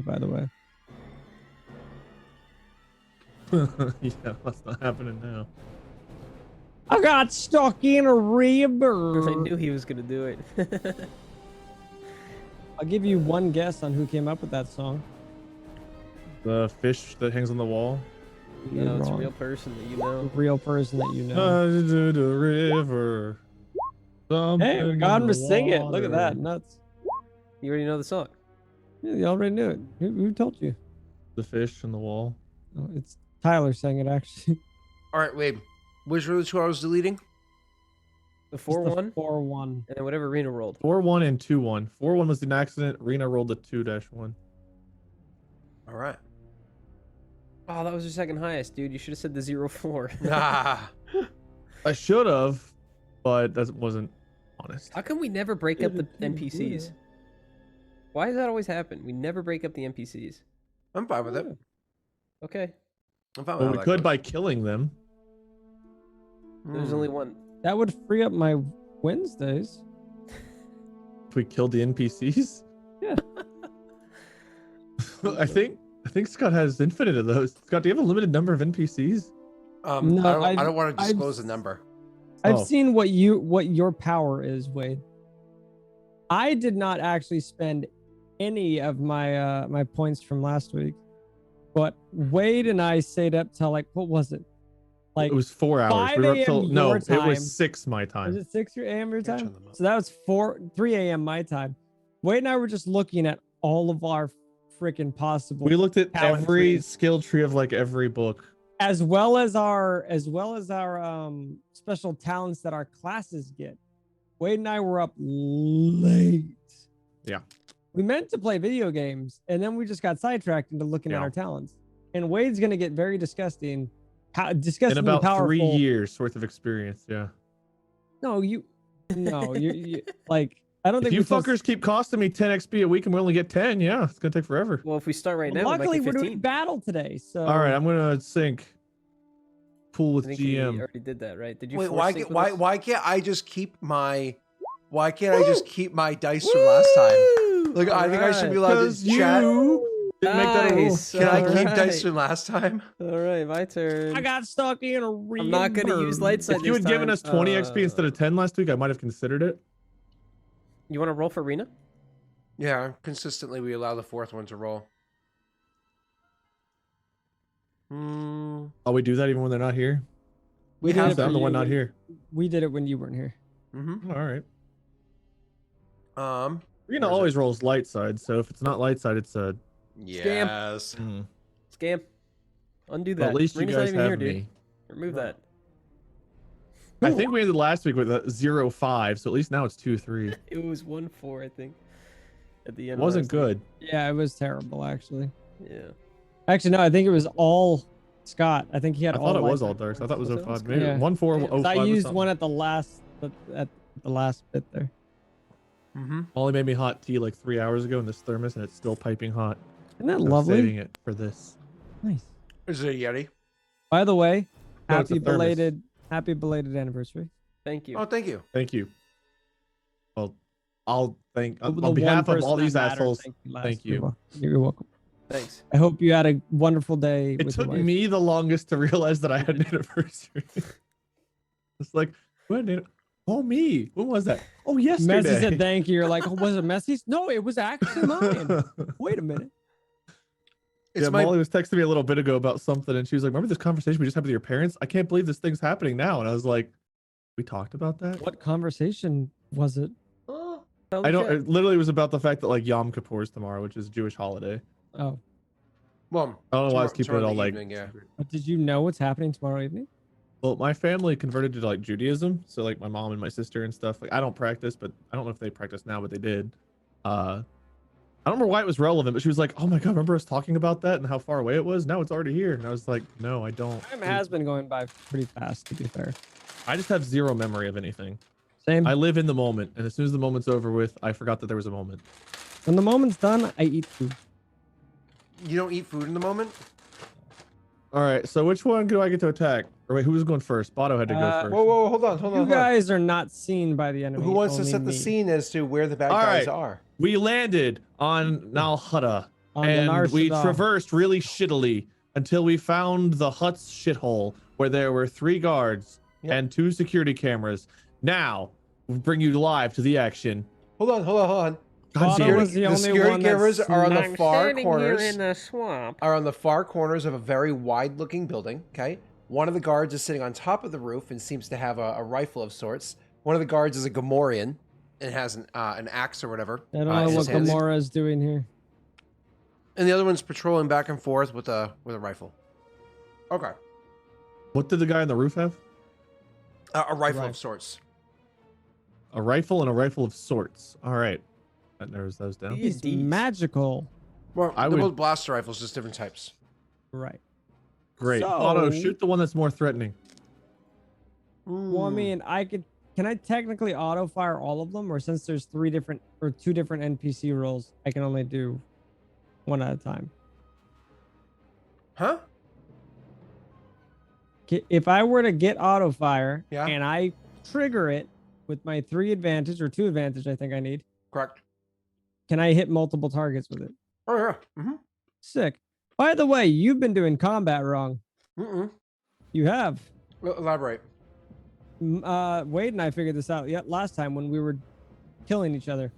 happened, by the way. Yeah, that's not happening now. I got stuck in a river. I knew he was gonna do it. I'll give you one guess on who came up with that song. The fish that hangs on the wall. No, it's a wrong. real person that you A know. real person that you know. To the river. Hey, we got him to sing it. Look at that. Nuts. You already know the song. Yeah, you already knew it. Who told you? The fish on the wall. Oh, it's Tyler sang it, actually. All right, wait. Which were the two I was deleting? The It's the 4-1, 4-1. and then whatever Rena rolled. 4-1 and 2-1. 4-1 was an accident. Rena rolled a 2-1. All right. Oh, that was your second highest, dude. You should have said the 0-4. Ah. I should have, but that wasn't honest. How come we never break up the NPCs? Why does that always happen? We never break up the NPCs. I'm fine with it. Okay. I'm fine with Well, how we that could goes. by killing them. There's Hmm. only one. That would free up my Wednesdays. If we killed the NPCs. Yeah. I think Scott has infinite of those. Scott, do you have a limited number of NPCs? No, I don't want to I've- disclose the number. I've Oh. seen what your power is, Wade. I did not actually spend any of my my points from last week, but Wade and I stayed up till like, what was it? Like, It was 4 hours. 5 We were up a.m. till your it time. was 6 my was time. it 6 a.m. your Catching time? them up. So that was 3 a.m. my time. Wade and I were just looking at all of our freaking possible, We looked at talent every trees, skill tree of like every book. as well as our special talents that our classes get. Wade and I were up late. Yeah. We meant to play video games, and then we just got sidetracked into looking at Yeah. our talents. And Wade's gonna get very disgusting. In Disgusting about powerful. 3 years worth of experience. Yeah. No, you like. I don't If think you we're supposed- fuckers keep costing me 10 XP a week and we only get 10, yeah, it's gonna take forever. Well, if we start right Well, now, luckily, we we're might get doing 15. battle today, so. All right, I'm gonna sync pool I with think we GM. already did that, right? Did you Wait, force why sync can't with us? why can't I just keep my dice from last time? Like I think I should be allowed Because to chat. you didn't make that a rule. Nice. Can I keep Alright. dice from last time? All right, my turn. I got stuck in a river. I'm not gonna use light side. If you this had given time. us 20 XP instead of 10 last week, I might have considered it. You want to roll for Rena? Yeah, consistently we allow the fourth one to roll. Hmm. Oh, we do that even when they're not here? We We did have it for I'm the one you not when- here. We did it when you weren't here. Mm-hmm. All right. Um. Rena Where's always rolls light side, so if it's not light side, it's a. Yes. Scam. Undo But that. at least you Rena's guys not even have here, dude. me. Remove that. I think we ended last week with a 0-5, so at least now it's 2-3. It was 1-4, I think. At the end. It wasn't last good. Yeah, it was terrible, actually. week. Yeah. Actually, no, I think it was all Scott. I think he had I all. thought it was light all side darks. I points. thought it was Was it 05. all Maybe Yeah. 1-4, 05. I or used something. one at the last bit there. Mm-hmm. Molly made me hot tea like 3 hours ago in this thermos, and it's still piping hot. Isn't that I'm lovely? saving it for this. Nice. Is it a Yeti? By the way, No, it's a thermos. happy belated anniversary. Thank you. Oh, thank you. Thank you. Well, I'll thank The on one behalf of person all that these mattered, assholes. last. thank you. You're welcome. Thanks. I hope you had a wonderful day. It with your took wife. me the longest to realize that I had an anniversary. It's like, when? Oh, me. When was that? Oh, yesterday. Messi said thank you. You're like, oh, was it Messi's? No, it was actually mine. Wait a minute. It's Yeah, my Molly was texting me a little bit ago about something, and she was like, "Remember this conversation we just had with your parents? I can't believe this thing's happening now." And I was like, "We talked about that." What conversation was it? I don't. It literally was about the fact that like Yom Kippur is tomorrow, which is a Jewish holiday. Oh, well. I don't know why I was tomorrow- keeping it tomorrow all like. evening, yeah. secret. but did you know what's happening tomorrow evening? Well, my family converted to like Judaism, so like my mom and my sister and stuff. Like I don't practice, but I don't know if they practice now, but they did. I don't remember why it was relevant, but she was like, "Oh my god, remember us talking about that and how far away it was? Now it's already here." And I was like, "No, I don't." Time has been going by pretty fast, to be fair. I just have zero memory of anything. Same. I live in the moment, and as soon as the moment's over with, I forgot that there was a moment. When the moment's done, I eat food. You don't eat food in the moment? All right, so which one do I get to attack? Or wait, who was going first? Bato had to go first. Whoa, hold on, hold You guys are not seen by the enemy. Who wants to only set the me. scene as to where the bad All guys right. are? We landed on Nalhutta. On the and we Narshada. traversed really shittily until we found the hut's shithole where there were 3 guards and 2 security cameras. Now we bring you live to the action. Hold on. God Otto damn it. was the only security one that cameras are on the smacked- far Standing corners. here in the swamp. Are on the far corners of a very wide-looking building. Okay, one of the guards is sitting on top of the roof and seems to have a rifle of sorts. One of the guards is a Gamorrean and has an axe or whatever. I don't in know his what hands. Gamora is doing here. And the other one's patrolling back and forth with a rifle. Okay, What did the guy on the roof have? a rifle Right. of sorts. A rifle and a rifle of sorts. All right. That narrows those down. Yeah. He's D's. magical. Well, I they're would- both blaster rifles, just different types. Right. Great. So- Otto, shoot the one that's more threatening. Well, I mean, can I technically auto fire all of them, or since there's 2 different NPC roles, I can only do one at a time. Huh? If I were to get auto fire Yeah. and I trigger it with my 3 advantage or 2 advantage, I think I need, Correct. can I hit multiple targets with it? Oh yeah. Mm-hmm. Sick. By the way, you've been doing combat wrong. Mm-mm. You have. Elaborate. Wade and I figured this out last time when we were killing each other.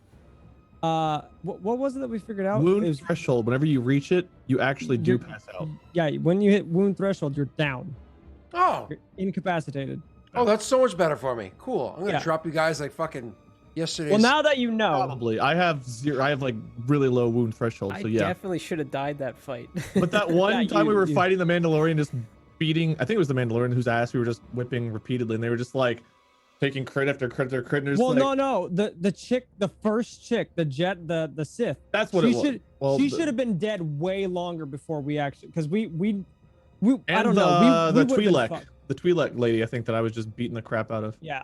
What was it that we figured out? Wound It was- threshold. Whenever you reach it, you actually do You're- pass out. Yeah, when you hit wound threshold, you're down. Oh. You're incapacitated. Oh, that's so much better for me. Cool. I'm gonna Yeah. drop you guys like fucking yesterday's. Well, now that you know, Probably. I have 0. I have like really low wound threshold. I So yeah. definitely should have died that fight. But that one Yeah, time we were you- fighting the Mandalorian, just beating. I think it was the Mandalorian whose ass we were just whipping repeatedly, and they were just like taking crit after crit after crit. And they're just well, like, no, the chick, the first chick, the Sith. That's what she it was. should Well, she the- should have been dead way longer before we actually, because we And I don't know. We the would've been Twi'lek, fucked. the Twi'lek lady, I think that I was just beating the crap out of. Yeah.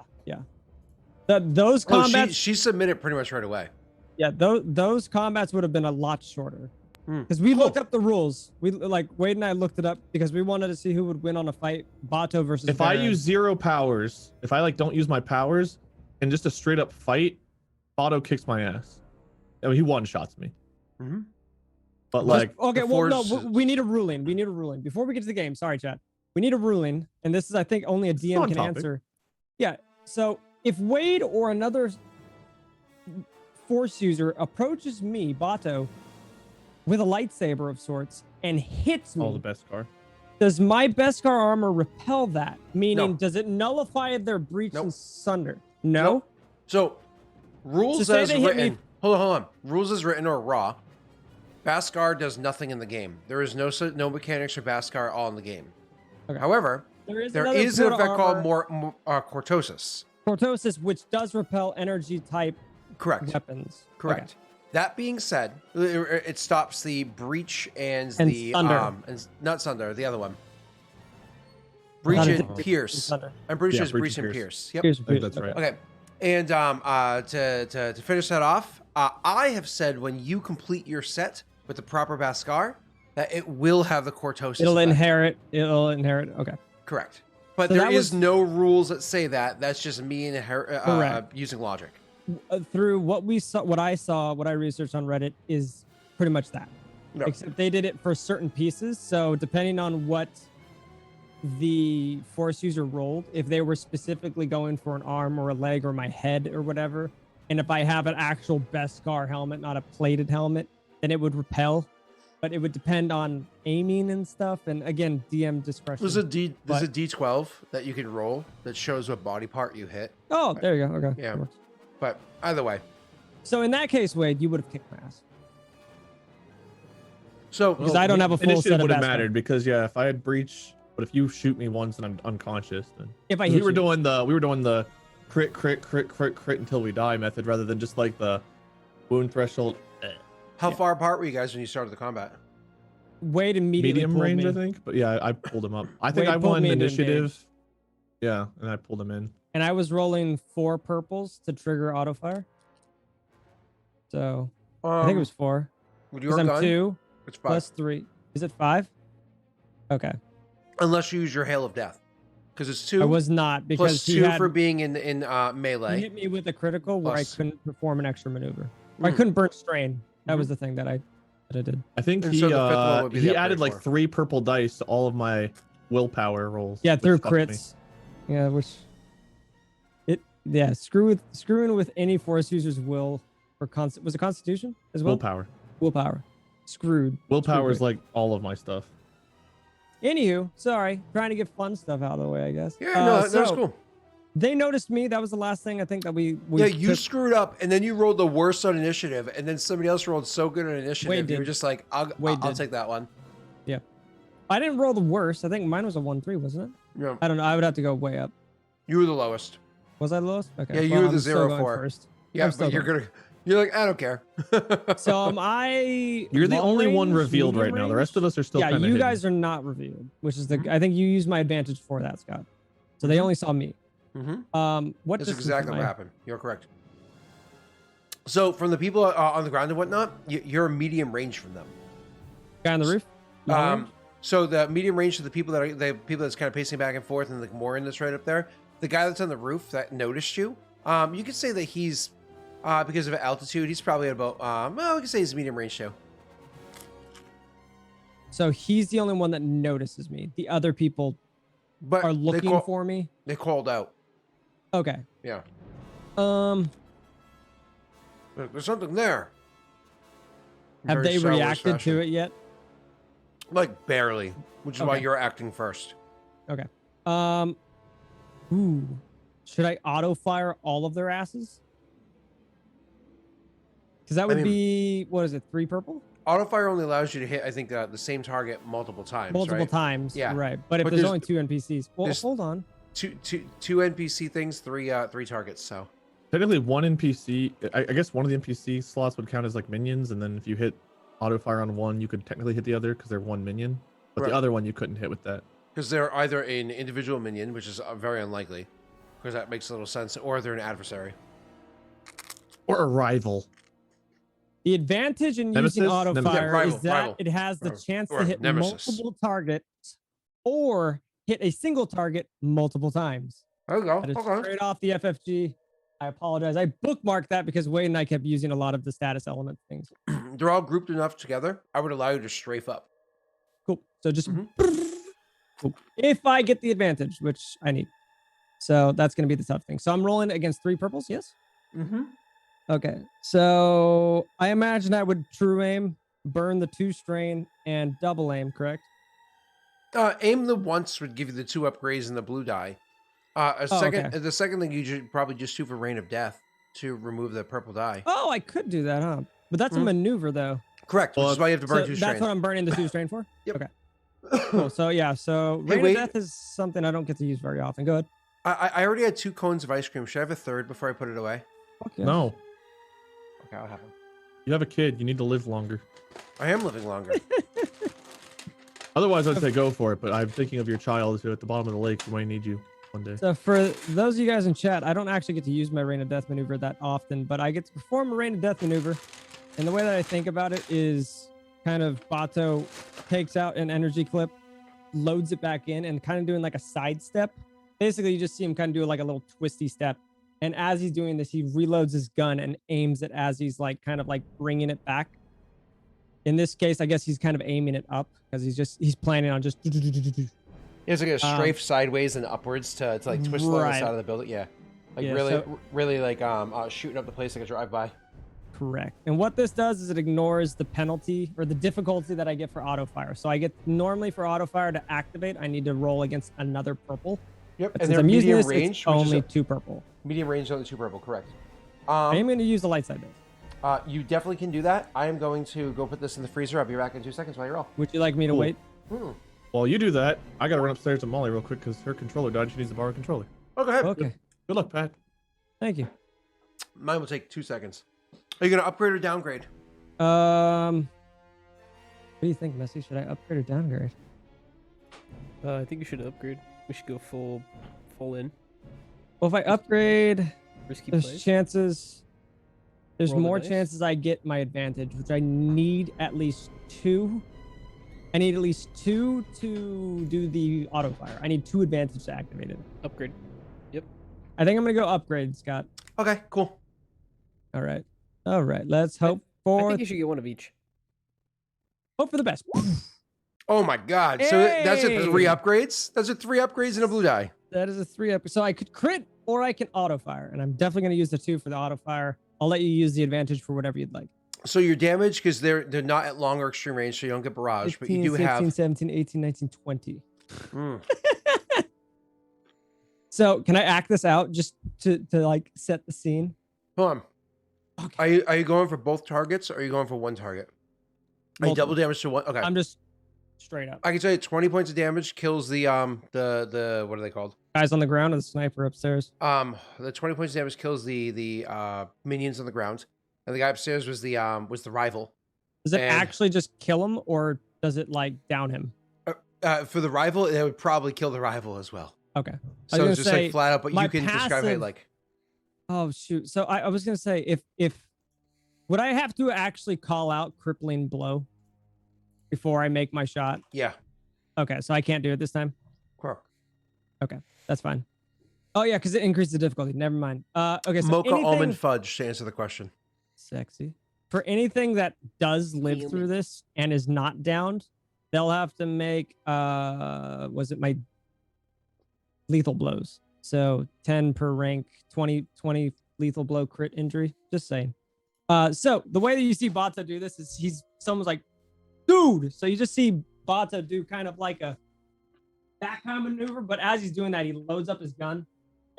Those Oh, combats, she submitted pretty much right away. yeah, those combats would have been a lot shorter. Hmm. Because we looked up the rules. We like Wade and I looked it up because we wanted to see who would win on a fight, Bato versus. If I Baron. use 0 powers, if I like don't use my powers, and just a straight up fight, Otto kicks my ass. I mean, he one shots me. Mm-hmm. But Let's- like, okay, the well, no, force- we need a ruling. We need a ruling before we get to the game. Sorry, chat. We need a ruling, and this is, I think, only a DM on can topic. answer. Yeah. So if Wade or another Force user approaches me, Bato, with a lightsaber of sorts and hits me, all the best car. does my Beskar armor repel that? Meaning, No. does it nullify their breach Nope. and sunder? No. Nope. So, rules So say as they hit me- written. Hold on. Rules as written or raw. Beskar does nothing in the game. There is no mechanics for Beskar all in the game. Okay. However, There is there another is an proto effect called armor, Cortosis. Cortosis, which does repel energy type Correct. weapons. Correct. That being said, it stops the breach and, And the Sunder. and not Sunder, the other one. thought Breach it and did- Pierce. Sunder. I'm pretty Yeah, sure it's Breach Breach and and Pierce. Pierce. Yep. Here's I think that's right. Okay. And to finish that off, I have said when you complete your set with the proper Beskar, that it will have the Cortosis. It'll effect. inherit. It'll inherit. Okay. Correct. But So there that is was- no rules that say that. That's just me Correct. using logic. Through what we saw, what I researched on Reddit is pretty much that. No. Except they did it for certain pieces. So depending on what the Force user rolled, if they were specifically going for an arm or a leg or my head or whatever, and if I have an actual Beskar helmet, not a plated helmet, then it would repel. But it would depend on aiming and stuff. And again, DM discretion. There's a But- D12 that you can roll that shows what body part you hit. Oh, there you go. Okay. Yeah. that works. But either way, So in that case, Wade, you would have kicked my ass. so Because I don't have a full Initiative set of would have Beskar. mattered because yeah, if I had breach, but if you shoot me once and I'm unconscious, then If I we hit were you. doing the crit until we die method rather than just like the wound threshold how far apart were you guys when you started the combat? Wade immediately medium pulled range, me. I think. But yeah, I pulled him up. I think Wade I pulled won me into initiative. Yeah, and I pulled him in. And I was rolling 4 purples to trigger auto fire. So I think it was 4. With Because your I'm gun, 2 it's 5. plus 3. Is it 5? Okay. Unless you use your Hail of Death, because it's 2 I was not because plus he 2 had for being in he melee. hit me with a critical where Plus. I couldn't perform an extra maneuver. Or I Mm. couldn't burn strain. That Mhm. was the thing that I But I did. I think And he so the fifth one would be the he added upgrade like for. 3 purple dice to all of my willpower rolls. Yeah, which through fucked me. crits. Yeah, yeah, screwing with any force user's will or was it Constitution as well? Willpower. Willpower. Screwed. Willpower Screwed is like all of my stuff. Anywho, sorry, trying to get fun stuff out of the way, I guess. Yeah, no, that's so cool. They noticed me. That was the last thing I think that we Yeah, you took- screwed up, and then you rolled the worst on initiative, and then somebody else rolled so good on initiative. Wade You were did. just like, I'll Wade I'll did. take that one. I didn't roll the worst. I think mine was a 1-3, wasn't it? Yeah, I don't know. I would have to go way up. you were the lowest. Was I the lowest? Okay. Yeah, you well, were the I'm still 0 going 4. first. Yeah, I'm still but you're going. gonna. You're like, I don't care. So am I? You're the long only one range, revealed medium right now. The range? rest of us are still Yeah, kind you of guys are not revealed, which is the. Mhm. I think you used my advantage for that, Scott. So they only saw me. hmm What? That's distance exactly am what I? happened. You're correct. So from the people on the ground and whatnot, you're a medium range from them. Guy on the roof. Long range? So the medium range to the people that are the people that's kind of pacing back and forth, and the Gamorrean that's right up there. The guy that's on the roof that noticed you, you could say that he's because of altitude, he's probably at about well, we could say he's medium range too. So he's the only one that notices me. The other people But are looking for me. They called out. Okay. Yeah, there's something there. Have Very they Star Wars reacted fashion. to it yet? Like barely, which is why Okay. you're acting first. Ooh. Should I auto fire all of their asses? Because that would mean- be what is it? 3 purple? Auto fire only allows you to hit, I think, the same target multiple times. Multiple right? times. Yeah. Right. But if But there's there's- only 2 NPCs, well, there's- hold on. Two NPC things, three targets. So technically one NPC. I guess one of the NPC slots would count as like minions, and then if you hit auto fire on one, you could technically hit the other because they're one minion. But Right. the other one you couldn't hit with that. because they're either an individual minion, which is very unlikely, because that makes a little sense, or they're an adversary. Or a rival. The advantage in Nemesis? using auto Nemesis. fire Yeah, rival, is that rival. it has the Rival. chance Or to hit nemesis. multiple targets or hit a single target multiple times. There you go. That is Okay. straight off the FFG. I apologize. I bookmarked that because Wade and I kept using a lot of the status element things. They're all grouped enough together. I would allow you to strafe up. Cool. So just Mhm. Cool. If I get the advantage, which I need. So that's going to be the tough thing. So I'm rolling against 3 purples. Yes. Mm-hmm. Okay. So I imagine I would true aim, burn the 2 strain, and double aim. Correct. Aim the once would give you the 2 upgrades and the blue die. okay. The second thing you should probably just do for Rain of Death to remove the purple die. Oh, I could do that, huh? But that's a Mhm. maneuver, though. Correct. Well, Which is why you have to burn So 2 that's strain. what I'm burning the 2 strain for. Yep. Okay. Cool. So yeah. So Hey, Rain wait. of Death is something I don't get to use very often. Go ahead. I already had 2 cones of ice cream. Should I have a third before I put it away? Fuck yes. No, Okay, I'll have them. you have a kid. You need to live longer. I am living longer. Otherwise, I'd say go for it. But I'm thinking of your child who at the bottom of the lake who might need you one day. So for those of you guys in chat, I don't actually get to use my Rain of Death maneuver that often, but I get to perform a Rain of Death maneuver. And the way that I think about it is kind of Bato takes out an energy clip, loads it back in, and kind of doing like a side step. Basically, you just see him kind of do like a little twisty step. And as he's doing this, he reloads his gun and aims it as he's like kind of like bringing it back. In this case, I guess he's kind of aiming it up because he's planning on just. It's like a strafe sideways and upwards to like twist along the Right. side of the building. Yeah, like Yeah, really, so- really like shooting up the place like a drive-by. Correct. And what this does is it ignores the penalty or the difficulty that I get for auto fire. So I get normally for auto fire to activate, I need to roll against another purple. Yep, But and since they're I'm using medium this, range, it's which is only a- 2 purple. medium range only 2 purple. Correct. I am going to use the light side though. You definitely can do that. I am going to go put this in the freezer. I'll be back in 2 seconds while you roll. Would you like me to Cool. wait? While you do that, I gotta run upstairs to Molly real quick because her controller died. She needs to borrow a controller. Okay. Okay. Good luck, Pat. Thank you. Mine will take 2 seconds. Are you going to upgrade or downgrade? What do you think, Messi? Should I upgrade or downgrade? I think you should upgrade. We should go full in. Well, if I upgrade, Risky there's plays. chances. There's Roll the more dice. chances I get my advantage, which I need at least 2. I need at least 2 to do the auto fire. I need 2 advantage to activate it. Upgrade. I think I'm gonna go upgrade, Scott. Okay, cool. All right. All right. Let's hope I for. think you should get one of each. Hope for the best. Oh my god! So that's it. 3 Hey! upgrades. That's it. 3 upgrades and a blue die. That is a 3 up. So I could crit or I can auto fire, and I'm definitely going to use the 2 for the auto fire. I'll let you use the advantage for whatever you'd like. So your damage, because they're not at long or extreme range, so you don't get barrage, but you do 16, have. 17, 18, 19, 20. Mm. So can I act this out just to like set the scene? Hold on. Okay. Are you going for both targets, or are you going for one target? Are you Multiple. double damage to one? Okay. I'm just straight up. I can tell you 20 points of damage kills the what are they called? Guys on the ground or the sniper upstairs? The 20 points of damage kills the minions on the ground, and the guy upstairs was the rival. Does it And- actually just kill him or does it like down him? For the rival, it would probably kill the rival as well. Okay. So gonna it's just say, like flat out, but my you can describe it passive- like Oh shoot. So I was gonna say if would I have to actually call out crippling blow before I make my shot? yeah. Okay, so I can't do it this time. Correct. That's fine. Oh yeah, because it increased the difficulty. Never mind. Okay, so Mocha anything almond fudge to answer the question. sexy for anything that does live Damn through it. this and is not downed, they'll have to make was it my lethal blows? So 10 per rank, 20 lethal blow crit injury. Just saying. So the way that you see Bata do this is someone's like, dude. So you just see Bata do kind of like a back kind of maneuver, but as he's doing that, he loads up his gun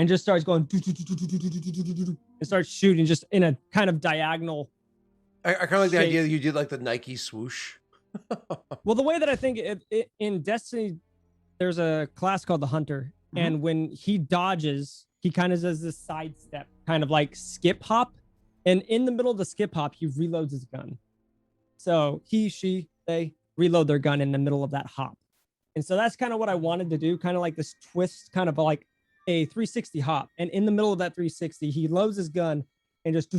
and just starts going and starts shooting just in a kind of diagonal. I kind of like the Shape. idea that you did like the Nike swoosh. Well, the way that I think in Destiny, there's a class called the Hunter, and when he dodges, he kind of does this sidestep, kind of like skip hop, and in the middle of the skip hop, he reloads his gun. So they reload their gun in the middle of that hop, and so that's kind of what I wanted to do, kind of like this twist, kind of like a 360 hop, and in the middle of that 360, he loads his gun and just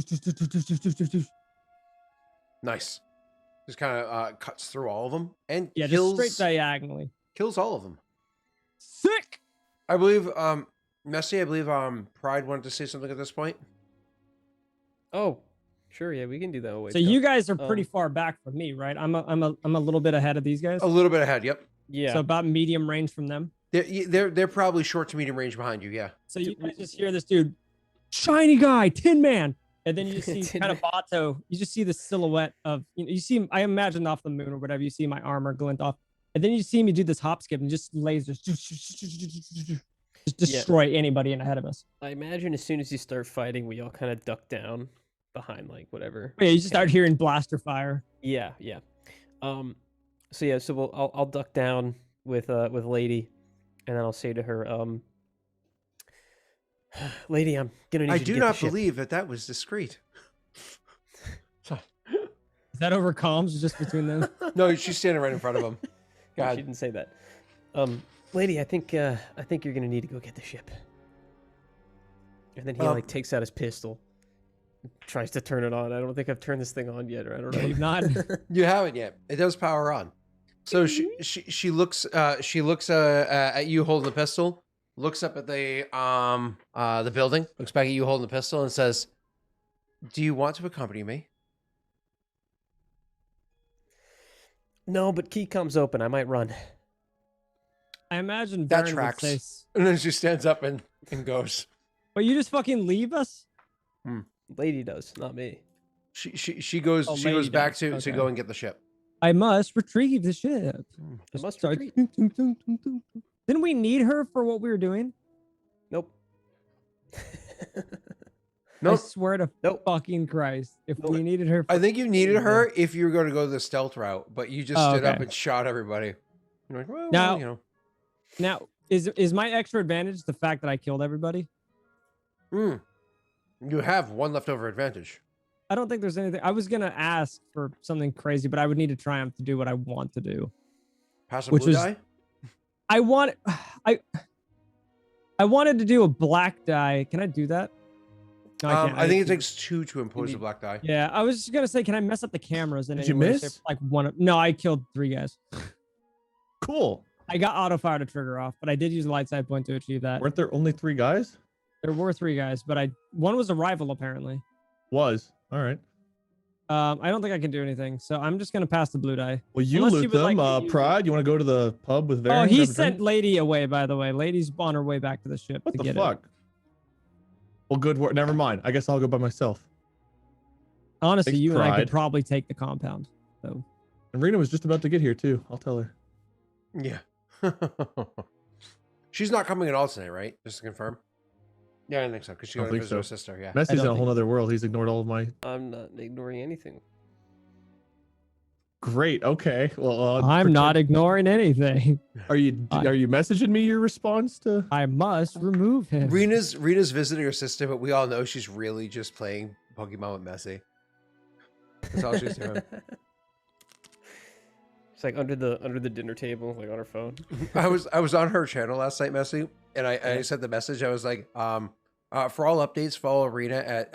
Nice. Just kind of cuts through all of them and just kills straight diagonally. kills all of them. Sick. I believe Messi, I believe Pride wanted to say something at this point. Oh, sure. Yeah, we can do that. So you guys are pretty far back from me, right? I'm a little bit ahead of these guys. A little bit ahead, yep. Yeah. So about medium range from them. They're probably short to medium range behind you, yeah. So you guys just hear this dude, shiny guy, Tin Man, and then you just see Tin kind of Bato. You just see the silhouette of you see him. I imagine off the moon or whatever. You see my armor glint off, and then you see me do this hop skip and just lasers, just destroy anybody in ahead of us. I imagine as soon as you start fighting, we all kind of duck down behind like whatever. Yeah, you just start hearing blaster fire. Yeah, yeah. So yeah, so I'll duck down with Lady, and then I'll say to her, Lady, I'm gonna need I you to do get the not ship." believe that was discreet. Is that over comms? Just between them? No, she's standing right in front of him. She God. didn't say that. Lady, I think you're gonna need to go get the ship. And then he like takes out his pistol, tries to turn it on. I don't think I've turned this thing on yet, or I don't know. You've not. You haven't yet. It does power on. So she looks at you holding the pistol, looks up at the building, looks back at you holding the pistol, and says, "Do you want to accompany me?" No, but key comes open. I might run. I imagine That Baron would tracks. say, And then she stands up and goes. but you just fucking leave us? Lady does, not me. She goes Oh, she goes lady back does. to Okay. go and get the ship. I must retrieve the ship. I must Start- retreat. Didn't we need her for what we were doing? Nope. I Nope. swear to Nope. fucking Christ. If Nope. we needed her, I think you needed her if you were going to go the stealth route, but you just Oh, stood up okay. and shot everybody. You're like, well, Now- you know. now is my extra advantage the fact that I killed everybody? You have one leftover advantage. I don't think there's anything. I was gonna ask for something crazy, but I would need a triumph to do what I want to do. Pass a Which blue is- die. I want, I wanted to do a black die. Can I do that? No, can't. I think it takes 2 to impose need- a black die. Yeah, I was just gonna say, can I mess up the cameras? In Did any you way, miss? shape, like one? No, I killed 3 guys. Cool. I got auto fire to trigger off, but I did use a light side point to achieve that. Weren't there only 3 guys? There were 3 guys, but one was a rival apparently. Was. All right. I don't think I can do anything, so I'm just gonna pass the blue die. Well, you Unless you loot would them. like to use it. Pride, you want to go to the pub with Varen? Oh, and he have a drink? sent Lady away, by the way. Lady's on her way back to the ship What to the get fuck? Well, good work. Never mind. I guess I'll go by myself. it. Honestly, Thanks, you and I Pride. could probably take the compound. So And Rena was just about to get here too. I'll tell her. Yeah. She's not coming at all tonight, right? Just to confirm. Yeah, I don't think so. Because she I got don't to think visit her so. sister. Yeah. Messi's in don't a whole think- other world. He's ignored all of my. I'm not ignoring anything. Great. Okay. Well, I'm not pretend- ignoring anything. Are you messaging me your response to? I must remove him. Rena's visiting her sister, but we all know she's really just playing Pokemon with Messi. That's all she's doing. It's like under the dinner table, like on her phone. I was on her channel last night, Messi, and I sent the message. I was like, for all updates, follow Arena at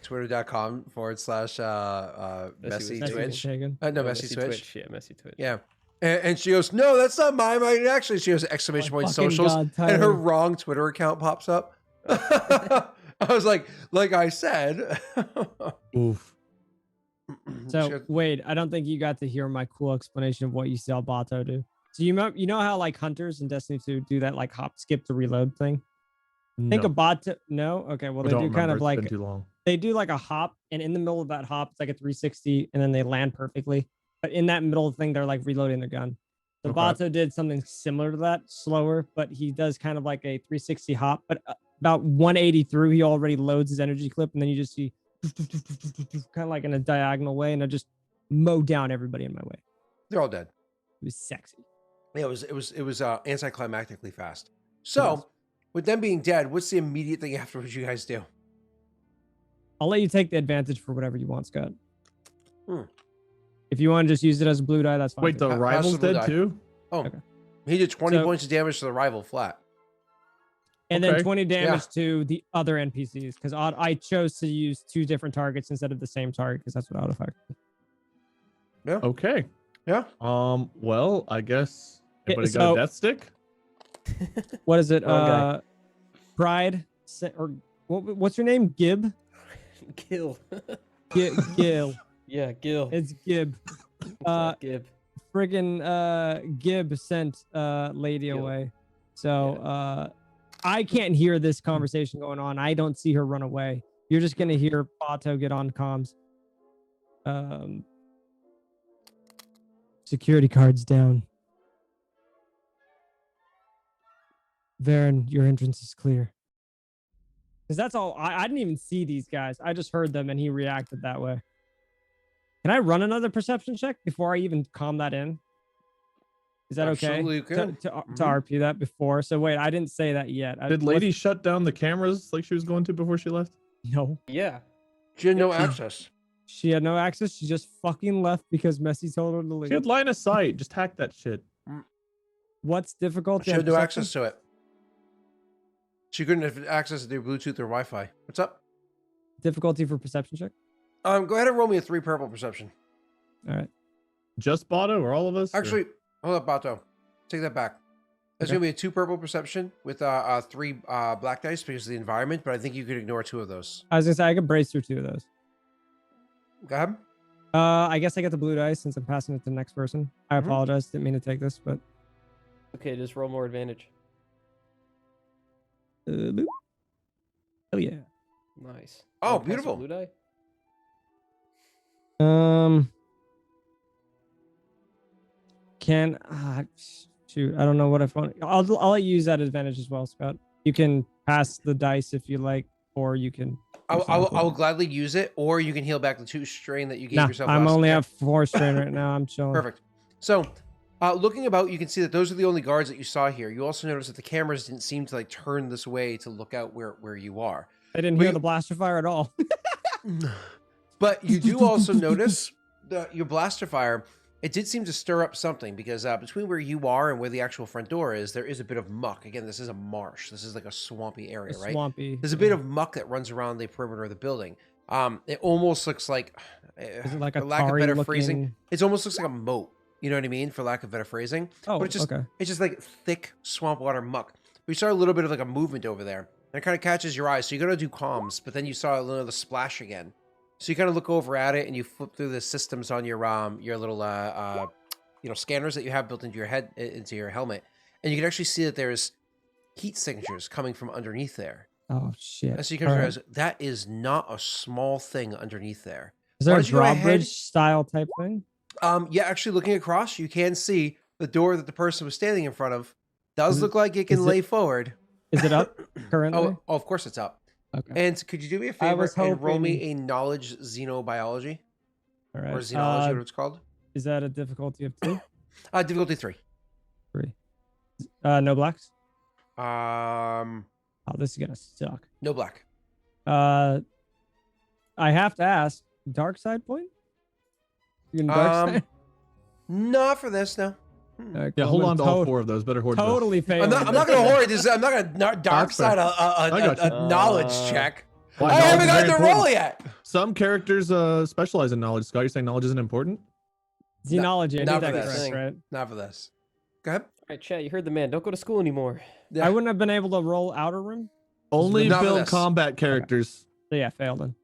twitter.com/Messi Messi Twitch. Taken. No, Oh, Messi Twitch. Yeah, Messi Twitch. Yeah. And she goes, no, that's not mine. Mine actually, she goes exclamation point Fucking socials, God, and her Tyler. wrong Twitter account pops up. I was like I said. Oof. So wait, I don't think you got to hear my cool explanation of what you saw Bato do. So you know how like hunters in Destiny 2 do that like hop skip to reload thing? Think No, of Bato. No, okay. Well, I they don't do kind remember. of It's like been too long. they do like a hop, and in the middle of that hop, it's like a 360, and then they land perfectly. But in that middle thing, they're like reloading their gun. So Okay. Bato did something similar to that, slower, but he does kind of like a 360 hop. But about 180 through, he already loads his energy clip, and then you just see kind of like in a diagonal way, and I just mow down everybody in my way. They're all dead. It was sexy. Yeah, it was anticlimactically fast. So, with them being dead, what's the immediate thing afterwards you guys do? I'll let you take the advantage for whatever you want, Scott. Hmm. If you want to just use it as a blue die, that's fine. Wait, too. the How's rival's the blue dead die? too? Oh, Okay. he did 20 So- points of damage to the rival flat. And Okay. then 20 damage to the other NPCs because I chose to use 2 different targets instead of the same target because that's what auto effect. Okay. Yeah. Well, I guess anybody got so- a death stick? What is it? Wrong guy. Pride or what's your name? Gib? Gil. Gil. Yeah, Gil. It's Gib. What's up, Gib. Friggin' Gib sent Lady Gil. away. So I can't hear this conversation going on. I don't see her run away. You're just gonna hear Bato get on comms. Security cards down. Varen, your entrance is clear. Because that's all. I didn't even see these guys. I just heard them and he reacted that way. Can I run another perception check before I even calm that in? Is that Absolutely, okay? you can. To Mhm. RP that before. So wait, I didn't say that yet. Did Lady shut down the cameras like she was going to before she left? No. Yeah. She had no access. She had no access. She just fucking left because Messi told her to leave. She had line of sight. Just hack that shit. What's difficult? She had no access to it. She couldn't have access to their Bluetooth or Wi-Fi. What's up? Difficulty for perception check. Go ahead and roll me a 3 purple perception. All right. Just Bato or all of us? or- Actually, hold up, Bato. Take that back. It's Okay. gonna be a 2 purple perception with 3 black dice because of the environment, but I think you could ignore 2 of those. I was gonna say I could brace through 2 of those. Go ahead. I guess I get the blue dice since I'm passing it to the next person. I Mhm. apologize. Didn't mean to take this, but Okay, just roll more advantage. boop. Hell yeah. Nice. Oh, Wanna pass a beautiful. Blue die? Can shoot? I don't know what I want. I'll let you use that advantage as well, Scott. You can pass the dice if you like, or you can. I do something will cool. gladly use it, or you can heal back the 2 strain that you gave Nah, yourself. I'm last only time. at 4 strain right now. I'm chilling. Perfect. So, looking about, you can see that those are the only guards that you saw here. You also notice that the cameras didn't seem to like turn this way to look out where you are. I didn't But hear you- the blaster fire at all. But you do also notice your blaster fire. It did seem to stir up something because between where you are and where the actual front door is, there is a bit of muck. Again, this is a marsh. This is like a swampy area, right? Swampy. There's a bit of muck that runs around the perimeter of the building. It almost looks like, Is it like a for lack of tarry better looking... phrasing, it almost looks like a moat. You know what I mean? For lack of better phrasing. Oh, but it's just okay. it's just like thick swamp water muck. We saw a little bit of like a movement over there. And it kind of catches your eye. So you're gonna do comms, but then you saw another splash again. So you kind of look over at it and you flip through the systems on your little scanners that you have built into your head, into your helmet, and you can actually see that there's heat signatures coming from underneath there. Oh shit! And so you can realize that is not a small thing underneath there. Is there Why a don't you go ahead- drawbridge style type thing? Yeah, actually looking across, you can see the door that the person was standing in front of does Is it- look like it can is it- lay forward. Is it up currently? Oh, of course it's up. Okay. And could you do me a I favor was and roll me hoping- a knowledge xenobiology All right. or xenology, whatever it's called? Is that a difficulty of 2? Difficulty 3. 3. No blacks. Um, Oh, this is gonna suck. no black. I have to ask, dark side point? You can dark side? Not for this, no. Okay, Yeah, I'm hold gonna on to all 4 of those. Better hoard those. Totally fail. I'm not gonna hoard this. I'm not gonna dark That's fair. side I got a you. knowledge check. Why, I knowledge haven't is got very the important. roll yet. Some characters specialize in knowledge. Scott, you're saying knowledge isn't important? Xenology. I not need for that this. correct, right? Not for this. Go ahead. All right, chat. You heard the man. Don't go to school anymore. Yeah. I wouldn't have been able to roll outer rim. Only Not for build this. combat characters. So yeah, failed then.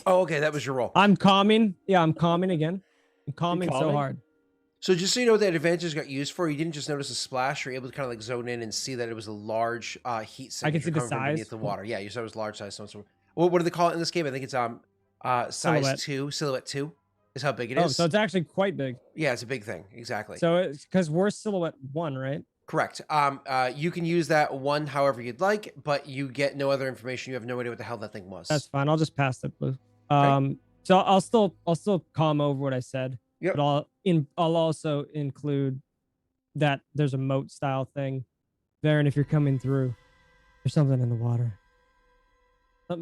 Oh, okay, that was your roll. I'm calming. Yeah, I'm calming again. I'm calming so calming? hard. So just so you know what that advantage got used for, you didn't just notice a splash. You're able to kind of like zone in and see that it was a large heat I can signature see the coming from beneath size. the water. Yeah, you said it was large size. So what do they call it in this game? I think it's size Silhouette. 2, silhouette 2 is how big it Oh, is. so it's actually quite big. Yeah, it's a big thing. Exactly. So it's because we're silhouette 1, right? Correct. You can use that one however you'd like, but you get no other information. You have no idea what the hell that thing was. That's fine. I'll just pass that blue. So I'll still calm over what I said. Yep. But I'll also include that there's a moat style thing. Varen, if you're coming through, there's something in the water.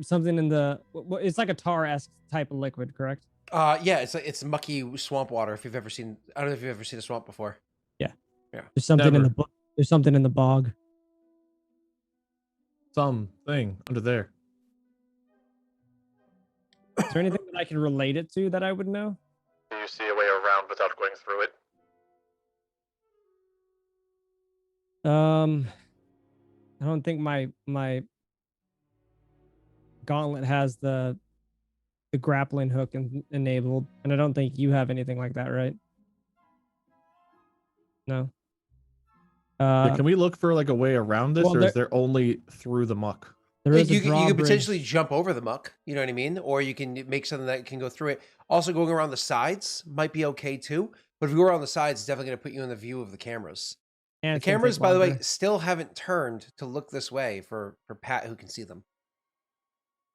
Something in the it's like a tar-esque type of liquid, correct? Yeah, it's mucky swamp water. If you've ever seen, I don't know if you've ever seen a swamp before. There's something in Never. the there's something in the bog. Something under there. Is there anything that I can relate it to that I would know? Do you see a way around without going through it? I don't think my gauntlet has the grappling hook enabled, and I don't think you have anything like that, right? No. Yeah, can we look for like a way around this, well, or is there only through the muck? There is You a could drawbridge. potentially jump over the muck, you know what I mean? Or you can make something that can go through it. Also, going around the sides might be okay too. But if you go around the sides, it's definitely going to put you in the view of the cameras. And The it's gonna cameras, take by the way, longer. still haven't turned to look this way for Pat, who can see them.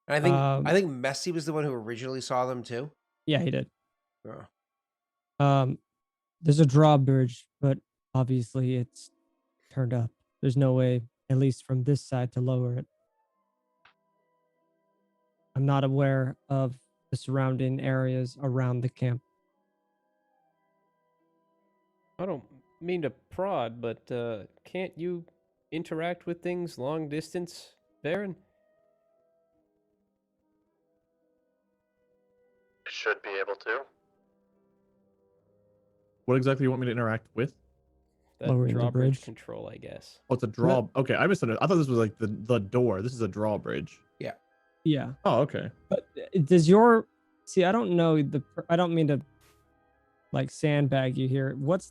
And I think Messi was the one who originally saw them too. Yeah, he did. Yeah. There's a drawbridge, but obviously it's turned up. There's no way, at least from this side, to lower it. I'm not aware of the surrounding areas around the camp. I don't mean to prod, but can't you interact with things long distance, Baron? Should be able to. What exactly do you want me to interact with? That Lowering the drawbridge bridge. control, I guess. Oh, it's a draw. Okay, I misunderstood. I thought this was like the door. This is a drawbridge. Yeah. Oh, okay. But does your see? I don't know I don't mean to like sandbag you here. What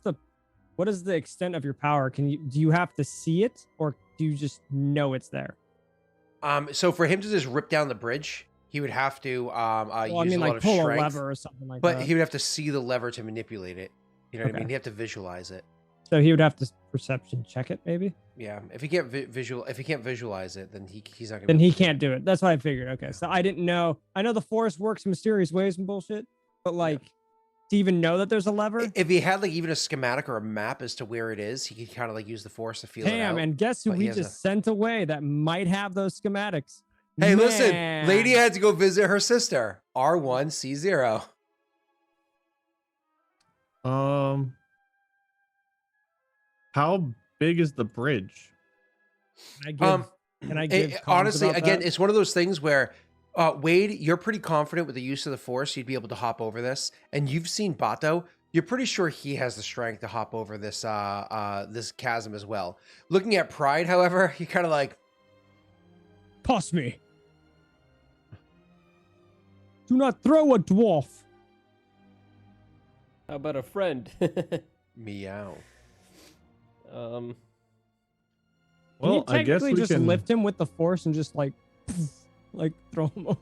is the extent of your power? Do you have to see it, or do you just know it's there? So for him to just rip down the bridge, he would have to Well, I use mean, a lot like of pull strength. a lever or something like But that. he would have to see the lever to manipulate it. You know what I Okay. mean? He'd have to visualize it. So he would have to perception check it, maybe. Yeah. If he can't visualize it, then he's not gonna. Then be he able to do it. can't do it. That's what I figured. Okay, so I didn't know. I know the forest works in mysterious ways and bullshit, but like to even know that there's a lever. If he had like even a schematic or a map as to where it is, he could kind of like use the force to feel it Damn, out. and guess who but he we has just sent away that might have those schematics? Hey, listen, Man. lady had to go visit her sister. R1C0. How big is the bridge? Can I give comms Honestly, about again, that? it's one of those things where Wade, you're pretty confident with the use of the force, you'd be able to hop over this. And you've seen Bato. You're pretty sure he has the strength to hop over this this chasm as well. Looking at Pride, however, you're kind of like, Toss me. Do not throw a dwarf. How about a friend? Meow. Can Well, you I guess technically we just can. lift him with the force and just like throw him over?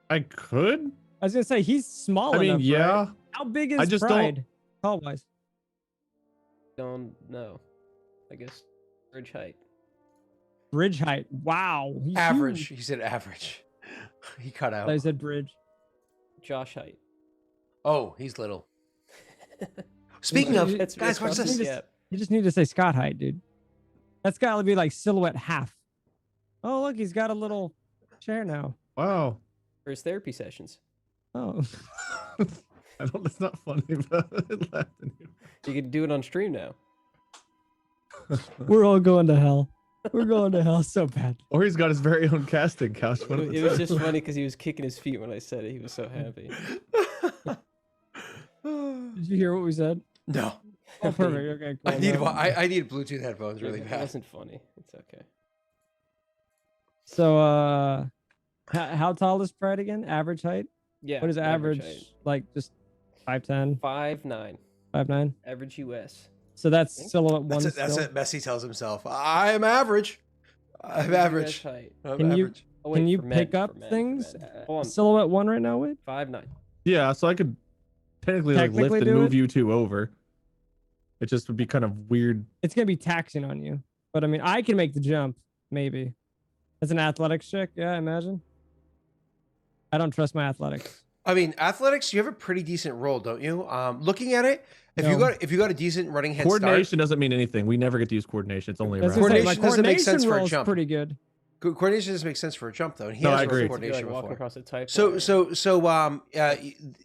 I could. I was gonna say he's small I mean, enough. yeah. Right? How big is I just don't- Pride? Tall wise. Don't know. I guess bridge height. Bridge height. Wow. He's Average. huge. He said average. He cut out. I said bridge. Josh height. Oh, he's little. Speaking of, That's- guys, watch that's this. yeah. You just need to say Scott height, dude. That's got to be like silhouette half. Oh, look, he's got a little chair now. Wow. For his therapy sessions. Oh, I don't. It's not funny, but it laughed in you. You can do it on stream now. we're all going to hell. We're going to hell so bad. Or he's got his very own casting couch. One of It the was just two. funny because he was kicking his feet when I said it. He was so happy. Did you hear what we said? No. Oh, perfect. Okay, cool. I need No. I need Bluetooth headphones really It bad. wasn't funny. It's okay. So, how tall is Pride again? Average height? Yeah. What is average? height. Like just 5'10", 5'9". 5'9"? Average US. So that's Think- silhouette one. That's it. That's still? it. Messi tells himself, "I'm average. I'm average. US height. I'm Can you- average." Oh, Can wait, you for men, pick for up men, for things? men. Hold on. Silhouette one right now, Wade? 5'9". Yeah, so I could technically like lift Technically and do move it? you two over. It just would be kind of weird. It's gonna be taxing on you. But I mean, I can make the jump, maybe. As an athletics check, yeah, I imagine. I don't trust my athletics. I mean, athletics. You have a pretty decent roll, don't you? Looking at it, if you No. got a decent running head start, Coordination doesn't mean anything. We never get to use coordination. It's only That's around. what I'm saying, my Coordination doesn't make sense coordination for a roll's jump. pretty good. coordination doesn't make sense for a jump though. And he No, has I rolled agree. coordination Like walking before. across a type.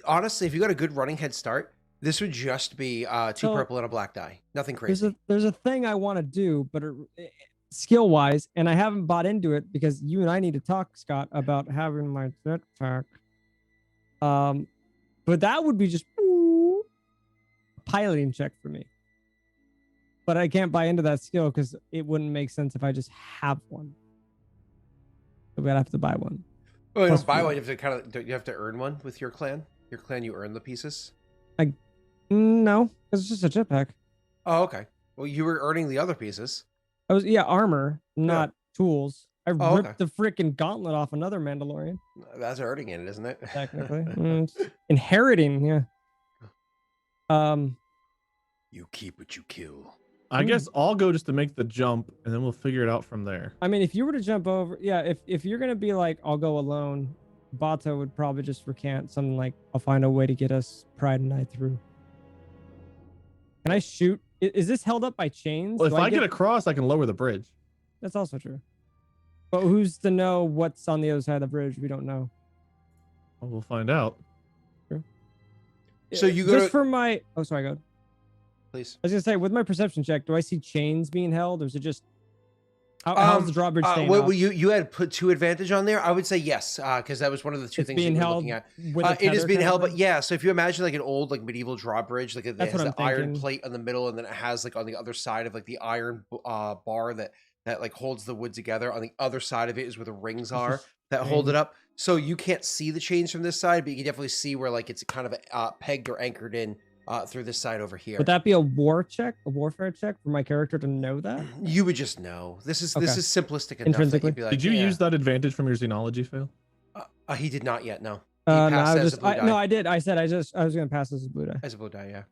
Honestly, if you got a good running head start, this would just be two So- purple and a black die. Nothing There's crazy. a thing I want to do, but skill wise, and I haven't bought into it because you and I need to talk, Scott, about having my jetpack. But that would be just a piloting check for me. But I can't buy into that skill because it wouldn't make sense if I just have one. So we'd have to buy one. Oh, you plus don't buy four. one. You have to you have to earn one with your clan. Your clan, you earn the pieces. No, it's just a jetpack. Oh, okay. Well, you were earning the other pieces. I was armor, not tools. I Oh, ripped okay. the freaking gauntlet off another Mandalorian. That's earning it, isn't it? Technically, it's inheriting. Yeah. You keep what you kill. I guess I'll go just to make the jump, and then we'll figure it out from there. I mean, if you were to jump over, if you're gonna be like, I'll go alone, Bato would probably just recant something like, I'll find a way to get us Pride and I through. Can I shoot? Is this held up by chains? Well, if Do I get across, I can lower the bridge. That's also true. But who's to know what's on the other side of the bridge? We don't know. Well, we'll find out. So you go just to- for my. Oh, sorry, go ahead. Please. I was gonna say, with my perception check, do I see chains being held, or is it just how's the drawbridge staying Well, up? you had put 2 advantage on there. I would say yes, because that was one of the two It's things you being were held looking at. with a It is tether being kind of held, but thing? yeah. So if you imagine like an old like medieval drawbridge, like it That's has what the I'm iron thinking. plate in the middle, and then it has like on the other side of like the iron bar that like holds the wood together. On the other side of it is where the rings are that hold it up. So you can't see the chains from this side, but you can definitely see where like it's kind of pegged or anchored in through this side over here. Would that be a warfare check for my character to know that? You would just know. This is Okay. simplistic enough. That Intrinsically. you'd be like, Did you yeah. use that advantage from your xenology fail? He did not yet. No. No, passed I as was a blue die. no, I did. I said I was gonna pass this as blue die. As a blue die, yeah.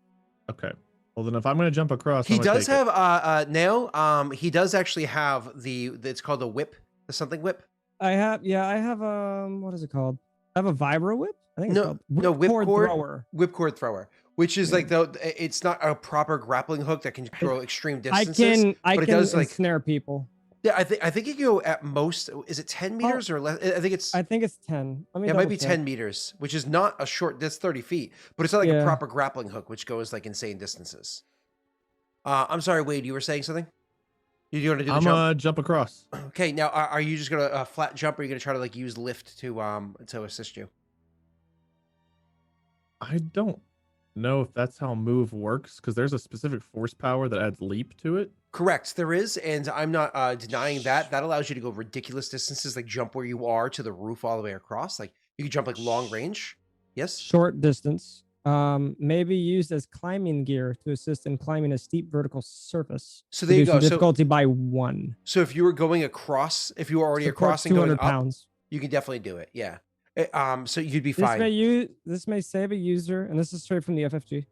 Okay. Well, then if I'm going to jump across, He I'm gonna does take it. have now. He does actually have it's called a whip, the something whip. I have what is it called? I have a vibro whip. I think it's No, called no, whipcord whipcord. thrower. Whipcord thrower, which is like it's not a proper grappling hook that can throw extreme I distances. can but it does, like- ensnare people. Yeah, I think you can go at most. Is it 10 meters or less? I think it's. I think it's 10. Let me It might be double check. 10 meters, which is not a short. That's 30 feet, but it's not like a Yeah. proper grappling hook, which goes like insane distances. I'm sorry, Wade. You were saying something. You want to do the I'm jump? jump across. Okay, now are you just gonna flat jump, or are you gonna try to like use lift to assist you? I don't know if that's how move works because there's a specific force power that adds leap to it. Correct, there is, and I'm not denying that. That allows you to go ridiculous distances, like jump where you are to the roof all the way across. Like you can jump like long range. Yes. Short distance. May be used as climbing gear to assist in climbing a steep vertical surface. So there you reducing go. So, difficulty by 1. if you were going across, if you were already So across and going 200 up, pounds. you can definitely do it. Yeah. So you'd be This fine. this may save a user, and this is straight from the FFG.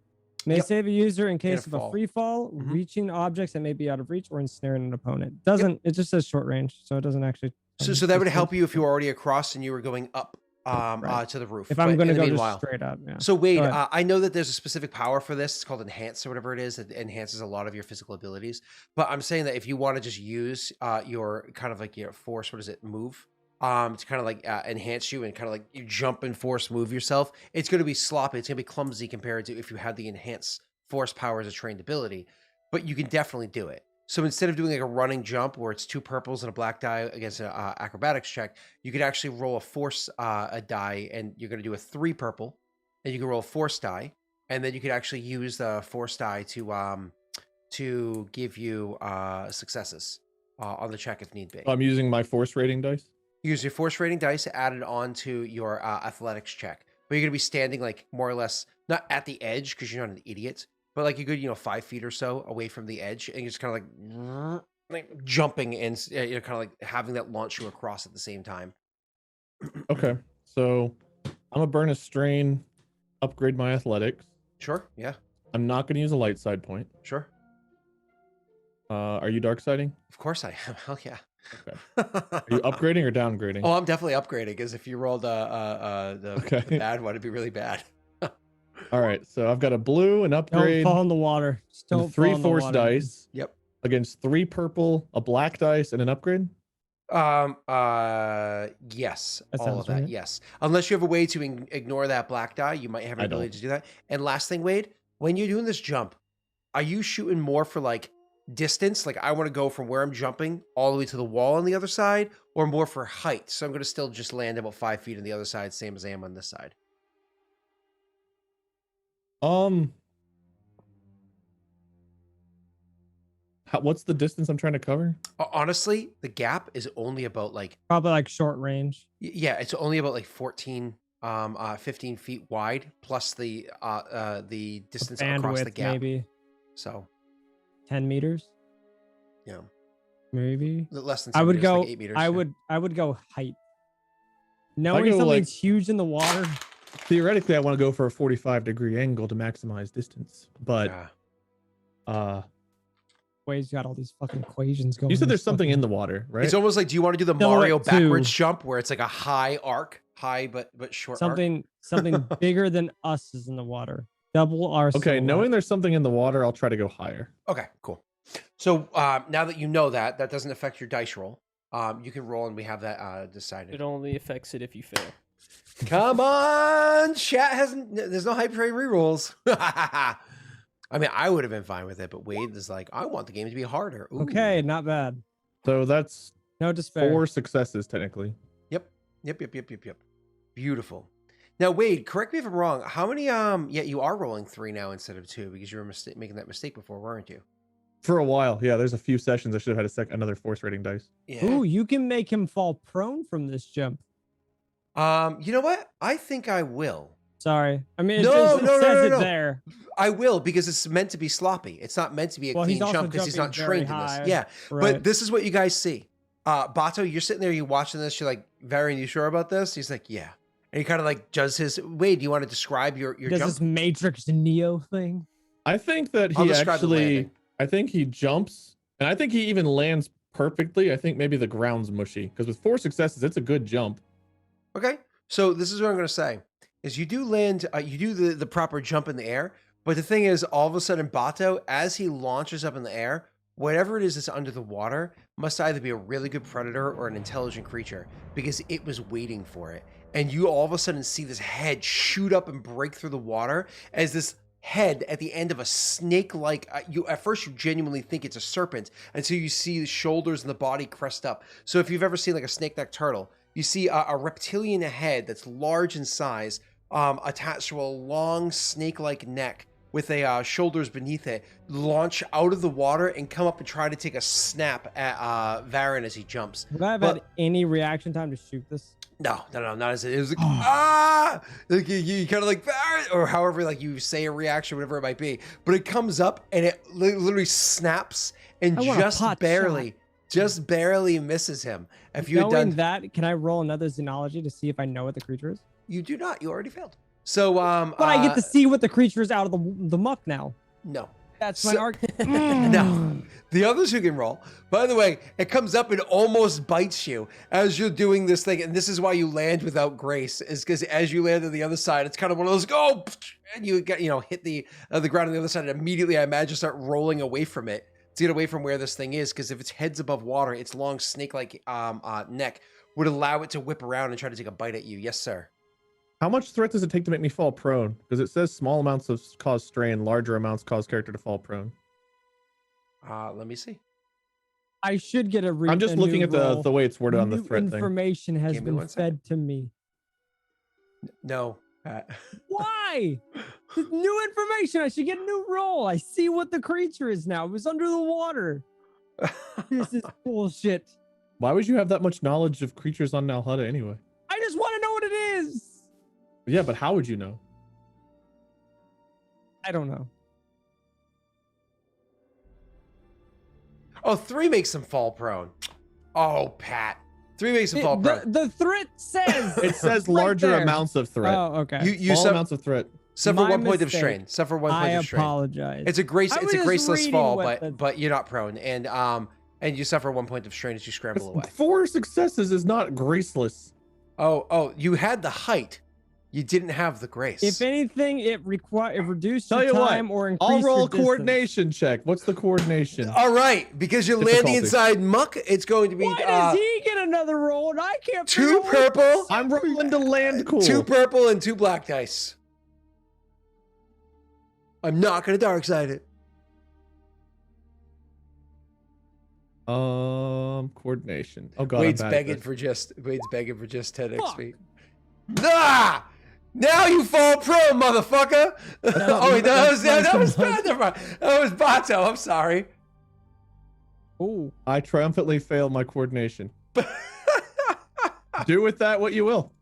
May Yep. save a user in case of fall. a free fall, Mhm. reaching objects that may be out of reach, or ensnaring an opponent. Doesn't it just says short range, so it doesn't actually. So that would help you if you were already across and you were going up Right. to the roof. If But I'm going to in the go meanwhile- just straight up. Yeah. So Wade, Go ahead. I know that there's a specific power for this. It's called Enhance or whatever it is. It enhances a lot of your physical abilities. But I'm saying that if you want to just use your kind of like your force, what is it, move, to kind of like enhance you and kind of like you jump and force move yourself, it's going to be sloppy. It's going to be clumsy compared to if you had the enhance force power as a trained ability. But you can definitely do it. So instead of doing like a running jump where it's 2 purples and a black die against an acrobatics check, you could actually roll a force a die, and you're going to do a 3 purple, and you can roll a force die, and then you could actually use the force die to give you successes on the check if need be. I'm using my force rating dice. Use your force rating dice added on to your athletics check, but you're going to be standing like more or less not at the edge because you're not an idiot. But like a good, 5 feet or so away from the edge, and you're just kind of like jumping and you're kind of like having that launch you across at the same time. Okay, so I'm gonna burn a strain, upgrade my athletics. Sure. Yeah. I'm not gonna use a light side point. Sure. Are you dark siding? Of course I am. Hell yeah. Okay. Are you upgrading or downgrading? Oh, I'm definitely upgrading because if you rolled the Okay. bad one, it'd be really bad. All right, so I've got a blue, an Don't upgrade, fall in the water. Just don't and 3 fall in the force water. dice Yep. against 3 purple, a black dice, and an upgrade. Yes, That all sounds of that. right. Yes, unless you have a way to ignore that black die, you might have an I ability don't. to do that. And last thing, Wade, when you're doing this jump, are you shooting more for like distance? Like I want to go from where I'm jumping all the way to the wall on the other side, or more for height? So I'm going to still just land about 5 feet on the other side, same as I am on this side. What's the distance I'm trying to cover? Honestly, the gap is only about like Probably like short range. yeah, it's only about like 15 feet wide plus the distance across the Bandwidth, gap. maybe So 10 meters, you know, maybe. less than 10 I would meters, go. like 8 meters. I yeah. would go height. Knowing go, something's like- huge in the water. Theoretically, I want to go for a 45-degree angle to maximize distance, but Yeah. Wade's got all these fucking equations going. you said there's He's something fucking- in the water, right? It's almost like, do you want to do the Silhouette Mario backwards 2. jump where it's like a high arc, high but short something bigger than us is in the water. Double our. Okay, silhouette. knowing there's something in the water, I'll try to go higher. arc? Okay, cool. So now that you know that doesn't affect your dice roll. You can roll and we have that decided. It only affects it if you fail. Come on, chat hasn't. There's no hype train rerolls. I mean, I would have been fine with it, but Wade is like, I want the game to be harder. Ooh. Okay, not bad. So that's No despair. 4 successes technically. Yep. Beautiful. Now, Wade, correct me if I'm wrong. How many? Yeah, you are rolling 3 now instead of 2 because you were making that mistake before, weren't you? For a while, yeah. There's a few sessions I should have had another force rating dice. Yeah. Ooh, you can make him fall prone from this jump. You know what? I think I will. Sorry. I mean, it No, just no, says no. it there. I will because it's meant to be sloppy. It's not meant to be a Well, he's clean also jump because he's not jumping very trained in high. this. Yeah. Right. But this is what you guys see. Bato, you're sitting there, you're watching this, you're like, Varian, you sure about this? He's like, yeah. And he kind of like does his, Wade, do you want to describe your Does jump? this Matrix Neo thing? I think that I'll he describe the actually, landing. I think he jumps, and I think he even lands perfectly. I think maybe the ground's mushy because with 4 successes, it's a good jump. Okay. So this is what I'm going to say is you do land, you do the proper jump in the air. But the thing is, all of a sudden, Bato, as he launches up in the air, whatever it is that's under the water must either be a really good predator or an intelligent creature because it was waiting for it. And you all of a sudden see this head shoot up and break through the water as this head at the end of a snake-like, at first you genuinely think it's a serpent until you see the shoulders and the body crest up. So if you've ever seen like a snake-necked turtle, you see a reptilian head that's large in size, attached to a long snake-like neck with a shoulders beneath it launch out of the water and come up and try to take a snap at Varen as he jumps. Would I have But- had any reaction time to shoot this? No, not as it was like ah, like you kind of like Varen, or however like you say a reaction, whatever it might be. But it comes up and it literally snaps and I want a just pot barely misses him. If you had Knowing done that, can I roll another xenology to see if I know what the creature is? you do not, you already failed. So But I get to see what the creature is out of the muck now. no. That's my So- arc. No. The others who can roll. By the way, it comes up and almost bites you as you're doing this thing. And this is why you land without grace, is because as you land on the other side, it's kind of one of those go, and you get, hit the ground on the other side. And immediately, I imagine, start rolling away from it to get away from where this thing is. Because if its head's above water, its long snake-like neck would allow it to whip around and try to take a bite at you. Yes, sir. How much threat does it take to make me fall prone? Because it says small amounts of cause strain, larger amounts cause character to fall prone. Let me see. I should get a I'm just looking at the way it's worded on the New threat thing. information has Give me been one second. fed to me. No, Pat. Why? New information. I should get a new roll. I see what the creature is now. It was under the water. This is bullshit. Why would you have that much knowledge of creatures on Nalhutta anyway? I just want to know what it is. Yeah, but how would you know? I don't know. Oh, 3 makes him fall prone. Oh, Pat. 3 makes him fall prone. The threat says It says right larger there. amounts of threat. Oh, okay. You Small suffer amounts of threat. one My point of mistake. strain. Suffer 1 I point of strain. apologize. It's a grace. I It's was a just graceless reading fall, what but you're not prone, and you suffer 1 point of strain as you scramble away. 4 successes is not graceless. Oh, you had the height, you didn't have the grace. if anything, it reduced Tell your you what, time or increased I'll roll your a distance. coordination check. What's the coordination? All right, because you're landing Difficulty. inside muck, it's going to be Why does he get another roll and I can't? 2 figure out what- purple, I'm rolling to land cool. 2 purple, and 2 black dice. I'm not gonna dark side it. Coordination. Oh god, Wade's I'm bad at begging this. for just 10 Fuck. XP. Nah! Now you fall prone, motherfucker! Oh wait, that was bad. Never mind. That was Bato. I'm sorry. Ooh. I triumphantly failed my coordination. Do with that what you will.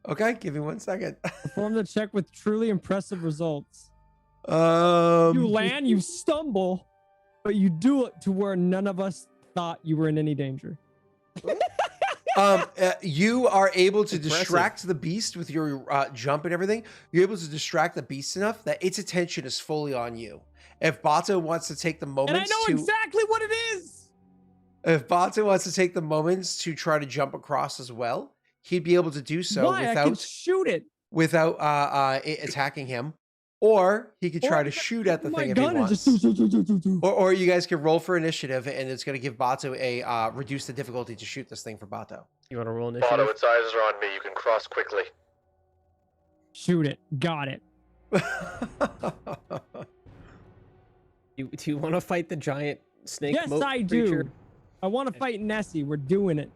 Okay, give me 1 second. Perform the check with truly impressive results. Um, You land, you stumble, but you do it to where none of us thought you were in any danger. you are able to Impressive. distract the beast with your jump and everything. You're able to distract the beast enough that its attention is fully on you. If Bato wants to take the And I moments know to, exactly what it is. if Bato wants to take the moments to try to jump across as well, he'd be able to do so Why? I can without shoot it. it attacking him, or he could try Or to shoot at the my thing if he gun and wants. just Or you guys can roll for initiative, and it's going to give Bato a reduce the difficulty to shoot this thing for Bato. You want to roll Bato, initiative? its eyes are on me. You can cross quickly. shoot it. Got it. Do you want to fight the giant snake? Yes, moat I creature? do. I want to fight Nessie. We're doing it.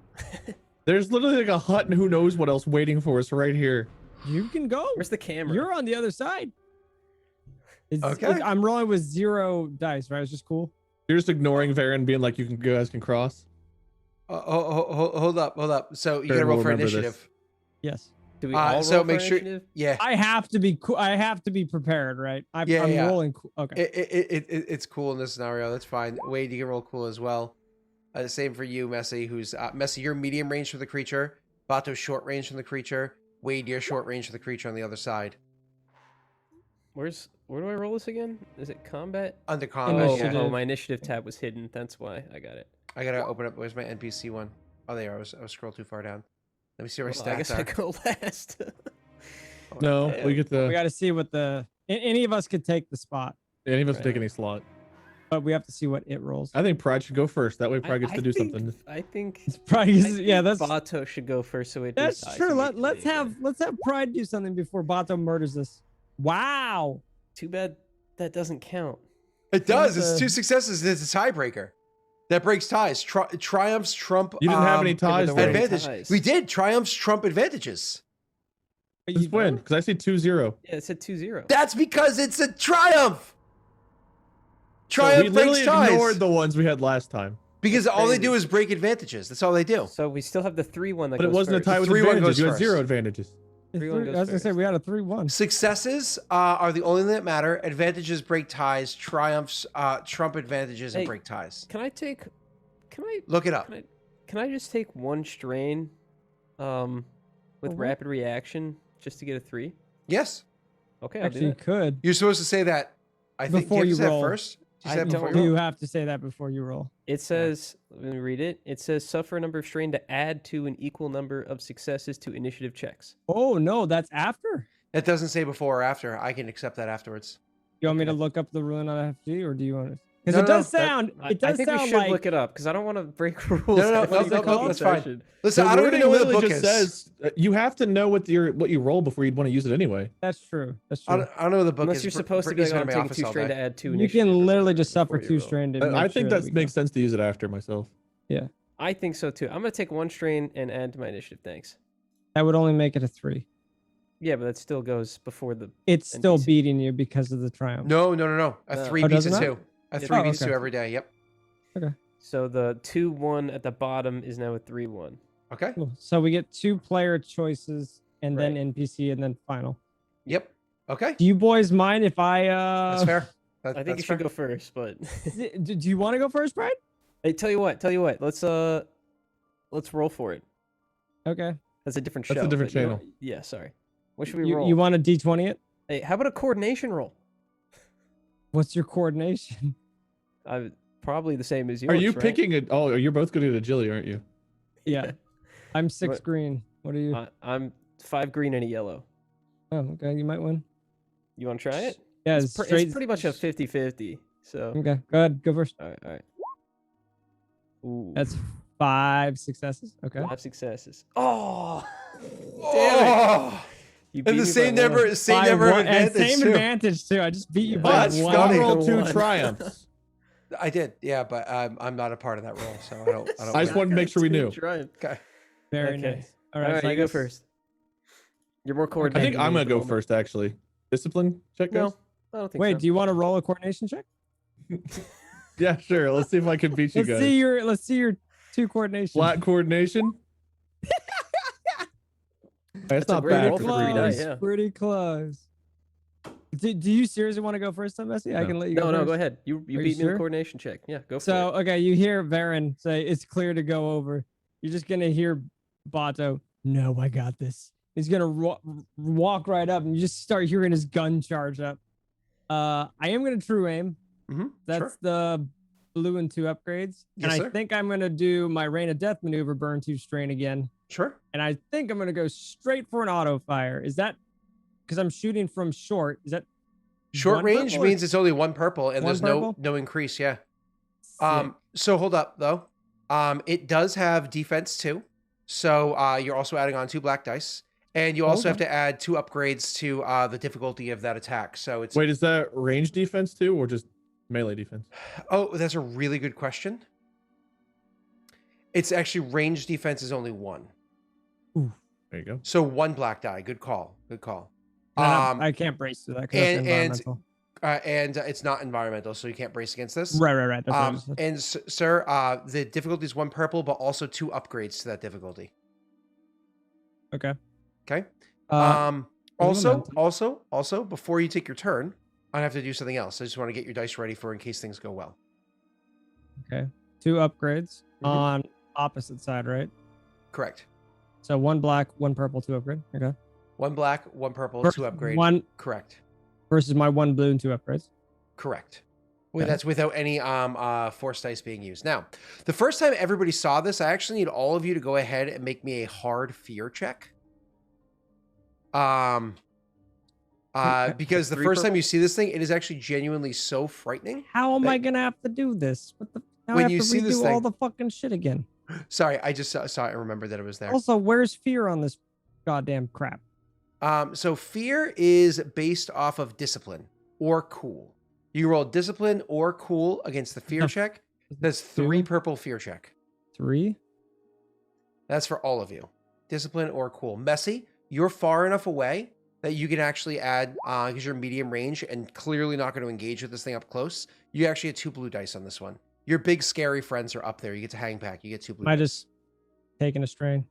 There's literally like a hut and who knows what else waiting for us right here. You can go. Where's the camera? You're on the other side. Okay. I'm rolling with 0 dice, right? It's just cool. You're just ignoring Varen being like, you guys can cross. Hold up. So you Barry gotta roll will for remember this. initiative. Yes. Do we all so roll make for sure- initiative? Yeah. I have to be cool. I have to be prepared, right? I'm Yeah. rolling. Okay. It's cool in this scenario. That's fine. Wade, you can roll cool as well. Same for you, Messi. Who's Messi? You're medium range for the creature. Bato short range from the creature. Wade, you're short range for the creature on the other side. Where do I roll this again? Is it combat? Under combat. Oh, Yeah. Initiative. my initiative tab was hidden. That's why I got it. I gotta open up. Where's my NPC one? Oh, there. I was scrolled too far down. Let me see where Well, I stats guess are. I go last. No, Yeah. we get We the got to see what any of us could take the spot, any of us Right. take any slot. but we have to see what it rolls. I think Pride should go first. That way Pride gets to do think, something. I think. It's probably I yeah. think That's Bato should go first, so it. that's decides true. Let's immediately, have Pride do something before Bato murders us. Wow. Too bad that doesn't count. It does. It's the- 2 successes. It's a tiebreaker. That breaks ties. Triumphs trump. You didn't have any ties, there though. weren't advantage. ties. We did. Triumphs trump advantages. But Just win, because I see 2-0. Yeah, it said 2-0. That's because it's a triumph. So we Triumph breaks literally ties. ignored the ones we had last time. Because That's all they crazy. do is break advantages. That's all they do. So we still have the 3-1 that But it goes wasn't a first. tie with 3-1 advantages. goes You had first. 0 advantages. I 3-1 was goes gonna say first. we had a 3-1. Successes are the only thing that matter. Advantages break ties. Triumphs trump advantages and Hey. break ties. Can I Look it up. can I just take 1 strain with Mhm. rapid reaction just to get a 3? Yes. Okay, I'll Actually, do you that. could. You're supposed to say that. I think Before do you say that roll. first. Do you say I that before don't you You roll? have to say that before you roll. It says, let me read it. It says suffer a number of strain to add to an equal number of successes to initiative checks. Oh no, that's after. It doesn't say before or after. I can accept that afterwards. You want me to Okay. look up the ruling on FG, or do you want to? Because No, it no, does sound. I It does think we sound should like. look it up because I don't want to break rules. no, no, after no, the no, that's fine. session. Listen, The I don't even know wording what the literally book just is. says you have to know what you roll before you'd want to use it anyway. That's true. That's I true. don't know what the book Unless is. you're supposed to be Brittany's like, I'm been in my taking office 2 all strain day. to add 2 You initiative. can or literally whatever just suffer before 2 you roll. strain to I make think sure that we makes go. sense to use it after myself. I think so too. I'm going to take 1 strain and add to my initiative. Thanks. That would only make it a 3. Yeah, but that still goes before the. It's still NPC. beating you because of the triumph. No. A No. 3 Oh, beats does a it not? 2. A Yeah, 3 oh, beats okay. 2 every day. Yep. So the 2-1 at the bottom is now a 3-1. Okay. Cool. So we get 2 player choices and then Right. NPC and then final. Yep. Okay. Do you boys mind if I? That's fair. I think you should go first, but Do you want to go first, Brian? hey, tell you what. Let's roll for it. Okay. That's a different show. That's a different but you know- channel. Yeah, sorry. What should we roll? You want a D20 it? Hey, how about a coordination roll? What's your coordination? Probably the same as yours. Are you right? picking it? Oh, you're both good at agility, aren't you? Yeah. I'm 6 What- green. What are you? I'm 5 green and a yellow. Oh, okay. You might win. You want to try it? Yeah, It's pretty much a 50-50. So, Okay, go ahead. Go first. all right. Ooh, That's 5 successes. Okay. 5 successes. Oh, Oh, you beat and the me same by one. number, same By number of one- and advantage same too. advantage too. I just beat you Yeah. by That's one. funny. roll 2 One. triumphs. I did, yeah, but I'm not a part of that role, so I don't. I just win. wanted to make sure we knew. Trying. Okay. Very Okay. nice. All All right, right, so I you go guess- first. You're more I coordinated. think I'm than me gonna at the go moment. first. Actually, discipline check. No, Guys? I don't think Wait, so. do you want to roll a coordination check? Yeah, sure. Let's see if I can beat you Let's guys. see your 2 coordination. Flat coordination. That's a not great bad roll for for three 3 dice, dice. yeah. Pretty close. Do you seriously want to go first, then, Messi? I No. can let you No, go no, first. go ahead. You Are beat you me in sure? the coordination check. Yeah, go for So, it. okay, you hear Varen say, it's clear to go over. You're just going to hear Bato, no, I got this. He's going to walk right up and you just start hearing his gun charge up. I am going to true aim. Mm-hmm. That's Sure. the blue and 2 upgrades. Yes, and I sir. think I'm going to do my Rain of Death maneuver, burn 2 strain again. Sure. And I think I'm going to go straight for an auto fire. Is that because I'm shooting from short? Is that Short one range purple or means it's only 1 purple, and One there's purple? no increase. Yeah. sick? So hold up though. It does have defense too. So you're also adding on 2 black dice, and you also have Okay. to add 2 upgrades to the difficulty of that attack. So it's Wait, is that range defense too, or just melee defense? oh, that's a really good question. It's actually range defense is only 1. There you go. So 1 black die. Good call. Good call. I can't brace to that because and- and- environmental. And it's not environmental, so you can't brace against this. Right. That's what I was- And sir, the difficulty is 1 purple, but also 2 upgrades to that difficulty. okay. Okay. Uh, Also, before you take your turn, I have to do something else. I just want to get your dice ready for in case things go well. okay. 2 upgrades Mhm. on opposite side, right? Correct. So 1 black, 1 purple, 2 upgrade. Okay. 1 black, 1 purple, Versus 2 upgrade. 1 Correct. versus my 1 blue and 2 upgrades. Correct. Well, Okay. that's without any force dice being used. Now, the first time everybody saw this, I actually need all of you to go ahead and make me a hard fear check. Because the 3 first time purple? you see this thing, it is actually genuinely so frightening. How am That- I gonna have to do this? What the? Now I When have you to see this redo all thing- the fucking shit again. Sorry, I just saw it and remembered that it was there. Also, where's fear on this goddamn crap? So fear is based off of discipline or cool. You roll discipline or cool against the fear No. check. That's 3 Two? purple fear check. 3. That's for all of you. Discipline or cool. Messy, you're far enough away that you can actually add, because you're medium range and clearly not going to engage with this thing up close. You actually get 2 blue dice on this one. Your big scary friends are up there. You get to hang back. You get 2 blue I dice. just taking a strain.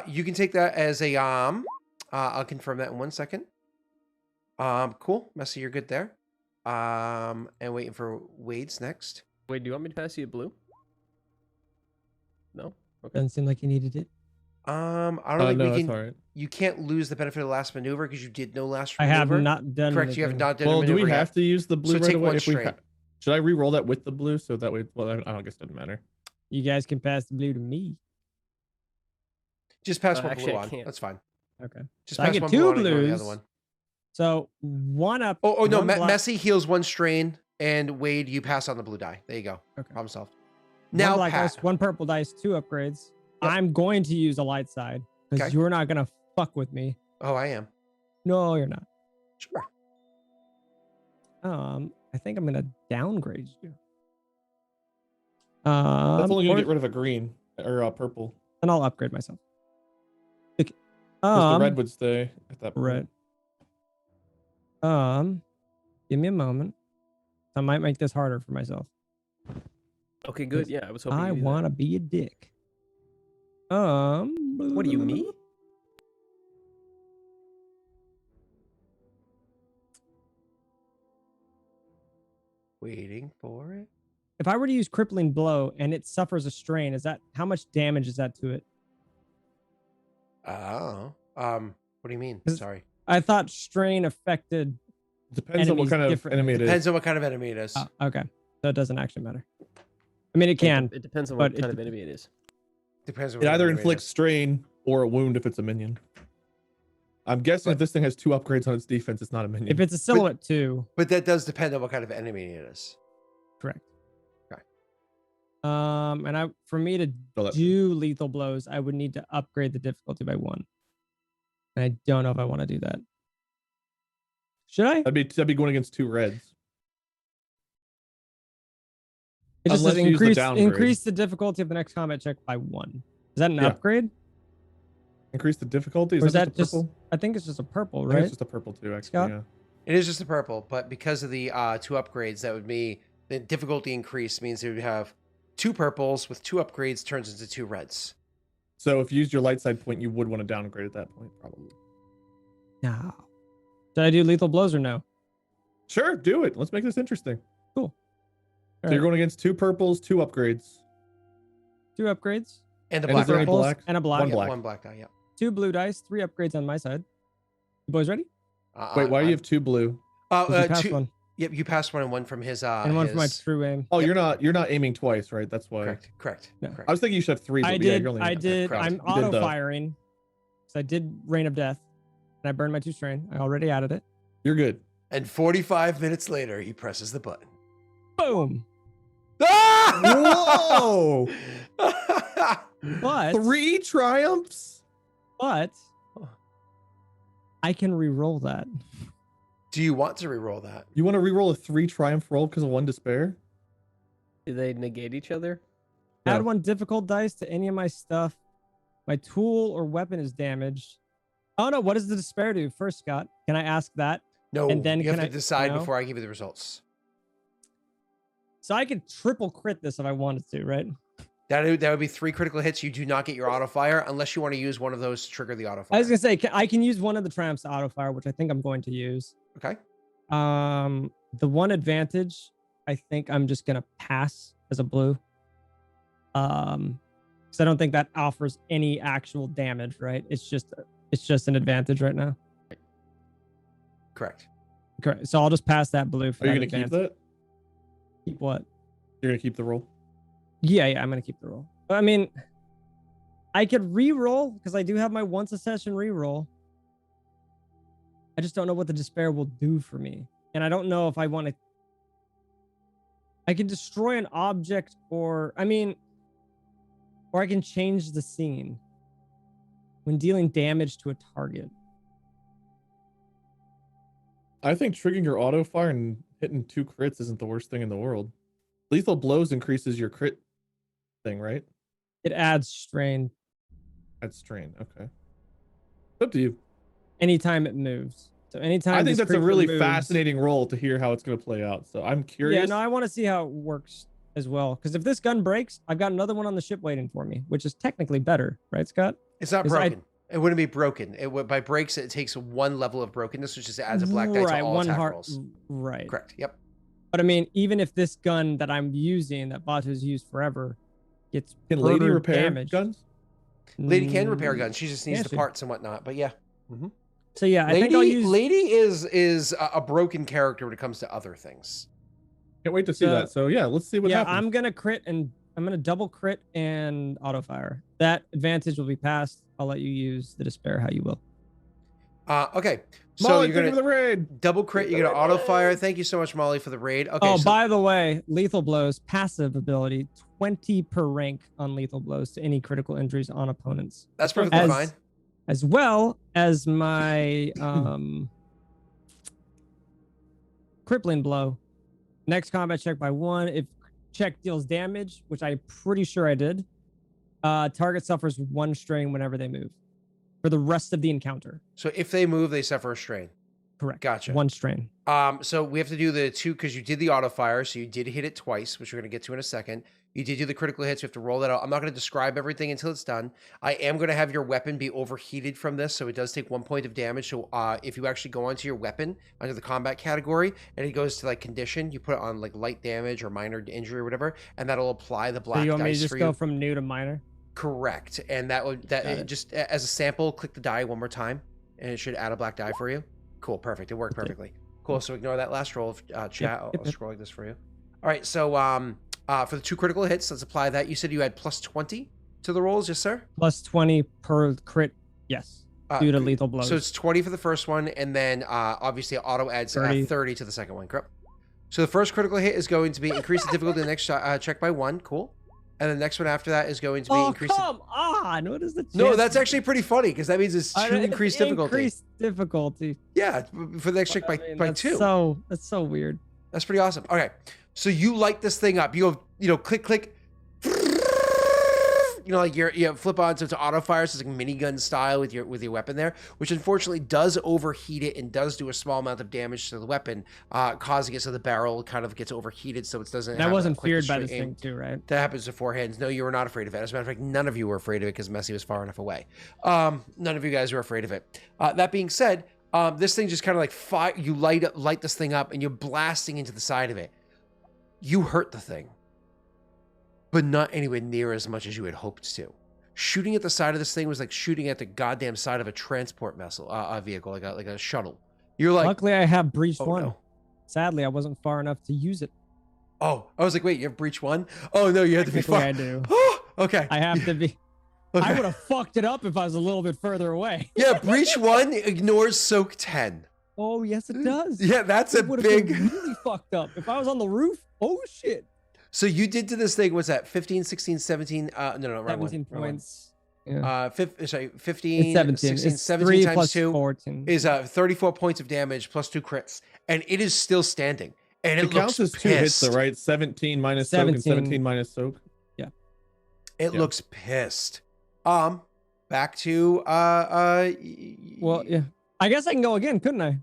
You can take that as a I'll confirm that in 1 second. Cool. Messy, you're good there. And waiting for Wade's next. Wait, do you want me to pass you a blue? No. Okay. Doesn't seem like you needed it. I don't think no, we that's can. all right. You can't lose the benefit of the last maneuver because you did no last I maneuver. have not done. Correct. You have anything. not done. a Well, do we maneuver have yet. to use the blue So right take away? one If we strain. should I re-roll that with the blue so that way? Well, I don't guess it doesn't matter. You guys can pass the blue to me. Just pass one Actually, blue I on. can't. That's fine. Okay. Just So I pass get one 2 blue on and ignore the other blues. one. So 1 up. Oh no, one black- Messy heals 1 strain, and Wade, you pass on the blue die. There you go. Okay. Problem solved. 1 Now, black Pat. dice, 1 purple dice, 2 upgrades. Yep. I'm going to use a light side because Okay. you're not gonna fuck with me. Oh, I am. No, you're not. Sure. I think I'm gonna downgrade you. That's only gonna or- get rid of a green or purple. then I'll upgrade myself. Okay. 'Cause the red would stay at that point. Right. Give me a moment. I might make this harder for myself. Okay, good. Yeah, I was hoping. I you do that. want to be a dick. What do you mean? Waiting for it. If I were to use crippling blow and it suffers a strain, is that how much damage is that to it? Oh. What do you mean? 'Cause- Sorry. I thought strain affected. Depends on what Enemies kind of differently. enemy it is. Depends on what kind of enemy it is. Okay, so it doesn't actually matter. I mean, it can. It depends on but what it kind of dep- enemy it is. Depends on It what either enemy inflicts is. strain or a wound if it's a minion. I'm guessing if this thing has 2 upgrades on its defense, it's not a minion. If it's a silhouette too, But that does depend on what kind of enemy it is. correct. Okay. And for me to So that- do lethal blows, I would need to upgrade the difficulty by 1. And I don't know if I want to do that. Should I? that'd be going against 2 reds. It just Unless says you use the increase downgrade. increase the difficulty of the next combat check by 1. Is that an Yeah. upgrade? Increase the difficulty. Or is that that just a just? purple? I think it's just a purple, I think right? it's just a purple too, actually. Scott? Yeah. It is just a purple, but because of the 2 upgrades, that would be the difficulty increase means it would have 2 purples with 2 upgrades turns into 2 reds. So if you used your light side point, you would want to downgrade at that point, probably. No. Should I do lethal blows or no? Sure, do it. Let's make this interesting. Cool. So you're going against 2 purples, 2 upgrades. 2 upgrades And the And black is there die. any purples black? and a black. One Yeah, black. 1 black die, yeah. 2 blue dice, 3 upgrades on my side. You boys ready? Wait, why do you have 2 blue? 'Cause you passed 2. one Yep, you passed one and one from his. and one for my his- true aim. Oh, Yep. you're not aiming twice, right? That's why. Correct. No. Correct. I was thinking you should have 3s. I but yeah, did. you're only I did. correct. I'm You did auto the- firing because I did Rain of Death, and I burned my 2 strain. I already added it. You're good. And 45 minutes later, he presses the button. Boom. Whoa! But 3 triumphs? but I can re-roll that. Do you want to re-roll that? You want to re-roll a 3 triumph roll because of 1 despair? Do they negate each other? No. Add 1 difficult dice to any of my stuff. My tool or weapon is damaged. Oh no! What does the despair do first, Scott? Can I ask that? No. And then you have can to I- decide no? before I give you the results. So I could triple crit this if I wanted to, right? That would be 3 critical hits. You do not get your auto fire unless you want to use one of those to trigger the auto fire. I was gonna say I can use one of the triumphs to auto fire, which I think I'm going to use. Okay. The one advantage, I think I'm just gonna pass as a blue. Because I don't think that offers any actual damage, right? It's just an advantage right now. Correct. Correct. So I'll just pass that blue for Are you that going to keep advantage. that? Keep what? You're going to keep the roll? Yeah, I'm gonna keep the roll. I mean, I could re-roll because I do have my once a session re-roll. I just don't know what the despair will do for me, and I don't know if I want to. I can destroy an object, or I can change the scene when dealing damage to a target. I think triggering your auto fire and hitting 2 crits isn't the worst thing in the world. Lethal blows increases your crit thing, right? It adds strain. That's strain. Okay. Up to you. anytime it moves. So anytime I think this that's a creature really moves- fascinating role to hear how it's going to play out. So I'm curious. Yeah, no, I want to see how it works as well. Because if this gun breaks, I've got another one on the ship waiting for me, which is technically better, right, Scott? It's not 'Cause I- broken. It wouldn't be broken. By breaks, it takes one level of brokenness, which just adds a black die to all one attack heart. rolls. Right. Correct. Yep. But I mean, even if this gun that I'm using, that Batu's used forever, gets Can Lady further repair damaged, guns? Lady can repair mm, guns. She just needs yeah, the she- parts and whatnot. But yeah, So yeah, I think I'll use. Lady is a broken character when it comes to other things. Can't wait to see So- that. So yeah, let's see what Yeah, happens. I'm gonna crit and I'm gonna double crit and auto fire. That advantage will be passed. I'll let you use the despair how you will. Okay, so Molly, you're thank you gonna for the raid. double crit. You're gonna auto fire. Thank you so much, Molly, for the raid. Okay. Oh, so, by the way, lethal blows passive ability 20 per rank on lethal blows to any critical injuries on opponents, that's perfectly as- fine. as well as my crippling blow. Next combat check by 1. If check deals damage, which I'm pretty sure I did, target suffers 1 strain whenever they move for the rest of the encounter. So if they move, they suffer a strain. Correct. Gotcha. 1 strain. So we have to do the 2 because you did the auto fire, so you did hit it twice, which we're gonna get to in a second. You did do the critical hits. You have to roll that out. I'm not gonna describe everything until it's done. I am gonna have your weapon be overheated from this, so it does take 1 point of damage. So if you actually go onto your weapon under the combat category and it goes to like condition, you put it on like light damage or minor injury or whatever, and that'll apply the So black you want me to dice just for go you. from new to minor? Correct, and that would Got it. just as a sample, click the die one more time, and it should add a black die for you. Cool, perfect. It worked Okay. perfectly. Cool. So ignore that last roll of chat. I'll yep. scroll like this for you. All right. So for the 2 critical hits, let's apply that. You said you had plus 20 to the rolls, yes, sir. Plus 20 per crit. Yes. Due to Good. lethal blows. So it's 20 for the first one, and then obviously auto adds 30. 30. To the second one. Correct. So the first critical hit is going to be increase the difficulty of the next check by 1. Cool. And the next one after that is going to be oh, increase. come on. What is the chance? No, that's actually pretty funny because that means it's 2 It's increased difficulty. Increased difficulty. Yeah, for the next check I by, mean, by that's 2. That's so weird. That's pretty awesome. Okay, so you light this thing up. You go, click, click. Like you flip on, so it's auto fire, so it's like minigun style with your weapon there, which unfortunately does overheat it and does do a small amount of damage to the weapon, causing it so the barrel kind of gets overheated, so it doesn't. That have wasn't quite the feared by straight this aim. thing too, right? That happens beforehand. No, you were not afraid of it. As a matter of fact, none of you were afraid of it because Messi was far enough away. None of you guys were afraid of it. That being said, this thing just kind of like fire. You light this thing up, and you're blasting into the side of it. You hurt the thing, but not anywhere near as much as you had hoped to. Shooting at the side of this thing was like shooting at the goddamn side of a transport vessel, vehicle, like a shuttle. You're like, Luckily, I have breached oh, 1. no. Sadly, I wasn't far enough to use it. Oh, I was like, wait, you have breach 1? Oh no, you have to be Technically, far. I do. Okay. I have to be. Okay. I would have fucked it up if I was a little bit further away. Yeah, breach 1 ignores soak 10. Oh, yes, it does. Yeah, that's a It would have big. been really fucked up. If I was on the roof, oh shit. So you did to this thing, what's that? 15, 16, 17. No, wrong 17 one. points. Yeah. 15, It's 17. 16, It's 17 3 times plus 2 14. is 34 points of damage plus 2 crits. And it is still standing. And it It counts looks as 2 hits, pissed. though, right? 17 minus soak and 17. 17 minus soak. It Yeah. looks pissed. Back to Well, yeah. I guess I can go again, couldn't I?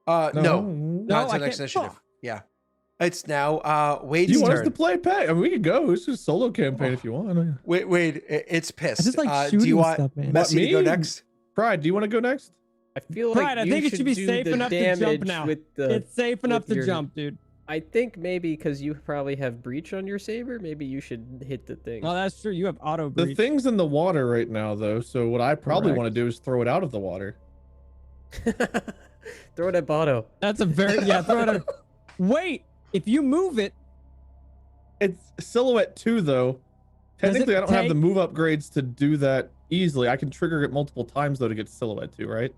no, No, not I to the next can't. initiative. Fuck. Yeah. It's now Do Wade's you want us turn. to play Peg? I mean, we could go. It's just a solo campaign if you want. Wade, it's pissed. I just like do you shooting want stuff, man. Messi to go me? next? Pride, do you want to go next? I feel Right, like I think it should be do safe the enough to jump damage now. With the, It's safe enough with to your- jump, dude. I think maybe because you probably have breach on your saber, maybe you should hit the thing. Oh, that's true. You have auto The breach. thing's in the water right now, though. So what I probably Correct. want to do is throw it out of the water. Throw it at Botto. That's a very throw it. Wait, if you move it, It's silhouette 2, though. Does Technically, it I don't have the take- move upgrades to do that easily. I can trigger it multiple times, though, to get silhouette 2, right?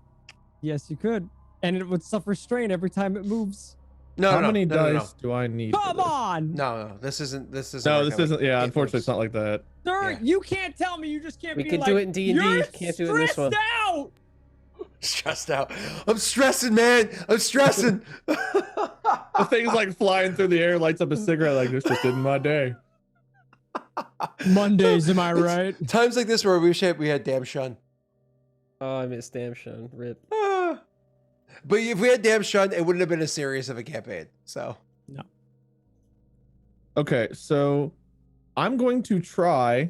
yes, you could, and it would suffer strain every time it moves. No, How no, many no, no, no. dice do I need? for Come this? on, No, this isn't. This isn't. No, like this that, isn't. like, Yeah, it unfortunately, it's moves. not like that. sir. Yeah. You can't tell me. You just can't We be can like, do it in D&D. You're Can't do it in this one. stressed out. Stressed out. I'm stressing, man. I'm stressing. The thing's like flying through the air, lights up a cigarette, like this just isn't my day. Mondays, am I right? Times like this where we wish we had damn Shun. Oh, I missed Damn Shun. Rip. But if we had Damn Shunned, it wouldn't have been as serious of a campaign. So Okay, so I'm going to try You're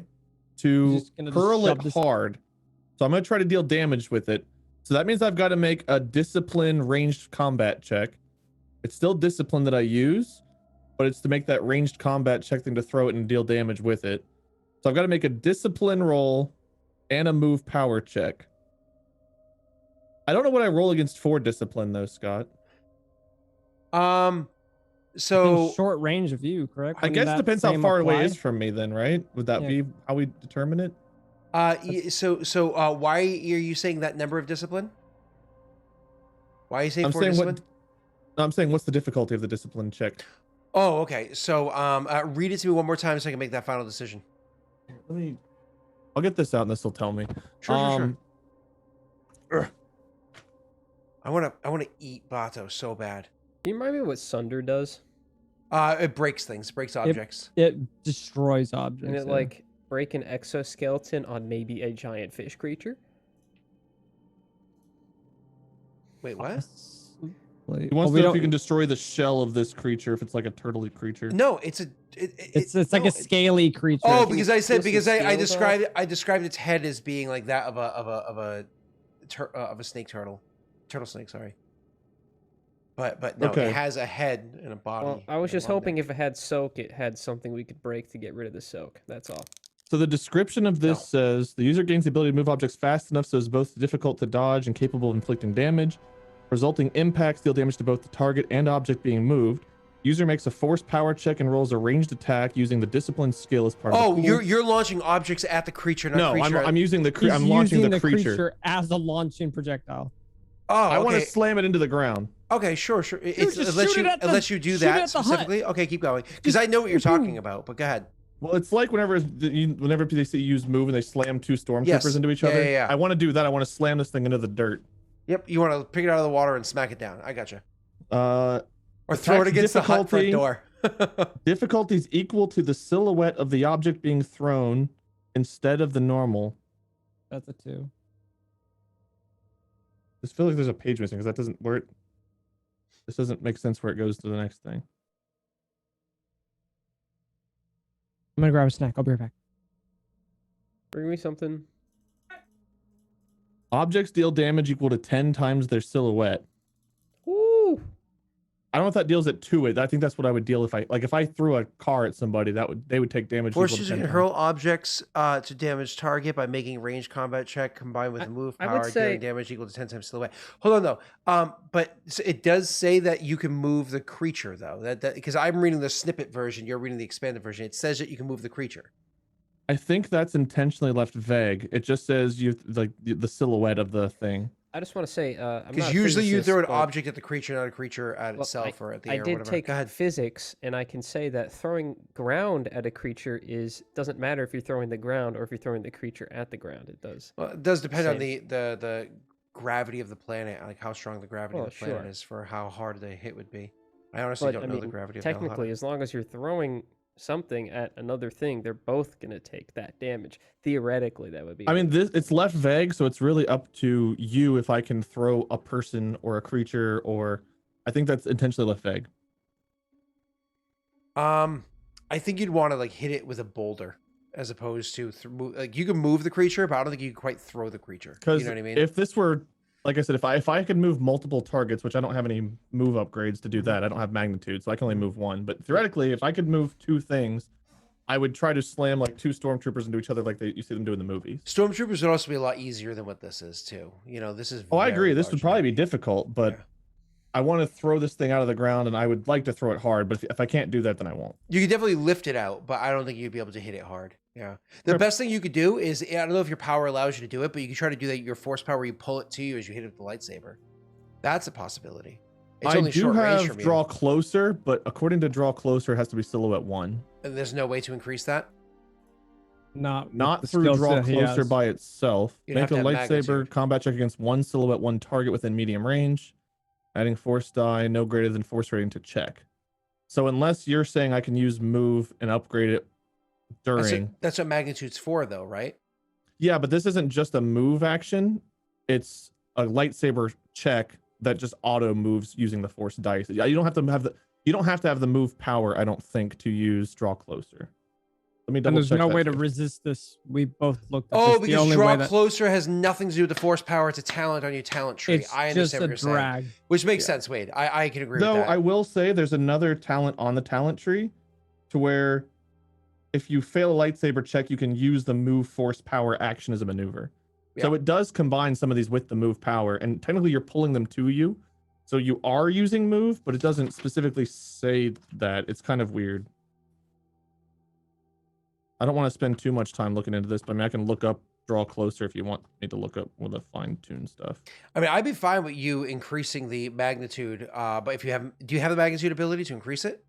to just gonna just hurl shove it this- hard. So I'm going to try to deal damage with it. So that means I've got to make a discipline ranged combat check. It's still discipline that I use, but it's to make that ranged combat check thing to throw it and deal damage with it. So I've got to make a discipline roll and a move power check. I don't know what I roll against for discipline though, Scott. Within so short range of you, correct? I Wouldn't guess it that depends how same far away it apply? is from me then, right? Would that Yeah. be how we determine it? why are you saying that number of discipline? Why are you saying I'm for saying discipline? I'm saying what's the difficulty of the discipline check? Oh, okay. So read it to me one more time so I can make that final decision. I'll get this out and this will tell me. Sure. I wanna eat Bato so bad. Can you remind me what Sunder does? It breaks things, breaks objects. It destroys objects. Can it yeah. like break an exoskeleton on maybe a giant fish creature? Wait, what? Possibly. He wants we to know if don't- you can destroy the shell of this creature if it's like a turtle creature. No, it's It's like a scaly creature. Oh, Can because you I said peel because some I scales described its head as being like that of a snake turtle snake. Sorry. But no, Okay. it has a head and a body. Well, I was and just one hoping neck. if it had soak, it had something we could break to get rid of the soak. That's all. So the description of this No. says the user gains the ability to move objects fast enough so it's both difficult to dodge and capable of inflicting damage. Resulting impacts deal damage to both the target and object being moved. User makes a force power check and rolls a ranged attack using the discipline skill as part of Oh, the pool. you're launching objects at the creature, not No, creature. I'm using the He's I'm launching using the creature. as a launching projectile. Oh, I want to okay. slam it into the ground. Okay, sure. It just lets shoot you it at the- lets you do shoot it that at the hut. specifically. Okay, keep going because I know what you're talking about. But go ahead. Well, it's like whenever they say use move and they slam two stormtroopers Yes. into each Yeah, other. yeah, yeah. I want to do that. I want to slam this thing into the dirt. Yep, you want to pick it out of the water and smack it down. I gotcha. Or Attack throw it against the hut front difficulty. door. Difficulty is equal to the silhouette of the object being thrown instead of the normal. That's a 2. I just feel like there's a page missing because that doesn't where it. This doesn't make sense where it goes to the next thing. I'm gonna grab a snack. I'll be right back. Bring me something. Objects deal damage equal to 10 times their silhouette. Woo! I don't know if that deals it to it. I think that's what I would deal if I threw a car at somebody. They would take damage. Force equal to user 10 can times. hurl objects to damage target by making range combat check combined with a move I would power, say- dealing damage equal to 10 times silhouette. Hold on though. But it does say that you can move the creature though. That because I'm reading the snippet version, you're reading the expanded version. It says that you can move the creature. I think that's intentionally left vague. It just says you like the silhouette of the thing. I just want to say, Because usually you throw an but, object at the creature, not a creature at well, itself or at the I air or did whatever. take Go ahead. physics, and I can say that throwing ground at a creature doesn't matter if you're throwing the ground or if you're throwing the creature at the ground. It does. Well, it does depend on Same. the gravity of the planet, like how strong the gravity Well, of the planet sure. is for how hard the hit would be. I honestly But don't I know the mean, gravity of technically, as long as you're throwing something at another thing, they're both gonna take that damage. Theoretically, that would be. I mean, it's left vague, so it's really up to you if I can throw a person or a creature, or I think that's intentionally left vague. I think you'd want to like hit it with a boulder as opposed to like you can move the creature, but I don't think you can quite throw the creature. Because You know what I mean? if this were, like I said, if I could move multiple targets, which I don't have any move upgrades to do that, I don't have magnitude, so I can only move one. But theoretically, if I could move two things, I would try to slam like two stormtroopers into each other, like you see them do in the movies. Stormtroopers would also be a lot easier than what this is too. You know, this is. Oh, I very agree. This would large probably now. be difficult, but Yeah. I want to throw this thing out of the ground, and I would like to throw it hard. But if I can't do that, then I won't. You could definitely lift it out, but I don't think you'd be able to hit it hard. Yeah. The Sure. best thing you could do is I don't know if your power allows you to do it, but you can try to do that. Your force power, you pull it to you as you hit it with the lightsaber. That's a possibility. It's I only do short range have from you, draw closer, but according to draw closer, it has to be silhouette 1. and there's no way to increase that. Not with Not the through skill draw set he closer has. by itself. You'd Make have a to have lightsaber magnitude. combat check against one silhouette 1 target within medium range. Adding force die, no greater than force rating to check. So unless you're saying I can use move and upgrade it during. That's what magnitude's for, though, right? Yeah, but this isn't just a move action. It's a lightsaber check that just auto moves using the force dice. You don't have to have the move power, I don't think, to use draw closer. Let me And double there's check no that way to too. resist this. We both looked at Oh, this. The because only draw way that closer has nothing to do with the force power. It's a talent on your talent tree. it's I just understand a what you're saying. drag. Which makes sense, Wade. I can agree Though with that. I will say there's another talent on the talent tree to where if you fail a lightsaber check, you can use the move force power action as a maneuver. So Yeah. it does combine some of these with the move power, and technically you're pulling them to you. So you are using move, but it doesn't specifically say that. It's kind of weird. I don't want to spend too much time looking into this, but I mean, I can look up draw closer if you want me to look up with the fine-tune stuff. I mean, I'd be fine with you increasing the magnitude, but if you have, do you have the magnitude ability to increase it?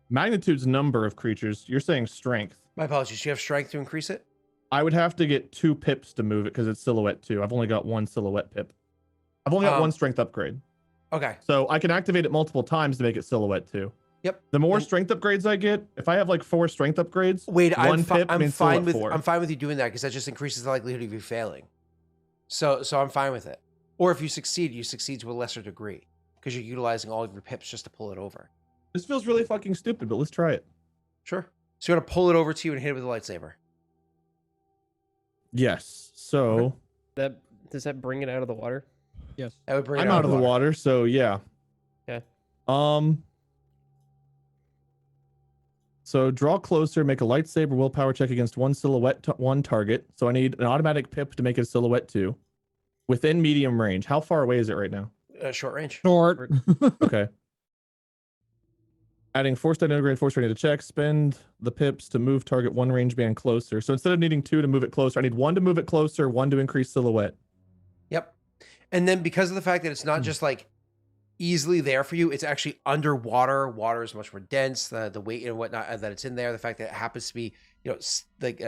Magnitude's number of creatures. You're saying strength. My apologies. Do you have strength to increase it? I would have to get 2 pips to move it because it's silhouette 2. I've only got 1 silhouette pip. I've only got 1 strength upgrade. Okay. So I can activate it multiple times to make it silhouette 2. Yep. The more And- strength upgrades I get, if I have like 4 strength upgrades, Wait, I'm 1 pip I'm means fine silhouette with 4. I'm fine with you doing that because that just increases the likelihood of you failing. So I'm fine with it. Or if you succeed to a lesser degree because you're utilizing all of your pips just to pull it over. This feels really fucking stupid, but let's try it. Sure. So you're gonna pull it over to you and hit it with a lightsaber. Yes. So That does that bring it out of the water? Yes. That would bring it I'm out of the water, so yeah. Okay. So draw closer, make a lightsaber willpower check against 1 silhouette, 1 target. So I need an automatic pip to make it a silhouette 2. Within medium range. How far away is it right now? Short range. Short. Okay. Adding force die integrate force rating to check. Spend the pips to move target 1 range band closer. So instead of needing 2 to move it closer, I need 1 to move it closer, 1 to increase silhouette. Yep. And then because of the fact that it's not just like easily there for you, it's actually underwater. Water is much more dense. The weight and whatnot that it's in there. The fact that it happens to be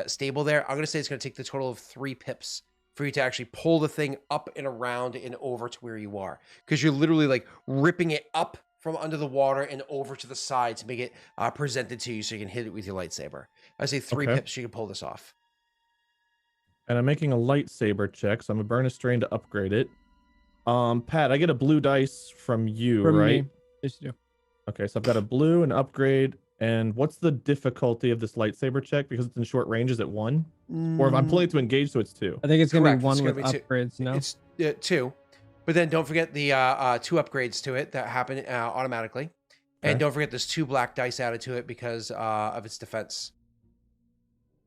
stable there. I'm gonna say it's gonna take the total of 3 pips for you to actually pull the thing up and around and over to where you are, because you're literally like ripping it up from under the water and over to the side to make it presented to you so you can hit it with your lightsaber. I say 3 Okay. pips, you can pull this off. And I'm making a lightsaber check, so I'm gonna burn a strain to upgrade it. Pat, I get a blue dice from you, From right? me. Yes, you do. Okay, so I've got a blue, an upgrade, and what's the difficulty of this lightsaber check? Because it's in short range, is it 1? Or if I'm pulling it to engage, so it's 2. I think it's gonna Correct, be it's 1 gonna with be 2. upgrades. No. It's 2, but then don't forget the 2 upgrades to it that happen automatically, and Okay. don't forget there's 2 black dice added to it because of its defense.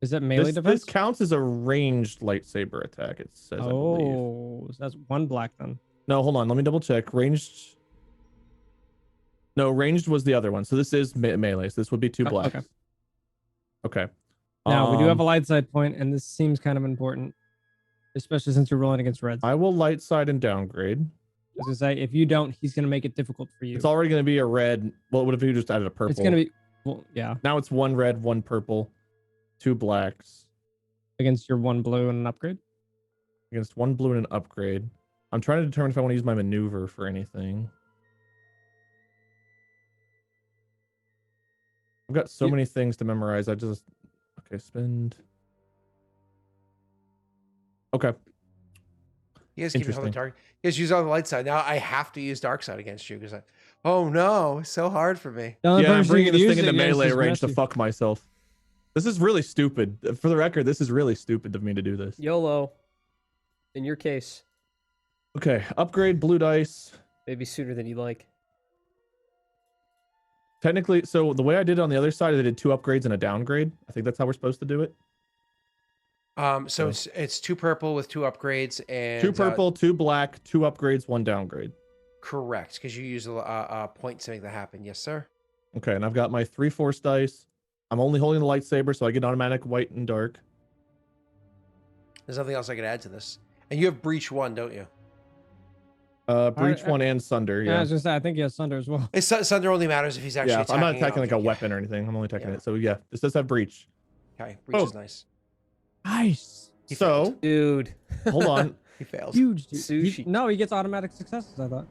Is that melee This defense? counts as a ranged lightsaber attack, it says, I believe. Oh, so that's 1 black then. No, hold on. Let me double check. Ranged. No, ranged was the other one. So this is melee. So this would be 2 Oh, blacks. okay. Okay. Now we do have a light side point, and this seems kind of important, especially since you're rolling against reds. I I will light side and downgrade. was gonna say, if you don't, he's gonna make it difficult for you. It's already going to be a red. Well, what if you just added a purple? It's gonna be, well, yeah, Now it's 1 red, 1 purple, 2 blacks against your 1 blue and an upgrade. against 1 blue and an upgrade. I'm trying to determine if I want to use my maneuver for anything. I've got so You- many things to memorize. I just okay, spend. Okay. You guys keep it on the Interesting. target. You guys use on the light side. Now I have to use dark side against you because oh no, it's so hard for me. The only Yeah, I'm person you bringing can this use thing it into against melee is range to Messi. fuck myself. This is really stupid. For the record, this is really stupid of me to do this. YOLO. In your case, Okay, upgrade blue dice. maybe sooner than you like. Technically, so the way I did it on the other side, I did 2 upgrades and a downgrade. I think that's how we're supposed to do it. So Okay. it's 2 purple with 2 upgrades and 2 purple, 2 black, 2 upgrades, 1 downgrade. correct, because you use a point to make that happen. Yes, sir. Okay, and I've got my 3 force dice. I'm only holding the lightsaber, so I get automatic white and dark. There's nothing else I could add to this. And you have breach 1, don't you? Breach I- 1 and Sunder, Yeah, I yeah. was gonna say, I think he has Sunder as well. It's Sunder only matters if he's actually Yeah, I'm not an attacking like a object. weapon or anything. I'm only attacking Yeah. it. So yeah, this does have breach. Okay, breach is Oh. nice. Nice. He So, failed. Dude. hold on. He fails. Huge. Dude. Sushi. No, he gets automatic successes, I thought.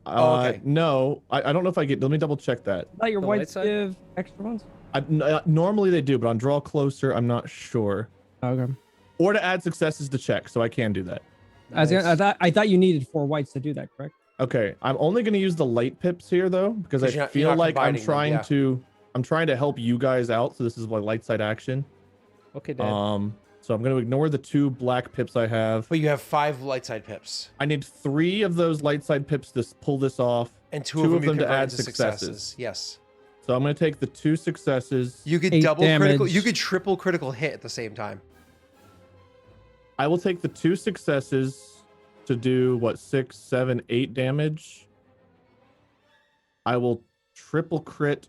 Oh, okay. No, I don't know if I get. Let me double check that. I thought your The light whites side? give extra ones? Normally they do, but on draw closer, I'm not sure. Okay. Or to add successes to check, so I can do that. I thought you needed 4 whites to do that, correct? Okay, I'm only going to use the light pips here though, because I 'Cause you're feel not like I'm combining them, trying yeah. I'm trying to help you guys out. So this is my light side action. Okay, Dad. So I'm going to ignore the 2 black pips I have. But you have 5 light side pips. I need 3 of those light side pips to pull this off. And 2 of them you to convert add into successes. Yes. So I'm going to take the 2 successes. You could 8 double critical. damage. You could triple critical hit at the same time. I will take the 2 successes to do what, 6, 7, 8 damage. I will triple crit,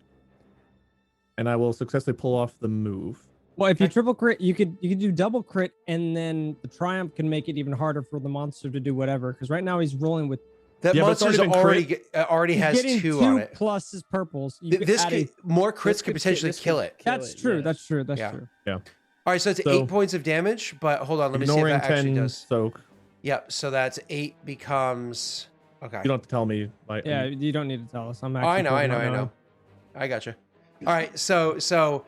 and I will successfully pull off the move. Well, if you triple crit, you could do double crit, and then the triumph can make it even harder for the monster to do whatever. Because right now he's rolling with That Yeah, but it's monster's already been already he's has getting 2 2 on it. plus his purples. You could This add a- could, more crits This could potentially this kill could it. that's true. yeah. That's true. That's Yeah. true. All right, so it's So- 8 points of damage. But hold on, let me see if Ignoring that actually 10 does. soak. Yep. So that's 8 becomes. Okay. You don't have to tell me. Yeah, you don't need to tell us. I'm Oh, actually. I know. pulling mine I out. gotcha. All right, so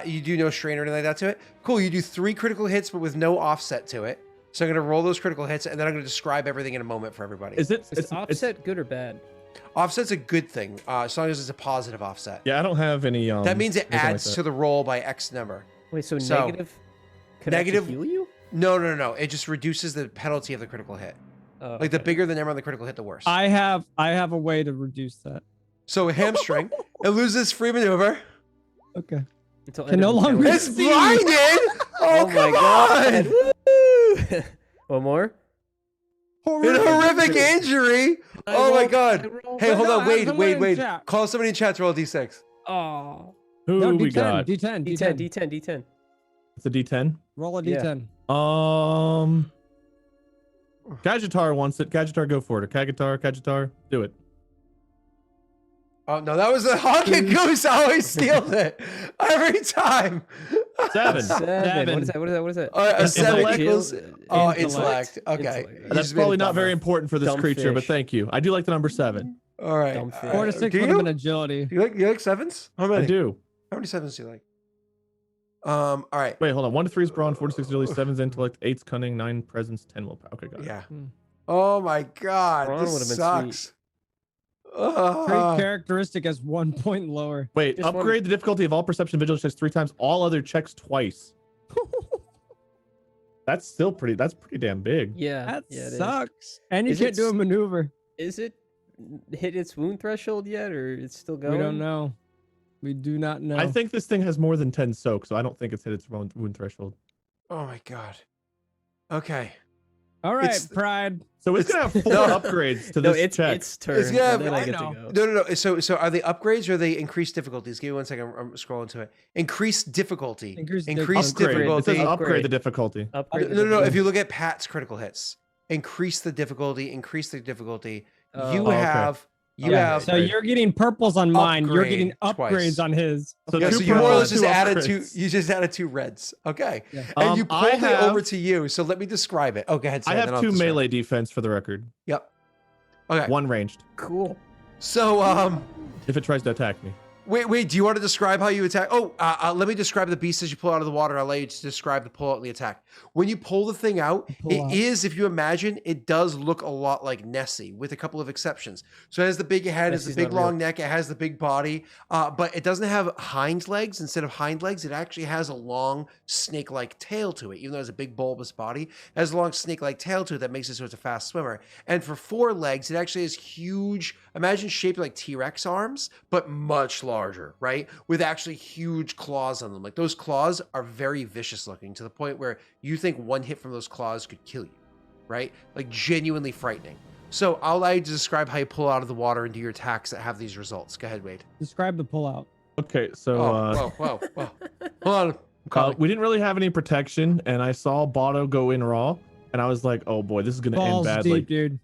you do no strain or anything like that to it. Cool. You do 3 critical hits, but with no offset to it. So I'm gonna roll those critical hits, and then I'm gonna describe everything in a moment for everybody. Is it? Is offset good or bad? Offset's a good thing, as long as it's a positive offset. Yeah, I don't have any. That means it anything like adds that. to the roll by X number. Wait, so So, negative? Could actually negative- heal you? No. It just reduces the penalty of the critical hit. Oh, Like the okay. bigger the number on the critical hit, the worse. I have a way to reduce that. So hamstring, it loses free maneuver. Okay. Until Can end no of longer encounter. It's blinded. Oh, my come on! god! Woo! One more. An horrific injury. Oh my god. Hey, Wait, hold no, on. I have Wait. someone in Wait. chat. Call somebody in chat to roll a d6. Oh. Who No, we D10, got? D10, D10, D10. D10, D10. It's a D10. Roll a Yeah. D10. Gadgetar wants it. Gadgetar, go for it. Gadgetar, do it. Oh no, that was a honking goose. I always steals it every time. 7. Seven. What is that? What is that? What is that? A 7 Intellect. equals. Oh, Intellect. intellect. Okay. Intellect. You That's just made it probably not dumber. very important for this Dumb creature, but fish. thank you. I do like the number 7. All right. Dumb fish. 4 to 6 do would have been you? agility. You like sevens? How many? I do. How many sevens do you like? All right. Wait, hold on. 1 to 3 is brawn, 4 to 6 agility, 7's intellect, 8's cunning, 9 presence, 10 willpower. Okay, got it. Yeah. Hmm. Oh my god, Brawn this would've been sucks. Trait characteristic as 1 point lower. Wait, Just upgrade the difficulty of all perception vigilance checks 3 times, all other checks twice. That's pretty damn big. Yeah. That yeah, it is. sucks. And you Is can't it do a maneuver. Is it hit its wound threshold yet, or it's still going? We don't know. We do not know. I think this thing has more than 10 soak, so I don't think it's hit its wound threshold. Oh my god. Okay. All right, it's- Pride. So it's gonna have 4 No. upgrades to No, this it's check. its turn. gonna and then have- I I get know. to go. No. So are they upgrades or are they increased difficulties? Give me 1 second. I'm scrolling to it. Increased difficulty. Increased Increased upgrade. It difficulty. says upgrade Upgrade. the difficulty. Upgrade the No. If difficulty. you look at Pat's critical hits, increase the difficulty. Increase the difficulty. Oh. You okay. have. You Yeah, have. so Upgrade. you're getting purples on mine. You're getting Upgrade upgrades twice. on his. So Yeah, two so you more or purples, less just 2 added upgrades. 2. You just added 2 reds. Okay. Yeah. And you I pulled it over have- to you. So let me describe it. Oh, go ahead. I Sam, then have I'll 2 describe it. melee defense for the record. Yep. Okay. 1 ranged. Cool. So If it tries to attack me. wait. Do you want to describe how you attack? Oh, let me describe the beast as you pull out of the water. I'll let you describe the pull out and the attack. When you pull the thing out, Pull out. if you imagine, it does look a lot like Nessie, with a couple of exceptions. So it has the big head, it's the Nessie's big not real. long neck, it has the big body, but it doesn't have hind legs. Instead of hind legs, it actually has a long snake-like tail to it. Even though it has a big bulbous body, it has a long snake-like tail to it that makes it so it's a fast swimmer. And for 4 legs, it actually has huge, imagine shaped like T-Rex arms, but much larger, right? With actually huge claws on them. Like those claws are very vicious looking, to the point where you think one hit from those claws could kill you, right? Like genuinely frightening. So I'll allow you to describe how you pull out of the water and do your attacks that have these results. Go ahead, Wade. Describe the pullout. Okay, so Whoa. Hold on. I'm coming. we didn't really have any protection, and I saw Botto go in raw, and I was like, oh boy, this is gonna Balls end badly. deep, dude.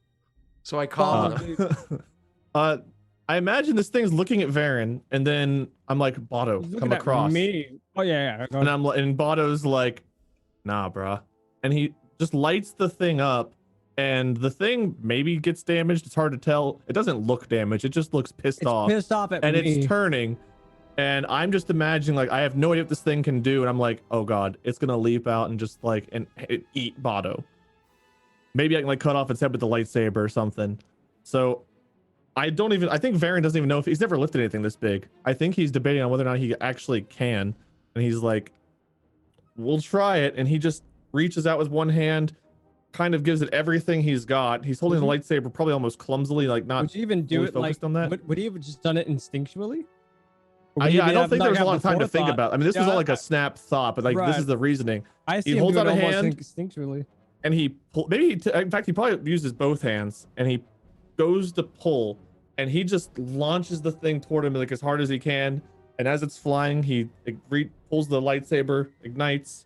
So I call balls him. deep. I imagine this thing's looking at Varen, and then I'm like, Botto, He's come looking at across. me. Oh yeah. And and Botto's like, nah, bruh. And he just lights the thing up, and the thing maybe gets damaged. It's hard to tell. It doesn't look damaged. It just looks pissed It's off. pissed off at And me. it's turning. And I'm just imagining, like, I have no idea what this thing can do. And I'm like, oh God, it's going to leap out and just like, and eat Botto. maybe I can like cut off its head with the lightsaber or something. So I think Varen doesn't even know if he's never lifted anything this big. I think he's debating on whether or not he actually can. And he's like, we'll try it. And he just reaches out with one hand, kind of gives it everything he's got. He's holding the lightsaber probably almost clumsily, like not. Would you even do fully it like? focused on that. Would he have just done it instinctually? Or would Yeah, he I don't have think not there was a have lot the of time to think forethought? about. I mean, this was all like a snap thought, but like this Right. is the reasoning. I see He him holds doing out a it almost hand. instinctually. And he in fact he probably uses both hands, and he goes to pull, and he just launches the thing toward him like as hard as he can. And as it's flying, he pulls the lightsaber, ignites,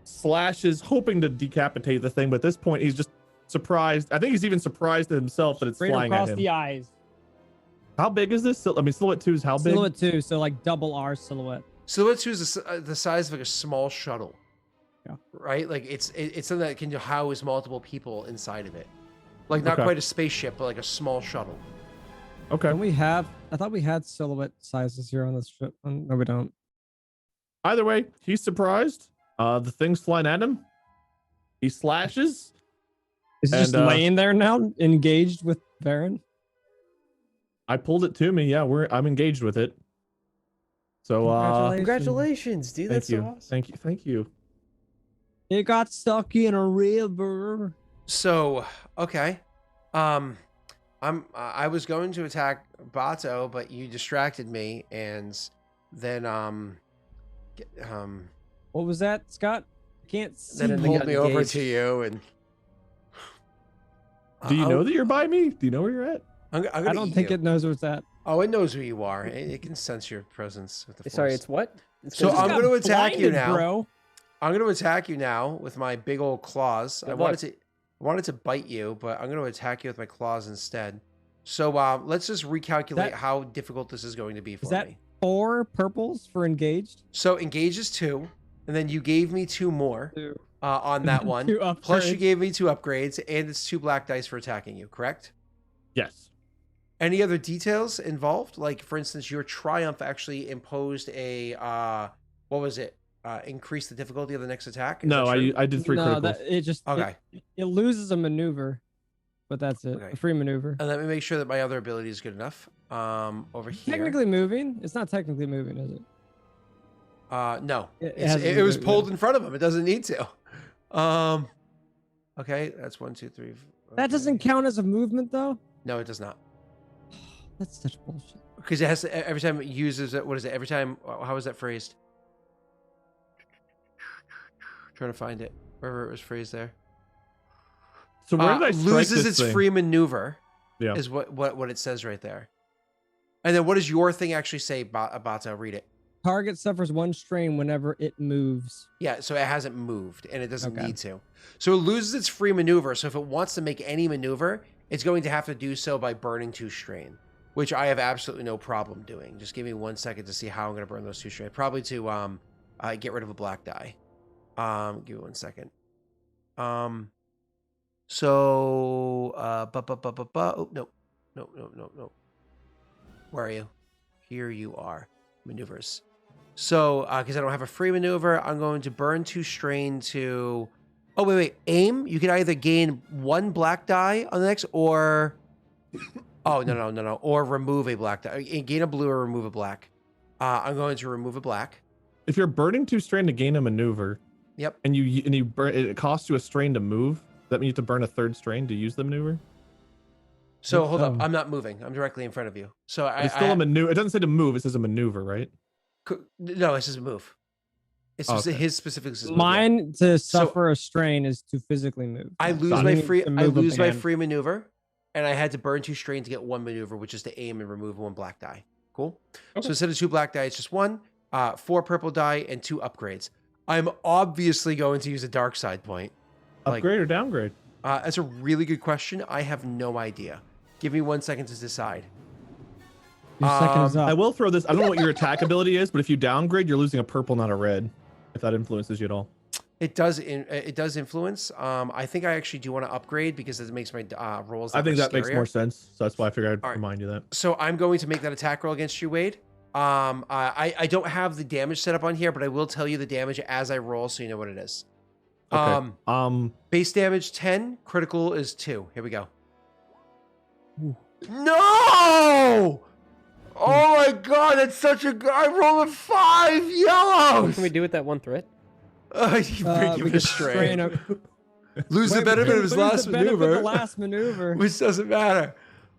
slashes, hoping to decapitate the thing. But at this point, he's just surprised. I think he's even surprised at himself that it's Straight flying at across him. the eyes. How big is this? I mean, Silhouette 2 is how big? Silhouette 2, so like double R silhouette. Silhouette 2 is the size of like a small shuttle. Yeah. Right? Like it's something that can house multiple people inside of it. Like not Okay. quite a spaceship, but like a small shuttle. Okay. Don't we have? I thought we had silhouette sizes here on this trip. No, we don't. Either way, he's surprised. The thing's flying at him. He slashes. Is it just And, laying there now, engaged with Varen? I pulled it to me. Yeah, I'm engaged with it. So Congratulations, dude. thank That's you. so awesome. Thank you. It got stuck in a river. So, okay. I was going to attack Bato, but you distracted me, and then What was that, Scott? I can't see. Then then they pulled got me over engaged. to you, and Do you know that you're by me? Do you know where you're at? I'm I gonna don't eat think you. it knows where it's at. Oh, it knows who you are. It can sense your presence with the force. Sorry, it's what? It's So gonna- I'm Just gonna got attack you blinded, now. bro. I'm going to attack you now with my big old claws. I Good wanted to bite you, but I'm going to attack you with my claws instead. So let's just recalculate That- how difficult this is going to be for that me. 4 purples for engaged. So engage is 2, and then you gave me 2 more on that one. 2 Plus you upgrades. gave me 2 upgrades, and it's 2 black dice for attacking you, correct? Yes. Any other details involved? Like, for instance, your triumph actually imposed a, what was it? Increase the difficulty of the next attack? Is No, that true? I did 3 No, criticals. that it just Okay. it loses a maneuver, but that's it. Okay. A free maneuver. And let me make sure that my other ability is good enough. Over here. Technically moving. It's not technically moving, is it? No. It It's- hasn't It was moved, pulled yeah. in front of him. It doesn't need to. Okay, that's 1, 2, 3. That doesn't okay. count as a movement, though. No, it does not. That's such bullshit. Because it has to, every time it uses it. What is it? Every time. How is that phrased? Trying to find it. Wherever it was phrased there. So where did I strike loses this its thing? free maneuver. Yeah. Is what it says right there. And then what does your thing actually say, Bato? Read it. Target suffers 1 strain whenever it moves. Yeah, so it hasn't moved and it doesn't Okay. need to. So it loses its free maneuver. So if it wants to make any maneuver, it's going to have to do so by burning 2 strain, which I have absolutely no problem doing. Just give me 1 second to see how I'm going to burn those 2 strain. Probably to get rid of a black die. Give me 1 second. Oh, no. Where are you? Here you are. Maneuvers. So, because I don't have a free maneuver, I'm going to burn 2 strain to... Oh, wait. Aim. You can either gain 1 black die on the next, or... Oh, no. Or remove a black die. Gain a blue or remove a black. I'm going to remove a black. If you're burning 2 strain to gain a maneuver, Yep. and you burn, it costs you a strain to move. Does that mean you have to burn a 3rd strain to use the maneuver? So, think hold up. so. I'm not moving. I'm directly in front of you. So, It's still a maneuver. It doesn't say to move. It says a maneuver, right? No, it says move. It's Okay. his specific says move, yeah. Mine to suffer a strain is to physically move. I So lose you my need free. to I move a lose my band. free maneuver, and I had to burn 2 strain to get 1 maneuver, which is to aim and remove 1 black die. Cool. Okay. So instead of 2 black die, it's just 1, 4 purple die, and 2 upgrades. I'm obviously going to use a dark side point. Like- Upgrade or downgrade? That's a really good question. I have no idea. Give me 1 second to decide. Your second is up. I will throw this. I don't know what your attack ability is, but if you downgrade, you're losing a purple, not a red. If that influences you at all. It does. It does influence. I think I actually do want to upgrade because it makes my rolls. I think much that makes scarier. more sense. So that's why I figured I'd All right. remind you that. So I'm going to make that attack roll against you, Wade. I don't have the damage set up on here, but I will tell you the damage as I roll so you know what it is. Okay. Base damage 10, critical is 2. Here we go. No! Oh my god, that's such a good. I rolled a 5 What yellows. can we do with that one threat? You bring him we could astray. strain him. Lose the Wait, benefit we of his lose last the benefit of maneuver. the last maneuver. Which doesn't matter.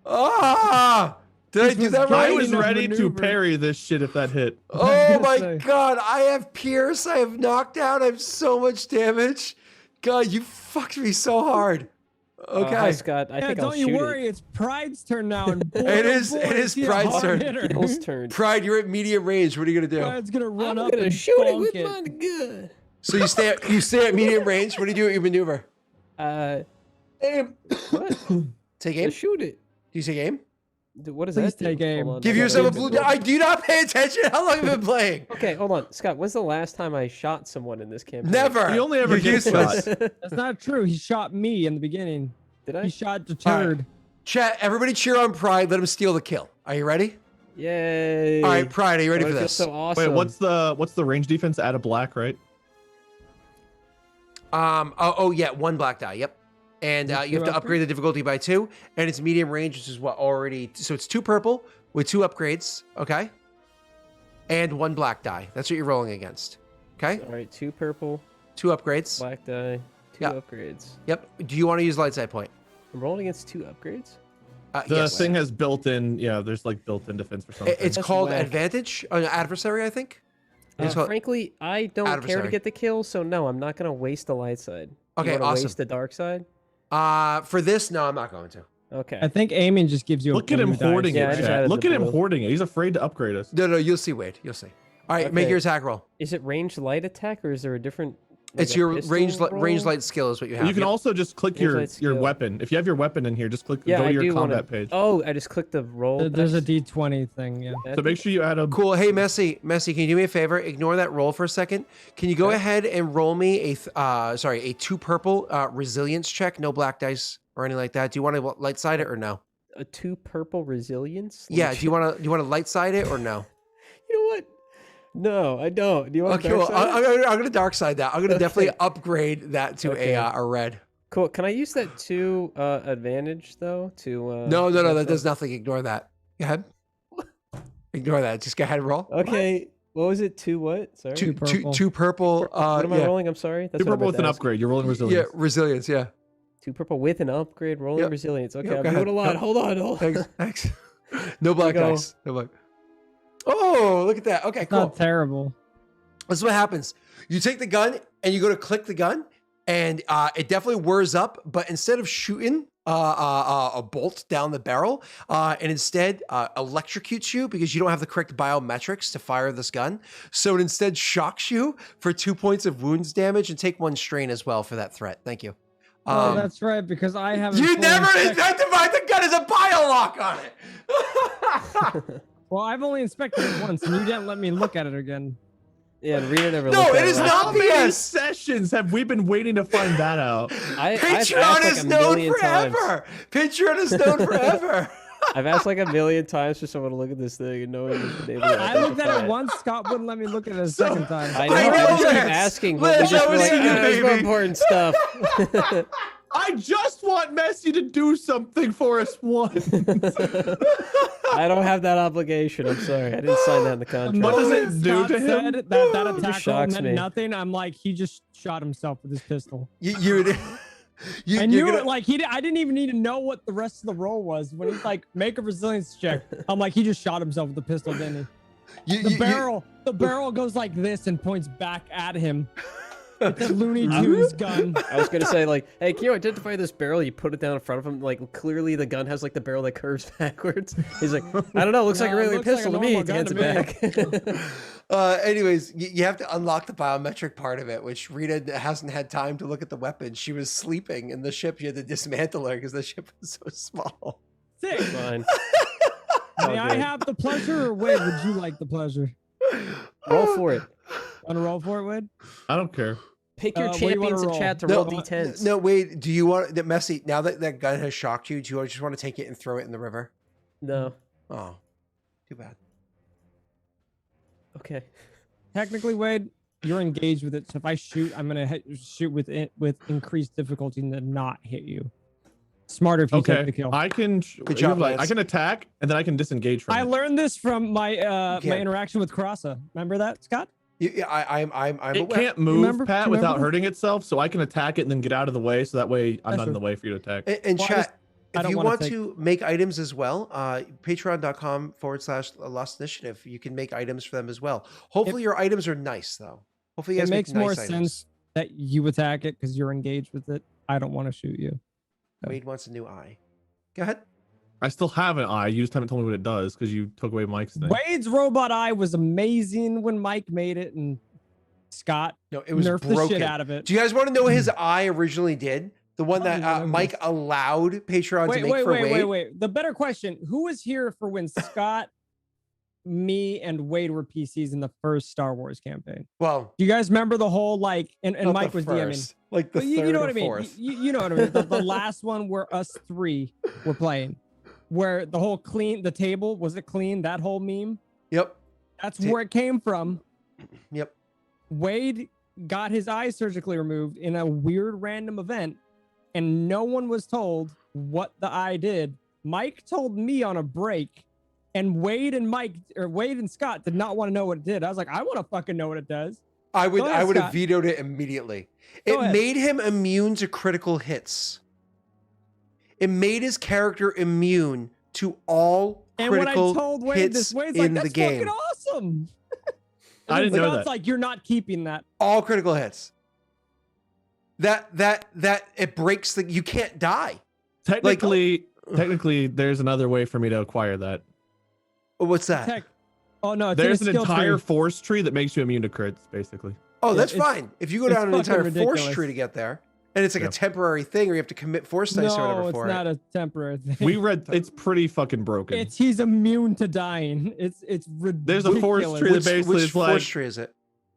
Ah! Did I This do was that great. I right? was Enough ready to maneuver. parry this shit if that hit. Oh gonna my say. god, I have Pierce, I have knockdown, I have so much damage. God, you fucked me so hard. Okay. Hi, Scott. I Yeah, think I'll don't you shoot worry. It's Pride's turn now. And boy, It oh is- boy, it is he a Pride's hard turn. hitter. it. Hill's turn. Pride, you're at medium range. What are you gonna do? Pride's gonna run I'm up gonna and shoot it with bonk my gun. So you stay at medium range. What do you do at your maneuver? Aim. What? Take aim? Just shoot it. Do you take aim? Dude, what does Please that do? take aim. Hold on, Give I gotta yourself a get blue the- die. I do not pay attention. How long have you been playing? Okay, hold on, Scott. When's the last time I shot someone in this campaign? Never. You only ever You're get useless. shot. That's not true. He shot me in the beginning. Did I? He shot the All right. turd. Chat, everybody cheer on Pride. Let him steal the kill. Are you ready? Yay! All right, Pride, are you ready Oh, for it feels this? So awesome. Wait, what's the range defense? Add a black, right? Oh yeah, 1 black die. Yep. And you have to upgrade? upgrade the difficulty by 2, and it's medium range, which is what already. So it's 2 purple with 2 upgrades. Okay. And 1 black die. That's what you're rolling against. Okay. All right, 2 purple, 2 upgrades. black die, 2 Yeah. upgrades. Yep. Do you want to use light side point? I'm rolling against 2 upgrades. The Yes. thing has built-in, there's like built-in defense for something. It's That's called whack. advantage, adversary, I think. It's called- Frankly, I don't care Adversary. to get the kill, so no, I'm not gonna waste the light side. Okay, you wanna awesome. Waste the dark side. For this, no, I'm not going to. Okay. I think aiming just gives you. Look at him blue dice. hoarding Yeah, I it. just Chat. added Look the at him blue. hoarding it. He's afraid to upgrade us. No, you'll see, Wade. You'll see. All right, make Okay. your attack roll. Is it ranged light attack or is there a different? like It's a your pistol range roll? light skill is what you have. You can Yep. also just click Range your light skill. weapon. If you have your weapon in here, just click Yeah, go I to your do combat wanna... page. Oh, I just clicked the roll. There's a dice. D20 thing. Yeah. So make sure you add a Cool. Hey, Messi, can you do me a favor? Ignore that roll for a second. Can you go ahead and roll me a 2 purple resilience check? No black dice or anything like that. Do you want to light side it or no? A 2 purple resilience. Let me Yeah. check. Do you want to light side it or no? You know what? No, I don't. Do you want Okay, dark well, side? I'm gonna dark side that. I'm gonna definitely Okay. upgrade that to Okay. a red. Cool. Can I use that 2 advantage though? To No, is that the- does nothing. Ignore that. Go ahead. Ignore that. Just go ahead and roll. Okay. What was it? 2 what? Sorry. Two purple. What am I yeah. rolling? I'm sorry. That's two what I purple meant with an to ask. upgrade. You're rolling Yeah, resilience. resilience. Yeah. 2 purple with an upgrade. Rolling Yep. resilience. Okay, Yep, I'm go doing ahead. a lot. Yep. Hold on. Thanks. No black go. dice. No black. Oh, look at that. Okay, It's cool. not terrible. This is what happens. You take the gun and you go to click the gun, and it definitely whirs up. But instead of shooting a bolt down the barrel, and instead electrocutes you because you don't have the correct biometrics to fire this gun. So it instead shocks you for 2 points of wounds damage and take 1 strain as well for that threat. Thank you. Oh, that's right. Because I haven't. You fully never inspected- identified the gun as a biolock on it. Well, I've only inspected it once, and you didn't let me look at it again. Yeah, and Rita never. No, looked at it is last not How time. many BS. sessions have we been waiting to find that out? I've Patreon asked is like a known million times. forever. Patreon is known forever. I've asked like a million times for someone to look at this thing, and no one has been able to. I looked at identify it once. Scott wouldn't let me look at it a second time. I know. I I, know just keep this. asking, but Let's we just have were a like, seat, there's more baby." important stuff. I just want Messi to do something for us once. I don't have that obligation. I'm sorry. I didn't sign that in the contract. What does When it do Scott to him? said that just attack roll shocks meant me. nothing. I'm like, he just shot himself with his pistol. You I you're knew gonna- it. Like I didn't even need to know what the rest of the roll was. When he's like, make a resilience check, I'm like, he just shot himself with the pistol, didn't he? you- The you- the barrel goes like this and points back at him. It's a Looney Tunes gun. I was gonna say like, hey, can you identify this barrel? You put it down in front of him. Like clearly the gun has like the barrel that curves backwards. He's like, I don't know. Looks like a No, it regular looks like a pistol to me. normal He gun hands to it me. back. Anyways, you have to unlock the biometric part of it, which Rita hasn't had time to look at the weapon. She was sleeping in the ship. You had to dismantle her because the ship was so small. Sick. Fine. May I Okay. have the pleasure, or Wade? Would you like the pleasure? Roll for it. Want to roll for it, Wade? I don't care. Pick your What do you wanna champions in roll? chat to No, roll d10s. No, wait. Do you want that Messi? Now that that gun has shocked you, do you just want to take it and throw it in the river? No. Oh, too bad. Okay. Technically, Wade, you're engaged with it. So if I shoot, I'm gonna shoot with it with increased difficulty to not hit you. Smarter if you take the kill. I can. Good job, like, I Lance. can attack and then I can disengage from I it. learned this from my my can't. interaction with Krasa. Remember that, Scott? Yeah, I'm It aware. can't move, remember- Pat, do you remember without that? hurting itself, so I can attack it and then get out of the way, so that way I'm That's not in true. the way for you to attack. And Well, I chat, I if don't you wanna want take- to make items as well, patreon.com/Lost Initiative, you can make items for them as well. Hopefully your items are nice though. Hopefully you It guys makes make nice more items. sense that you attack it because you're engaged with it. I don't want to shoot you. Wade wants a new eye. Go ahead. I still have an eye. You just haven't told me what it does because you took away Mike's thing. Wade's robot eye was amazing when Mike made it, and Scott No, it was nerfed broken. the shit out of it. Do you guys want to know what his eye originally did? The one I don't that remember Mike this. allowed Patreon to make for Wade? Wait. The better question: who was here for when Scott, me, and Wade were PCs in the first Star Wars campaign? Well, Do you guys remember the whole like? And not Mike the was DMing. first, like the But third you know or what I mean. fourth. You know what I mean. The last one where us three were playing, where the whole the table was it clean? That whole meme. Yep. That's Ta- where it came from. Yep. Wade got his eye surgically removed in a weird random event, and no one was told what the eye did. Mike told me on a break, and Wade and Scott did not want to know what it did. I was like, I want to fucking know what it does. I would Go ahead, I would have Scott. vetoed it immediately. Go It ahead. made him immune to critical hits. It made his character immune to all And when I critical told Wade hits this, Wade's like, in the that's game. fucking awesome. I didn't know Scott's that. like, you're not keeping that. All critical hits. That it breaks the. You can't die. Technically, there's another way for me to acquire that. What's that? Heck. Oh no, it's in There's a an skill entire tree. force tree that makes you immune to crits, basically. Oh, Yeah, that's it's- fine. If you go it's down an fucking entire force ridiculous. tree to get there, and it's like Yeah. a temporary thing, or you have to commit force dice or No, whatever it's for not it. a temporary thing. We read it's pretty fucking broken. It's he's immune to dying. It's ridiculous. There's a force tree that basically Which is force like tree is it?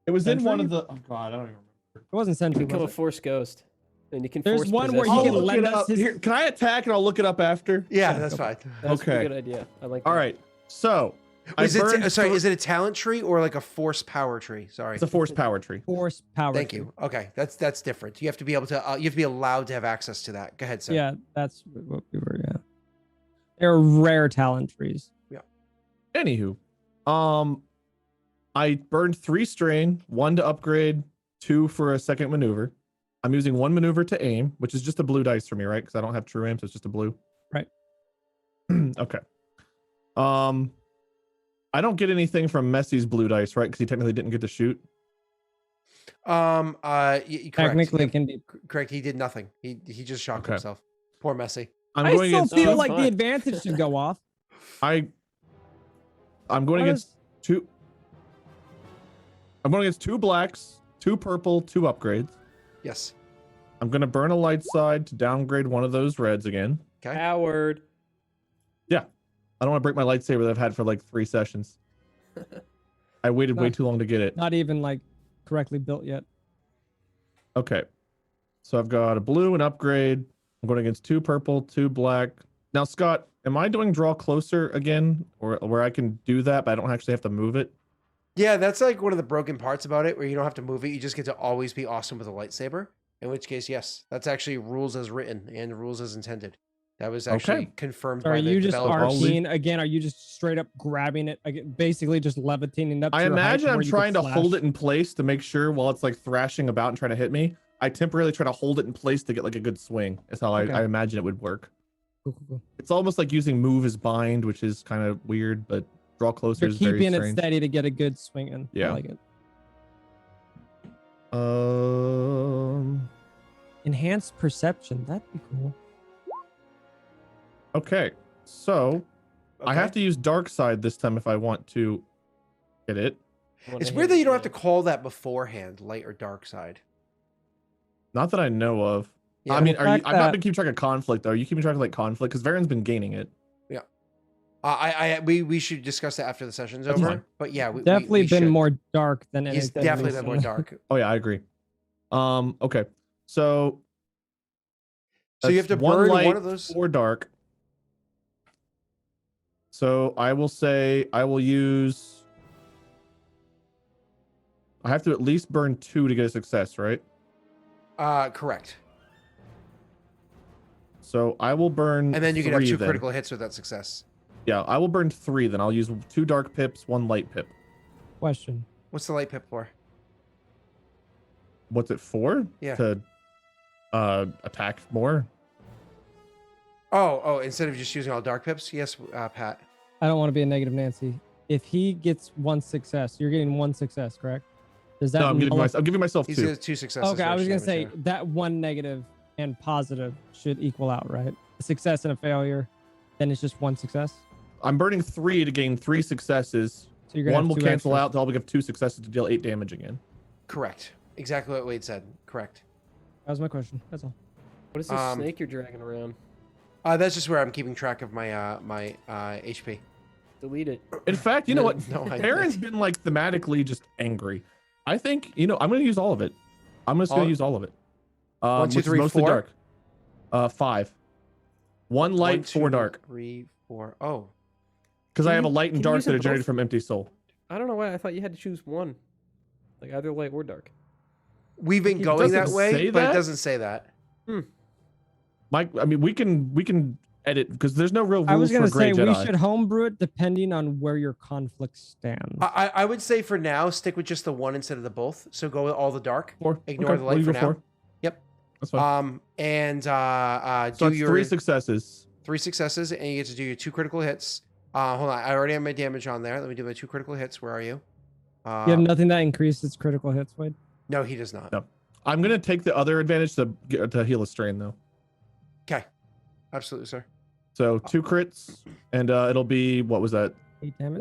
it was in one Sentry? of the. Oh god, I don't even remember. It wasn't Sentry. Become a Was it? force ghost, and you can. There's force one possess where you I'll can people. look lend it us up. his- Here, can I attack and I'll look it up after? Yeah, that's fine. That's Okay. a good idea. I like. All that. right. So Is it sorry? thr- Is it a talent tree or like a force power tree? Sorry. It's a force power tree. Force power. Thank tree. you. Okay, that's different. You have to be able to. You have to be allowed to have access to that. Go ahead, sir. Yeah, that's what we were. Yeah, they're rare talent trees. Anywho, I burned 3 strain, 1 to upgrade, 2 for a second maneuver. I'm using 1 maneuver to aim, which is just a blue dice for me, right? Because I don't have true aim, so it's just a blue. Right. Okay. I don't get anything from Messi's blue dice, right? Because he technically didn't get to shoot. Correct. Technically, Yep, it can be. correct. He did nothing. He just shocked Okay. himself. Poor Messi. I'm I going still against feel that's like the fine. advantage should go off. I'm going What against 2. I'm going against 2 blacks, 2 purple, 2 upgrades. Yes. I'm gonna burn a light side to downgrade one of those reds again. Okay. Howard. I don't want to break my lightsaber that I've had for like 3 sessions. I waited way Not- too long to get it. Not even like correctly built yet. Okay. So I've got a blue and upgrade. I'm going against 2 purple, 2 black. Now, Scott, am I doing draw closer again? Or where I can do that, but I don't actually have to move it? Yeah, that's like one of the broken parts about it, where you don't have to move it. You just get to always be awesome with a lightsaber. In which case, yes, that's actually rules as written and rules as intended. That was actually Okay. confirmed So are by the you just developer. I'll leave- arcane again? Are you just straight up grabbing it, basically just levitating up? To I your height imagine to I'm where you could trying to hold slash? it in place to make sure while it's like thrashing about and trying to hit me. I temporarily try to hold it in place to get like a good swing. Is how Okay. I imagine it would work. Cool. It's almost like using move as bind, which is kind of weird, but draw closer You're is very keeping it strange. steady to get a good swing in. Yeah. I like it. Enhanced perception. That'd be cool. Okay, so I Okay. have to use dark side this time if I want to get it. It's weird that you don't have to call that beforehand, light or dark side. Not that I know of. Yeah. I mean, The are you? fact I'm not that- been keeping track of conflict though. Are you keeping track of like conflict? Because Varen's been gaining it. We should discuss that after the session's That's over. fine. But yeah, we Definitely we been should. more dark than He's anything. definitely been more recently. dark. Oh yeah, I agree. Okay, so So you have that's to burn light, one of those. 4 dark. So I will say I will use. I have to at least burn 2 to get a success, right? Correct. So I will burn. And then you can have 3 2 then. critical hits with that success. Yeah, I will burn 3. Then I'll use 2 dark pips, 1 light pip. Question. What's the light pip for? What's it for? Yeah. To attack more. Oh, instead of just using all dark pips? Yes, Pat. I don't want to be a negative Nancy. If he gets 1 success, you're getting 1 success, correct? Does that No, I'm giving myself He's 2. got 2 successes. Okay, I was gonna say damage, that 1 negative and positive should equal out, right? A success and a failure, then it's just 1 success. I'm burning 3 to gain 3 successes. So you're gonna 1 have will 2 cancel extras. out. I'll give 2 successes to deal 8 damage again. Correct. Exactly what Wade said. Correct. That was my question. That's all. What is this snake you're dragging around? That's just where I'm keeping track of my HP. Delete it. In fact, you know what? No, I Aaron's didn't. been like thematically just angry. I think, I'm going to use all of it. I'm just going to use all of it. 1, 2, which is 3, mostly 4? dark. 5. 1 light, 1, 4 2, dark. 3, 4. Oh. Because I have a light and can you dark use that them are generated both? from Empty Soul. I don't know why I thought you had to choose one, like either light or dark. We've been It going that doesn't way, say but that? it doesn't say that. Mike, I mean, we can edit because there's no real rules I was gonna for Grey say we Jedi. should homebrew it depending on where your conflict stands. I would say for now, stick with just the 1 instead of the both. So go with all the dark. 4. Ignore Okay, the we'll light for go now. 4. Yep. That's fine. And So do that's your 3 successes. 3 successes, and you get to do your 2 critical hits. Hold on, I already have my damage on there. Let me do my 2 critical hits. Where are you? You have nothing that increases critical hits, Wade. No, he does not. No. I'm gonna take the other advantage to heal a strain though. Okay, absolutely, sir. So 2 crits, and it'll be what was that? 8 damage.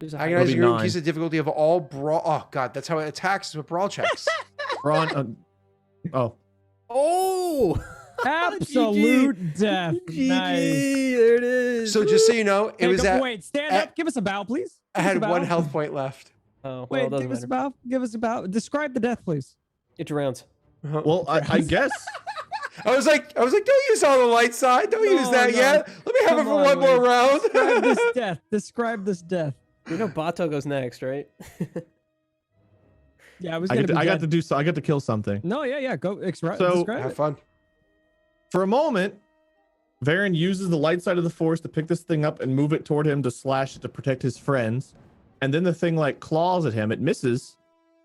There's a Agonize be your 9. increase the difficulty of all brawl. Oh god, that's how it attacks with brawl checks. Ron. Oh, Oh! Absolute death. GG, Nice. there it is. So just so you know, it Hey, was at. Wait, stand at- up. Give us a bow, please. I Give us a had bow. 1 health point left. Oh, well, it Wait, doesn't give us a matter. bow. Give us a bow. Describe the death, please. It drowns. well, I guess. I was like, don't use all the light side. Don't use No, that no. yet. Let me have it Come for on, one more Wade. round. Describe this death. Describe this death. You know, Bato goes next, right? Yeah, I was I gonna be got dead. to do so. I got to kill something. No, yeah. Go describe So- describe Have it. fun. For a moment, Varen uses the light side of the Force to pick this thing up and move it toward him to slash it to protect his friends. And then the thing like claws at him. It misses,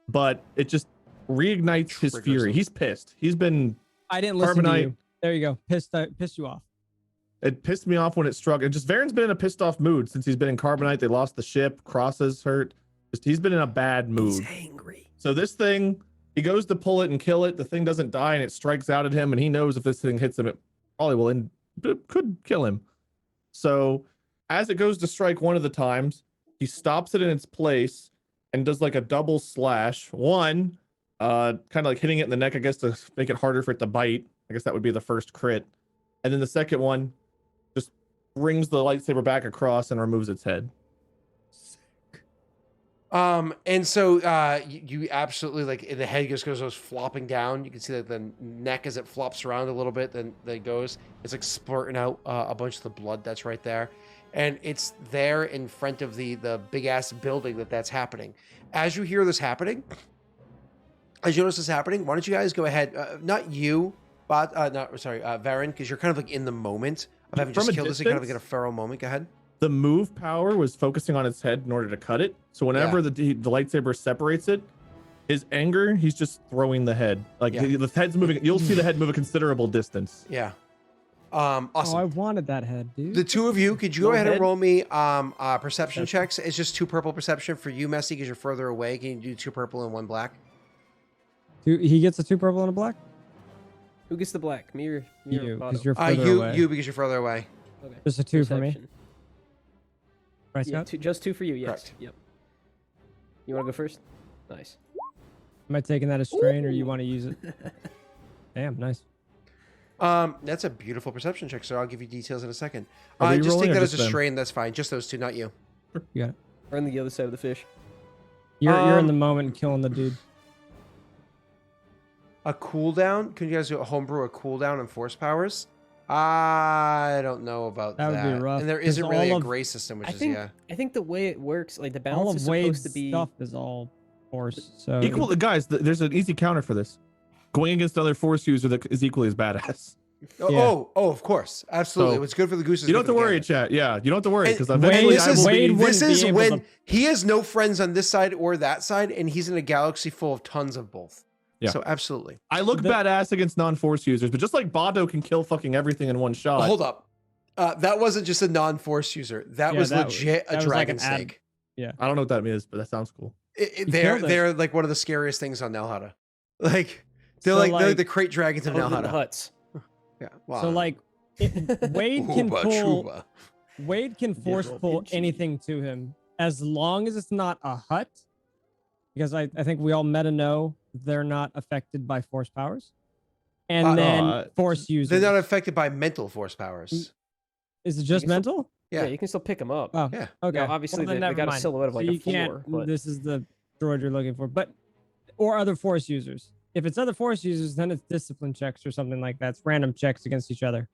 but it just reignites his Triggers fury. him. He's pissed. He's been. I didn't listen to Carbonite. you. There you go. Pissed you off. It pissed me off when it struck. And just Varen's been in a pissed off mood since he's been in Carbonite. They lost the ship. Crosses hurt. Just he's been in a bad mood. angry. So this thing, he goes to pull it and kill it. The thing doesn't die and it strikes out at him. And he knows if this thing hits him, it probably will and could kill him. So as it goes to strike one of the times, he stops it in its place and does like a double slash. One, kind of like hitting it in the neck, I guess, to make it harder for it to bite. I guess that would be the first crit. And then the second one just brings the lightsaber back across and removes its head. And so you absolutely like the head just goes flopping down. You can see that the neck as it flops around a little bit, then it goes. It's like splurting out a bunch of the blood that's right there, and it's there in front of the big ass building that's happening. As you hear this happening, as you notice this happening, why don't you guys go ahead? Not you, but Varen, because you're kind of like in the moment of having From just a killed this and kind of distance? get a feral moment. Go ahead. The move power was focusing on its head in order to cut it. So whenever the lightsaber separates it, his anger, he's just throwing the head. Like Yeah. the head's moving. You'll see the head move a considerable distance. Yeah. Oh, I Awesome. wanted that head, dude. The two of you, could you go Go ahead and ahead. roll me perception checks? It's just 2 purple perception for you, Messy, because you're further away. Can you do 2 purple and 1 black? He gets a 2 purple and a black. Who gets the black? Me or You, Bato? because you're further away. You because you're further away. Okay. Just a 2 for me. Perception. Right, Yeah, Scott? just 2 for you. Yes. Correct. Yep. You want to go first? Nice. Am I taking that as strain, or you Ooh. want to use it? Damn, nice. That's a beautiful perception check, so I'll give you details in a second. Are we Just rolling take or that as just a them? strain. That's fine. Just those two, not you. You got it. We're on the other side of the fish. You're in the Um, moment killing the dude. A cooldown? Can you guys do a homebrew a cooldown and force powers? I don't know about That that. would be rough, And there 'cause isn't really all a of- gray system, which I is think the way it works, like the All balance of is Wade's supposed to be. stuff is all force. So Equal, guys. There's an easy counter for this. Going against another force user that is equally as badass. Oh, of course, absolutely. So, What's good for the goose is You don't good have to for the worry, gander. chat. Yeah, you don't have to worry because And eventually this I is will Wade be. wouldn't this be is able when to- he has no friends on this side or that side, and he's in a galaxy full of tons of both. Yeah. So absolutely. I look The- badass against non-force users, but just like Bado can kill fucking everything in one shot. Hold up. That wasn't just a non-force user. That Yeah, was that was- legit that a was like dragon an ad- snake. I don't know what that means, but that sounds cool. He They're killed it. they're like one of the scariest things on Nelhada. Like they're So, like they're like like- the crate dragons of Other than the Nelhada. huts. Yeah. Wow. So like Wade can Ooba pull chooba. Wade can force Digital pull Vinci. anything to him as long as it's not a hut. Because I think we all meta know they're not affected by force powers. And then force users. They're not affected by mental force powers. Is it just can still- mental? Yeah, Yeah. you can still pick them up. Oh, Yeah. okay. Now, obviously, then they never got a mind. silhouette of So like you a floor, can't- but This is the droid you're looking for. But or other force users. If it's other force users, then it's discipline checks or something like that. It's random checks against each other.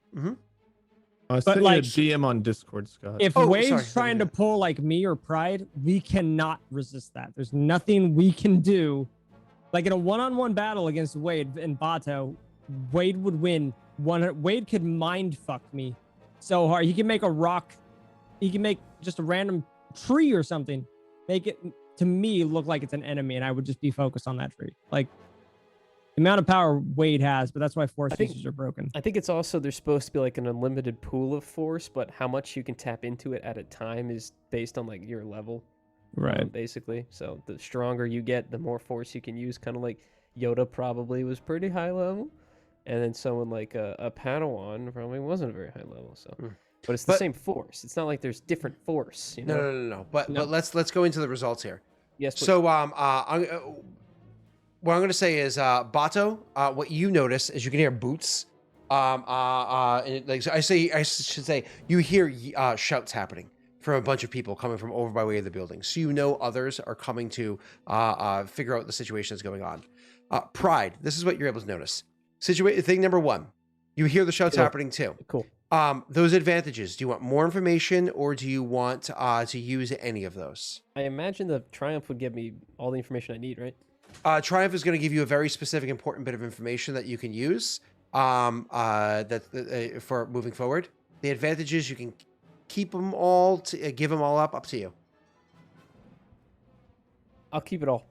I sent you like, a DM on Discord, Scott. If Oh, Wade's sorry. trying to pull like me or Pride, we cannot resist that. There's nothing we can do. Like in a one-on-one battle against Wade and Bato, Wade would win. Wade could mind fuck me so hard. He can make a rock. He can make just a random tree or something. Make it to me look like it's an enemy, and I would just be focused on that tree. Like the amount of power Wade has, but that's why force I think- users are broken. I think it's also there's supposed to be like an unlimited pool of force, but how much you can tap into it at a time is based on like your level, basically. So the stronger you get, the more force you can use. Kind of like Yoda probably was pretty high level, and then someone like a Padawan probably wasn't a very high level. So, but it's the But- same force. It's not like there's different force. You know? No. But No. let's go into the results here. Yes. Please. So what I'm going to say is Bato, what you notice is you can hear boots. And like I should say you hear shouts happening from a bunch of people coming from over by way of the building. So you know others are coming to figure out the situation that's going on. Pride, this is what you're able to notice. Thing number one, you hear the shouts Cool. happening too. Cool. Those advantages, do you want more information or do you want to use any of those? I imagine the Triumph would give me all the information I need, right? Triumph is going to give you a very specific, important bit of information that you can use for moving forward. The advantages, you can keep them all, give them all up to you. I'll keep it all.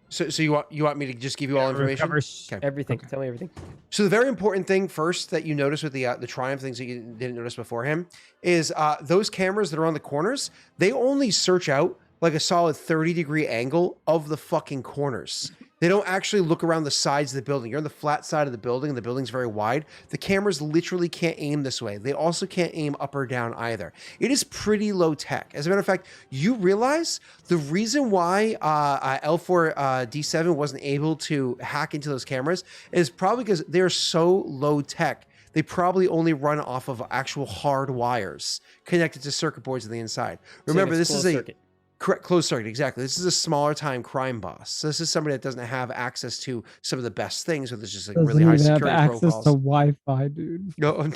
So you want me to just give you all information? Okay. Everything. Tell me everything. So the very important thing first that you notice with the Triumph things that you didn't notice beforehand is those cameras that are on the corners, they only search out like a solid 30-degree angle of the fucking corners. They don't actually look around the sides of the building. You're on the flat side of the building, and the building's very wide. The cameras literally can't aim this way. They also can't aim up or down either. It is pretty low tech. As a matter of fact, you realize the reason why L4D7 wasn't able to hack into those cameras is probably because they're so low tech. They probably only run off of actual hard wires connected to circuit boards on the inside. Remember, this is a circuit. correct closed circuit. Exactly. This is a smaller time crime boss. So this is somebody that doesn't have access to some of the best things, or there's just like really high security access protocols. to Wi-Fi, dude. No,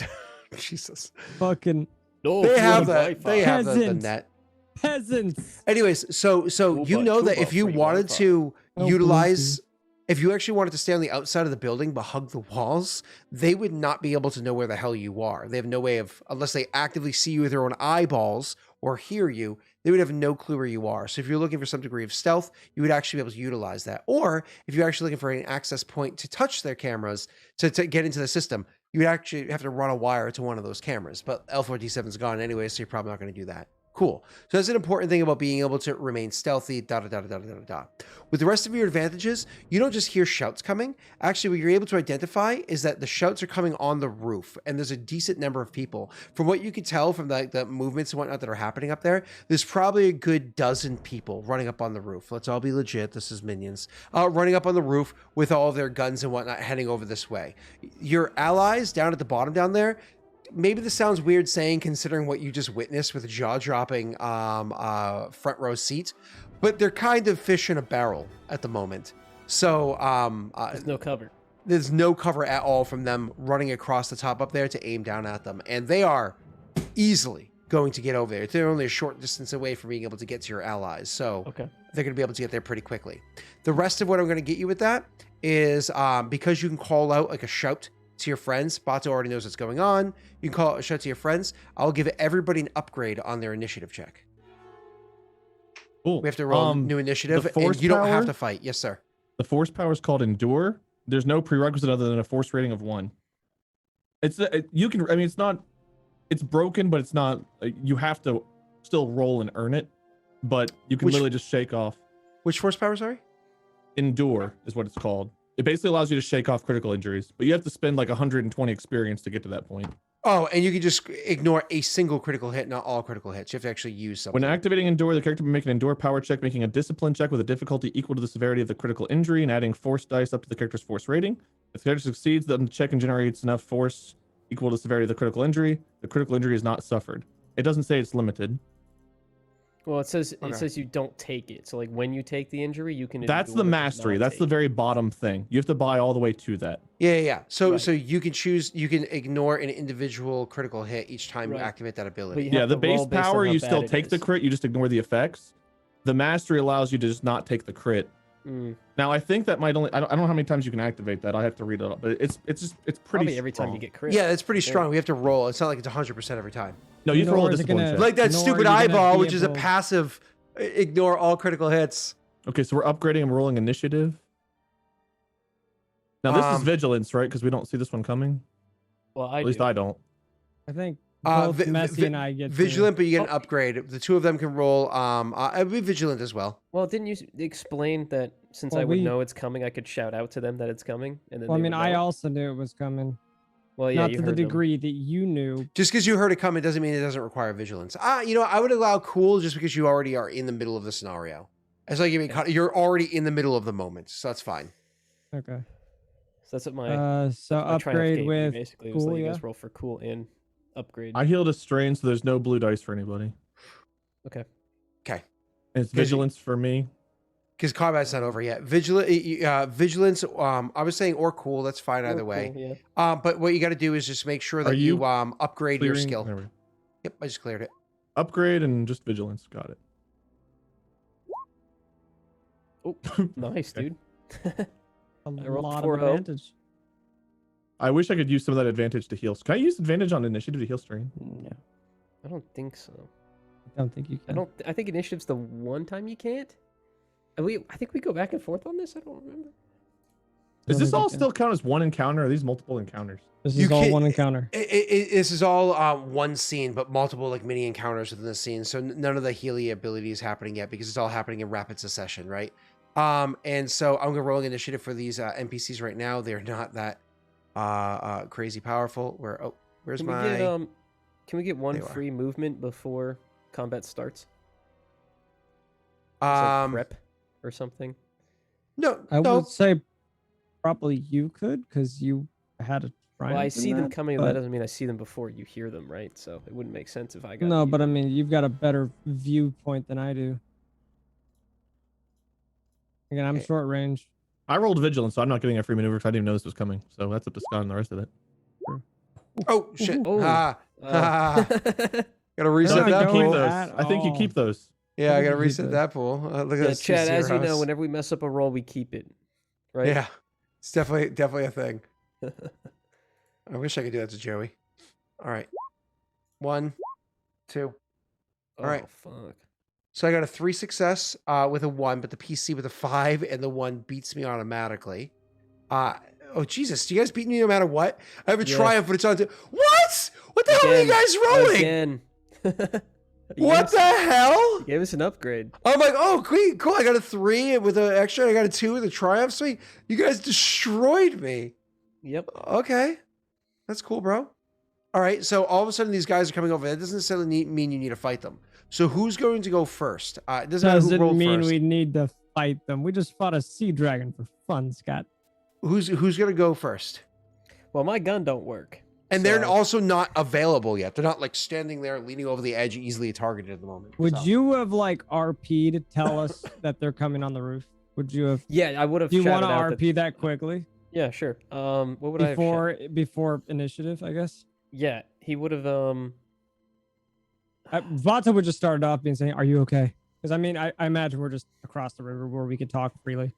Jesus. Fucking No, They if you have want the Wi-Fi. they have the Peasants. net. peasants. Anyways, so you Cuba, know that Cuba, if you free wanted Wi-Fi. to Oh, utilize, if you actually wanted to stay on the outside of the building but hug the walls, they would not be able to know where the hell you are. They have no way of, unless they actively see you with their own eyeballs or hear you, they would have no clue where you are. So if you're looking for some degree of stealth, you would actually be able to utilize that. Or if you're actually looking for an access point to touch their cameras to get into the system, you would actually have to run a wire to one of those cameras. But L4D7 is gone anyway, so you're probably not going to do that. Cool. So that's an important thing about being able to remain stealthy, With the rest of your advantages, you don't just hear shouts coming. Actually, what you're able to identify is that the shouts are coming on the roof, and there's a decent number of people. From what you could tell from the movements and whatnot that are happening up there, there's probably a good dozen people running up on the roof. Let's all be legit. This is Minions. Running up on the roof with all of their guns and whatnot, heading over this way. Your allies down at the bottom down there, maybe this sounds weird saying considering what you just witnessed with a jaw-dropping front row seat, but they're kind of fish in a barrel at the moment. So There's no cover. there's no cover at all from them running across the top up there to aim down at them. And they are easily going to get over there. They're only a short distance away from being able to get to your allies, so Okay. they're going to be able to get there pretty quickly. The rest of what I'm going to get you with that is because you can call out like a shout to your friends. Bato already knows what's going on. You can call out a shout to your friends. I'll give everybody an upgrade on their initiative check. Cool. We have to roll new initiative, the force and you don't have power? to fight. Yes, sir. The force power is called Endure. There's no prerequisite other than a force rating of 1. You can. I mean, it's not. It's broken, but it's not. You have to still roll and earn it, but you can Which- literally just shake off. Which force power, sorry? Endure is what it's called. It basically allows you to shake off critical injuries, but you have to spend like 120 experience to get to that point. Oh, and you can just ignore a single critical hit, not all critical hits. You have to actually use something. When activating Endure, the character may make an Endure power check, making a discipline check with a difficulty equal to the severity of the critical injury and adding force dice up to the character's force rating. If the character succeeds, then the check and generates enough force equal to the severity of the critical injury. The critical injury is not suffered. It doesn't say it's limited. Well, it says Okay. you don't take it. So like when you take the injury, you can. That's the endure but mastery. not That's take the it. very bottom thing. You have to buy all the way to that. Yeah. So Right. so you can choose. You can ignore an individual critical hit each time you Right. activate that But ability. you Yeah, have the to base roll based on power, how you bad still it take the is. crit. You just ignore the effects. The mastery allows you to just not take the crit. Mm, Now, I think that might only. I don't know how many times you can activate that. I have to read it up, but it's pretty. probably every time you strong. get crit. Yeah, it's pretty Yeah. strong. We have to roll. It's not like it's 100% every time. No, you have to roll a Nor is it discipline gonna- check. Like that Nor are stupid you gonna eyeball, be which is a able- passive. Ignore all critical hits. Okay, so we're upgrading and we're rolling initiative. Now this is Um, vigilance, right? Because we don't see this one coming. Well, I At least do. I don't. I think Uh, both Messi and I get to- Vigilant, but you get an Oh. upgrade. The two of them can roll. I'd be vigilant as well. Well, didn't you explain that since Well, I would we- know it's coming, I could shout out to them that it's coming, and then Well, I they mean, would I know? also knew it was coming. Well, yeah, Not you to the heard them. degree that you knew. Just because you heard it coming doesn't mean it doesn't require vigilance. I would allow cool just because you already are in the middle of the scenario. It's like you're already in the middle of the moment, so that's fine. Okay. So that's what my, So my triumph upgrade gave me, with basically. It was cool, like you yeah. guys roll for cool and upgrade. I healed a strain, so there's no blue dice for anybody. Okay. Okay. And it's Good. vigilance for me. Because combat's not over yet. Vigilance. I was saying or cool. That's fine either Or way. cool, yeah. But what you got to do is just make sure Are that you you upgrade your Clearing- skill. there we go. Yep, I just cleared it. Upgrade and just vigilance. Got it. Oh, nice, Okay. dude. A I rolled lot 4 of hope. advantage. I wish I could use some of that advantage to heal. Can I use advantage on initiative to heal strain? No, I don't think so. I don't think you I can. don't. I think initiative's the one time you can't. And I think we go back and forth on this. I don't remember. Does don't this think you all can. still count as one encounter? Or are these multiple encounters? This You is all can't- one encounter. This is all one scene, but multiple like mini encounters within the scene. So none of the Healy ability is happening yet because it's all happening in rapid succession, right? And so I'm gonna roll initiative for these NPCs right now. They're not that crazy powerful. Where's Can my? we get Can we get one There you are. free movement before combat starts? Just like prep or something. No, I no. would say probably you could because you had a triumph. Well, I in see them that, coming, but but- that doesn't mean I see them before you hear them, right? So it wouldn't make sense if I got. No, to but I hear them. mean, you've got a better viewpoint than I do. Again, I'm Okay. short range. I rolled vigilance, so I'm not getting a free maneuver because I didn't even know this was coming. So that's up to Scott and the rest of it. Oh shit! Oh. Ah, Oh. gotta I reset don't that think keep you pool. those. at I think you all. keep those. Yeah, I think gotta you keep reset those. that pool. Look at Yeah, those two Chad, as you know, zeros. whenever we mess up a roll, we keep it. Right? Yeah, it's definitely a thing. I wish I could do that to Joey. All right, 1, 2. Oh, right. fuck. So I got a 3 success with a 1, but the PC with a 5 and the 1 beats me automatically. Oh Jesus! Do you guys beat me no matter what? I have a Yeah. triumph, but it's on. What? What the hell are you guys rolling? Again. You What gave the us- hell? you gave us an upgrade. I'm like, oh, cool. I got a 3 with an extra. I got a 2 with a triumph. Sweet. You guys destroyed me. Yep. Okay, that's cool, bro. All right. So all of a sudden, these guys are coming over. That doesn't necessarily mean you need to fight them. So who's going to go first? It doesn't matter who Doesn't rolled mean first. we need to fight them. We just fought a sea dragon for fun, Scott. Who's going to go first? Well, my gun don't work. And they're so- also not available yet. They're not like standing there, leaning over the edge, easily targeted at the moment. Would So- you have like RP to tell us that they're coming on the roof? Would you have? Yeah, I would have. Do you want shouted to out RP that quickly Yeah, sure. What would I have? before initiative? I guess. Yeah, he would have. Vata would just start it off being saying, "Are you okay?" Because I mean, I imagine we're just across the river where we could talk freely.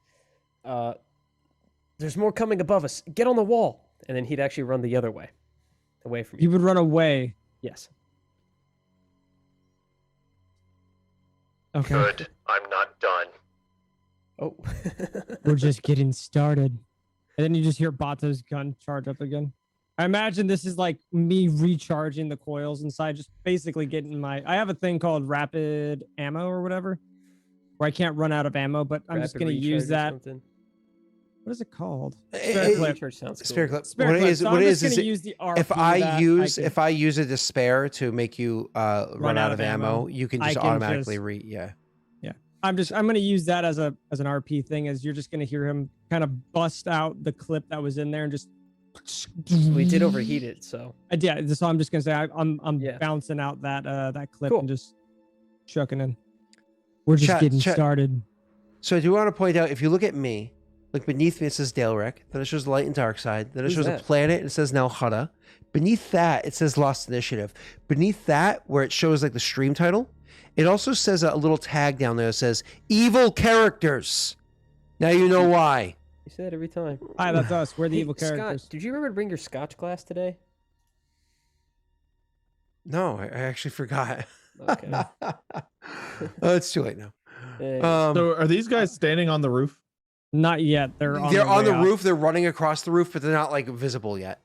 There's more coming above us. Get on the wall. And then he'd actually run the other way, away from He you. would run away. Yes. Okay. Good. I'm not done. Oh. We're just getting started. And then you just hear Bato's gun charge up again. I imagine this is like me recharging the coils inside, just basically getting I have a thing called rapid ammo or whatever, where I can't run out of ammo, but I'm just Rapid going to recharge use or that. something. What is it called? Hey, clip. Recharge sounds cool. Spare clip. Spare What it clip. is? So What I'm it just is? going Is to it, use the RP if I that use can- if I use a despair to make you run out of ammo, you can I just can automatically just- yeah. I'm going to use that as an RP thing, as you're just going to hear him kind of bust out the clip that was in there and just. We did overheat it, so. Yeah, so I'm just going to say I'm Yeah. bouncing out that clip Cool. and just chucking in. We're just Chat- getting chat- started. So I do want to point out, if you look at me, like beneath me it says Daleric, then it shows light and dark side, then it Who's shows that? a planet and it says now Hutta. Beneath that it says Lost Initiative. Beneath that, where it shows like the stream title, it also says a little tag down there that says evil characters. Now you know why. You say that every time. Hi, that's us. We're the Hey, evil characters. Scott, did you remember to bring your scotch glass today? No, I actually forgot. Okay. Oh, it's too late now. Yeah. So are these guys standing on the roof? Not yet. They're on, They're their on way the up. roof. They're running across the roof, but they're not like visible yet.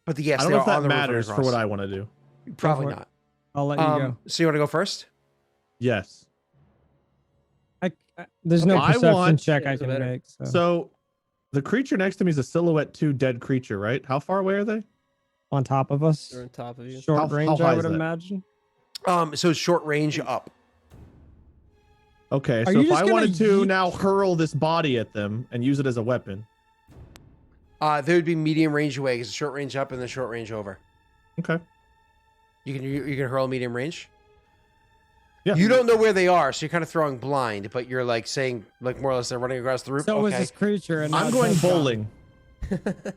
But yes, I don't they know if are that on the matters roof for running what across. I want to do. Probably Go for it. not. I'll let you go. So you want to go first? Yes. There's no Okay. I perception want- check Yeah, I doesn't can matter. make. So. So the creature next to me is a silhouette 2 dead creature, right? How far away are they? on top of us, They're on top of you. short How range, high I is would that? imagine. So it's short range up. Okay, Are so you if just I gonna wanted to yeet- now hurl this body at them and use it as a weapon. There would be medium range away because short range up and then short range over. Okay. You can hurl medium range. Yeah. You don't know where they are, so you're kind of throwing blind, but you're like saying like more or less they're running across the roof. So was okay. this creature, and I'm now going it's gone. bowling.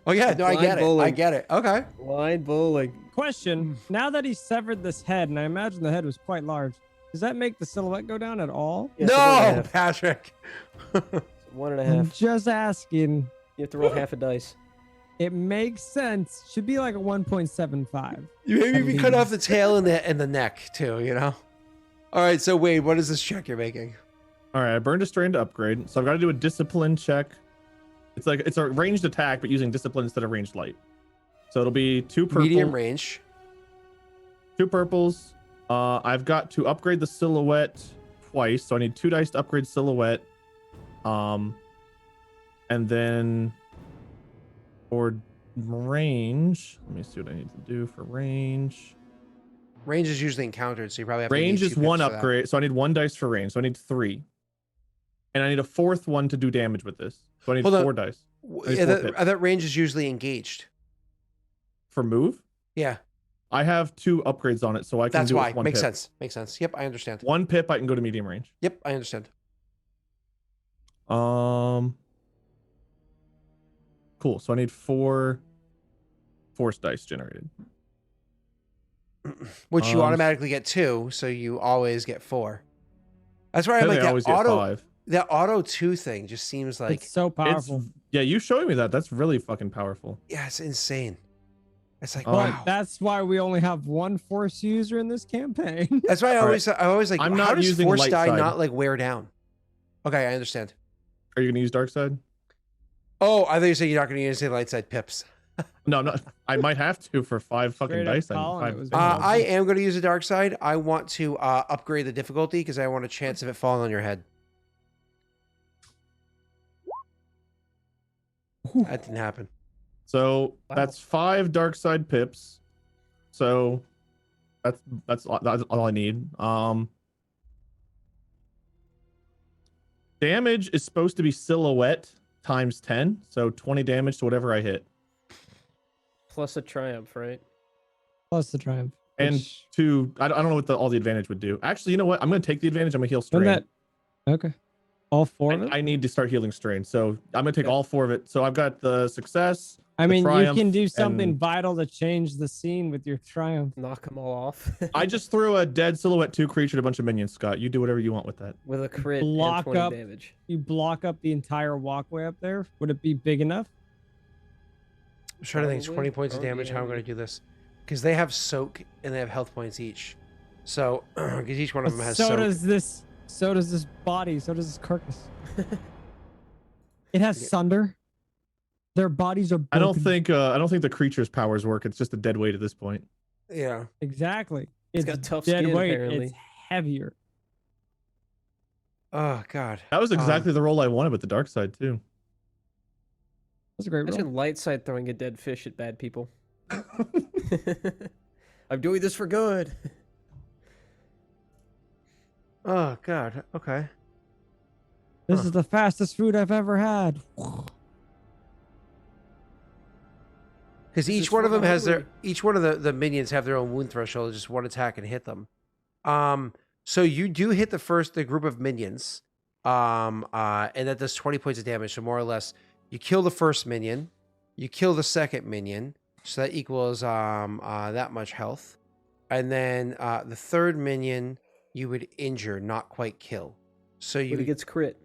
Oh yeah, no, I Blind get it. I bowling. get it. Okay. Blind bowling. Question: now that he severed this head, and I imagine the head was quite large, does that make the silhouette go down at all? Yeah, it's a 1.5. No, Patrick. It's 1.5. I'm just asking. You have to roll half a dice. It makes sense. Should be like a 1.75. You maybe At we cut off the least. tail and the neck too. You know. All right. So Wade, what is this check you're making? All right, I burned a strain to upgrade, so I've got to do a discipline check. It's a ranged attack, but using discipline instead of ranged light. So it'll be 2 purple, Medium range. 2 purples. I've got to upgrade the silhouette twice, so I need 2 dice to upgrade silhouette. And then for range, let me see what I need to do for range. Range is usually encountered, so you probably have Range to is 1 upgrade, so I need 1 dice for range, so I need 3. And I need a 4th one to do damage with this. So I need Hold on. 4 dice. I need Yeah, 4 that, pips. that range is usually engaged. For move, Yeah, I have 2 upgrades on it, so I can that's do it why. with 1 Makes pip. sense. Makes sense. Yep, I understand. 1 pip, I can go to medium range. Yep, I understand. Cool. So I need 4 force dice generated. Which you Um, automatically get 2, so you always get 4. That's why I'm Then like I that always get auto 5. that auto 2 thing just seems like It's so It's powerful. yeah, you showing me that. That's really fucking powerful. yeah, it's insane. It's like But But wow. that's why we only have one force user in this campaign. That's why I All right. always like I'm how not does using force light die side. not like wear down? Okay, I understand. Are you gonna use dark side? Oh, I thought you said you're not going to use any light side pips. No, no. I might have to for 5 fucking Straight up dice. I need calling it 5 was things. bad. I am going to use a dark side. I want to upgrade the difficulty because I want a chance of it falling on your head. That didn't happen. So Wow. that's 5 dark side pips. So that's all I need. Damage is supposed to be silhouette times 10, so 20 damage to whatever I hit. Plus a triumph, right? Plus the triumph. And which- I don't know what all the advantage would do. Actually, you know what? I'm going to take the advantage. I'm going to heal Isn't strain. that okay? All 4 of it. I need to start healing strain. So I'm going to take Okay. all 4 of it. So I've got the success. I mean, you Triumph can do something and- vital to change the scene with your triumph. Knock them all off. I just threw a dead silhouette 2 creature to a bunch of minions, Scott. You do whatever you want with that. with a crit Block and 20 up. damage. You block up the entire walkway up there. Would it be big enough? I'm trying to think. Probably. 20 points of Oh, damage. How I'm yeah. going to do this? Because they have soak and they have health points each. So because each one of them has so soak. does this. So does this body. So does this carcass. It has sunder. Their bodies are. I don't broken. think the creature's powers work. It's just a dead weight at this point. Yeah. Exactly. It's got tough dead skin, weight. apparently. It's heavier. Oh God. That was exactly the role I wanted with the dark side too. That's a great roll. Imagine light side throwing a dead fish at bad people. I'm doing this for good. Oh God. Okay. This is the fastest food I've ever had. Because This is each one of for them has their hungry. each one of the minions have their own wound threshold. Just one attack and hit them. So you do hit the group of minions. And that does 20 points of damage. So more or less, you kill the first minion, you kill the second minion, so that equals that much health, and then the third minion you would injure, not quite kill. So you But he gets crit.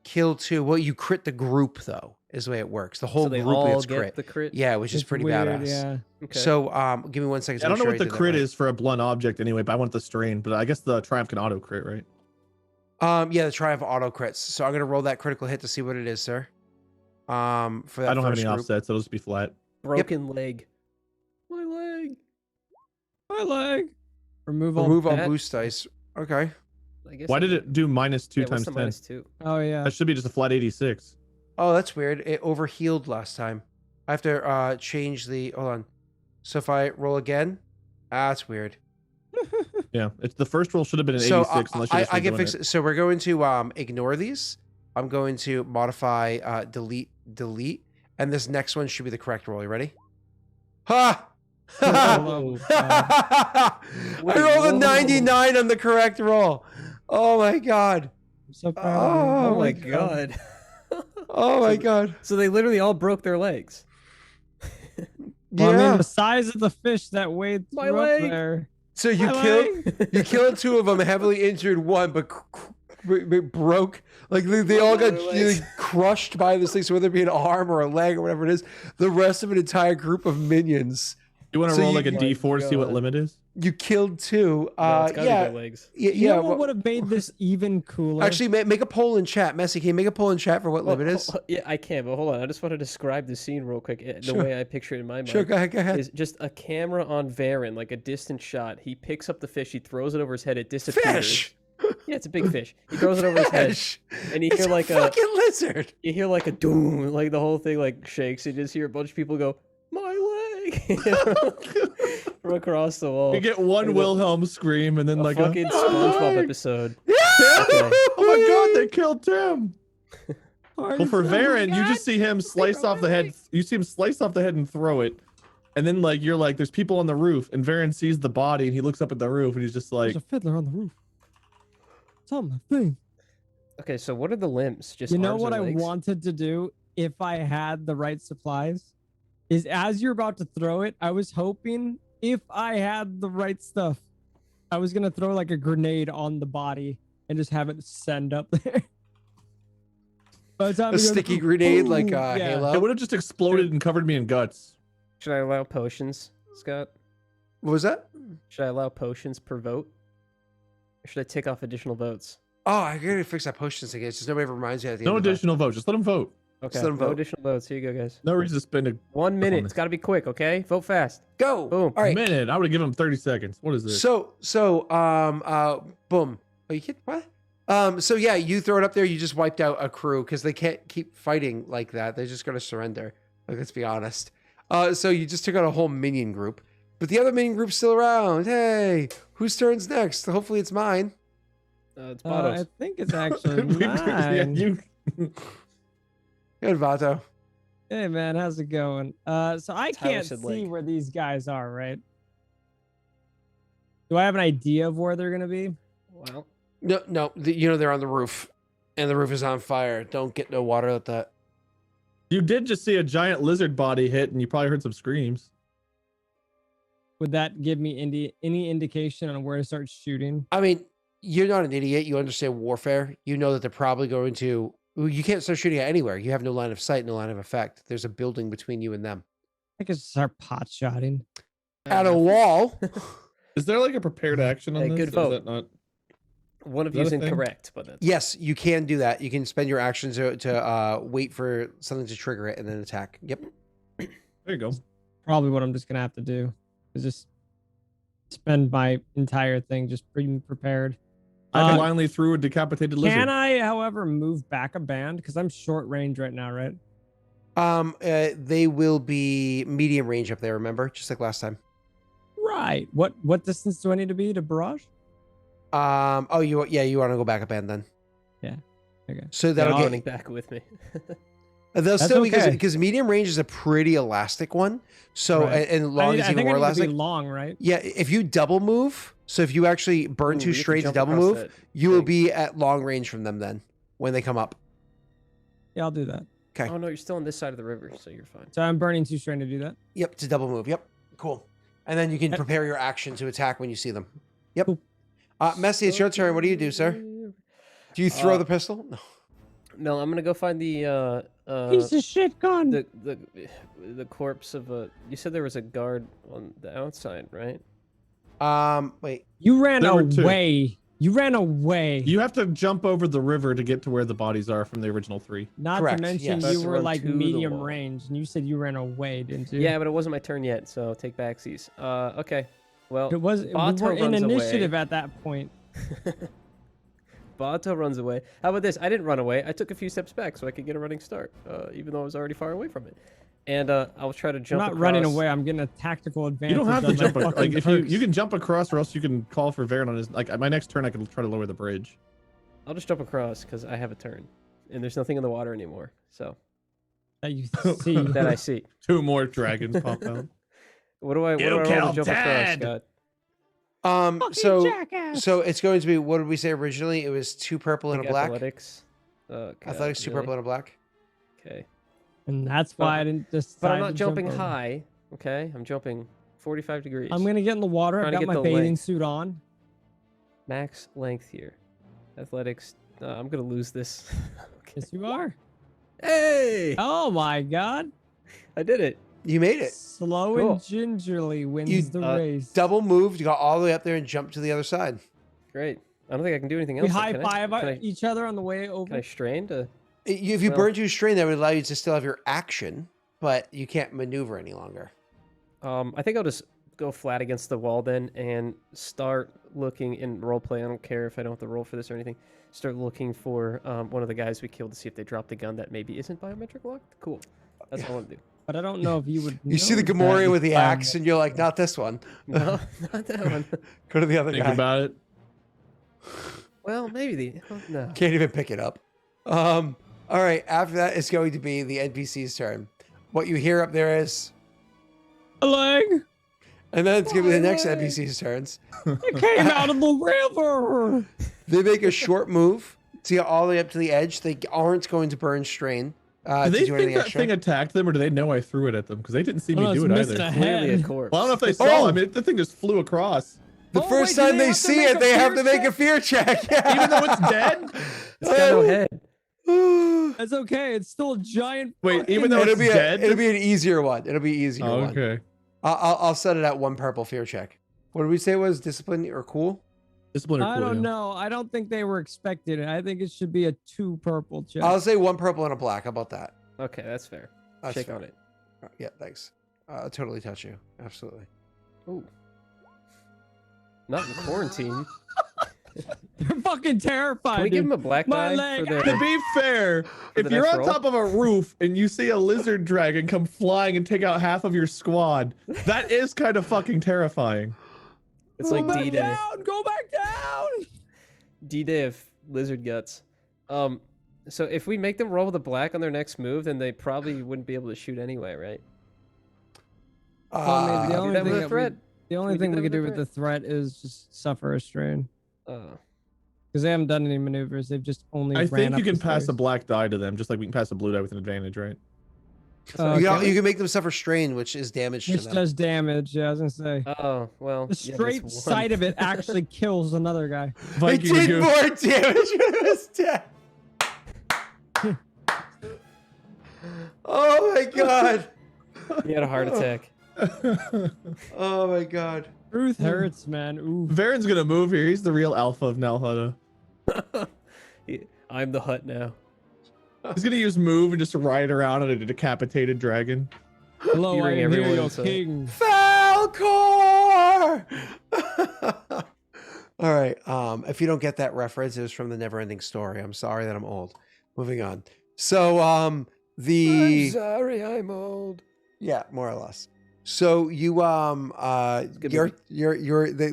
kill 2. Well, you crit the group though, is the way it works. The whole So they group all gets get crit. the crit. Yeah, which is It's pretty weird, badass. Yeah. Okay. So, give me 1 second. I don't know what the did that crit right. is for a blunt object anyway, but I want the strain. But I guess the Triumph can auto crit, right? Yeah, the Triumph auto crits. So I'm gonna roll that critical hit to see what it is, sir. For that I don't have first any group. offsets, so it'll just be flat. Broken leg. My leg. My leg. Remove all. Remove all that. boost dice. Okay. I guess Why I did it do -2 yeah, what's times the 10? -2? Oh yeah. That should be just a flat 86. Oh, that's weird. It overhealed last time. I have to change the. Hold on. So if I roll again, that's weird. Yeah, it's the first roll should have been an So 86 unless you're just I can redoing fix it. it. So we're going to ignore these. I'm going to modify delete, and this next one should be the correct roll. You ready? Ha! Oh, I rolled a whoa. 99 on the correct roll. Oh my god. I'm so proud of you. Oh my my god. Oh my god. So they literally all broke their legs. Well, I Yeah. mean, the size of the fish that weighed My through up leg. there. So you My killed leg. you killed 2 of them, heavily injured 1, but broke. Like they all got Other legs. crushed by this thing. So whether it be an arm or a leg or whatever it is, the rest of an entire group of minions. You want to So roll you- like a My D4 to see what God. limit is? You killed 2. No, it's gotta be Yeah, their legs. yeah. You know what well, would have made this even cooler? actually, make a poll in chat. Messi, can you make a poll in chat for what limit is? Yeah, I can, but hold on. I just want to describe the scene real quick. The Sure. way I picture it in my mind. Sure, go ahead. Go ahead. Is just a camera on Varen, like a distant shot. He picks up the fish, he throws it over his head, it disappears. Fish. Yeah, it's a big fish. He throws it over his head, Fish. and you It's hear like a fucking lizard. you hear like a doom, like the whole thing like shakes. You just hear a bunch of people go, "My leg!" from across the wall. You get one Like a- Wilhelm scream and then A like fucking a SpongeBob episode. Yeah! Okay. Oh my god, they killed Tim. Are Well, you for so- oh my Varen, you God. just see him slice off the head. You see him slice off the head and throw it. And then like you're like, there's people on the roof, and Varen sees the body and he looks up at the roof and he's just like, There's a fiddler on the roof. It's on my thing. Okay, so what are the limbs? Just You know arms what I and legs? wanted to do if I had the right supplies? Is as you're about to throw it, I was hoping if I had the right stuff, I was gonna throw like a grenade on the body and just have it send up there. By the time A it goes, sticky grenade like boom, yeah. Halo. it would have just exploded and covered me in guts. Should I allow potions, Scott? What was that? Should I allow potions per vote? Or should I take off additional votes? Oh, I gotta fix that potions again. It's just nobody ever reminds you at the No end of the- additional votes. Just let them vote. Okay, let 'em no vote. additional votes. Here you go, guys. No reason to spend a 1 minute. on It's this. got to be quick, okay? Vote fast. Go. Boom. All right. minute. I would have given him 30 seconds. What is this? Boom. Oh, you can't what? So yeah, you throw it up there. You just wiped out a crew because they can't keep fighting like that. They're just gonna surrender. Like, let's be honest. So you just took out a whole minion group, but the other minion group's still around. Hey, whose turn's next? Hopefully it's mine. It's I Vados. think it's actually Yeah, mine. you- Good, Vato. Hey man, how's it going? So I Tyler can't said see leg. where these guys are, right? Do I have an idea of where they're gonna be? Well, No, you know they're on the roof, and the roof is on fire. Don't get no water at that. You did just see a giant lizard body hit, and you probably heard some screams. Would that give me any indication on where to start shooting? I mean, you're not an idiot. You understand warfare. You know that they're probably going to. You can't start shooting at anywhere. You have no line of sight, no line of effect. There's a building between you and them. I could start pot shotting. At a wall. Is there like a prepared action on Hey, this? good or is vote. that not? One of Is that you's a thing? incorrect, but that's Yes, you can do that. You can spend your actions to wait for something to trigger it and then attack. Yep. There you go. Probably what I'm just gonna have to do is just spend my entire thing just being prepared. I blindly threw a decapitated lizard. Can I, however, move back a band? Because I'm short range right now, right? They will be medium range up there. Remember, just like last time. Right. What distance do I need to be to barrage? Oh, you want to go back a band then? Yeah. Okay. So they're that'll running back with me. they'll That's still okay. because medium range is a pretty elastic one. So Right. and long is I even think more I need to elastic. be long, right? Yeah, if you double move, so if you actually burn Ooh, two you have to straight to jump double across move, that you will thing. be at long range from them then when they come up. Yeah, I'll do that. Okay. Oh no, you're still on this side of the river, so you're fine. So I'm burning 2 strain to do that. Yep, to double move. Yep, cool. And then you can prepare your action to attack when you see them. Yep. Cool. Messy, it's your turn. What do you do, sir? Do you throw the pistol? No. No, I'm gonna go find the Piece of shit gun. the corpse of a. You said there was a guard on the outside, right? Wait. You ran There were 2. away. You ran away. You have to jump over the river to get to where the bodies are from the original 3. Not Correct, to mention yes. you Let's were run like to the medium wall. range, and you said you ran away, didn't you? Yeah, but it wasn't my turn yet, so take backsies. Okay. Well, It was. We Bato were in runs away. initiative at that point. Bato runs away. How about this? I didn't run away. I took a few steps back so I could get a running start, even though I was already far away from it. And I'll try to I'm jump. not across. running away. I'm getting a tactical advantage. You don't have to on my jump. fucking Like if perks. you can jump across, or else you can call for Varen on his. Like my next turn, I can try to lower the bridge. I'll just jump across because I have a turn, and there's nothing in the water anymore. So that you see. that I see. 2 more dragons pop out. What do I You roll killed to jump Ted! across, Scott? Fucking So jackass. so it's going to be, what did we say originally? It was 2 purple and Like a black. Athletics. Athletics, 2 purple and a black. Okay. And that's why I didn't just. But I'm not jumping high. Okay, I'm jumping 45 degrees. I'm gonna get in the water. I've Trying to got get my the bathing length. suit on. Max length here. Athletics. I'm gonna lose this. Okay. Yes, you are. Hey! Oh my god. I did it. You made it. Slow Cool. and gingerly wins You, the race. Double moved, you got all the way up there and jumped to the other side. Great. I don't think I can do anything We else. high Can five can I, each other on the way can over. I strain to? If you Well- burn 2 strain, that would allow you to still have your action, but you can't maneuver any longer. I think I'll just go flat against the wall then and start looking in roleplay. I don't care if I don't have to roll for this or anything. Start looking for one of the guys we killed to see if they dropped a gun that maybe isn't biometric locked. Cool. That's what I want to do. But I don't know if you would. You see the notice that Gamorrean if with the I'm- axe, and you're like, not this one. No, not that one. Go to the other Think guy. about it. Well, maybe the no. Can't even pick it up. All right, after that, it's going to be the NPC's turn. What you hear up there is, A leg. and then it's going to be the next NPC's turns. It came out of the river. They make a short move to get all the way up to the edge. They aren't going to burn strain. Do To they do think anything that extra. thing attacked them, or do they know I threw it at them? Because they didn't see Oh, me it's do it missing either. a Clearly a head. corpse. Well, I don't know if they saw. Oh! I mean, the thing just flew across. The Oh, first wait, do time they they have to see make it, a they have fear to make a check? fear check. Yeah. Even though it's dead. It's got no head. That's okay. It's still a giant. Wait, fucking- even though it'll it's be dead? it'll be an easier one. It'll be an easier Oh, one. okay. I'll set it at 1 purple fear check. What did we say it was? Discipline or cool? Discipline or I cool, don't yeah. know. I don't think they were expecting it. I think it should be a 2 purple check. I'll say 1 purple and a black. How about that? Okay, that's fair. That's Shake fair. on it. Yeah, thanks. I'll totally touch you. Absolutely. Ooh. Not in quarantine. They're fucking terrified. Can we give dude. him a black My die leg. for To the? be fair, if the you're next on roll? top of a roof and you see a lizard dragon come flying and take out half of your squad, that is kind of fucking terrifying. It's Go like back D-Day. down. Go back down. D-Day of lizard guts. So if we make them roll with a black on their next move, then they probably wouldn't be able to shoot anyway, right? Well, maybe the do only that thing with a that threat? the only we do thing that we could with do a with the threat is just suffer a strain Oh. because they haven't done any maneuvers. They've just only. I ran think up you can the pass a stairs. black die to them, just like we can pass a blue die with an advantage, right? You can make them suffer strain, which is damage to Which them. does damage. Yeah, I was gonna say. Oh well. The yeah, straight this sight one. of it actually kills another guy. It Viking did Magoo. more damage when it was dead. Oh my god. He had a heart attack. Oh my god. Truth hurts, man. Ooh. Varen's gonna move here. He's the real alpha of Nalhutta. I'm the hut now. He's gonna use move and just ride around on a decapitated dragon. Hello, I Hearing am here, everyone your inside. king. Falcor! All right. If you don't get that reference, it was from the Neverending Story. I'm sorry that I'm old. Moving on. So, I'm sorry, I'm old. yeah, more or less. So you good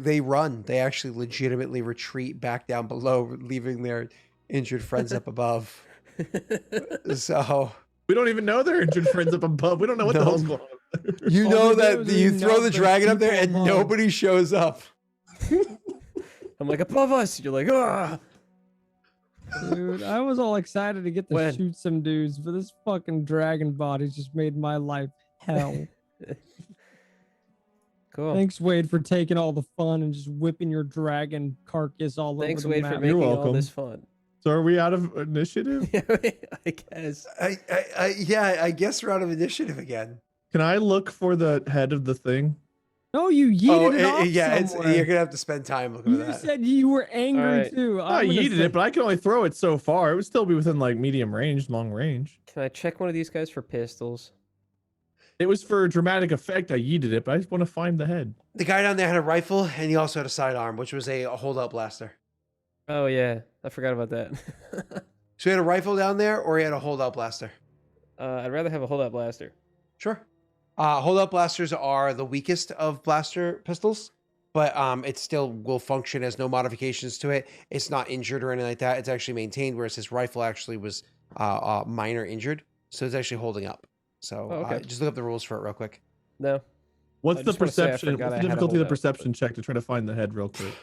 they run. They actually legitimately retreat back down below, leaving their injured friends up above. So We don't even know they're injured friends up above. We don't know what the No. hell's going on. you All know we that do is you we throw know the there's dragon up there and people above. nobody shows up. I'm like above us. You're like, ah. Dude, I was all excited to get to When? shoot some dudes, but this fucking dragon body just made my life hell. Cool. Thanks, Wade, for taking all the fun and just whipping your dragon carcass all Thanks, over the Wade, map. for making all welcome. this fun. So are we out of initiative? I guess. I guess we're out of initiative again. Can I look for the head of the thing? No, you yeeted it off yeah, somewhere. you're gonna have to spend time looking You for that. said you were angry Alright. too. I yeeted it, but I can only throw it so far. It would still be within like medium range, long range. Can I check one of these guys for pistols? It was for dramatic effect. I yeeted it, but I just want to find the head. The guy down there had a rifle, and he also had a sidearm, which was a holdout blaster. Oh yeah, I forgot about that. So he had a rifle down there, or he had a holdout blaster. I'd rather have a holdout blaster. Sure. Holdout blasters are the weakest of blaster pistols, but it still will function as no modifications to it. It's not injured or anything like that. It's actually maintained, whereas his rifle actually was minor injured, so it's actually holding up. So Oh, okay. just look up the rules for it real quick. No. What's I the just wanna say I perception? forgot What's I the had a difficulty of the holdout, perception check to try to find the head real quick?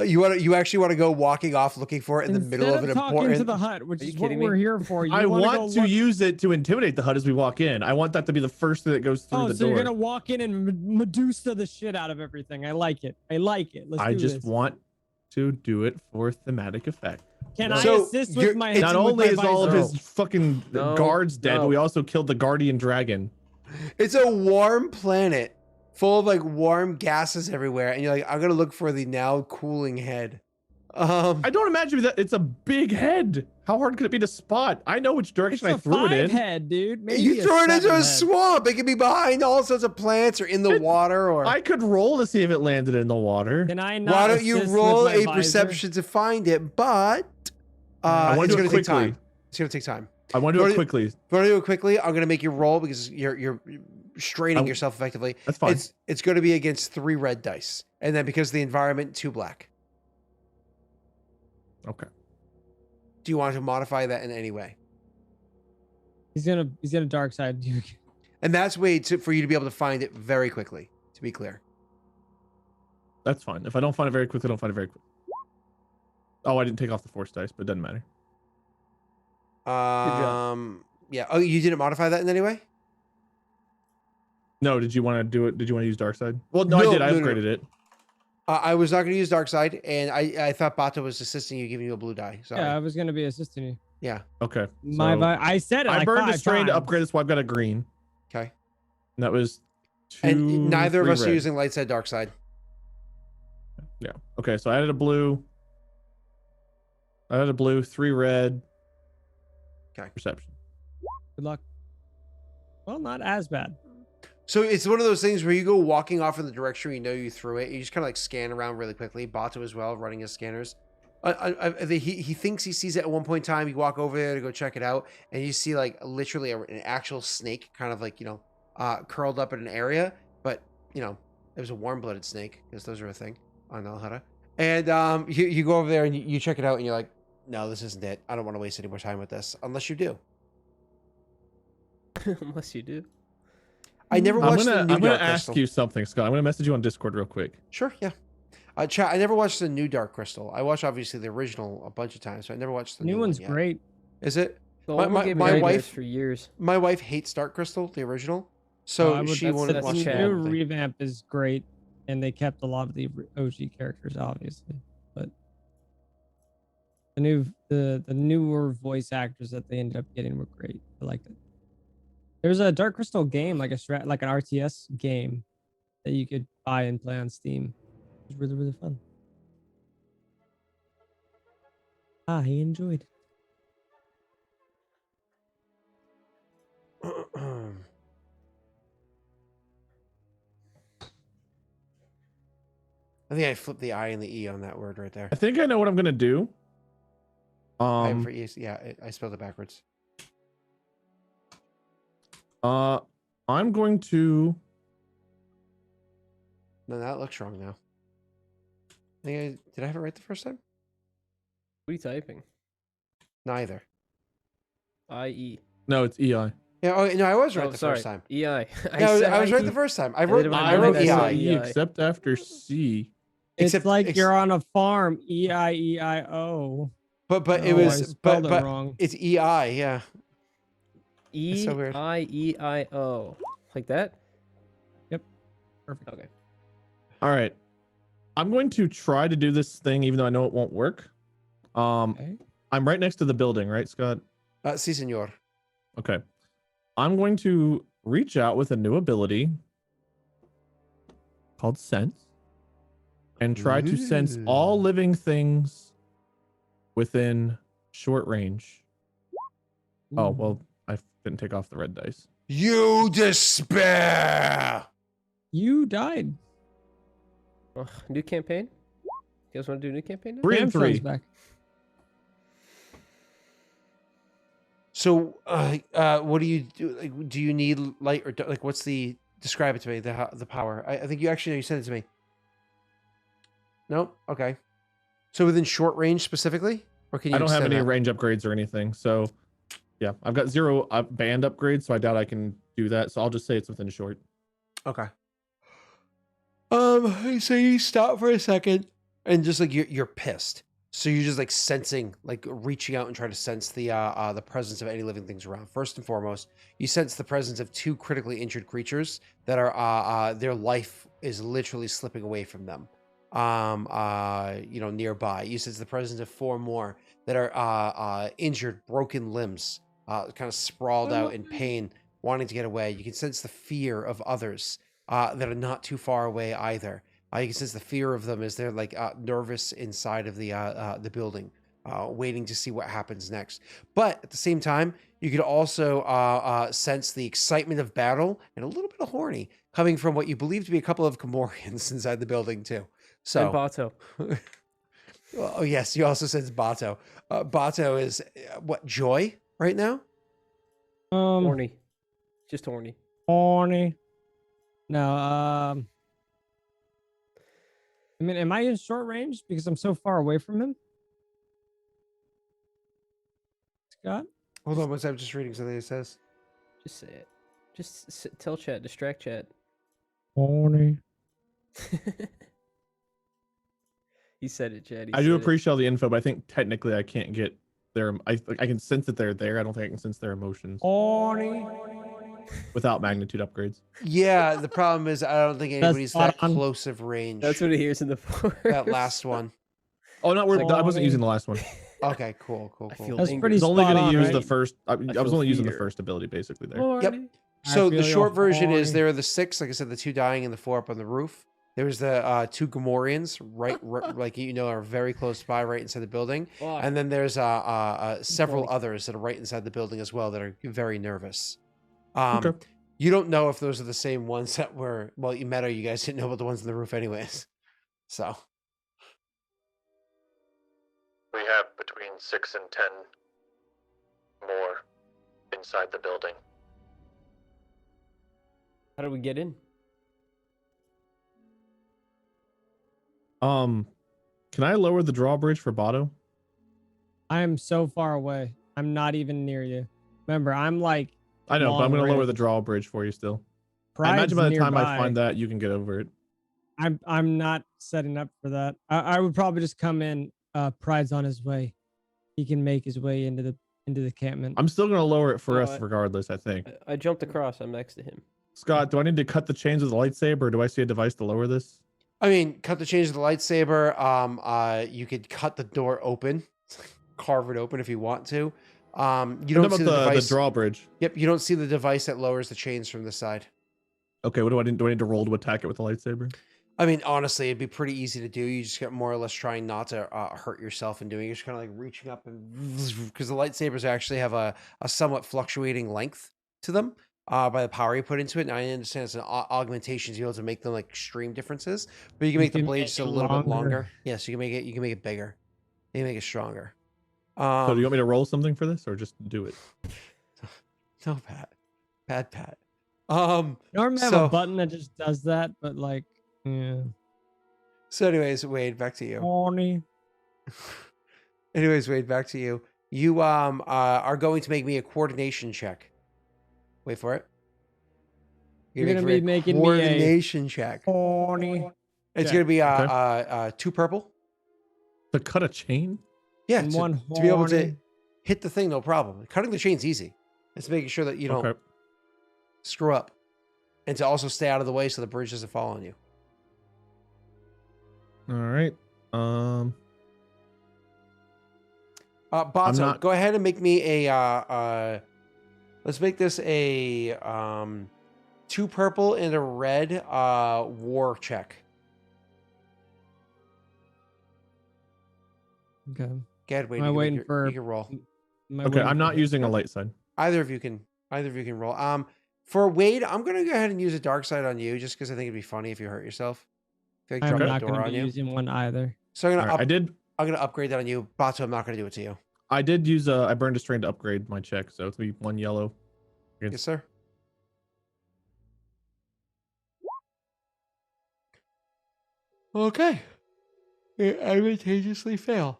You actually want to go walking off looking for it in the middle of an talking important. to the hut, which Are you is what kidding me? we're here for. You I wanna want go to look- use it to intimidate the hut as we walk in. I want that to be the first thing that goes through Oh, the so door. you're gonna walk in and Medusa the shit out of everything. I like it. I like it. Let's I do just this. want to do it for thematic effect. Can I So assist you're- with my? it's- Not with only my is all of visor? his fucking No, guards dead, no. but we also killed the guardian dragon. It's a warm planet full of like warm gases everywhere, and you're like, I'm gonna look for the now cooling head. I don't imagine that it's a big head. How hard could it be to spot? I know which It's direction I a threw it in. head, dude. Maybe You throw it into seven a head. swamp. It could be behind all sorts of plants or in the water. Or I could roll to see if it landed in the water. Can I not? why don't you assist roll with my a visor? perception to find it? But I want it's to do gonna it take time. quickly. It's gonna take time. I want to do Go it to- quickly. If you want to do it quickly, I'm gonna make you roll because you're straining I- yourself effectively. That's fine. It's going to be against 3 red dice, and then because of the environment, 2 black. Okay. Do you want to modify that in any way? He's gonna dark side you. And that's way for you to be able to find it very quickly. To be clear. That's fine. If I don't find it very quickly, I don't find it very quick. Oh, I didn't take off the force dice, but it doesn't matter. job. Yeah. Oh, you didn't modify that in any way? No, did you want to do it? Did you want to use dark side? Well, no, I No, did. I no, no. upgraded it. I was not going to use dark side, and I thought Bato was assisting you, giving you a blue die. Sorry. Yeah, I was gonna be assisting you. Yeah. Okay. My so I said it. I like burned a 5 strain to times. upgrade it, so I've got a green. Okay. And that was 2. And neither of 3 us are red. using light side, dark side. Yeah. Okay, so I added a blue. I added a blue, 3 red. Okay. Perception. Good luck. Well, not as bad. So it's one of those things where you go walking off in the direction you know you threw it. You just kind of like scan around really quickly. Bato as well, running his scanners. He thinks he sees it at one point in time. You walk over there to go check it out, and you see like literally an actual snake, kind of like curled up in an area. But it was a warm-blooded snake because those are a thing on Nalhutta. And you go over there and you check it out, and you're like, no, this isn't it. I don't want to waste any more time with this, unless you do. Unless you do. I never I'm watched the new gonna Dark ask Crystal. you something, Scott. I'm gonna message you on Discord real quick. Sure, yeah. Chat. I never watched the new Dark Crystal. I watched obviously the original a bunch of times, so I never watched the The new one's one yet. great. Is it? The My- woman my- gave me my nightmares wife- for years. My wife hates Dark Crystal, the original, so I would- she that's- won't that's watch the the chat. new whole thing. revamp is great, and they kept a lot of the OG characters, obviously, but the newer voice actors that they ended up getting were great. I liked it. There's a Dark Crystal game, like like an RTS game, that you could buy and play on Steam. It was really, really fun. I enjoyed. I think I flipped the I and the E on that word right there. I think I know what I'm gonna do. I for E, yeah, I spelled it backwards. I'm going to. No, that looks wrong now. Did I have it right the first time? What are you typing? Neither. IE. No, it's EI. Yeah, oh no, I was right Oh, the sorry. first time. EI. I was right the first time. I wrote didn't I remember wrote that, so EI. E. EI. except after C. It's Except- like ex- you're on a farm. EIEIO. But it Oh, I was spelled it but wrong. it's EI, yeah. E so weird. I E I O. Like that? Perfect. Okay. All right. I'm going to try to do this thing, even though I know it won't work. Okay. I'm right next to the building, right, Scott? Si, senor. Okay. I'm going to reach out with a new ability called Sense and try to sense all Ooh. living things within short range. Oh, Ooh. well, I didn't take off the red dice. You despair. You died. Ugh, new campaign? You guys want to do a new campaign now? 3 and Hamstring's 3. back. So, what do you do? Like, do you need light or like? What's the describe it to me? The power. I think you actually sent it to me. No, okay. So within short range specifically, or can you? I don't have extend any that? range upgrades or anything. So, yeah, I've got 0 band upgrades, so I doubt I can do that. So I'll just say it's within short. Okay. So you stop for a second and just like you're pissed. So you're just like sensing, like reaching out and trying to sense the presence of any living things around. First and foremost, you sense the presence of 2 critically injured creatures that are their life is literally slipping away from them. Nearby. You sense the presence of 4 more that are injured, broken limbs, kind of sprawled out in pain, wanting to get away. You can sense the fear of others that are not too far away either. You can sense the fear of them as they're like nervous inside of the building, waiting to see what happens next. But at the same time, you could also sense the excitement of battle and a little bit of horny coming from what you believe to be a couple of Comorians inside the building too. And So, Bato. oh yes, you also sense Bato. Bato is what, joy right now? Horny. Just horny. Horny. No, I mean, am I in short range because I'm so far away from him? Scott? Hold on, I'm just reading something it says. Just say it. Just tell chat. Distract chat. Horny. He said it, Chad. I do appreciate all the info, but I think technically I can't get their. I can sense that they're there. I don't think I can sense their emotions Horny. without magnitude upgrades. Yeah, the problem is I don't think anybody's that spot on. close of range. That's what he hears in the forest. That last one. Oh, not word. Like- I wasn't using the last one. Okay, cool. I feel That's angry. pretty I was only spot going on, to use right? the first. I was feel only using the fear. first ability basically there. Horny. Yep. I So feel the you, short version is horny. there are the 6, like I said, the 2 dying and the 4 up on the roof. There's the 2 Gamorreans, right, like are very close by, right inside the building. Fuck. And then there's several Horny. others that are right inside the building as well that are very nervous. Okay. You don't know if those are the same ones that were, well, you met her, you guys didn't know about the ones on the roof anyways. So, We have between 6 and 10 more inside the building. How do we get in? Can I lower the drawbridge for Bato? I am so far away. I'm not even near you. Remember, I'm like. I know, but I'm long going to lower the range. drawbridge for you still. I Pride's imagine by the time I nearby. find that, you can get over it. I'm not setting up for that. I would probably just come in. Pride's on his way. He can make his way into the into the encampment. I'm still gonna lower it for No, us regardless. I think. I jumped across. I'm next to him. Scott, do I need to cut the chains with a lightsaber, or do I see a device to lower this? I mean, cut the chains of the lightsaber. You could cut the door open, carve it open if you want to. You don't see the device. The drawbridge. Yep, you don't see the device that lowers the chains from the side. Okay, what do I need? Do I need to roll to attack it with a lightsaber? I mean, honestly, it'd be pretty easy to do. You just get more or less trying not to hurt yourself in doing it. You're just kind of like reaching up and because the lightsabers actually have a somewhat fluctuating length to them by the power you put into it. And I understand it's an augmentation to be able to make them like extreme differences, but you can make the blades just a little bit longer. Yeah, so you can make it bigger. You can make it stronger. So do you want me to roll something for this, or just do it? No, Pat. Normally have a button that just does that, but like, yeah. So, anyways, Wade, back to you. Horny. Anyways, Wade, back to you. You are going to make me a coordination check. Wait for it. You're gonna be making me a coordination check. Horny. It's gonna be 2 purple. To cut a chain? Yeah, And to, one to be able to horny. hit the thing, no problem. Cutting the chain's easy. It's making sure that you don't Okay. screw up, and to also stay out of the way so the bridge doesn't fall on you. All right. Bato, go ahead and make me a. Let's make this a 2 purple and a red war check. Okay. Gad, wait. Am I waiting for? You can roll. Okay, I'm not using a light side. Either of you can roll. For Wade, I'm gonna go ahead and use a dark side on you, just because I think it'd be funny if you hurt yourself. If I I'm drop not the door going to on be you. using one either. So I'm gonna All right, I'm gonna upgrade that on you, Bato. I'm not gonna do it to you. I did use I burned a strain to upgrade my check, so it's gonna be 1 yellow. Yes, sir. Okay. You advantageously fail.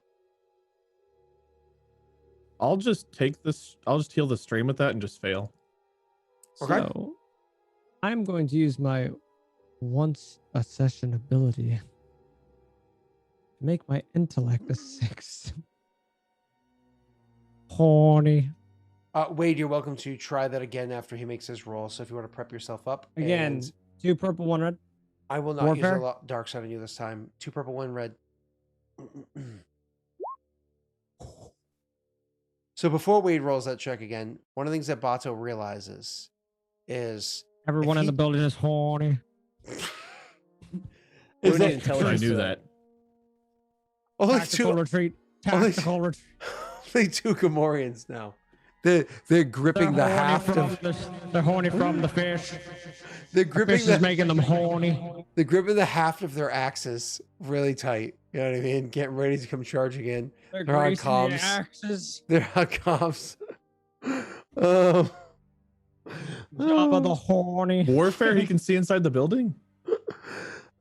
I'll just take this. I'll just heal the strain with that and just fail. Okay. So, I'm going to use my once a session ability to make my intellect a 6. Horny. Wade, you're welcome to try that again after he makes his roll. So if you want to prep yourself up. Again, and 2 purple, 1 red. I will not Warfare? use a dark side on you this time. 2 purple, 1 red. So before Wade rolls that check again, one of the things that Bato realizes is Everyone in the building is horny. is We need that intelligence. I knew to that. only Tactical two retreat. only- Tactical retreat. only 2 Gamorreans now. They're gripping the haft of They're horny from the fish. they're The gripping fish is making them horny. they're gripping the haft of their axes really tight. You know what I mean? Getting ready to come charging in. They're They're on greasing the comms. axes. They're on comms. Jabba the horny. Warfare, he can see inside the building.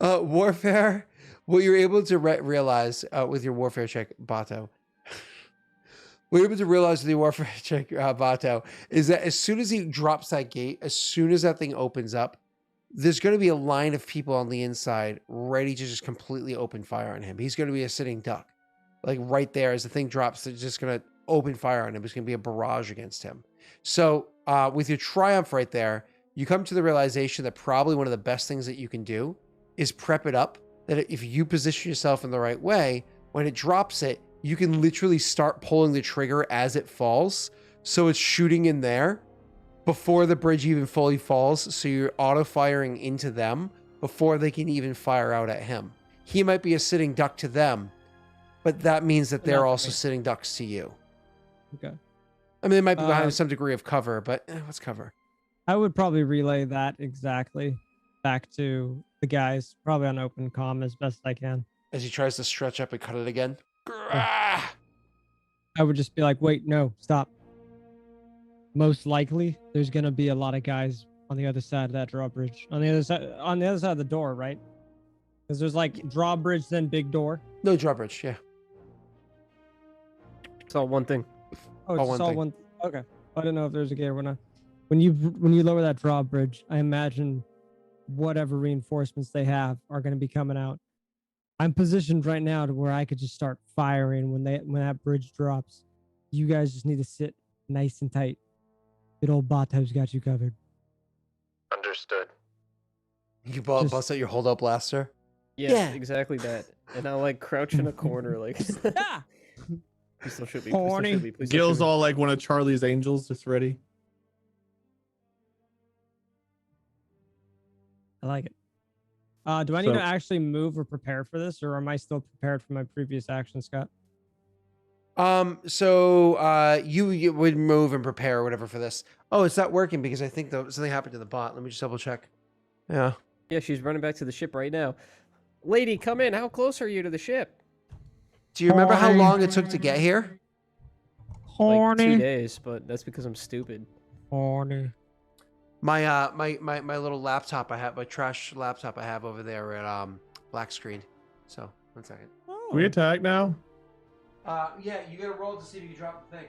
Warfare. What you're able to realize with your warfare check, Bato. What you're able to realize with your warfare check, Bato, is that as soon as he drops that gate, as soon as that thing opens up, there's going to be a line of people on the inside ready to just completely open fire on him. He's going to be a sitting duck. Like right there, as the thing drops, they're just going to open fire on him. It's going to be a barrage against him. So with your triumph right there, you come to the realization that probably one of the best things that you can do is prep it up, that if you position yourself in the right way, when it drops it, you can literally start pulling the trigger as it falls. So it's shooting in there before the bridge even fully falls. So you're auto firing into them before they can even fire out at him. He might be a sitting duck to them, but that means that they're also sitting ducks to you. Okay. I mean, they might be behind some degree of cover, but what's cover? I would probably relay that exactly back to the guys, probably on open comm as best I can. As he tries to stretch up and cut it again. I would just be like, wait, no, stop. Most likely, there's gonna be a lot of guys on the other side of that drawbridge. On the other side of the door, right? Because there's like drawbridge, then big door. No drawbridge, yeah. It's all one thing. Oh, it's All just one all thing. one. Okay, I don't know if there's a gate or not. When you lower that drawbridge, I imagine whatever reinforcements they have are going to be coming out. I'm positioned right now to where I could just start firing when that bridge drops. You guys just need to sit nice and tight. Good old Bato's got you covered. Understood. You Just- bust out your hold-up blaster. Yeah, Yeah. exactly that. And I'll like crouch in a corner, like. Ah! Please don't shoot me. Please don't Horny. shoot me. Please don't Gil's shoot me. all like one of Charlie's angels, just ready. I like it. Do I need So- to actually move or prepare for this, or am I still prepared for my previous action, Scott? So you would move and prepare or whatever for this. Oh, it's not working because I think something happened to the bot. Let me just double check. Yeah. Yeah, she's running back to the ship right now. Lady, come in. How close are you to the ship? Do you remember how Horny. long it took to get here? Like 2 days, but that's because I'm stupid. Horny. My my little laptop I have, my trash laptop I have over there at black screen. So 1 second. Oh. Can we attack now? Yeah, you gotta roll to see if you can drop the thing.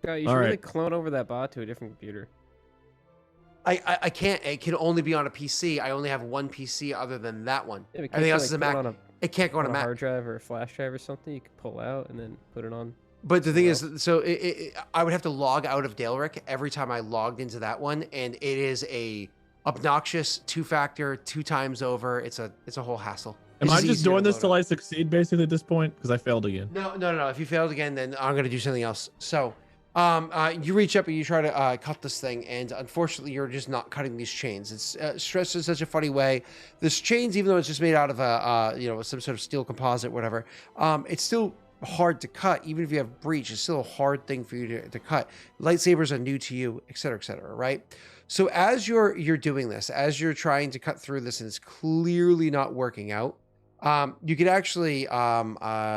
God, you should All really right. clone over that bot to a different computer. I can't. It can only be on a PC. I only have one PC other than that one. Yeah, but can't Everything you, else like, is a put it Mac. on a, It can't go on a on a Mac. hard drive or a flash drive or something. You could pull out and then put it on. But the thing Well. is, so I would have to log out of Daleric every time I logged into that one, and it is a obnoxious 2-factor 2 times over. It's a whole hassle. Am It's I just easier doing to this load till up. I succeed basically at this point? Because I failed again. No. If you failed again, then I'm gonna do something else. So, you reach up and you try to cut this thing, and unfortunately, you're just not cutting these chains. It's stressed in such a funny way. This chains, even though it's just made out of a some sort of steel composite, whatever, it's still hard to cut. Even if you have breach, it's still a hard thing for you to cut. Lightsabers are new to you, et cetera, right? So as you're doing this, as you're trying to cut through this, and it's clearly not working out, you could actually I'm Um,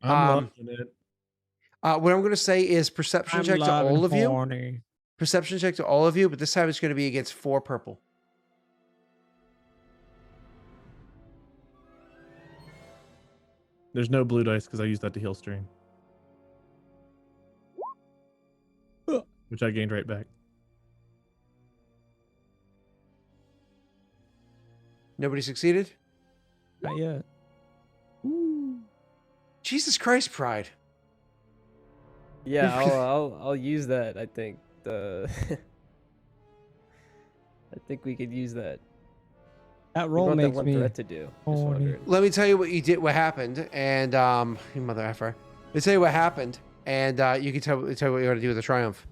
loving it. what I'm going to say is perception I'm check to loving all of you. horny. Perception check to all of you, but this time it's going to be against 4 purple. There's no blue dice because I used that to heal stream. Which I gained right back. Nobody succeeded? Not yet. Ooh. Jesus Christ, Pride. Yeah, I'll use that. I think I think we could use that. That We roll want that makes one me threat to do. Just horny. wondering. Let me tell you what you did, what happened, and you mother effer. Let me tell you what happened, and you can tell what you're going to do with the triumph.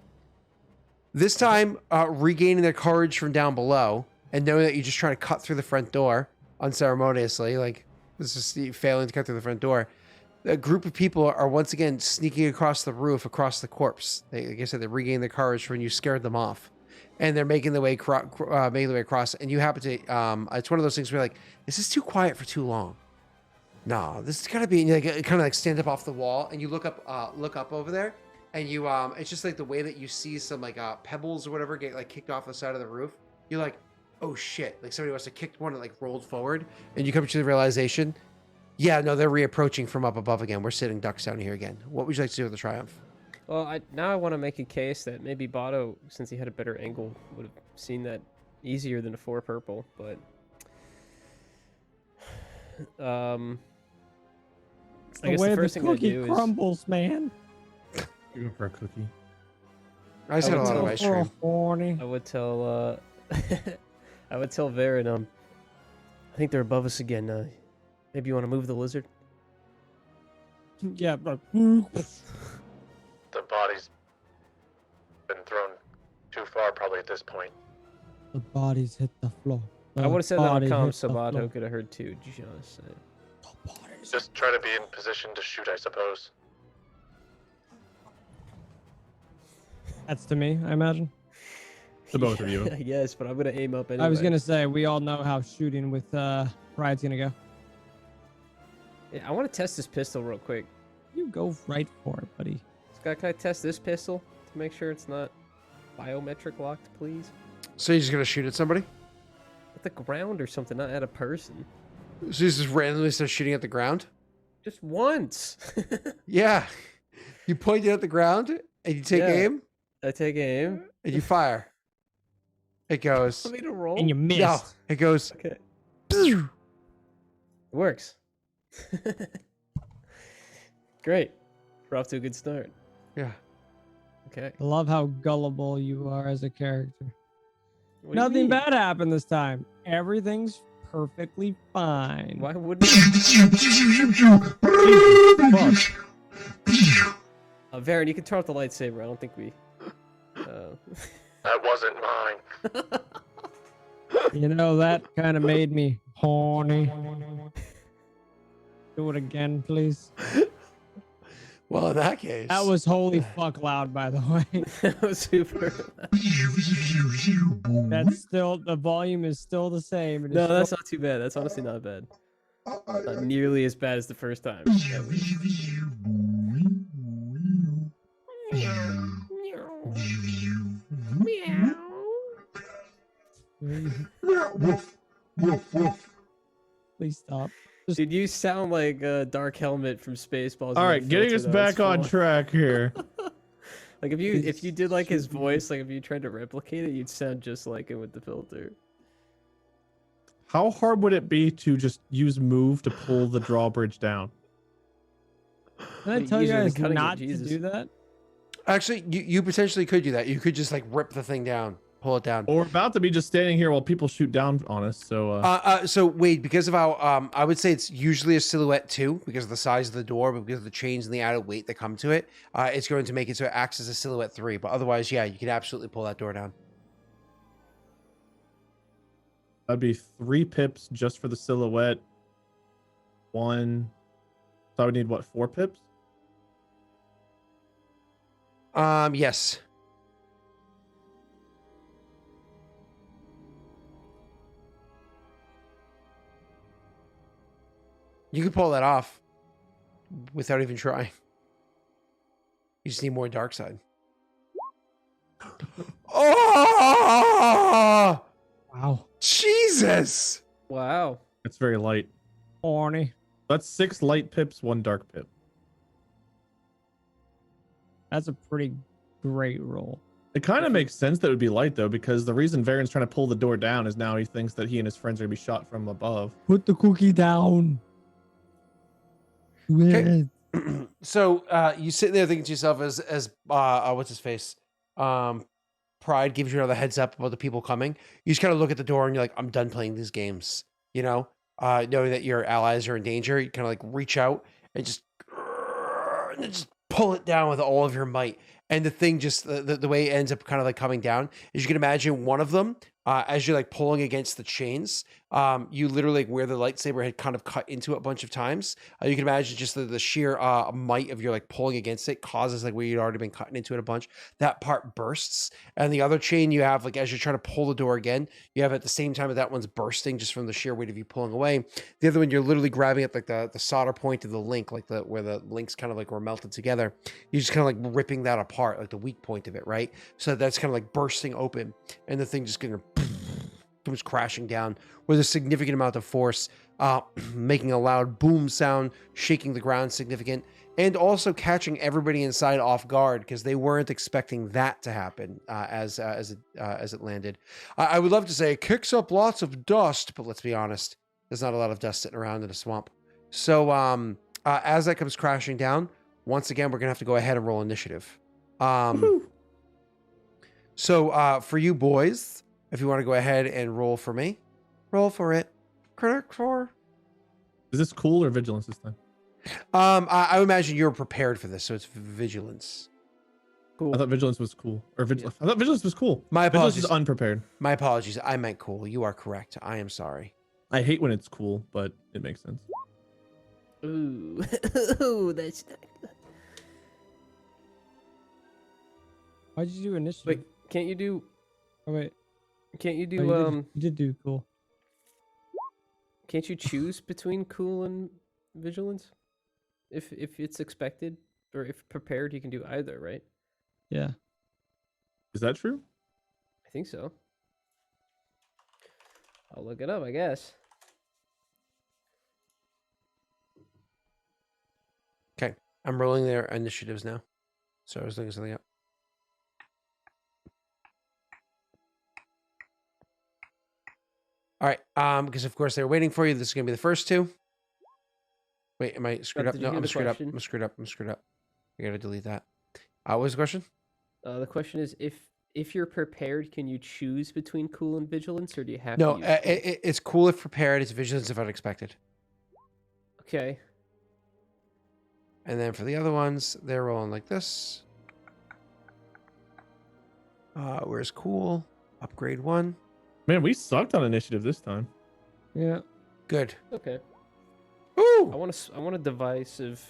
This time, regaining their courage from down below, and knowing that you're just trying to cut through the front door unceremoniously, like this is you failing to cut through the front door. A group of people are once again sneaking across the roof, across the corpse. They, like I said, they regain their courage when you scared them off, and they're making their way across. And you happen to, it's one of those things where you're like, this is too quiet for too long. No, this has got to be. And you like, kind of like stand up off the wall, and you look up over there, and you, it's just like the way that you see some like pebbles or whatever get like kicked off the side of the roof. You're like, oh shit! Like somebody must have kicked one and like rolled forward, and you come to the realization. Yeah, no, they're reapproaching from up above again. We're sitting ducks down here again. What would you like to do with the triumph? Well, now I want to make a case that maybe Bato, since he had a better angle, would have seen that easier than a 4 purple. But I The guess way the the first thing I cookie do is crumbles, man. You're going for a cookie. I just I had a would lot of tell- ice cream. Horny. I would tell I would tell Varen, I think they're above us again. Maybe you want to move the lizard? Yeah, but The body's been thrown too far, probably at this point. the bodies hit the floor. I would have said that on body comm, hit so the floor. Bato could have heard too. Just say. The bodies Just try to be in position to shoot, I suppose. That's to me, I imagine. To both of you. Yes, but I'm gonna aim up anyway. I was gonna say we all know how shooting with Pride's gonna go. Yeah, I want to test this pistol real quick. You go right for it, buddy. Scott, can I test this pistol to make sure it's not biometric locked, please? So you're just gonna shoot at somebody? At the ground or something, not at a person. So you just randomly start shooting at the ground? Just once. Yeah. You point it at the ground and you take Yeah. aim I take aim. and you fire. It goes. Want me to roll? And you missed. No, it goes. Okay. It works. Great. We're off to a good start. Yeah. Okay. I love how gullible you are as a character. What do you Nothing mean? bad happened this time. Everything's perfectly fine. Why wouldn't Varen, you can turn off the lightsaber. I don't think we... That wasn't mine. You know, that kind of made me horny. Do it again, please. Well, in that case, That was holy fuck loud, by the way. That was super... That's still, the volume is still the same. It is No, that's still- not too bad. That's honestly not bad. Not nearly as bad as the first time. Please stop. Dude, you sound like Dark Helmet from Spaceballs. All with right, the getting filter, us though. back It's on full track here. Like if you did like his voice, like if you tried to replicate it, you'd sound just like him with the filter. How hard would it be to just use move to pull the drawbridge down? Did I tell you Easier than guys cutting it, not to Jesus. do that? actually, you potentially could do that. You could just like rip the thing down, pull it down. Or we're about to be just standing here while people shoot down on us. So So Wade, because of how I would say it's usually a silhouette too, because of the size of the door, but because of the chains and the added weight that come to it, it's going to make it so it acts as a silhouette 3. But otherwise, yeah, you could absolutely pull that door down. that'd be 3 pips just for the silhouette. 1. So I would need what, 4 pips? Yes. You could pull that off without even trying. You just need more dark side. Oh, Wow. Jesus! Wow. It's very light. Horny. That's 6 light pips, 1 dark pip. That's a pretty great roll. It kind of makes sense that it would be light though, because the reason Varen's trying to pull the door down is now he thinks that he and his friends are gonna be shot from above. Put the cookie down. Okay. So you sit there thinking to yourself as what's his face? Pride gives you another heads up about the people coming. You just kind of look at the door and you're like, I'm done playing these games. You know, knowing that your allies are in danger, you kind of like reach out and just pull it down with all of your might. And the thing just the way it ends up kind of like coming down is you can imagine one of them as you're like pulling against the chains. You literally like where the lightsaber had kind of cut into it a bunch of times. You can imagine just the sheer might of your like pulling against it causes like where you'd already been cutting into it a bunch. That part bursts, and the other chain you have like as you're trying to pull the door again, you have at the same time that one's bursting just from the sheer weight of you pulling away. The other one you're literally grabbing at like the solder point of the link, like where the links kind of like were melted together. You're just kind of like ripping that apart, like the weak point of it, right? So that's kind of like bursting open, and the thing just gonna comes crashing down with a significant amount of force, making a loud boom sound, shaking the ground significant, and also catching everybody inside off guard because they weren't expecting that to happen as it landed. I would love to say it kicks up lots of dust, but let's be honest, there's not a lot of dust sitting around in a swamp. So as that comes crashing down, once again, we're gonna have to go ahead and roll initiative. So for you boys, if you want to go ahead and roll for me, roll for it. Critic 4. Is this cool or vigilance this time? I would imagine you're prepared for this, so it's vigilance. Cool. I thought vigilance was cool. I thought vigilance was cool. My Vigilance apologies. is unprepared. My apologies. I meant cool. You are correct. I am sorry. I hate when it's cool, but it makes sense. Ooh. Ooh, that's not good. Why'd you do initiative? Wait, can't you do Oh, wait. can't you Oh, do you did do cool. can't you choose between cool and vigilance? If it's expected or if prepared, you can do either, right? Yeah. Is that true? I think so. I'll look it up, I guess. Okay. I'm rolling their initiatives now. So I was looking something up. All right. Because of course they were waiting for you. This is going to be the first 2. Wait, am I screwed up? did you No, hear I'm the screwed up. question? I'm screwed up. I'm screwed up. I gotta delete that. What was the question? The question is, if you're prepared, can you choose between cool and vigilance, or do you have No, to use cool? it's cool if prepared. It's vigilance if unexpected. Okay. And then for the other ones, they're rolling like this. Where's cool? Upgrade 1. Man, we sucked on initiative this time. Yeah. Good. Okay. Ooh. I want a divisive.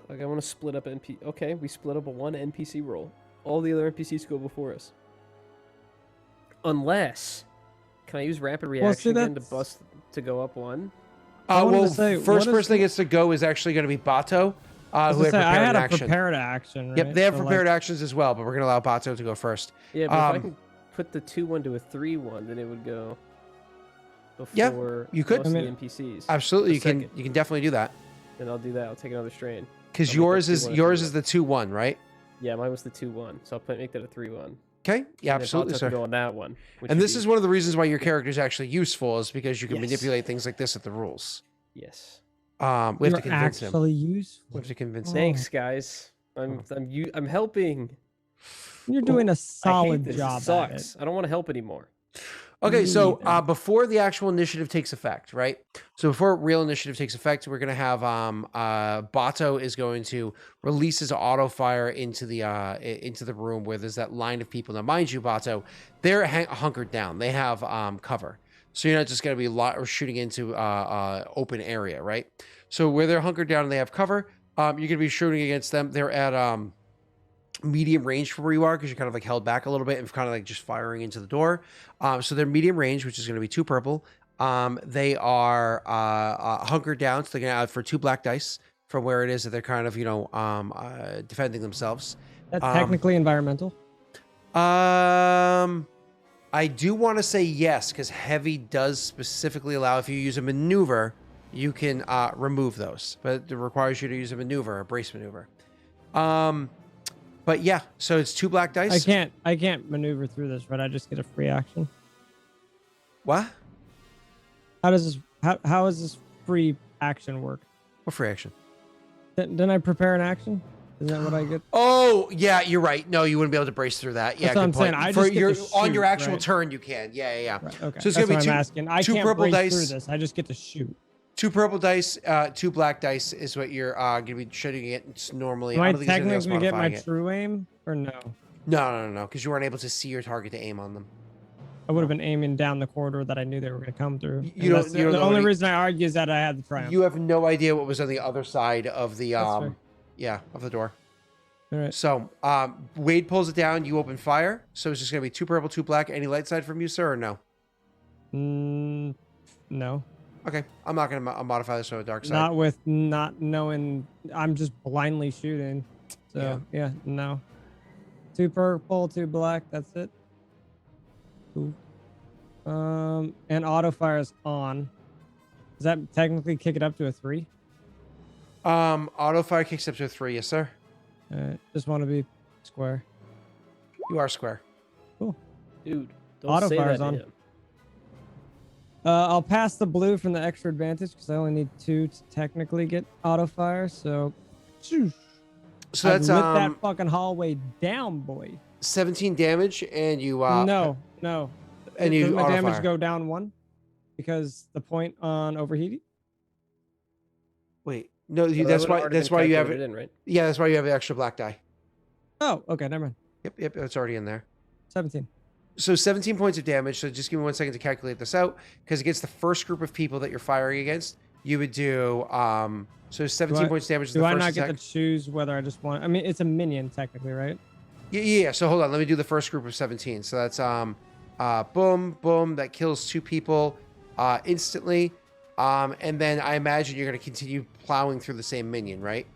Like I want to split up NPC. Okay, we split up a 1 NPC roll. All the other NPCs go before us. Unless, can I use rapid reaction again to that's- go up 1? I wanted Well, to say, first what is person that the- gets to go is actually going to be Bato, I was who gonna had say, I prepared had an a action. prepared action. Right? Yep, they have So, prepared like, actions as well, but we're going to allow Bato to go first. Yeah, but if I Um, can put the 2-1 to a 3-1, then it would go before Yeah, you could. most of I the mean, NPCs. Absolutely, A you can second. definitely do that Then I'll do that. I'll take another strain. because I'll make yours that is 2-1 yours a is the 2-1, right? Yeah, mine was the 2-1, so I'll make that a 3-1. Okay, yeah, And then absolutely, Bato sir. can go on that one. which And would this be- is one of the reasons why your character is actually useful, is because you can Yes. manipulate things like this at the rules. Yes. We have to You're convince him. actually useful. We have to convince him. Thanks, guys. I'm helping. You're doing a I solid hate this. job It at it. sucks. I don't want to help anymore. Okay, so Me neither. before the actual initiative takes effect, right? So before real initiative takes effect, we're gonna have Bato is going to release his auto fire into the room where there's that line of people. Now, mind you, Bato, they're hunkered down. They have cover, so you're not just gonna be or shooting into open area, right? So where they're hunkered down and they have cover, you're gonna be shooting against them. They're at medium range from where you are because you're kind of like held back a little bit and kind of like just firing into the door. So they're medium range, which is going to be 2 purple. They are hunkered down, so they're going to add for 2 black dice from where it is that they're kind of defending themselves. That's Um, technically environmental. I do want to say yes because heavy does specifically allow if you use a maneuver, you can remove those, but it requires you to use a maneuver, a brace maneuver. But yeah, so it's 2 black dice. I can't maneuver through this, right? I just get a free action. What? How does this free action work? What free action? Didn't I prepare an action? Is that what I get? Oh, yeah, you're right. No, you wouldn't be able to brace through that. Yeah, That's what good I'm point. saying. I For just get your to on your shoot, actual right? turn, you can. Yeah. Right, okay. So it's That's gonna be what 2 I'm asking. I 2 can't purple brace dice. through this. I just get to shoot. 2 purple dice, 2 black dice is what you're going to be shooting it. It's normally. Am I don't think there's anything else technically get my modifying it. true aim or no? No, because you weren't able to see your target to aim on them. I would have been aiming down the corridor that I knew they were going to come through. You And don't- that's you don't the know only any- reason I argue is that I had the triumph. You have no idea what was on the other side of the That's fair. of the door. All right. So Wade pulls it down. You open fire. So it's just going to be 2 purple, 2 black. Any light side from you, sir, or no? No. Okay, I'm not going to modify this to a dark side. Not with not knowing. I'm just blindly shooting. So yeah, no. 2 purple, 2 black. That's it. Cool. And auto fire is on. Does that technically kick it up to a 3? Auto fire kicks up to a 3, yes, sir. Just want to be square. You are square. Dude, don't Auto say fire's that to on. him. I'll pass the blue from the extra advantage because I only need 2 to technically get auto fire. So, shoosh. So I've that's lit that fucking hallway down, boy. 17 damage, and you no. and you Does my auto damage fire. go down 1 because the point on overheating. Wait, no, So that that's would've why already that's been why you have calculated it. in, right? Yeah, that's why you have the extra black die. Oh, okay, never mind. Yep, it's already in there. 17. So 17 points of damage. So just give me 1 second to calculate this out, because against the first group of people that you're firing against, you would do so 17 points damage. Is Do the I first not get attack. to choose whether I just want? I mean, it's a minion technically, right? Yeah. So hold on, let me do the first group of 17. So that's boom, boom. That kills 2 people instantly. And then I imagine you're going to continue plowing through the same minion, right?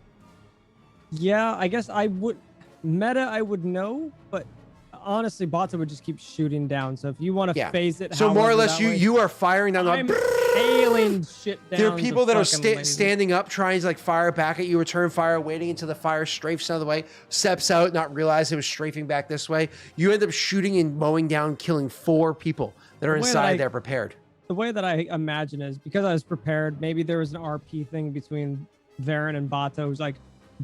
Yeah, I guess I would. Meta, I would know, but honestly, Bato would just keep shooting down. So if you want to Yeah. phase it, So more or however less, that way, you are firing down I'm the. hailing shit down. There are people the that are fucking lazy. standing up, trying to like fire back at you, return fire, waiting until the fire strafes another way, steps out, not realize it was strafing back this way. You end up shooting and mowing down, killing 4 people that are The way that inside I- there prepared. the way that I imagine is because I was prepared. Maybe there was an RP thing between Varen and Bato. Who's like,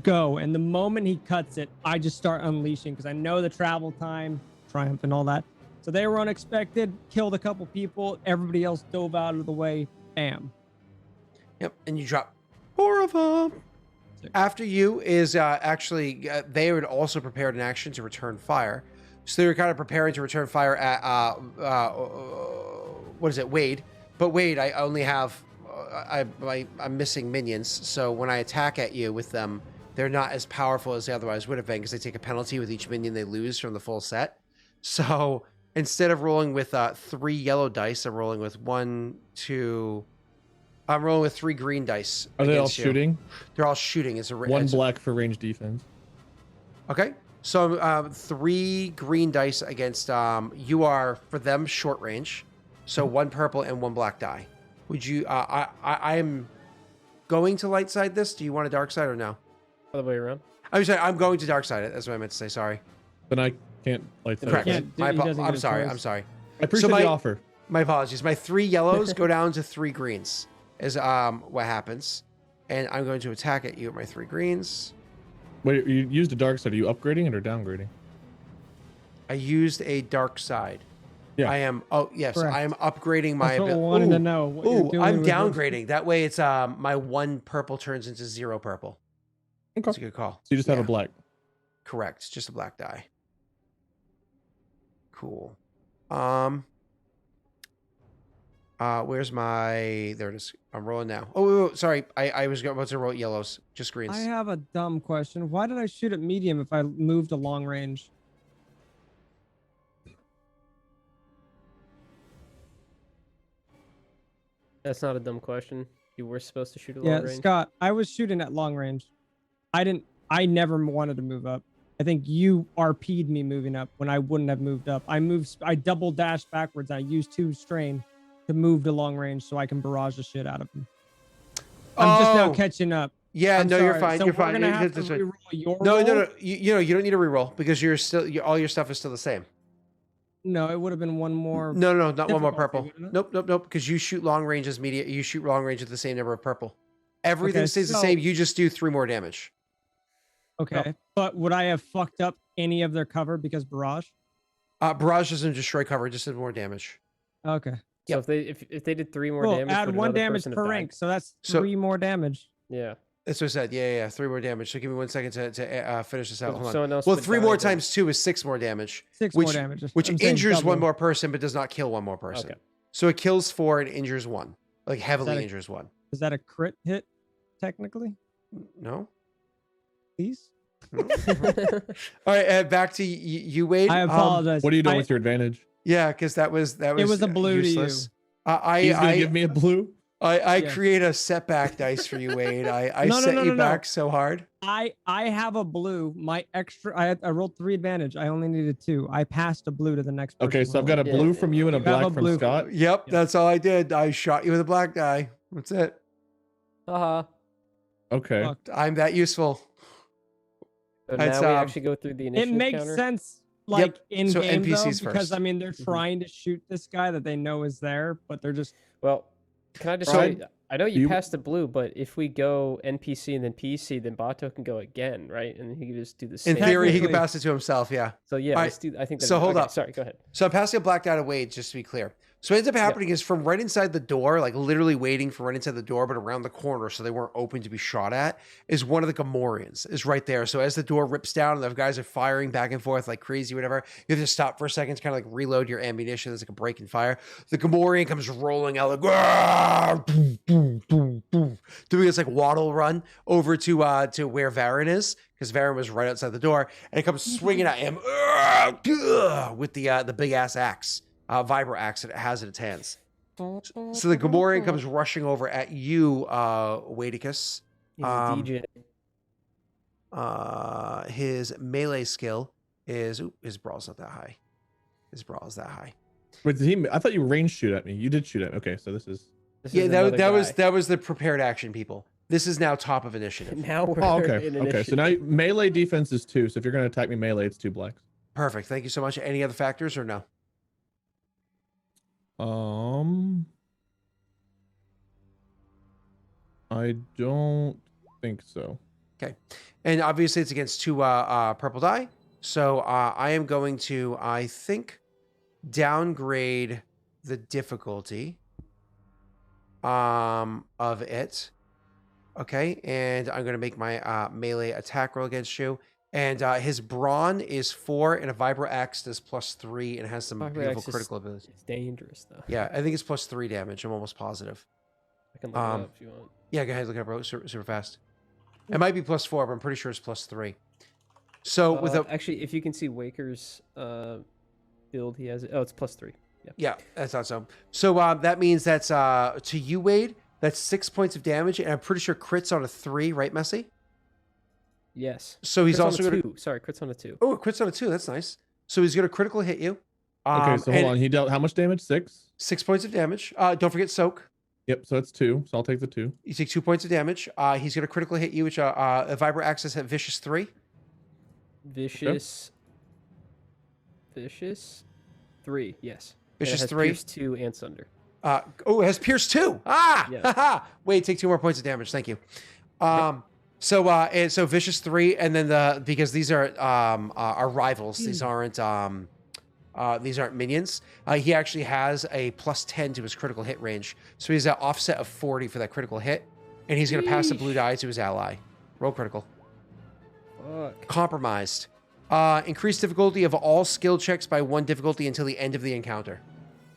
go, and the moment he cuts it, I just start unleashing because I know the travel time, Triumph, and all that. So they were unexpected. Killed a couple people. Everybody else dove out of the way. Bam. Yep, and you drop 4 of them. After you is actually they would also prepared an action to return fire, so they were kind of preparing to return fire at what is it, Wade? But Wade, I only have I'm missing minions, so when I attack at you with them, they're not as powerful as they otherwise would have been because they take a penalty with each minion they lose from the full set. So instead of rolling with 3 yellow dice, I'm rolling with 1, 2. I'm rolling with 3 green dice. Are they all against you. shooting? They're all shooting. It's a One black for range defense. Okay. So 3 green dice against you are for them short range. So 1 purple and 1 black die. Would you I'm going to light side this. Do you want a dark side or no? Other way around. I'm sorry, I'm going to dark side it. That's what I meant to say. Sorry. Then I can't light that. Correct. can't- he doesn't get I'm a sorry. choice. I'm sorry. I appreciate my- the offer. My apologies. My 3 yellows go down to 3 greens. Is what happens. And I'm going to attack at you with my 3 greens. Wait, you used a dark side. Are you upgrading it or downgrading? I used a dark side. Yeah. I am. Oh yes, Correct. I am upgrading my. That's what we abil- wanted to Ooh, know. What you're Ooh, doing I'm with this. downgrading. That way, it's my 1 purple turns into 0 purple. Okay. That's a So good call. you just have Yeah. a black. Correct. Just a black die. Cool. Where's my? There it is. I'm rolling now. Oh, wait, sorry. I was about to roll yellows. Just greens. I have a dumb question. Why did I shoot at medium if I moved to long range? That's not a dumb question. You were supposed to shoot at Yeah, long range. Scott, I was shooting at long range. I never wanted to move up. I think you RP'd me moving up when I wouldn't have moved up. I double dashed backwards. I used 2 strain to move to long range so I can barrage the shit out of them. I'm just now Oh, catching up. Yeah, I'm no, you're sorry. fine. So You're we're fine. gonna You're- have to that's right. reroll your No, roll? no. You don't need to reroll because you're still all your stuff is still the same. No, it would have been one more. No, not one more difficulty, purple. wouldn't it? Nope. Because you shoot long range as media. You shoot long range at the same number of purple. Everything Okay, stays the so- same. You just do 3 more damage. Okay, but would I have fucked up any of their cover because barrage? Barrage doesn't destroy cover; it just does more damage. Okay, So if they did 3 more cool. damage, Add would 1 another damage person have per died? rank, so that's So- 3 more damage. Yeah. That's what I said. Yeah. 3 more damage. So give me 1 second to finish this out. If Hold on. someone else Well, would 3 die, more then- times 2 is 6 more damage, 6 which- more damage. which I'm saying injures one double. more person but does not kill one more person. Okay. So it kills 4 and injures 1, like heavily a- injures 1. Is that a crit hit, technically? No. Please. All right. Back to you, Wade. I apologize. What are you doing I- with your advantage? Yeah, because that was was a blue to you. useless. He's gonna give me a blue. I Yeah. create a setback dice for you, Wade. I No, no, set no, you no, no. back so hard. I have a blue. My extra. I rolled 3 advantage. I only needed 2. I passed a blue to the next person. Okay, so I've got a Yeah. blue from you and a You have black a from blue- Scott. Yep, Yeah. that's all I did. I shot you with a black die. That's it. Haha. Okay. Fuck. I'm that useful. So It's, now we um, actually go through the It initiative makes counter. sense, like in so game NPCs though, because first. I mean they're Mhm. trying to shoot this guy that they know is there, but they're just Well, can I just So- say, I know you You- passed the blue, but if we go NPC and then PC, then Bato can go again, right? And then he can just do the In same. theory, he could Technically- pass it to himself. Yeah. So yeah, Alright, let's do. I think. so hold okay, up. Sorry, go ahead. So I'm passing a black die to Wade, just to be clear. So what ends up happening is from right inside the door, like literally waiting for right inside the door, but around the corner so they weren't open to be shot at, is one of the Gamorreans, is right there. So as the door rips down and the guys are firing back and forth like crazy, whatever, you have to stop for a second to kind of like reload your ammunition. There's like a break in fire. The Gamorrean comes rolling out like, "Grrr!" boom, boom, boom, boom, doing this like waddle run over to where Varen is, because Varen was right outside the door, and it comes swinging at him with the big ass axe. Vibro axe that it has in its hands. So the Gamorrean comes rushing over at you, Wadicus. He's Um, a DJ. His melee skill is his brawl's not that high. His brawl is that high. Wait, did he? I thought you range shoot at me. You did shoot at me. Okay, so this is. This Yeah, is that another guy. that was the prepared action, people. This is now top of initiative. Now we're Oh, okay. in Okay, so initiative. now melee defense is 2. So if you're gonna attack me melee, it's 2 blacks. Perfect. Thank you so much. Any other factors or no? I don't think so. And obviously it's against 2 purple die. So I am going to, I think, downgrade the difficulty of it. Okay, and I'm going to make my melee attack roll against you. And his brawn is 4, and a Vibro Axe does +3, and has some Vibro beautiful Axe is- critical abilities. It's dangerous though. Yeah, I think it's +3 damage. I'm almost positive. I can look it up if you want. Yeah, go ahead, look it up, bro. Super fast. It might be +4, but I'm pretty sure it's +3. So with a Actually, if you can see Waker's build, he has it. Oh, it's +3. Yeah. yeah, that's awesome. So that means that's to you, Wade. That's 6 points of damage, and I'm pretty sure crits on a 3, right, Messi? Yes. So he's Crits on also a going 2. Sorry, crits on a 2. Oh, crits on a 2. That's nice. So he's going to critical hit you. Okay, so hold and on. He dealt how much damage? 6? 6 points of damage. Don't forget soak. Yep, so that's 2. So I'll take the 2. You take 2 points of damage. He's going to critical hit you, which a Vibro Access at Vicious 3. Vicious 3. Yes. And it Vicious has 3. Pierce 2 and Sunder. Oh, it has Pierce 2. Ah! Yes. Wait, take 2 more points of damage. Thank you. So Vicious 3, and then because these are rivals. These aren't minions. He actually has a +10 to his critical hit range. So he's an offset of 40 for that critical hit. And he's going to pass the blue die to his ally. Roll critical. Fuck. Compromised. Increase difficulty of all skill checks by 1 difficulty until the end of the encounter.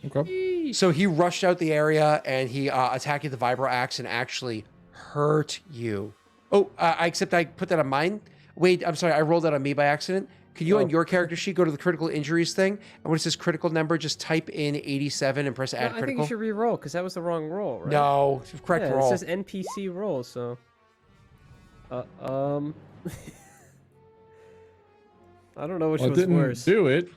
Okay. So he rushed out the area and he attacked you with the Vibro Axe and actually hurt you. Oh, except I put that on mine. Wait, I'm sorry. I rolled that on me by accident. Could you on your character sheet go to the critical injuries thing? And when it says critical number, just type in 87 and press add I think critical. you should re-roll because that was the wrong roll, right? No, correct Yeah, roll. it says NPC roll, so. I don't know which Well, it one's didn't worse. do it.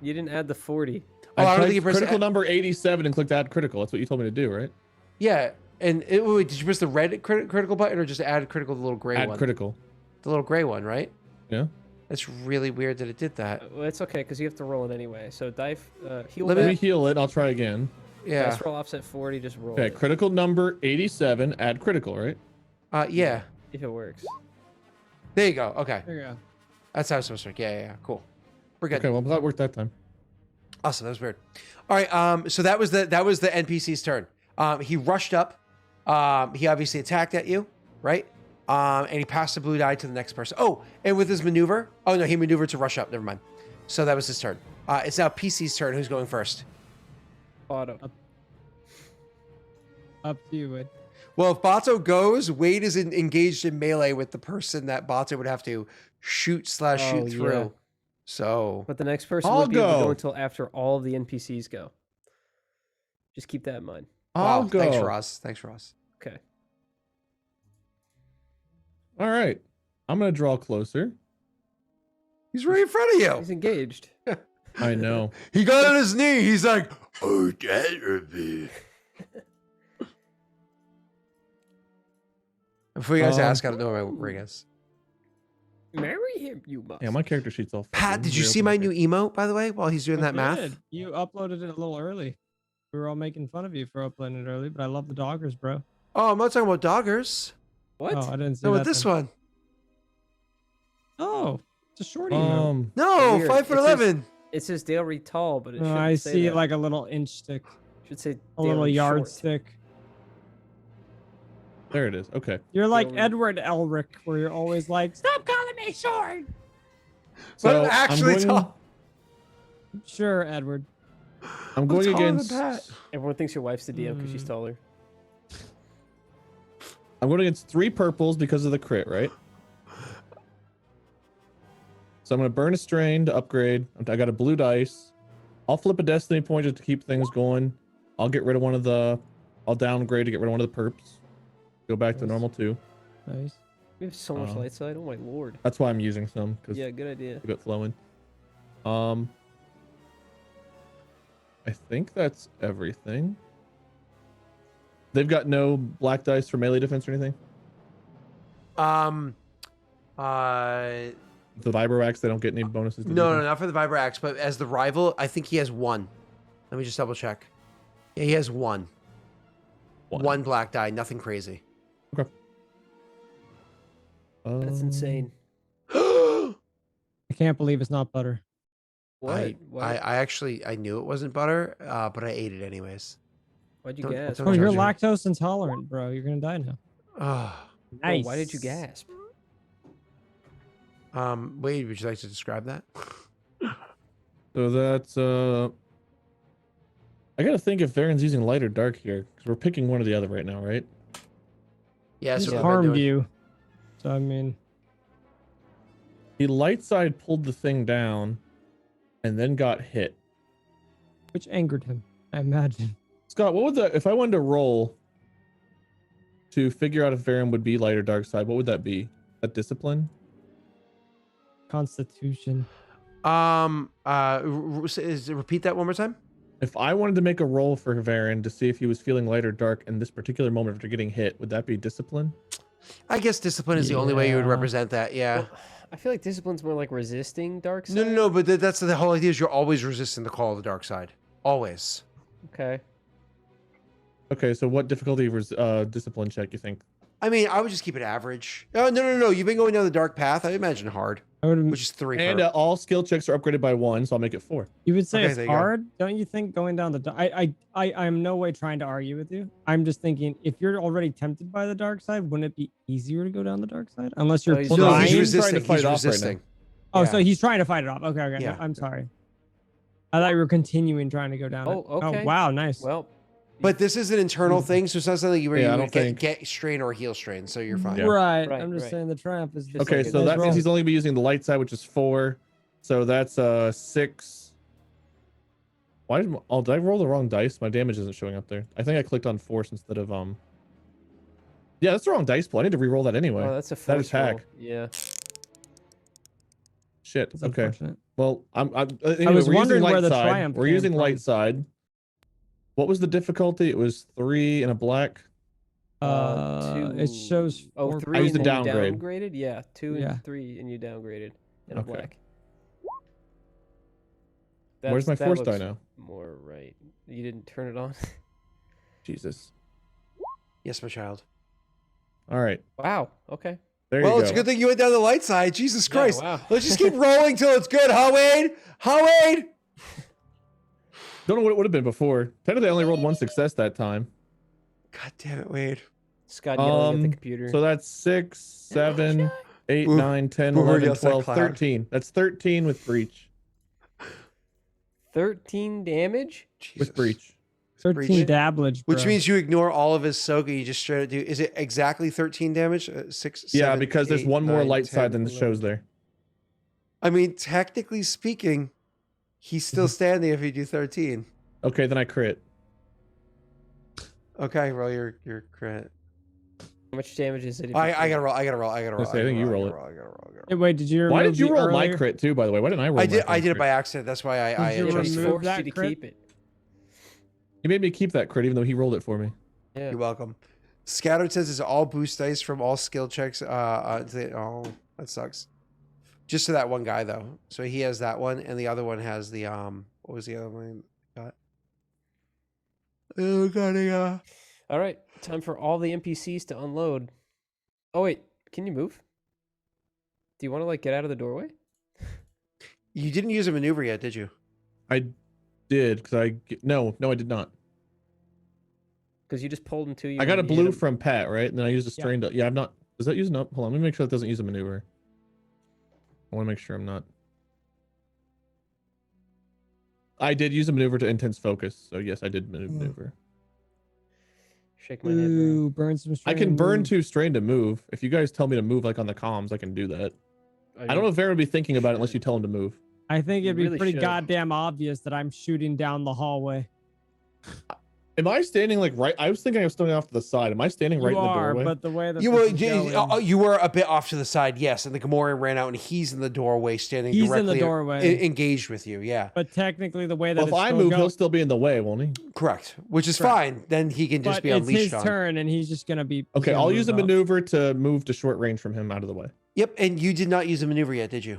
You didn't add the 40. Oh, I don't typed think you pressed critical add- number 87 and clicked add critical. That's what you told me to do, right? Yeah. And wait, did you press the red critical button or just add critical, the little gray Add one? critical. The little gray one, right? Yeah. That's really weird that it did that. Well, it's okay because you have to roll it anyway. So dive, heal Let Let me back, heal it. I'll try again. Yeah. dice roll offset 40, just roll Okay, it critical number 87, add critical, right? Yeah. if it works. There you go. Okay. There you go. That's how it's supposed to work. Yeah. Cool. We're good. Okay, well, that worked that time. Awesome. That was weird. All right. So that was the NPC's turn. He rushed up. He obviously attacked at you, right? And he passed the blue die to the next person. Oh, and with his maneuver. Oh no, he maneuvered to rush up. Never mind. So that was his turn. It's now PC's turn. Who's going first? Auto. Up to you, Wade. Well, if Bato goes, Wade is engaged in melee with the person that Bato would have to shoot Oh, through. yeah. So But the next person I'll won't be able to go. go until after all of the NPCs go. Just keep that in mind. I'll wow, go. thanks, Ross. Thanks, Ross. Okay. All right. I'm going to draw closer. He's right in front of you. He's engaged. I know. He got on his knee. He's like, "Oh, that would be." Before you guys ask, I don't know where he is. Marry him, you must. Yeah, my character sheet's all Pat, fucking did you real see my quick. new emote, by the way, while he's doing I that math? did. You uploaded it a little early. We were all making fun of you for uploading it early, but I love the doggers, bro. Oh, I'm not talking about doggers. What? Oh, I didn't see No, that. with this then. one. Oh, it's a short emote. No, Weird. 5'11". It says Dale Reed tall, but it No, shouldn't I say see that. like a little inch stick, It should say a Dale little Reed short. yardstick. There it is. Okay. You're like Reed. Edward Elric, where you're always like, "Stop calling me short." But So I'm actually I'm going, tall. Sure, Edward. I'm going taller than against. Pat. Everyone thinks your wife's the DM because she's taller. I'm going against 3 purples because of the crit, right? So I'm going to burn a strain to upgrade. I got a blue dice. I'll flip a destiny point just to keep things going. I'll get rid of one of the. I'll downgrade to get rid of one of the perps. Go back to Nice. normal 2. Nice. We have so much Oh. light side. Oh my lord. That's why I'm using some because Yeah, good idea. keep it flowing. I think that's everything. They've got no black dice for melee defense or anything. Uh, The Vibro Axe, they don't get any bonuses. to no, defense? not for the Vibro Axe, but as the rival, I think he has 1. Let me just double check. Yeah, he has 1. One black die, nothing crazy. That's insane. I can't believe it's not butter. What? I actually I knew it wasn't butter, but I ate it anyways. Why'd you don't- gasp? don't Oh, you're judge me. lactose intolerant, bro. You're gonna die now. Oh. Bro, why did you gasp? Wade, would you like to describe that? So that's I gotta think if Varen's using light or dark here, because we're picking one or the other right now, right? Yeah, He that's just what I've been harmed doing. you. So I mean, The light side pulled the thing down, and then got hit. which angered him, I imagine. Scott, what would that if I wanted to roll to figure out if Varen would be light or dark side? What would that be? A discipline? Constitution. Repeat that one more time. If I wanted to make a roll for Varen to see if he was feeling light or dark in this particular moment after getting hit, would that be discipline? I guess discipline is the only way you would Yeah. represent that. Yeah. Well, I feel like discipline's more like resisting dark side. No, but that's the whole idea. Is you're always resisting the call of the dark side. Always. Okay. Okay, so what difficulty was discipline check you think? I mean, I would just keep it average. Oh, no. You've been going down the dark path. I imagine hard, I would. which is 3. And all skill checks are upgraded by 1, so I'll make it 4. You would say Okay, it's there you go. hard, don't you think? Going down the I'm no way trying to argue with you. I'm just thinking if you're already tempted by the dark side, wouldn't it be easier to go down the dark side? Unless you're he's trying. no, trying. he's He's resisting. trying to fight He's it off right now. resisting. Oh, Yeah. so he's trying to fight it off. Okay. Yeah. I'm sorry. I thought you were continuing trying to go down. Oh, it. okay. Oh, wow, nice. Well, But this is an internal thing, so it's not something where Yeah, I you don't would think- get strain or heal strain, so you're fine. Yeah. Right. Right, I'm just right. saying the triumph is just Okay, Okay, like a so nice that means roll. he's only be using the light side, which is 4. So that's 6. Why did I roll the wrong dice? My damage isn't showing up there. I think I clicked on force instead of Yeah, that's the wrong dice pool. I need to re-roll that anyway. oh, that's a That force attack. roll. Yeah. Shit. It's Okay. unfortunate. Well, anyway, was we're using wondering light where the side. triumph We're came using light from. side. What was the difficulty? It was 3 and a black. It shows. Oh, 4 3 I used and the then you downgrade. downgraded? Yeah, 2 Yeah. and 3 and you downgraded. And a Okay. black. Where's my That force die looks now? More right. You didn't turn it on? Jesus. Yes, my child. All right. Wow. Okay. There Well, you go. it's a good thing you went down the light side. Jesus Yeah, Christ. wow. Let's just keep rolling till it's good, huh, Wade? Huh, Wade? Don't know what it would have been before. Technically, I only rolled 1 success that time. God damn it, Wade. Scott yelling at the Um, computer. So that's 6, 7, 8, Boo- 9, 10, Boomer 11, yells at 12, Cloud. 13. That's 13 with breach. 13 damage? Jesus. With breach. 13 dablage. Which bro. means you ignore all of his soak and you just straight up do. Is it exactly 13 damage? 6, Yeah, 7, because there's 8, one more 9, light 10, side than 11. shows there. I mean, technically speaking, he's still standing if you do 13. Okay, then I crit. Okay, roll your crit. How much damage is it? if I you- gotta roll. I gotta roll. Let's say, I think you roll it. Hey, wait, did you? Why remove did you the roll my earlier- crit too, by the way? Why didn't I roll I my did. I fucking did it crit? by accident. That's why I Did you Yeah, but he adjusted remove it. forced that you to crit? keep it. He made me keep that crit even though he rolled it for me. Yeah. You're welcome. Scattered says it's all boost dice from all skill checks. Oh, that sucks. Just to that one guy though. So he has that one, and the other one has the What was the other one? Got. Oh god, All right. Time for all the NPCs to unload. Oh, wait. Can you move? Do you want to, like, get out of the doorway? You didn't use a maneuver yet, did you? I did because no, I did not. Because you just pulled into you. I got a and you hit blue him. from Pat, right? And then I used a Yeah. strain to. Yeah, I'm not. Does that use an up? Hold on, let me make sure that doesn't use a maneuver. I want to make sure I'm not. I did use a maneuver to intense focus, so yes, I did maneuver. Shake my head, bro. Ooh, burn some. I strain can and burn move. 2 strain to move. If you guys tell me to move, like on the comms, I can do that. I don't know if Varen would be thinking about it unless you tell him to move. I think You it'd be really pretty should. goddamn obvious that I'm shooting down the hallway. Am I standing like right? I was thinking I was standing off to the side. Am I standing right You in the are, doorway? but the way that You this were is going- you were a bit off to the side, yes, and the Gamorrean ran out, and he's in the doorway, standing He's in directly the doorway. engaged with you. Yeah, But technically, the way that Well, if it's I still move, going, he'll still be in the way, won't he? correct. Which is Correct. fine. Then he can just but be it's unleashed his on. turn, and he's just gonna be. he's Okay, gonna I'll use a move up. maneuver to move to short range from him out of the way. Yep, and you did not use a maneuver yet, did you?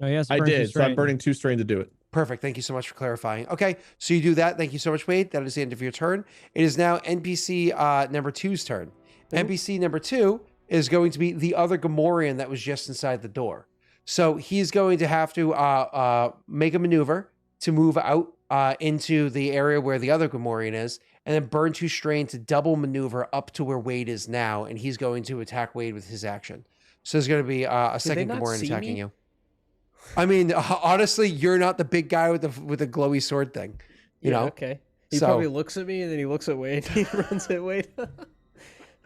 No, he has to I burn some did, so I'm strain. burning 2 strain to do it. Perfect. Thank you so much for clarifying. Okay, so you do that. Thank you so much, Wade. That is the end of your turn. It is now NPC number 2's turn. NPC number 2 is going to be the other Gamorrean that was just inside the door. So he's going to have to make a maneuver to move out into the area where the other Gamorrean is, and then burn 2 strain to double maneuver up to where Wade is now, and he's going to attack Wade with his action. So there's going to be a second not Gamorrean see attacking me? you. I mean, honestly, you're not the big guy with the glowy sword thing, you know. Okay. He So- probably looks at me and then he looks at Wade. He runs at Wade.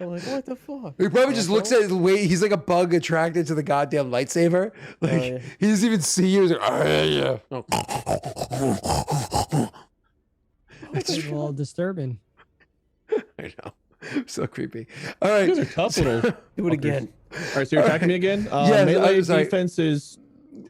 I'm like, what the fuck? He probably just looks at Wade. He's like a bug attracted to the goddamn lightsaber. Like yeah. he doesn't even see you. He's like, oh, yeah. It's a little disturbing. I know. So creepy. All right. You guys are tough little. Do it again. All right, so you're attacking me again. Yeah, Melee I was like- defense is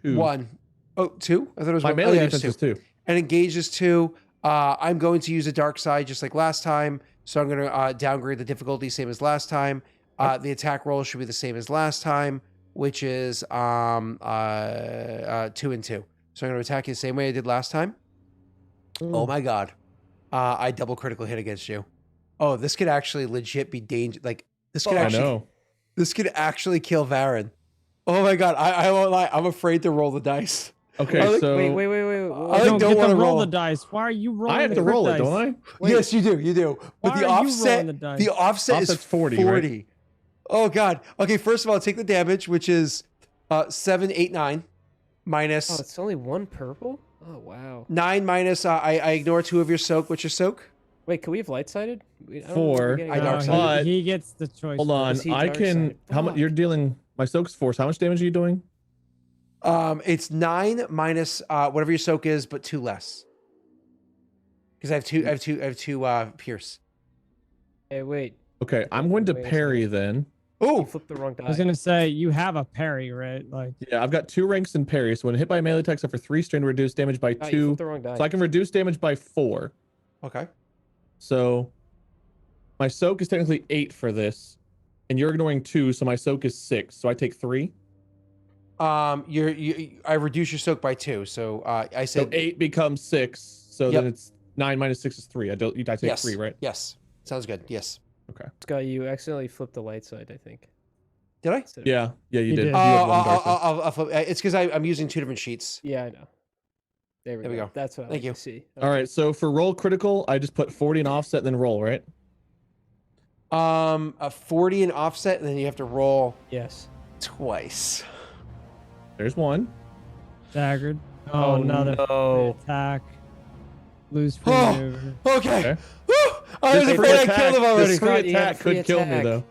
2. 1. Oh, 2? I thought it was My one. melee yeah, it's defense 2. is 2. And engage is 2. I'm going to use a dark side just like last time. So I'm going to downgrade the difficulty, same as last time. The attack roll should be the same as last time, which is 2 and 2. So I'm going to attack you the same way I did last time. Oh my god. I double critical hit against you. Oh, this could actually legit be dangerous. Like this could I actually know. this could actually kill Varen. Oh my god, I won't lie. I'm afraid to roll the dice. Okay, I like- so Wait. I No, like, don't get want to to roll roll. the dice. Why are you rolling? I have the to crit roll it, dice? don't I? Wait, Yes, you do. But why the are you offset, rolling the dice? the offset is Offset's 40. 40, Oh god. Okay, first of all, take the damage, which is 7, 8, 9 minus Oh, it's only 1 purple? Oh, wow. 9 minus. I ignore 2 of your soak. What's your soak? Wait, can we have light-sided? I don't know if 4. we're getting I that. dark No, side. But- he gets the choice. Hold on, Is he I dark can. side? How much Fuck. you're dealing? My soak's 4. So how much damage are you doing? It's 9 minus whatever your soak is, but 2 less. Because I have two pierce. Hey, wait. Okay, I'm going to Wait a parry then. You Oh, flipped the wrong die. I was gonna say you have a parry, right? Like Yeah, I've got 2 ranks in parry. So when hit by a melee attack, for 3 strain, reduce damage by Ah, you 2. flipped the wrong die. So I can reduce damage by 4. okay. So my soak is technically 8 for this, and you're ignoring 2, so my soak is 6. So I take 3. I reduce your soak by 2, so I So said 8 becomes 6. So Yep. then it's 9 minus 6 is 3. I take yes. 3, right? Yes, sounds good. Yes. Scott, you accidentally flipped the light side, I think. Did I? Instead of- Yeah, you You did. did. You Oh, have one dark side. I'll flip. It's because I'm using 2 different sheets. Yeah, I know. There we go. That's what I Thank like you. to see. All right, so for roll critical, I just put 40 and offset, and then roll, right? A 40 and offset, and then you have to roll Yes. twice. There's 1. staggered. Oh, another no. attack. Lose free Oh. maneuver. Okay. Okay. Woo! I was This afraid I attack- killed him already. This free Scott, you have attack a free could kill me, attack. though.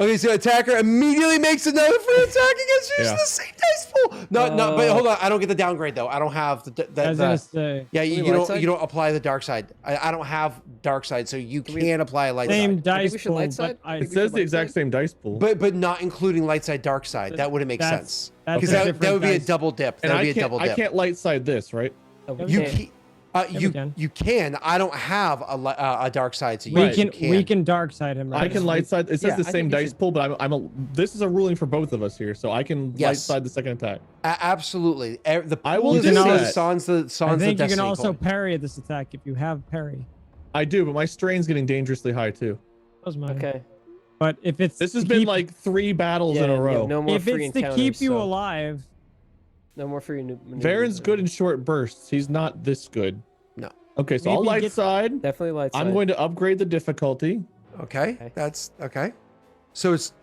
Okay, so attacker immediately makes another free attack against you. Yeah. It's the same dice pool. No, but hold on. I don't get the downgrade though. I don't have I was gonna say yeah, Can we you light don't side? you don't apply the dark side. I don't have dark side, so you we- can apply a light same side. dice we should pool, light but side? I, I It think we says should the exact light same dice pool. But not including light side, dark side. That wouldn't make that's sense. that's Because a that different would be a dice. double dip. That and would be a double I dip. can't light side this, right? Oh, we You can't. can. we You can. you can. I don't have a dark side, so you, We Right. can, you can. we can dark side him. Right I can now. light side. It says Yeah, the I same think you dice should- pool, but this is a ruling for both of us here, so I can light Yes. side the second attack. Absolutely. The I will pool do is that. sans the I sans the think you can destiny also coin. parry this attack if you have parry. I do, but my strain's getting dangerously high too. That was mine. Okay. But if it's This has to been keep- like 3 battles Yeah, in a yeah, row. no more if free it's to encounters, keep you so alive, no more free maneuvers. Varen's good in short bursts. He's not this good. No. Okay, so I'll Maybe light get- side. Definitely light side. I'm going to upgrade the difficulty. Okay, Okay. that's okay. So it's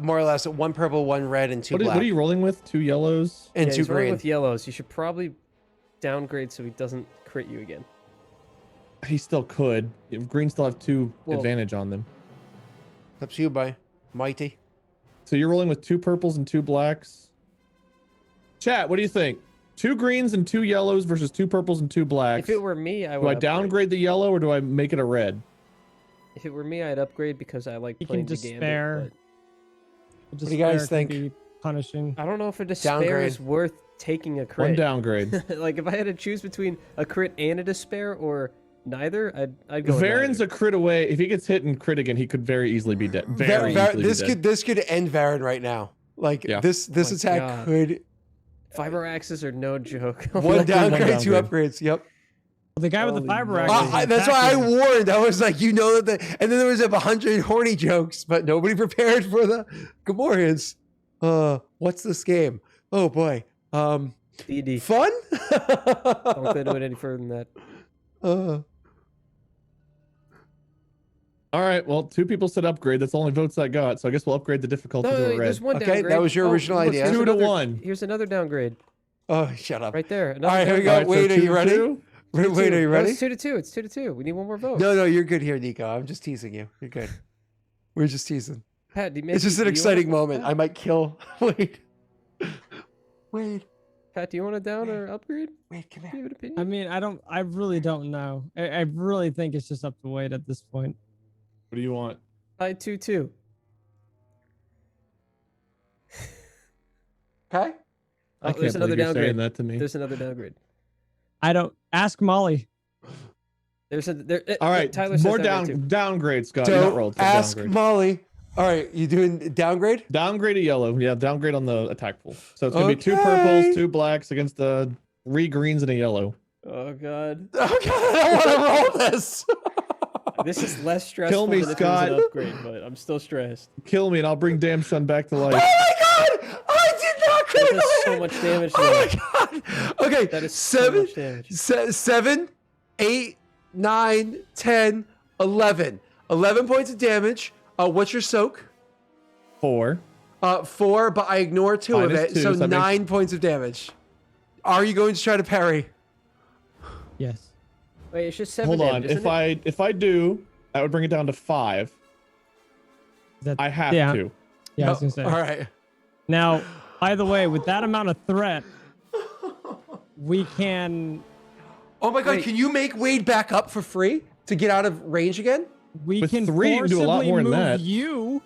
more or less 1 purple, 1 red, and 2 What black, are you rolling with? 2 yellows. and Yeah, 2 he's rolling green. with yellows. You should probably downgrade so he doesn't crit you again. He still could. Green still have 2 Well- advantage on them. Up to you, by Mighty. So you're rolling with 2 purples and 2 blacks. Chat, what do you think? 2 greens and 2 yellows versus 2 purples and 2 blacks. If it were me, I would. Do I upgrade. downgrade the yellow or do I make it a red? If it were me, I'd upgrade because I like You playing can the gambit. despair. but do you guys Despair can think? be punishing. I don't know if a despair Downgrade. is worth taking a 1 crit. downgrade. Like if I had to choose between a crit and a despair or neither, I'd go. with Varen's neither. a crit away. If he gets hit and crit again, he could very easily be dead. Very easily this be dead. could end Varen right now. Like Yeah. this my attack God. could Fiber axes are no joke. One downgrade, two downgrade. upgrades. Yep. The guy with the Holy fiber moly. axe. is That's why I attacking. warned. I was like, you know that. And then there was 100 horny jokes, but nobody prepared for the Gamorreans. What's this game? Oh boy. D&D. Fun. Don't go into it any further than that. All right. Well, 2 people said upgrade. That's the only votes I got. So I guess we'll upgrade the difficulty No, to a there's red. one Okay, downgrade. that was your original look, idea. here's 2 to another- 1. Here's another downgrade. Oh, shut up. Right there. All right, here we go. All right, so Wait, are 2 you to ready? 2? Wait, are you ready? It's 2-2. It's 2-2. We need one more vote. No, you're good here, Nico. I'm just teasing you. You're good. We're just teasing. Pat, It's just an exciting moment. I might kill. Wait, Pat, do you want a down or upgrade? come Do you have an opinion? I mean, I really don't know. I really think it's just up to Wade at this point. What do you want? I 2-2. Okay. I there's can't another believe you're saying downgrade. that to me. There's another downgrade. I don't ask Molly. There's a. All right. Tyler says More downgrade too. downgrade, Scott. You're not Don't rolled. So ask downgrade. Molly. All right, you doing downgrade? Downgrade a yellow. Yeah, downgrade on the attack pool. So it's gonna be 2 Okay. purples, 2 blacks against 3 greens and a yellow. Oh god. Oh God, I don't want to roll this. This is less stressful me, than if it was an Scott. upgrade, but I'm still stressed. Kill me and I'll bring Damn Shun back to Oh life. my God! I did not That critical does so hit! much damage. Oh Though. my God! Okay, That is so seven, much damage. 7, 8, 9, 10, 11. 11 points of damage. What's your soak? 4. 4, but I ignore 2 of Minus it, 2, so so that 9 points of damage. Are you going to try to parry? Yes. Wait, it's just 7 Hold on. damage, isn't If I do, that would bring it down to 5. That, I have yeah. to. Yeah, I was gonna say. All right. Now, by the way, with that amount of threat, we can Oh my God! Wait. Can you make Wade back up for free to get out of range again? we With can 3, you can do a lot forcibly more than move that. you.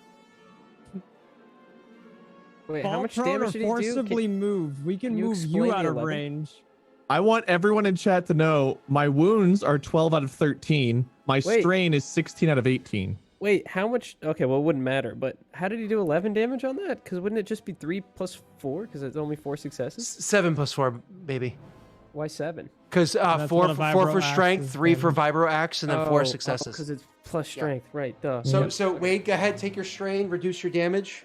Wait, Fall how much prone damage or did he do? forcibly move. We can can you move explain you the out of 11? range. I want everyone in chat to know my wounds are 12 out of 13. My Wait. strain is 16 out of 18. Wait, how much? Okay, well, it wouldn't matter. But how did he do 11 damage on that? Because wouldn't it just be 3 plus 4? Because it's only 4 successes. 7 plus 4, baby. Why 7? Because That's 4 what a for vibro axe strength, is 3 for then. vibro axe, and then 4 successes. Because it's plus strength, right? Duh. So Wade, go ahead, take your strain, reduce your damage.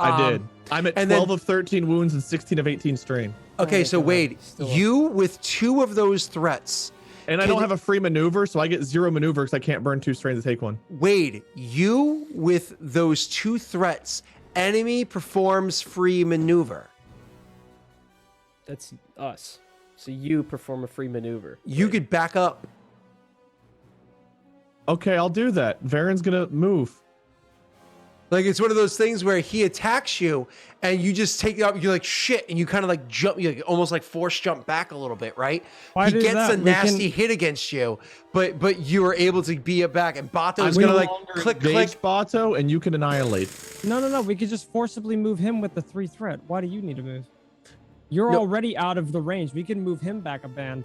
I did. I'm at and 12 then- of 13 wounds and 16 of 18 strain. Okay, my so God, Wade, still- you with 2 of those threats. And I Can don't you- have a free maneuver, so I get 0 maneuver because I can't burn 2 strain to take 1. Wade, you with those 2 threats, enemy performs free maneuver. That's us. So you perform a free maneuver. You could back up. Okay, I'll do that. Varen's gonna move. Like it's one of those things where he attacks you and you just take it up, you're like shit, and you kind of like jump, you like, almost like force jump back a little bit, right? Why he do gets that? a We nasty can- hit against you, but you are able to be it back, and Bato is I'm gonna no like longer click engaged, click. Bato, and you can annihilate. No. We could just forcibly move him with the 3 threat. Why do you need to move? You're No. already out of the range. We can move him back a band.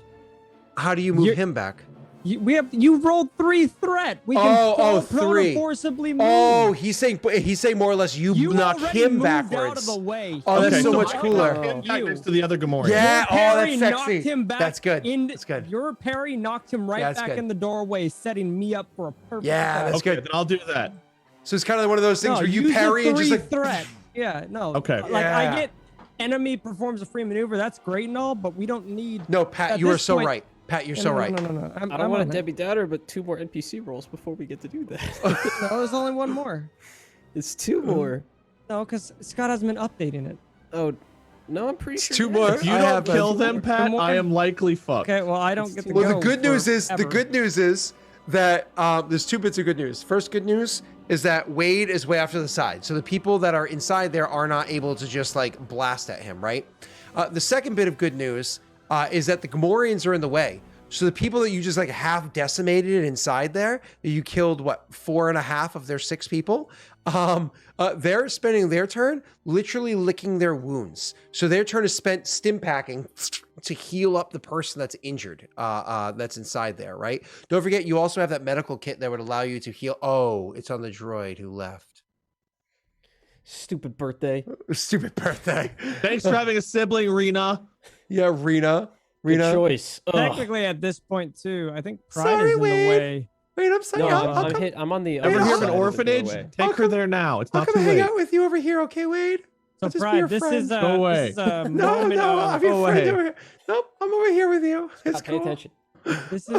How do you move You're- him back? You rolled 3 threat. We can Oh, fall oh, prone or 3. forcibly move. Oh, he's saying more or less you knock already him moved out of backwards. the way. Oh, that's Okay, so so much I cooler. knocked him back You. next to the other Gamorrean. Yeah. Your oh, parry that's knocked sexy. him back That's good. in- That's good. Your parry knocked him right Yeah, that's back good. in the doorway, setting me up for a perfect Yeah, attack. that's Okay, good. then I'll do that. So it's kind of one of those things No, where you use the parry and just 3 like threat. Yeah, no. Okay. Like Yeah. I get enemy performs a free maneuver. That's great and all, but we don't need. No, Pat, At you are this so point- right. Pat, you're so no, right. No. I don't I'm want on a it. Debbie Downer, but 2 more NPC rolls before we get to do that. No, there's only one more. It's 2 more. No, because Scott hasn't been updating it. Oh, no, I'm pretty sure. 2 you more. have. If you I don't have kill a- them, Pat, more. I am likely fucked. Okay, well I don't get to Well, go. the good news is forever. that there's 2 bits of good news. First good news is that Wade is way off to the side, so the people that are inside there are not able to just like blast at him, right? The second bit of good news is that the Gamorreans are in the way. So the people that you just like half decimated inside there, you killed what 4.5 of their 6 people. They're spending their turn literally licking their wounds. So their turn is spent stim packing to heal up the person that's injured, that's inside there, right? Don't forget, you also have that medical kit that would allow you to heal. Oh, it's on the droid who left. Stupid birthday. Stupid birthday. Thanks for having a sibling, Rena. Yeah, Rena. Good choice. Ugh. Technically, at this point too, I think Pride Sorry, is in Wade. the way. Wait, I'm sorry. No, I'll come, I'm on the. Ever Wait, hear I'll of an come- orphanage? Away. Take I'll her there now. It's I'll not come too and hang late. out with you over here, okay, Wade? So I'll just be Pride, your this friend. is a Go away. this is a No, moment no, of- I'm your Go friend away. over here. Nope, I'm over here with you. It's Pay cool. attention. this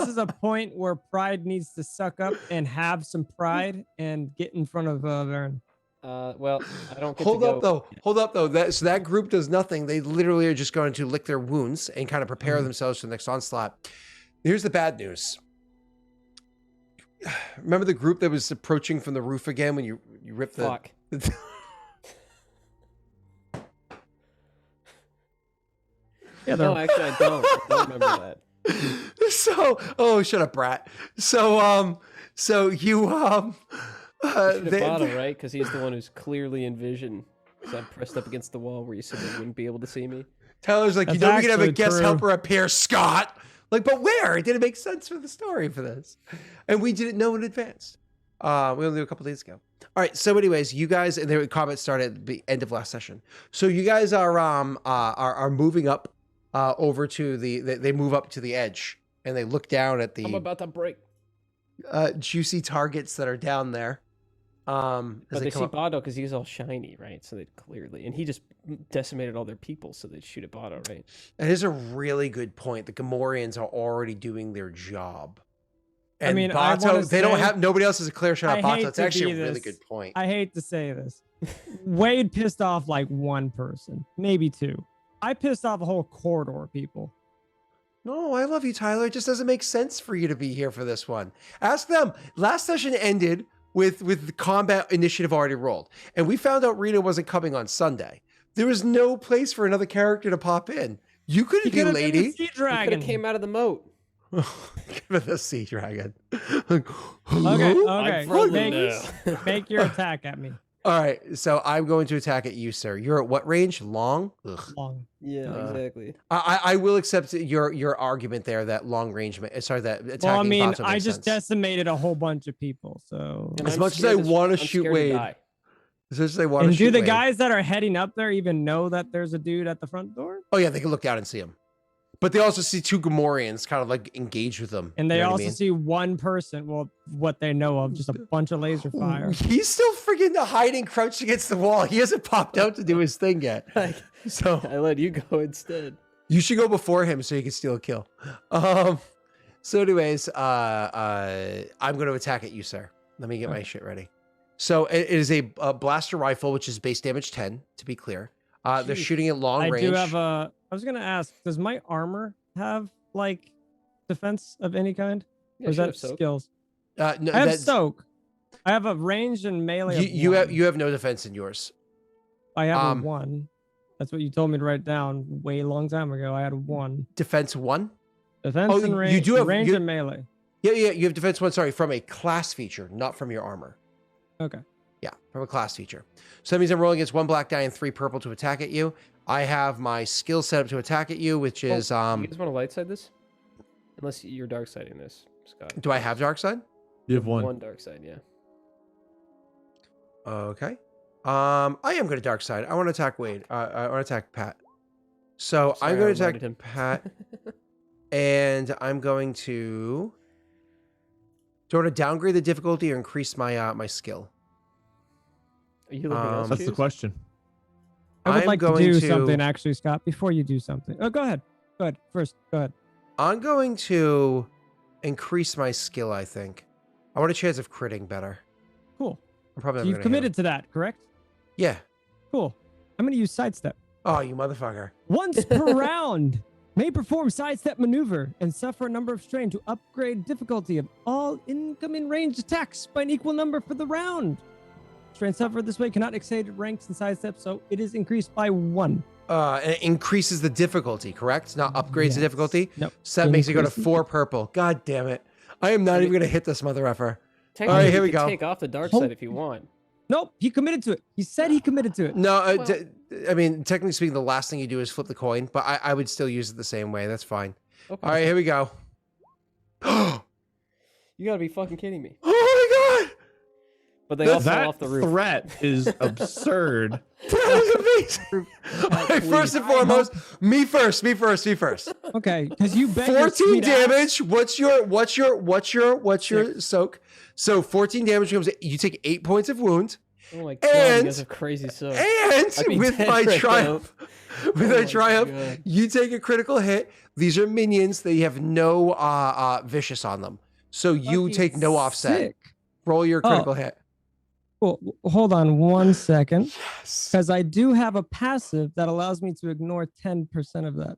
is a point where Pride needs to suck up and have some pride and get in front of Varen. Well, I don't get Hold to go. up though. Hold up though. That group does nothing. They literally are just going to lick their wounds and kind of prepare themselves for the next onslaught. Here's the bad news. Remember the group that was approaching from the roof again when you ripped the Fuck. Yeah, No, they're actually, I don't. I don't remember that. So, oh, shut up, Brat. So, you, Should they- have Botto, right? Because he's the one who's clearly in vision. Because I'm pressed up against the wall where you said they wouldn't be able to see me. Tyler's like, you That's know, we could have a actually guest true. helper appear, Scott. Like, but where? It didn't make sense for the story for this, and we didn't know in advance. We only knew a couple days ago. All right. So, anyways, you guys, and the comments started at the end of last session. So you guys are moving up over to they move up to the edge and they look down at I'm the about to break. juicy targets that are down there. As But they come see up. Botto because he's all shiny, right? So they clearly, and he just decimated all their people, so they'd shoot at Botto, right? That is a really good point. The Gamorreans are already doing their job. And mean, I Bato, wanna they don't say- have nobody else has a clear shot at I Bato. hate It's to actually be a really this. good point. I hate to say this. Wade pissed off like one person, maybe two. I pissed off a whole corridor of people. No, I love you, Tyler. It just doesn't make sense for you to be here for this one. Ask them. Last session ended with the combat initiative already rolled, and we found out Rita wasn't coming on Sunday. There was no place for another character to pop in. You couldn't be could've been the lady. Sea He could dragon. have came out of the moat. Give it the sea dragon. Like, Okay, hello? okay. I'm frozen Make, make your attack at me. All right, so I'm going to attack at you, sir. You're at what range? Long? Ugh. Long. Yeah, Uh, exactly. I will accept your argument there that long range. Sorry, that attacking Well, I mean, Bato I makes just sense. decimated a whole bunch of people. So, And As I'm much as scared I wanna I'm shoot scared Wade, die. As much as they want to and do shoot the Wade. guys that are heading up there even know that there's a dude at the front door? Oh yeah, they can look down and see him. But they also see two Gamorreans kind of like engage with them. And they you know what I also mean? see one person, well, what they know of, just a bunch of laser fire. He's still freaking hiding, crouched against the wall. He hasn't popped out to do his thing yet. Like, So I let you go instead. you should go before him so you can steal a kill. So anyways, I'm going to attack at you, sir. Let me get my shit ready. So it is a blaster rifle, which is base damage 10, to be clear. They're Jeez. shooting at long I range. do have a. I was gonna ask, does my armor have like defense of any kind, Yeah, or is should that have soaked. skills? No, I have that's- soak. I have a range and melee. you of you one. have no defense in yours. I have um, a one. That's what you told me to write down way long time ago. I had a one. Defense 1? Defense Oh, and you range. do have- range you- and melee. Yeah, you have defense 1, sorry, from a class feature, not from your armor. Okay. Yeah, from a class feature. So that means I'm rolling against 1 black die and 3 purple to attack at you. I have my skill set up to attack at you, which is You guys want to light side this? Unless you're dark siding this, Scott. do I have dark side? You have one. One dark side, yeah. Okay. I am going to dark side. I want to attack Wade. I want to attack Pat. So Sorry, I'm going I to attack reminded him. Pat, and I'm going to. Do I want to downgrade the difficulty or increase my my skill? Are you looking else? That's the choose? question. I would I'm like to going do to- something actually, Scott. Before you do something. Oh, go ahead. Go ahead. First, go ahead. I'm going to increase my skill. I think I want a chance of critting better. Cool. I'm probably So not you've gonna hit committed him. to that, correct? Yeah. Cool. I'm gonna use sidestep. Oh, you motherfucker. Once per round, may perform sidestep maneuver and suffer a number of strain to upgrade difficulty of all incoming ranged attacks by an equal number for the round. Strain suffered this way cannot exceed ranks and sidestep, so it is increased by 1. And it increases the difficulty, correct? Not upgrades the Yes. difficulty. Nope. So that makes it go to Increases- 4 purple. God damn it. I am not even going to hit this mother effer. Technically, here you we can go. Take off the dark Hope- side if you want. Nope, he committed to it. He said he committed to it. No, Well- I mean, technically speaking, the last thing you do is flip the coin, but I would still use it the same way. That's fine. Okay. All right, here we go. Oh You gotta be fucking kidding me. my god! But they all fell That off the roof. threat is absurd. That is amazing. All right, first and foremost, me first. Okay, because you bet your 14 sweet ass- damage. What's your soak? So 14 damage becomes you take 8 points of wound. Oh my god, And- you guys have crazy so. And I'd be with dead my right triumph, with Oh my my triumph, God. you take a critical hit. These are minions. They have no vicious on them. So you Fucking take no offset. sick. Roll your Oh. critical hit. Well, hold on 1 second, Yes. because I do have a passive that allows me to ignore 10% of that,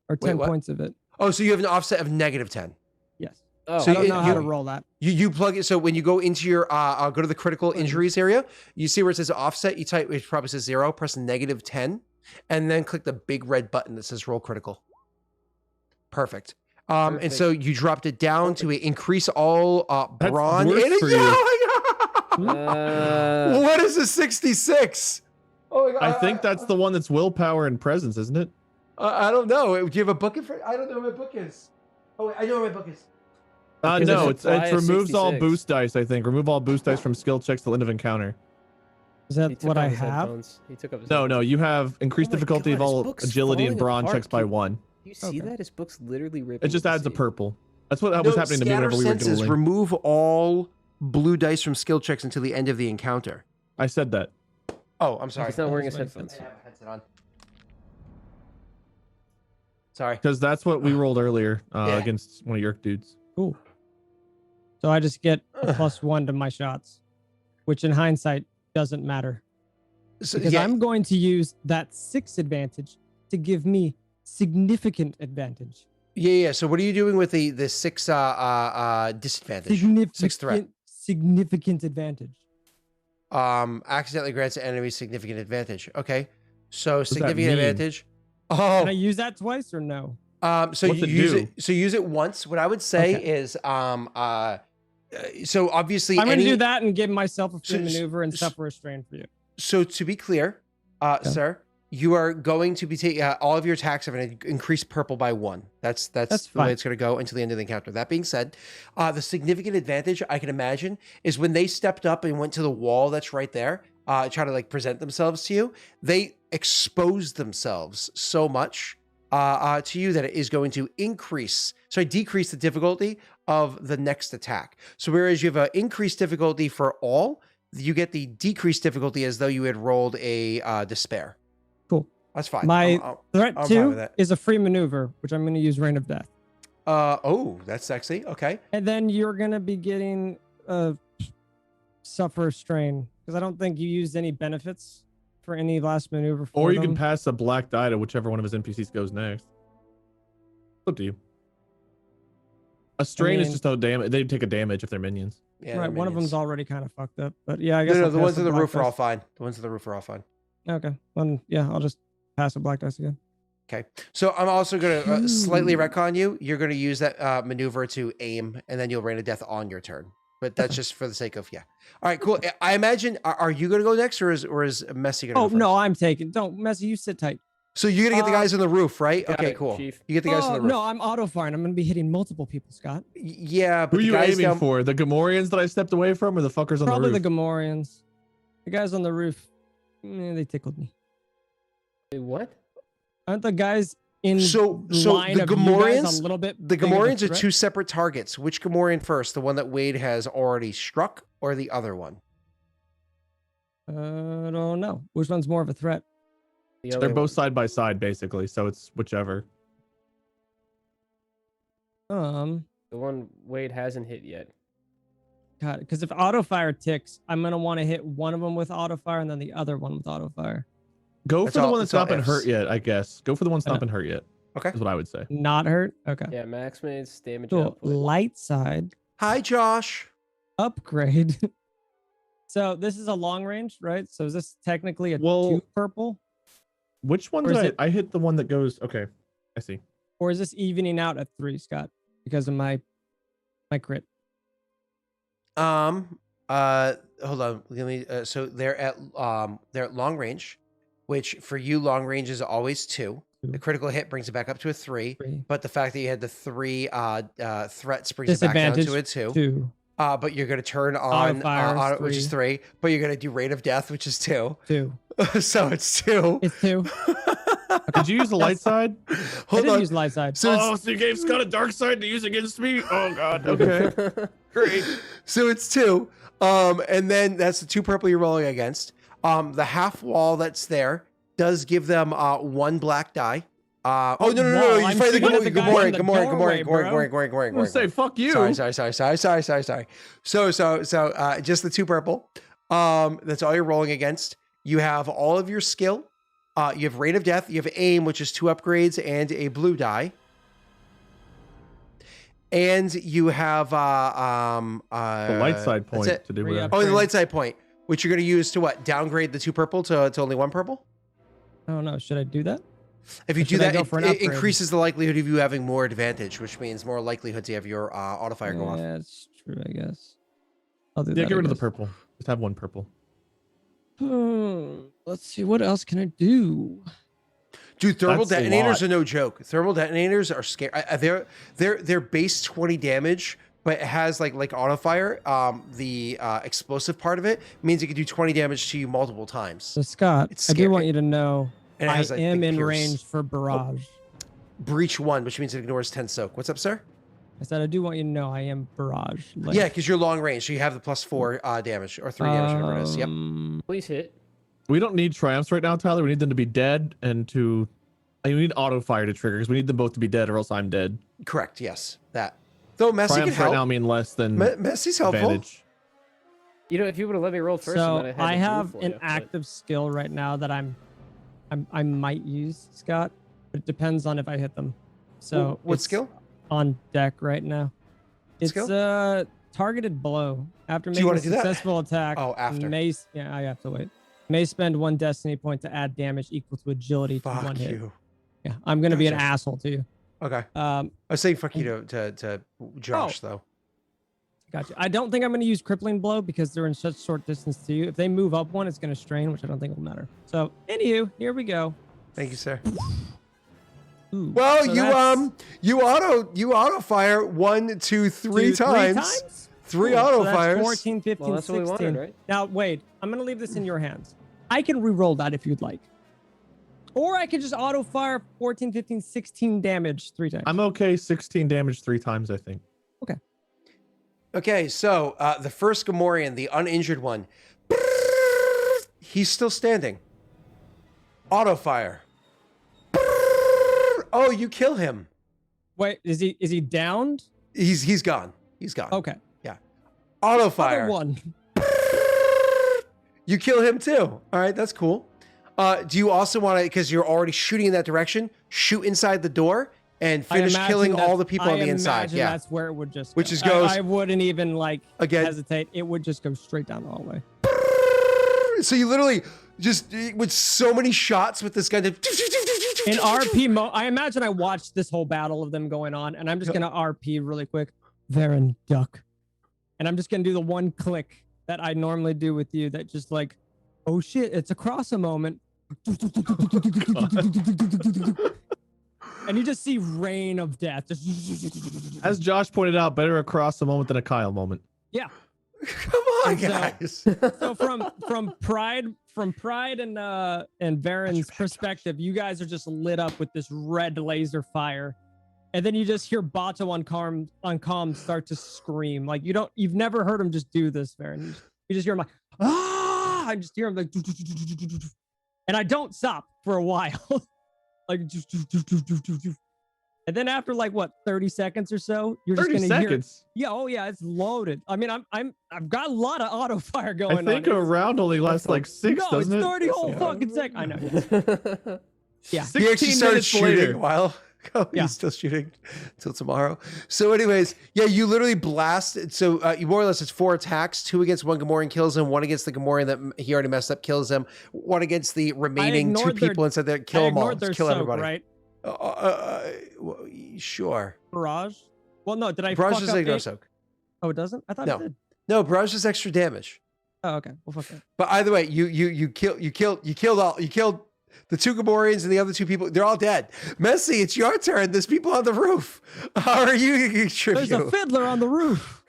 or 10 what? points of it. Oh, so you have an offset of -10. Yes. Oh, So I don't you- know how to roll that. You plug it. So when you go into your go to the critical injuries area, you see where it says offset. You type it probably says 0. Press -10, and then click the big red button that says roll critical. Perfect. And so you dropped it down to increase all That's brawn. worse and for yeah, you. oh my God. What is a 66? Oh my God. I think that's the one that's willpower and presence, isn't it? I don't know. Do you have a book in front? I don't know what my book is. Oh, wait, I know what my book is. Because No, it's it apply a removes all 66. boost dice, I think. Remove all boost dice from skill checks till end of encounter. Is He that took what off I his have? headphones. He took up his No, headphones. you have increased Oh my difficulty God, of his all book's agility and falling brawn apart. checks by 1. You see Okay. that? His book's literally ripping. It just to adds a see. purple. That's what was happening to me whenever we were Senses, dueling. remove all blue dice from skill checks until the end of the encounter. I said that. Oh, I'm sorry. He's not wearing his That's what headphones. I have a headset on. Sorry. Because that's what we rolled earlier Yeah. against one of your dudes. Cool. So I just get a +1 to my shots, which in hindsight doesn't matter, So, because yeah, I'm going to use that 6 advantage to give me significant advantage. yeah. So what are you doing with the 6 disadvantage? 6 threat. Significant advantage. Accidentally grants an enemy significant advantage. Okay. So that significant mean? advantage. Can I Oh, use that twice or no? so What's you it use do? it. So use it once. What I would say Okay. is, so obviously, I'm going to any- do that and give myself a free So- maneuver and so- suffer a strain for you. So to be clear, sir, you are going to be taking all of your attacks are going to increase purple by 1. That's the way fine. it's going to go until the end of the encounter. That being said, the significant advantage I can imagine is when they stepped up and went to the wall that's right there, try to like present themselves to you. They exposed themselves so much to you that it is going to decrease the difficulty of the next attack. So whereas you have an increased difficulty for all, you get the decreased difficulty as though you had rolled a despair. Cool. That's fine. My threat I'm fine 2 with that. is a free maneuver, which I'm going to use Reign of Death. Oh, that's sexy. Okay. And then you're going to be getting suffer strain, because I don't think you used any benefits for any last maneuver for Or you can them. pass a black die to whichever one of his NPCs goes next. It's up to you. A strain is mean- just no damage. They take a damage if they're minions. Yeah, Right, they're one of minions. them's already kind of fucked up, but yeah, I guess No, I'll the pass ones on the black roof are all dice. fine. The ones on the roof are all fine. Okay, then yeah, I'll just pass a black dice again. Okay. So I'm also going to slightly Ooh. retcon you. You're going to use that maneuver to aim, and then you'll Rain of Death on your turn. But that's just for the sake of, yeah. All right, cool. I imagine, are you going to go next, or is Messi going to Oh go first? no, I'm taking. Don't Messi, you sit tight. So you're going to get the guys on the roof, right? Got Okay, it, cool. Chief. You get the guys on Oh the roof. no, I'm auto firing. I'm going to be hitting multiple people, Scott. Yeah, but Who are the you guys aiming down... for? The Gamorreans that I stepped away from, or the fuckers on Probably the the roof? Gamorreans. The guys on the roof, they tickled me. Wait, what? Aren't the guys in So line the of you guys Gamorreans, a little bit? the big of a Gamorreans are threat? 2 separate targets. Which Gamorrean first? The one that Wade has already struck, or the other one? I don't know. Which one's more of a threat? The They're other both side by side, basically. So it's whichever. The one Wade hasn't hit yet. God, because if auto fire ticks, I'm gonna want to hit one of them with auto fire and then the other one with auto fire. Go That's for the all- one that's that's all not been hurt Fs. yet, I guess. Go for the one that's I know. not been hurt yet. Okay. Is what I would say. Not hurt. Okay. Yeah, max mace damage Cool. output. Light side Hi, Josh. upgrade. So this is a long range, right? So is this technically a Well- 2 purple, Which one Or is did it- I hit the one that goes? Okay, I see. or is this evening out at 3, Scott, because of my crit? Hold on. Let me. So they're at long range, which for you long range is always 2. The critical hit brings it back up to a 3. 3, But the fact that you had the 3 threats brings it back down to a Disadvantage, 2. 2. but you're going to turn on Fire is which is 3, but you're going to do Rate of Death, which is 2. 2. So it's 2. It's 2. Did you use the light side? I Hold did on. use light side. So So you gave Scott a dark side to use against me? Oh god. Okay. Great. So it's 2. And then that's the 2 purple you're rolling against. The half wall that's there does give them 1 black die. No. wall. You I'm fight the shooting at the guy in the doorway, I'm gonna say fuck you. Sorry. So just the 2 purple. That's all you're rolling against. You have all of your skill. You have Rate of Death. You have Aim, which is 2 upgrades and a blue die. And you have The light side point it. to do Free whatever. Oh, the light side point, which you're going to use to what? Downgrade the 2 purple to only 1 purple? I don't know. Should I do that? If you Or do should I that, go for an it upgrade? increases the likelihood of you having more advantage, which means more likelihood to have your auto fire go off. Yeah, it's true, I guess. I'll do Yeah, that. get rid I of the guess. purple. Just have 1 purple. Let's see. What else can I do? Dude, thermal That's a detonators lot. are no joke. Thermal detonators are scary. They're base 20 damage, but it has like auto fire. The explosive part of it means it can do 20 damage to you multiple times. So, Scott, It's I do scary. want you to know And it I has, am think, in pierce. range for barrage. Breach 1, which means it ignores 10 soak. What's up, sir? I said I do want you to know I am barrage. Like, Yeah, because you're long range, so you have the +4 damage or 3 damage, whatever it is. Yep. Please hit. We don't need triumphs right now, Tyler. We need them to be dead and to. We need auto fire to trigger because we need them both to be dead, or else I'm dead. Correct. Yes, that. Though Messi can Triumphs right now help. mean less than Messi's helpful. advantage. You know, if you would have let me roll first, So then I I had have to do it an for you, but- active skill right now that I might use, Scott. But it depends on if I hit them. So What it's skill? on deck right now? It's skill? targeted blow. After Do you making wanna a do that? successful attack, Oh, after. yeah, I have to wait. May spend 1 destiny point to add damage equal to agility to 1 Fuck hit. you. Yeah, I'm gonna be an Gotcha. asshole to you. Okay. I I was saying fuck you to Josh though. Gotcha. I don't think I'm gonna use crippling blow because they're in such short distance to you. If they move up 1, it's gonna strain, which I don't think will matter. So, anywho, here we go. Thank you, sir. Ooh, Well, so you that's you auto fire 1, 2, 3 2, times. 3 Cool. auto So that's fires. 14, 15, Well, that's what we 16. wanted, right? Now, Wade, I'm going to leave this in your hands. I can re-roll that if you'd like. Or I could just auto fire 14, 15, 16 damage 3 times. I'm okay. 16 damage 3 times, I think. Okay, so the first Gamorrean, the uninjured one, he's still standing. Auto fire. Oh, you kill him. Wait, is he downed? He's gone. He's gone. Okay. Auto Other fire. one. You kill him too. All right, that's cool. Do you also want to, because you're already shooting in that direction, shoot inside the door and I finish imagine killing all that's- the people on the I inside? imagine Yeah. that's where it would just Which go. is goes- I wouldn't even like Again. hesitate. It would just go straight down the hallway. So you literally just with so many shots with this guy. In RP mode, I imagine I watched this whole battle of them going on, and I'm just gonna RP really quick. Varen duck, and I'm just gonna do the one click that I normally do with you. That just like, oh shit, it's across a moment, and you just see rain of death. Just As Josh pointed out, better a cross the moment than a Kyle moment. Come on, And so- guys. so from pride and Varen's perspective, you guys are just lit up with this red laser fire, and then you just hear Bato on comm start to scream. Like you've never heard him just do this, Varen. You just hear him like ah. I just hear him like, and I don't stop for a while, like. And then after like what 30 seconds or so, you're just 30 gonna hear. seconds. Yeah, oh yeah, it's loaded. I mean, I've got a lot of auto fire going I think on. a round only lasts like 6, No, it's doesn't it? 30 whole Yeah. fucking sec. I know. Yeah. He actually 16 started minutes shooting later. a while ago. Yeah. He's still shooting till tomorrow. So, anyways, yeah, you literally blast. So, you more or less, it's 4 attacks: 2 against one Gamorrean kills him, 1 against the Gamorrean that he already messed up kills him, 1 against the remaining 2 ignored their- people inside there. I Kill them all. ignored their Just kill soak, everybody. right? Well, sure. Barrage. Well, no, did I Barrage fuck doesn't up ignore eight? soak. Oh, it doesn't? I thought No. it did. No, barrage is extra damage. Oh, okay. Well, fuck that. But either way, you killed the 2 Gamorreans and the other 2 people. They're all dead. Messi, it's your turn. There's people on the roof. How are you going to There's a contribute? fiddler on the roof.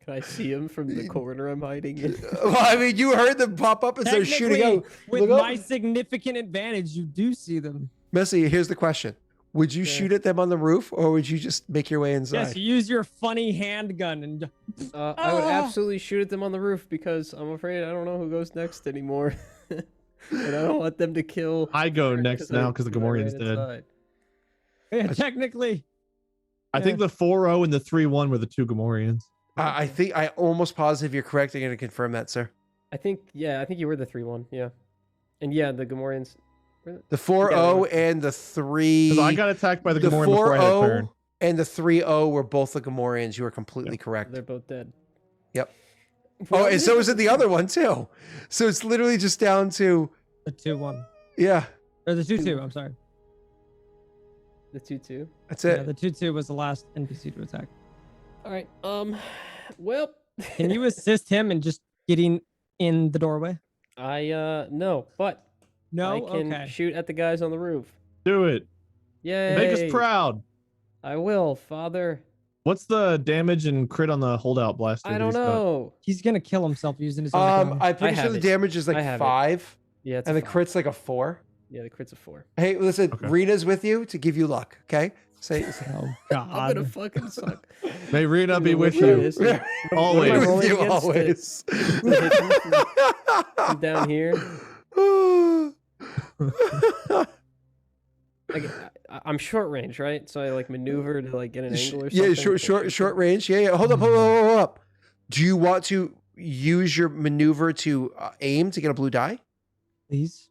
Can I see him from the corner I'm hiding in? Well, I mean, you heard them pop up and start shooting Technically, out. with Look up. my significant advantage, you do see them. Messi, here's the question. Would you Yeah. shoot at them on the roof, or would you just make your way inside? Yes, you use your funny handgun and I would Ah! absolutely shoot at them on the roof because I'm afraid I don't know who goes next anymore. And I don't want them to kill. I go her next now because the I ran Gamorrean's dead. inside. yeah, technically. I think the 4-0 and the 3-1 were the 2 Gamorreans. I think I almost positive you're correct. I'm going to confirm that, sir. I think you were the 3-1. Yeah, and yeah, the Gamorreans. The 4-0 and the 3. Because I got attacked by the the Gamorrean before I had a 4-0 turn. and the 3-0 were both the Gamorreans. You were completely correct. They're both dead. Yep. Well, Oh, and so is it the other one too. So it's literally just down to The 2-1. yeah. Or the 2-2, I'm sorry. The 2-2. That's Yeah, it. the 2-2 was the last NPC to attack. All right. Well. Can you assist him in just getting in the doorway? No, but No? I can Okay. shoot at the guys on the roof. Do it. Yay! Make us proud. I will, Father. What's the damage and crit on the holdout blaster? I that don't he's got? know. He's going to kill himself using his own gun. I'm pretty I sure have the it. damage is I like have it. 5 Yeah, it's and a the five. crit's like a 4. Yeah, the crit's a 4. Hey, listen, Okay. Rena's with you to give you luck, okay? Say Oh, I'm gonna God. fucking suck. May Rena be with What you. is it? Always. What am I with rolling you against it? always. I'm down here. I'm short range, right? So I like maneuver to like get an angle or something. Yeah, short range. Yeah. Hold up, hold up. Do you want to use your maneuver to aim to get a blue die? Please.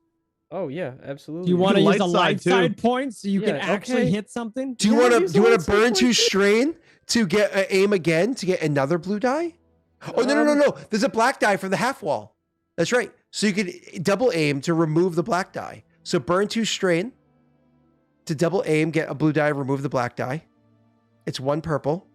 Oh yeah, absolutely. Do you want to can use a light light side, side point so you can Yeah, actually okay. hit something? Do you Yeah, want to use do you the want to light side burn to point. strain to get aim again to get another blue die? Oh no. There's a black die from the half wall. That's right. So you could double aim to remove the black die. So burn to strain to double aim, get a blue die, remove the black die. It's 1 purple,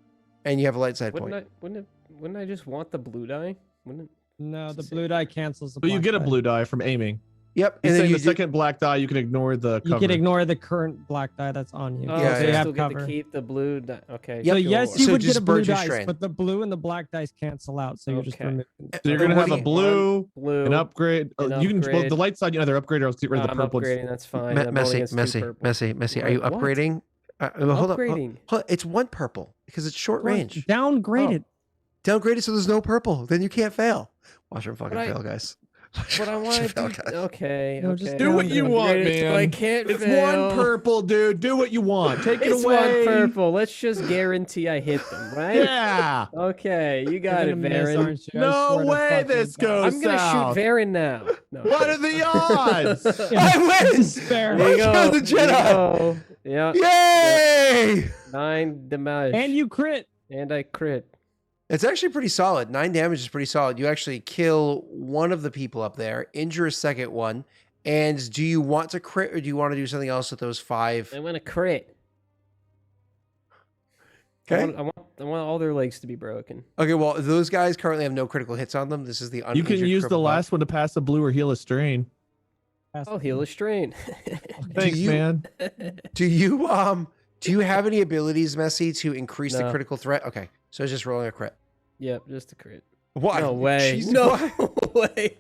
and you have a light side point. Wouldn't I just want the blue die? Wouldn't it? No, the It's the blue same. die cancels the But you black get a die. blue die from aiming. Yep. He's And then saying you the second black die, you can ignore the You cover. can ignore the current black die that's on you. Oh, Yeah, so so I you yeah. have still get cover. to keep the blue die. Okay. So Yep. yes, sure. you So would get just a blue burn to dice, strain. but the blue and the black dice cancel out, so you're just Okay. removing. So you're What gonna have do a you- blue, blue. an upgrade. An You can well, upgrade. the light side. You either upgrade or else get rid of the I'm purple. upgrading. That's fine. I'm rolling against two purple. Messi. Are you What? upgrading? Hold up. Upgrading. It's 1 purple because it's short range. Downgrade Oh. it. Downgrade it so there's no purple. Then you can't fail. Watch him fucking But I- fail, guys. But I Watch want him to fail, do. guys. Okay. No, okay. just Do what you Upgrade want, it so I man. can't It's fail. 1 purple, dude. Do what you want. Take it It's away. 1 purple. Let's just guarantee I hit them, right? Yeah. Okay, you got You're it, gonna miss, Varen. aren't you? I No swear to way fucking this God. goes. I'm gonna south. shoot Varen now. No, What are the odds? I win! Despair. There you You're go. the There you Jedi. go. Yeah. Yay! 9 damage. And you crit. And I crit. It's actually pretty solid. 9 damage is pretty solid. You actually kill one of the people up there, injure a second one. And do you want to crit or do you want to do something else with those 5? I want to crit. Okay. I want all their legs to be broken. Okay, well, those guys currently have no critical hits on them. This is the You can uninjured use the cripple buff. last one to pass a blue or heal a strain. I'll heal a strain. Thanks, you- man. Do you have any abilities, Messi, to increase the No. critical threat? Okay, so it's just rolling a crit. Yep, just a crit. What? No way. Jeez, No what? way.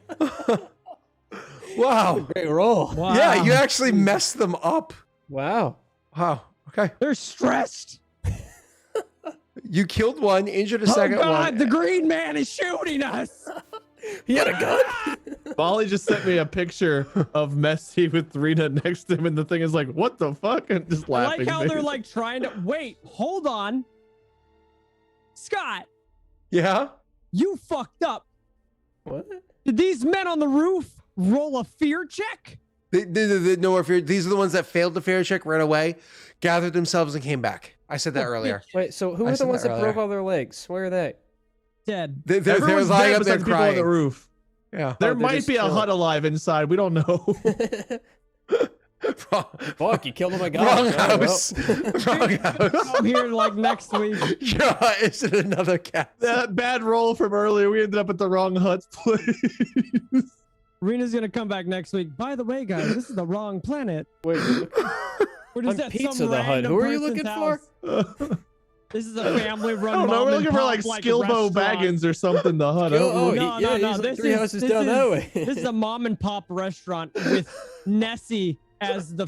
Wow. Great roll. Wow. Yeah, you actually messed them up. Wow. Wow. Okay. They're stressed. You killed one, injured a Oh second God, one. the green man is shooting us. He had a gun. Molly just sent me a picture of Messi with Rena next to him, and the thing is like, what the fuck? And just I laughing. like how they're face. like trying to wait. Hold on, Scott, Yeah? you fucked up. What? Did these men on the roof roll a fear check? They know if you're, these are the ones that failed the fair check, ran away, gathered themselves, and came back. I said that earlier. Wait, so who I were said the ones that that broke earlier. all their legs? Where are they? Dead. They're Everyone's lying dead up there besides the people on crying. the roof. Yeah. There they're might just be a chilling. hut alive inside. We don't know. Fuck, you killed him. I Wrong got house. Wrong house. I'm here like next week. Yeah, is it another cat? That bad roll from earlier. We ended up at the wrong hut's place. Rena's gonna come back next week. By the way, guys, this is the wrong planet. Wait, We're just I'm at Pizza some the Hut. random Who are you person's looking for? house. This is a family-run. I don't know. We're looking for like Skilbo restaurant. Baggins or something. The hut. I don't Oh, know. no, he's like this 3 is- houses this down is- that way. This is a mom and pop restaurant with Nessie as the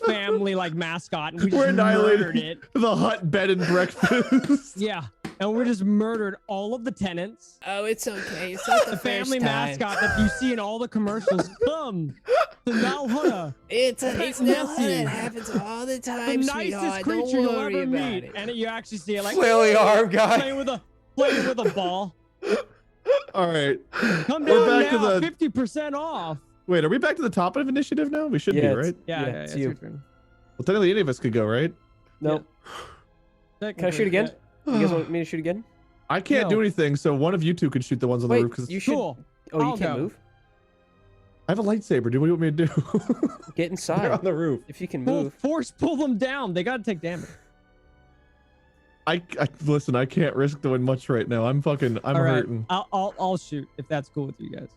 family mascot, and we just We're annihilating murdered it. the hut bed and breakfast. Yeah, and we just murdered all of the tenants. Oh, it's okay. It's not The family mascot that you see in all the commercials. Come to Valhalla, It's Nessie. It happens all the the time, nicest creature you'll ever meet. And you actually see it like Flailing arm guy. playing with a ball. All right. Come We're down back to now, the- 50% off. Wait, are we back to the top of initiative now? We should Yeah, be, it's- right? Yeah, Yeah, yeah, it's it's you. your turn. Well, technically, any of us could go, right? No. Can I shoot again? You guys want me to shoot again? I can't No. do anything, so one of you two could shoot the ones on the Wait, roof because you should. Cool. Oh, you I'll can't go. move. I have a lightsaber. Dude, what do you want me to do? Get They're inside. on the roof. If you can Pull, move. force pull them down. They gotta take damage. I listen. I can't risk doing much right now. I'm All right, hurting. I'll shoot if that's cool with you guys.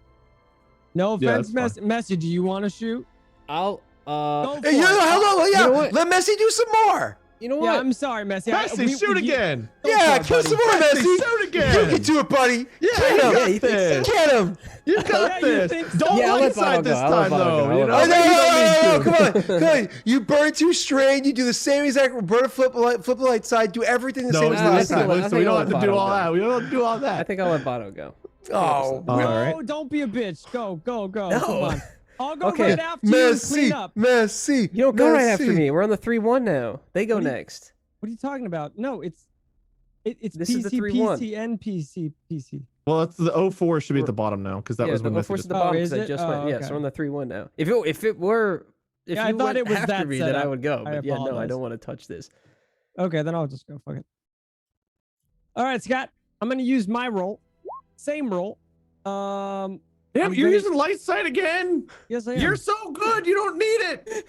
No Yeah, offense, that's message. You want to shoot? I'll. Go for Hey, it. hello, yeah. You know what? Let Messi do some more. You know what? Yeah, I'm sorry, Messi. Messi, shoot again. Go Yeah, for it, kill buddy. some more, Messi, Messi. shoot You again. can do it, buddy. Yeah, Get you him. got you think so? this. Get him. You got Yeah, you this. think so? Don't Yeah, I'll let blindside Bono this go. I'll let time, Bono though. go. You I'll know, let Oh, no, you no, don't need no, to. come on, come on. You burn two strain. You do the same exact Roberta flip the light side. Do everything the No, same as I last think time. I'll- listen, we don't have to do Bono all go. that. We don't have to do all I that. think I'll let Bato go. Oh, All No, right. don't be a bitch. Go. No. Come on. I'll go Okay. right after you and clean Messi, up. Messi. You don't go right Messi. after me. We're on the 3-1 now. They go What do you- next. What are you talking about? No, it's This PC, is the 3-1. PC, and PC. Well, that's the 04 should be at the bottom now because that Yeah, was when the Messi force at just. the Oh, bottom is because I it? just Oh, went. Yes, okay. we're on the 3-1 now. If it were, if Yeah, I you thought went it was after that me, then I setup. would go. I But yeah, no, I apologize. don't want to touch this. Okay, then I'll just go. Fuck it. All right, Scott. I'm gonna use my roll. Same roll. Damn, I'm you're gonna- using light sight again. Yes, I am. You're so good. You don't need it.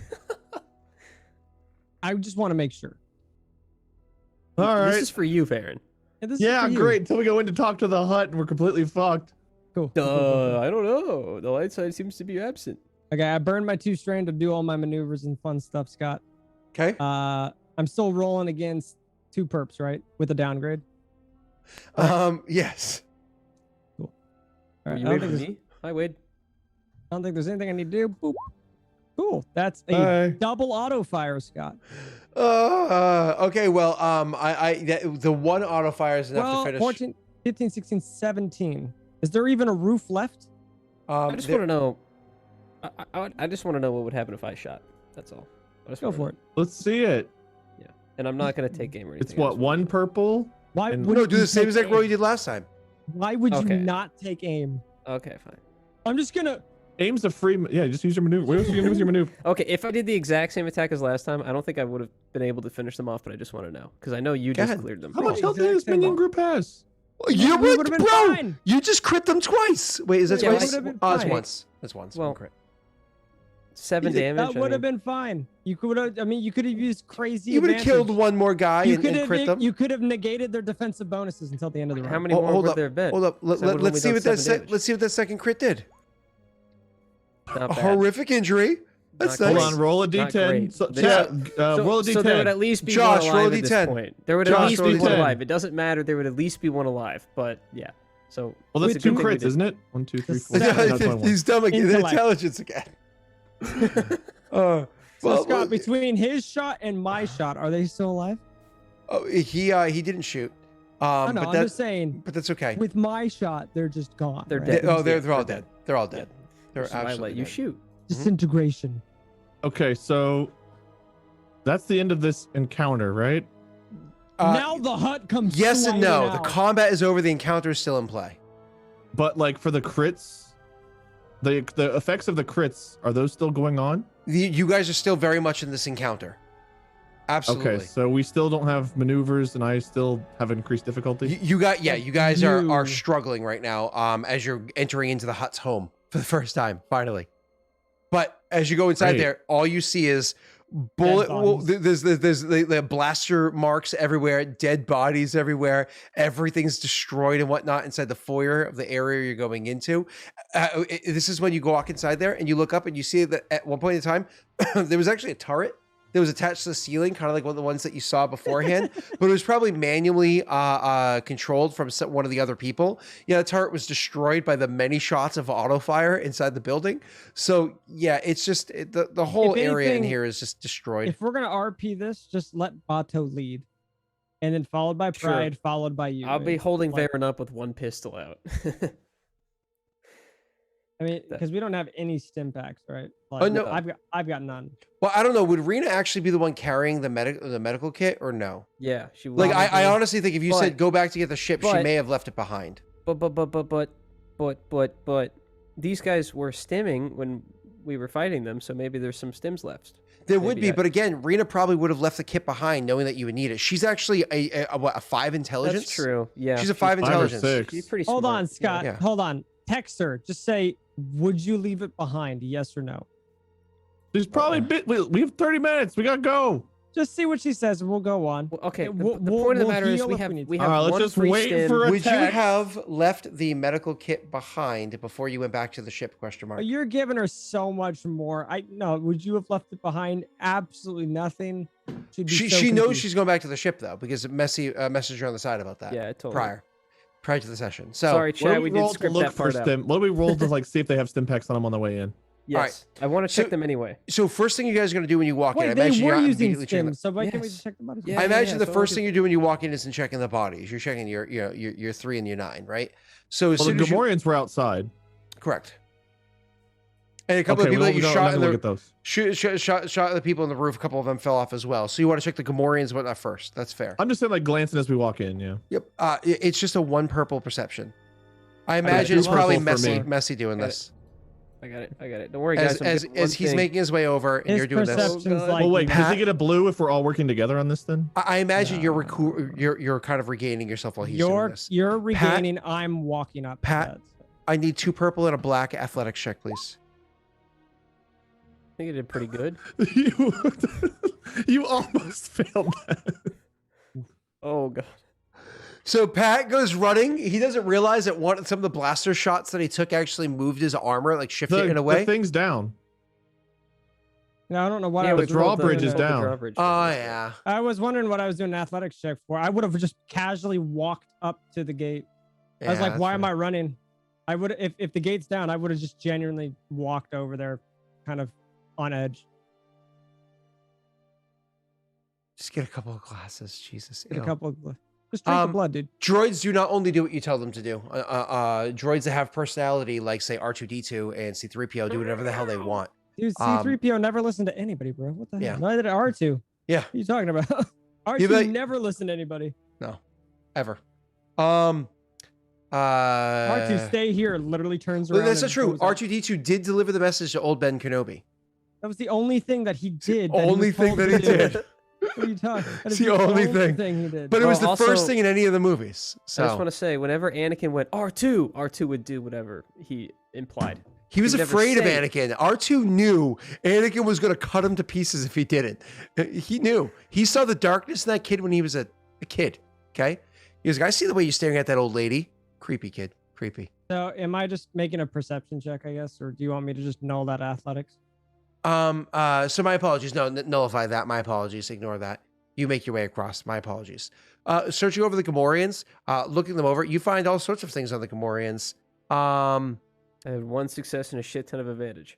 I just want to make sure. All This right. is for you, Farron. Yeah, this is Yeah, for you. great. Until we go in to talk to the hut and we're completely fucked. Cool. I don't know. The light side seems to be absent. Okay, I burned my 2 strain to do all my maneuvers and fun stuff, Scott. Okay. I'm still rolling against 2 perps, right? With a downgrade. Yes. All Are right, you I, don't waiting think for there's, me? Hi, Wade. I don't think there's anything I need to do. Boop. Cool. That's a Bye. double auto fire, Scott. Okay. Well, the one auto fire is enough Well, to finish. 14, 15, 16, 17. Is there even a roof left? I just want to know. I just want to know what would happen if I shot. That's all. I just Go wanna for know. it. Let's see it. And I'm not gonna take aim or anything. It's what, one purple? Why And- would No, do you the same take exact roll you aim? did last time. Why would Okay. you not take aim? Okay, fine. I'm just gonna. Aim's a free. Yeah, just use your maneuver. What else are you gonna use your maneuver? Okay, if I did the exact same attack as last time, I don't think I would have been able to finish them off. But I just want to know because I know you just ahead. cleared them. How much Right, health did this exact same minion roll. group has? You we would, would've been bro. fine. You just crit them twice. Wait, is that Yeah, twice? would've been Oh, it's fine. once. That's once. Well, One crit. 7 damage. That would have been fine. You could have. I mean, you could have used crazy. You would have killed advantage. one more guy You and could crit them. have. You could have negated their defensive bonuses until the end of the round. How many Oh, more hold would up, there have been? Hold up. So I would've Let's only see done what that 7 damage. let's see what that second crit did. Not A bad. horrific injury. That's Not Hold nice. great. on, roll a Not d10. great. So, This- yeah, roll a So there would at d10. least be Josh, one roll alive a at this D10. point. There would Josh, at least roll be a one D10. alive. It doesn't matter. There would at least be one alive. But yeah. So Well, that's With two two- crits, isn't it? 1, 2, 3, 4. Yeah, No, 21. He's dumb again. Intellect. Intelligence again. So Well, Scott, between his shot and my shot, are they still alive? oh, he didn't shoot. I know. But I'm that, just saying. but that's okay. With my shot, they're just gone. They're right? dead. Oh, they're Yeah, all they're dead. They're all dead. They're that's why I absolutely let you dead. shoot. Disintegration. Okay, so that's the end of this encounter, right? Now the hut comes. Yes and no. sliding The out. combat is over. The encounter is still in play. But like for the crits, the effects of the crits, are those still going on? You guys are still very much in this encounter. Absolutely. Okay, so we still don't have maneuvers, and I still have increased difficulty. You guys are You- struggling right now as you're entering into the hut's home for the first time, finally. But as you go inside Great. there, all you see is bullet. bodies. There's the blaster marks everywhere, dead bodies everywhere. Everything's destroyed and whatnot inside the foyer of the area you're going into. This is when you go walk inside there and you look up and you see that at one point in time there was actually a turret that was attached to the ceiling, kind of like one of the ones that you saw beforehand, but it was probably manually controlled from one of the other people. Yeah, the turret was destroyed by the many shots of auto fire inside the building. So yeah, it's just the whole area in anything, here is just destroyed. If we're gonna RP this, just let Bato lead, and then followed by Sure. Pride, followed by you. I'll be Wade. holding Like, Varen up with one pistol out. I mean, that- because we don't have any stim packs, right? Oh, no. I've got none. Well, I don't know. Would Rena actually be the one carrying the medical kit or no? Yeah, she Like, I probably- honestly think if you said But- go back to get the ship, she but- may have left it behind. But these guys were stimming when we were fighting them, so maybe there's some stims left. There would Maybe be, I- but again, Rena probably would have left the kit behind, knowing that you would need it. She's actually a 5 intelligence. That's true. Yeah, She's a 5 5 or intelligence. 6. She's pretty Hold smart. on, Scott. Yeah. Hold on. Text her. Just say, would you leave it behind? Yes or no? There's probably we have 30 minutes. We gotta go. Just see what she says, and we'll go on. Well, okay, Yeah, the, we'll- the point of the we'll matter is heal we if have we need we to. have All right, let's one just free wait stim. for a Would you text. have left the medical kit behind before you went back to the ship? Question mark. But you're giving her so much more. Would you have left it behind? Absolutely nothing. She'd be She so knows confused. she's going back to the ship though, because Messi messaged her on the side about that. Yeah, I told her. prior to the session. So Sorry, What do Chad, we did roll to script look that for part out. stim? What do we roll to like see if they have stim packs on them on the way in? Yes, I want to check So- them anyway. So first thing you guys are going to do when you walk in, I Wait, they imagine you're were not using immediately checking. stims, so why can't we Yes. just check the bodies? Yeah, I imagine the so first I'll thing you do when you walk in isn't checking the bodies. You're checking your 3 and your 9, right? So as Well, the soon as you, Gamorreans were outside. correct. And a couple of Okay, people well, that you we don't- shot I'm in gonna the look at those. shot the people on the roof. A couple of them fell off as well. So you want to check the Gamorreans and whatnot first. That's fair. I'm just saying, like glancing as we walk in. Yeah. Yep. It's just a 1 purple perception. I got imagine two it's probably purple for me. Messy doing Got it. this. I got it. Don't worry, guys. As he's making his way over and His you're doing this. perception's Oh, God. like Well, wait. Does Pat- he get a blue if we're all working together on this? Then I imagine No. you're kind of regaining yourself while he's doing this. you're Pat- regaining. I'm walking up. to Pat- that, so. I need 2 purple and a black athletics check, please. I think it did pretty good. you almost failed that. Oh god. So Pat goes running. He doesn't realize that some of the blaster shots that he took actually moved his armor, like shifted it in a The way. thing's down. No, I don't know what Yeah, I we was the doing. drawbridge is rolled the down. drawbridge Oh down. yeah. I was wondering what I was doing an athletics check for. I would have just casually walked up to the gate. I was like, why am I running? I would if the gate's down, I would have just genuinely walked over there, kind of on edge. Just get a couple of glasses, Jesus. Get a Ew. couple of just drink the Um, blood, dude. Droids do not only do what you tell them to do. Droids that have personality, like say R2D2 and C3PO, do whatever the hell they want. Dude, um, C3PO never listened to anybody, bro. What the Yeah. hell? Neither did R2. Yeah. What are you talking about? R2 Yeah, but- never listened to anybody. Ever. R2 R2 stay here literally turns around. That's not and true. goes out. R2D2 did deliver the message to old Ben Kenobi. That was the only thing that he did. Only thing that he did. What are you talking? That It's is the only thing. he did. But it was Well, the first also- thing in any of the movies. I just want So to say, whenever Anakin went R2 would do whatever he implied. he was he'd never afraid of say- Anakin. R2 knew Anakin was going to cut him to pieces if he didn't. He knew. He saw the darkness in that kid when he was a kid. Okay? He was like, I see the way you're staring at that old lady. Creepy kid. Creepy. So am I just making a perception check, I guess, or do you want me to just null that athletics? So my apologies. No, nullify that. My apologies. Ignore that. You make your way across. My apologies. Searching over the Gamorreans, looking them over, you find all sorts of things on the Gamorreans. I had 1 success and a shit ton of advantage,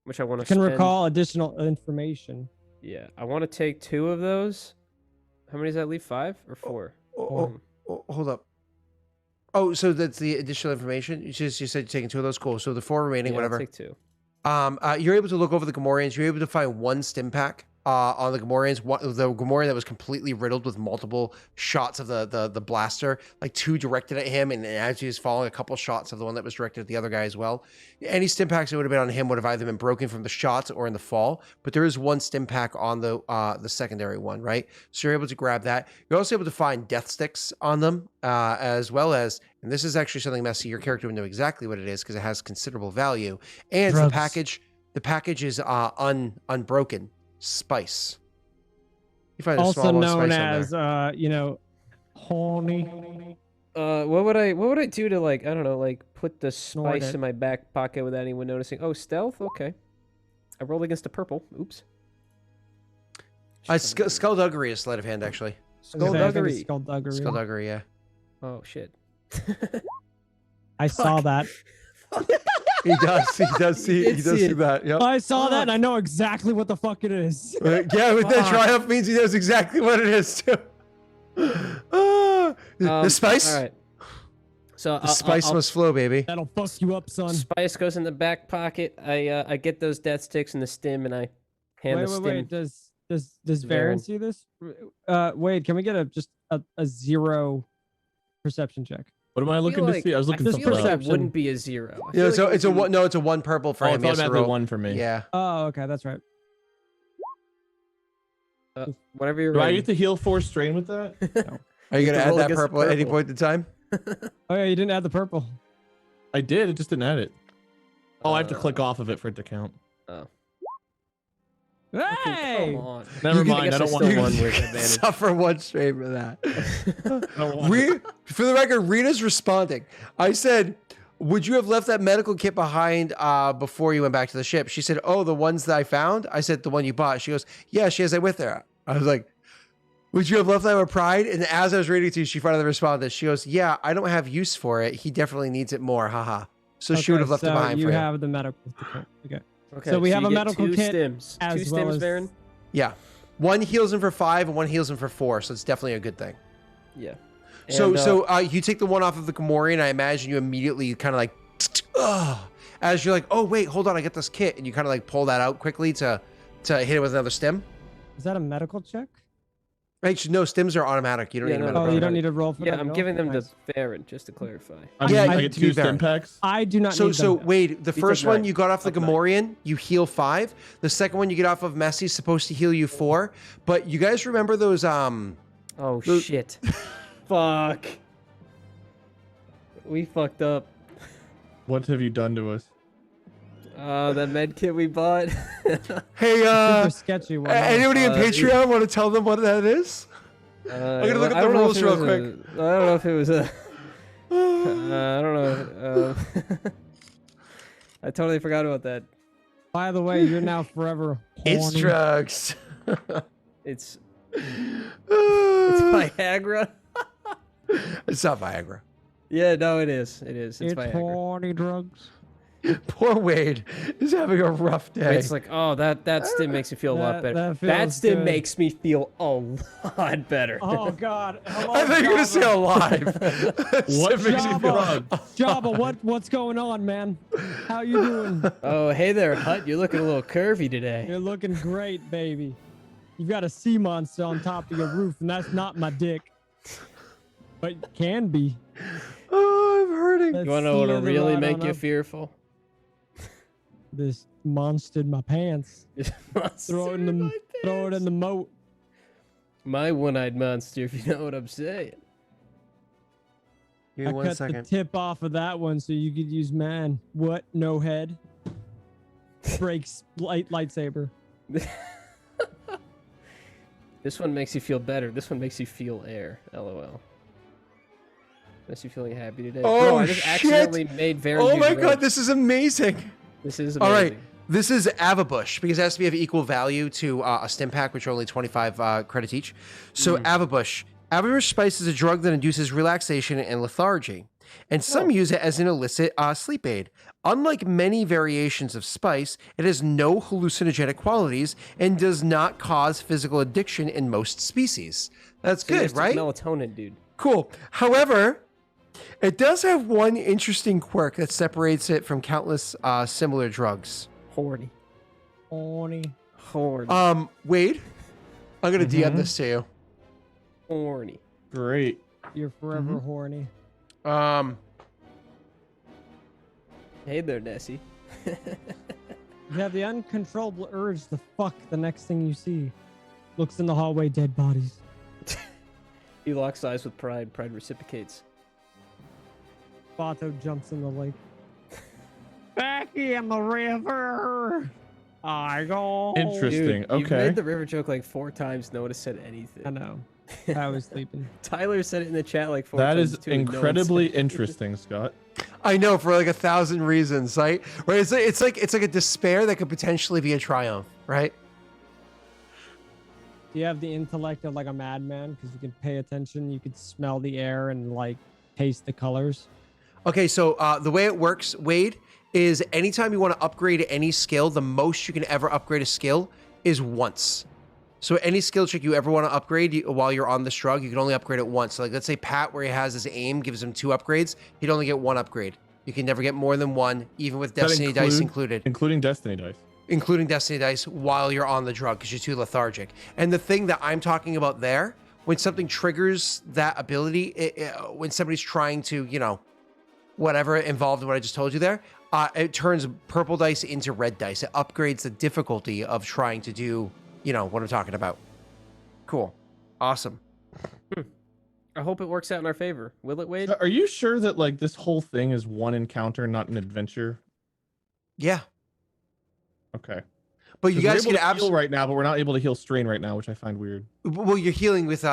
which I want I to can spend. recall additional information. Yeah, I want to take 2 of those. How many does that leave? 5 or 4? Hold up. Oh, so that's the additional information. You said you're taking 2 of those. Cool. So the 4 remaining, Yeah, I'll whatever. take 2. You're able to look over the Gamorreans. You're able to find 1 stim pack on the Gamorreans. The Gamorrean that was completely riddled with multiple shots of the blaster, like 2 directed at him, and as he was falling, a couple shots of the one that was directed at the other guy as well. Any stim packs that would have been on him would have either been broken from the shots or in the fall. But there is 1 stim pack on the secondary one, right? So you're able to grab that. You're also able to find death sticks on them, as well as, and this is actually something Messy, your character would know exactly what it is because it has considerable value. And Drugs. the package is unbroken spice. You find a Also small amount of known spice on as, there. honey. What would I do to like, I don't know, like put the Snort spice it. in my back pocket without anyone noticing? Oh, stealth? Okay. I rolled against a purple. Oops. Skullduggery is sleight of hand, actually. I think it's Skullduggery. Skullduggery. Skullduggery, yeah. Oh shit. I saw that. He does see that. Yep. I saw that, and I know exactly what the fuck it is. Yeah, with that triumph means he knows exactly what it is too. The spice. All right. So The spice must flow, baby. That'll fuck you up, son. Spice goes in the back pocket. I get those death sticks and the stim, and I hand the stim. Wait. Does Varen. Varen see this? Wade, can we get just a 0 perception check? What am I looking to see? I was looking I for feel like perception. it wouldn't be a 0. I Yeah, feel so like it's it a would one. No, it's a 1 purple for Oh, him. it's He has to automatically roll. 1 for me. Yeah. Oh, okay, that's right. be, whenever you're Do I ready. get to heal 4 strain with that? Are you You gonna have to add roll that against the purple at any purple. point in time? Oh yeah, you didn't add the purple. I did. It just didn't add it. Oh, I have to Uh, click off of it for it to count. Oh. Hey! Come on. Never You can- mind. I guess don't still want won to. with advantage. Suffer 1 strain for that. I don't want it. For the record, Rita's responding. I said, "Would you have left that medical kit behind before you went back to the ship?" She said, "Oh, the ones that I found." I said, "The one you bought." She goes, "Yeah, she has it with her." I was like, "Would you have left that with Pride?" And as I was reading to you, she finally responded. She goes, "Yeah, I don't have use for it. He definitely needs it more. Haha." So she would have left it behind you for him. have the medical kit. Okay. Okay, So we have you a get medical 2 kit stims. as 2 well stims, as- Varen. Yeah, one heals him for 5 and one heals him for 4. So it's definitely a good thing. Yeah. So And, you take the one off of the Gamorrean. I imagine you immediately kind of like, as you're like, oh wait, hold on, I get this kit, and you kind of like pull that out quickly to hit it with another stim. Is that a medical check? Right? No, stims are automatic. You don't Yeah, need a no, medical. Oh, you right. don't need to roll for yeah, that. I'm at all? giving them Nice. to Varen just to clarify. Yeah, I I- get to be 2 fair. stim packs. I do not So need them. Wade, the first take one 9. you got off the Up 9. Gamorrean, you heal 5. The second one you get off of Messy is supposed to heal you 4. But you guys remember those Oh The- shit. Fuck. We fucked up. What have you done to us? That med kit we bought. Hey, Super sketchy one. anybody in Uh, Patreon want to tell them what that is? I'm gonna look at the rules real quick. I don't know if it was a. I don't know. I totally forgot about that. By the way, you're now forever It's horny. drugs. It's Viagra. It's not Viagra. Yeah, no, it is. It is. It's It's Viagra. horny drugs. Poor Wade is having a rough day. It's like, oh, that stim makes you feel a lot That- better. that That feels stim good. makes me feel a lot better. Oh God! Hello, I thought you were gonna say Jabba. alive. What makes you feel Jabba, Jabba, what's going on, man? How you doing? Oh, hey there, Hut. You're looking a little curvy today. You're looking great, baby. You've got a sea monster on top of your roof, and that's not my dick, but it can be. Oh, I'm hurting. That You want to know sea what'll is really right make on you up. fearful? This monster in my pants. Throw it in the moat. My one-eyed monster, if you know what I'm saying. Give I me one cut second. the tip off of that one so you could use mine. What? No head. Breaks lightsaber. This one makes you feel better. This one makes you feel air. LOL. Makes you feeling happy today. Oh, Bro, I just shit. accidentally made Varen Oh use my red. god, this is amazing. This is All amazing. right, this is Avabush because it has to be of equal value to a stim pack, which are only 25 credits each. So Avabush. Avabush spice is a drug that induces relaxation and lethargy, and some use it as an illicit sleep aid. Unlike many variations of spice, it has no hallucinogenic qualities and does not cause physical addiction in most species. That's good, It's right? Melatonin, dude. Cool. However, it does have one interesting quirk that separates it from countless similar drugs. Horny. Horny. Horny. Wade, I'm gonna DM this to you. Horny. Great. You're forever horny. Hey there, Nessie. You have the uncontrollable urge to fuck the next thing you see. Looks in the hallway, dead bodies. He locks eyes with Pride. Pride reciprocates. Bato jumps in the lake. Back in the river. I go. Interesting. Dude, you've Okay. made the river joke like 4 times. No one has said anything. I know. I was sleeping. Tyler said it in the chat like 4 That times. is too, and no one incredibly said- interesting, Scott. I know for like 1,000 reasons, right? Right? It's like a despair that could potentially be a triumph, right? Do you have the intellect of like a madman? Because you can pay attention, you could smell the air and like taste the colors. Okay, so the way it works, Wade, is anytime you want to upgrade any skill, the most you can ever upgrade a skill is once. So any skill check you ever want to upgrade while you're on this drug, you can only upgrade it once. So like, let's say Pat, where he has his aim, gives him 2 upgrades, he'd only get 1 upgrade. You can never get more than 1, even with Destiny Dice included. Including Destiny Dice. Including Destiny Dice while you're on the drug, because you're too lethargic. And the thing that I'm talking about there, when something triggers that ability, when somebody's trying to, you know, whatever involved in what I just told you there, it turns purple dice into red dice. It upgrades the difficulty of trying to do, you know, what I'm talking about. Cool. Awesome. I hope it works out in our favor. Will it, Wade? Are you sure that like this whole thing is one encounter, not an adventure? Yeah. Okay. But you guys can heal absolutely right now, but we're not able to heal strain right now, which I find weird. Well, you're healing with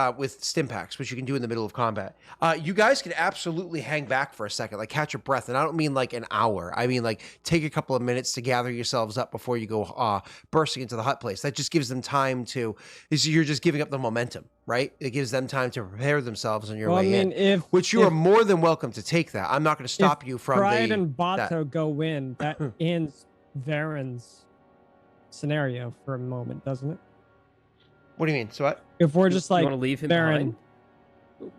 stim packs, which you can do in the middle of combat. You guys can absolutely hang back for a second, like catch your breath, and I don't mean like an hour. I mean like take a couple of minutes to gather yourselves up before you go bursting into the hut place. That just gives them time to. You're just giving up the momentum, right? It gives them time to prepare themselves on your way in. Which you are more than welcome to take that. I'm not going to stop you from Pride and Bato go in. That ends Varen's scenario for a moment, doesn't it? What do you mean? So what? If we're just like, you want to leave him Varen, behind?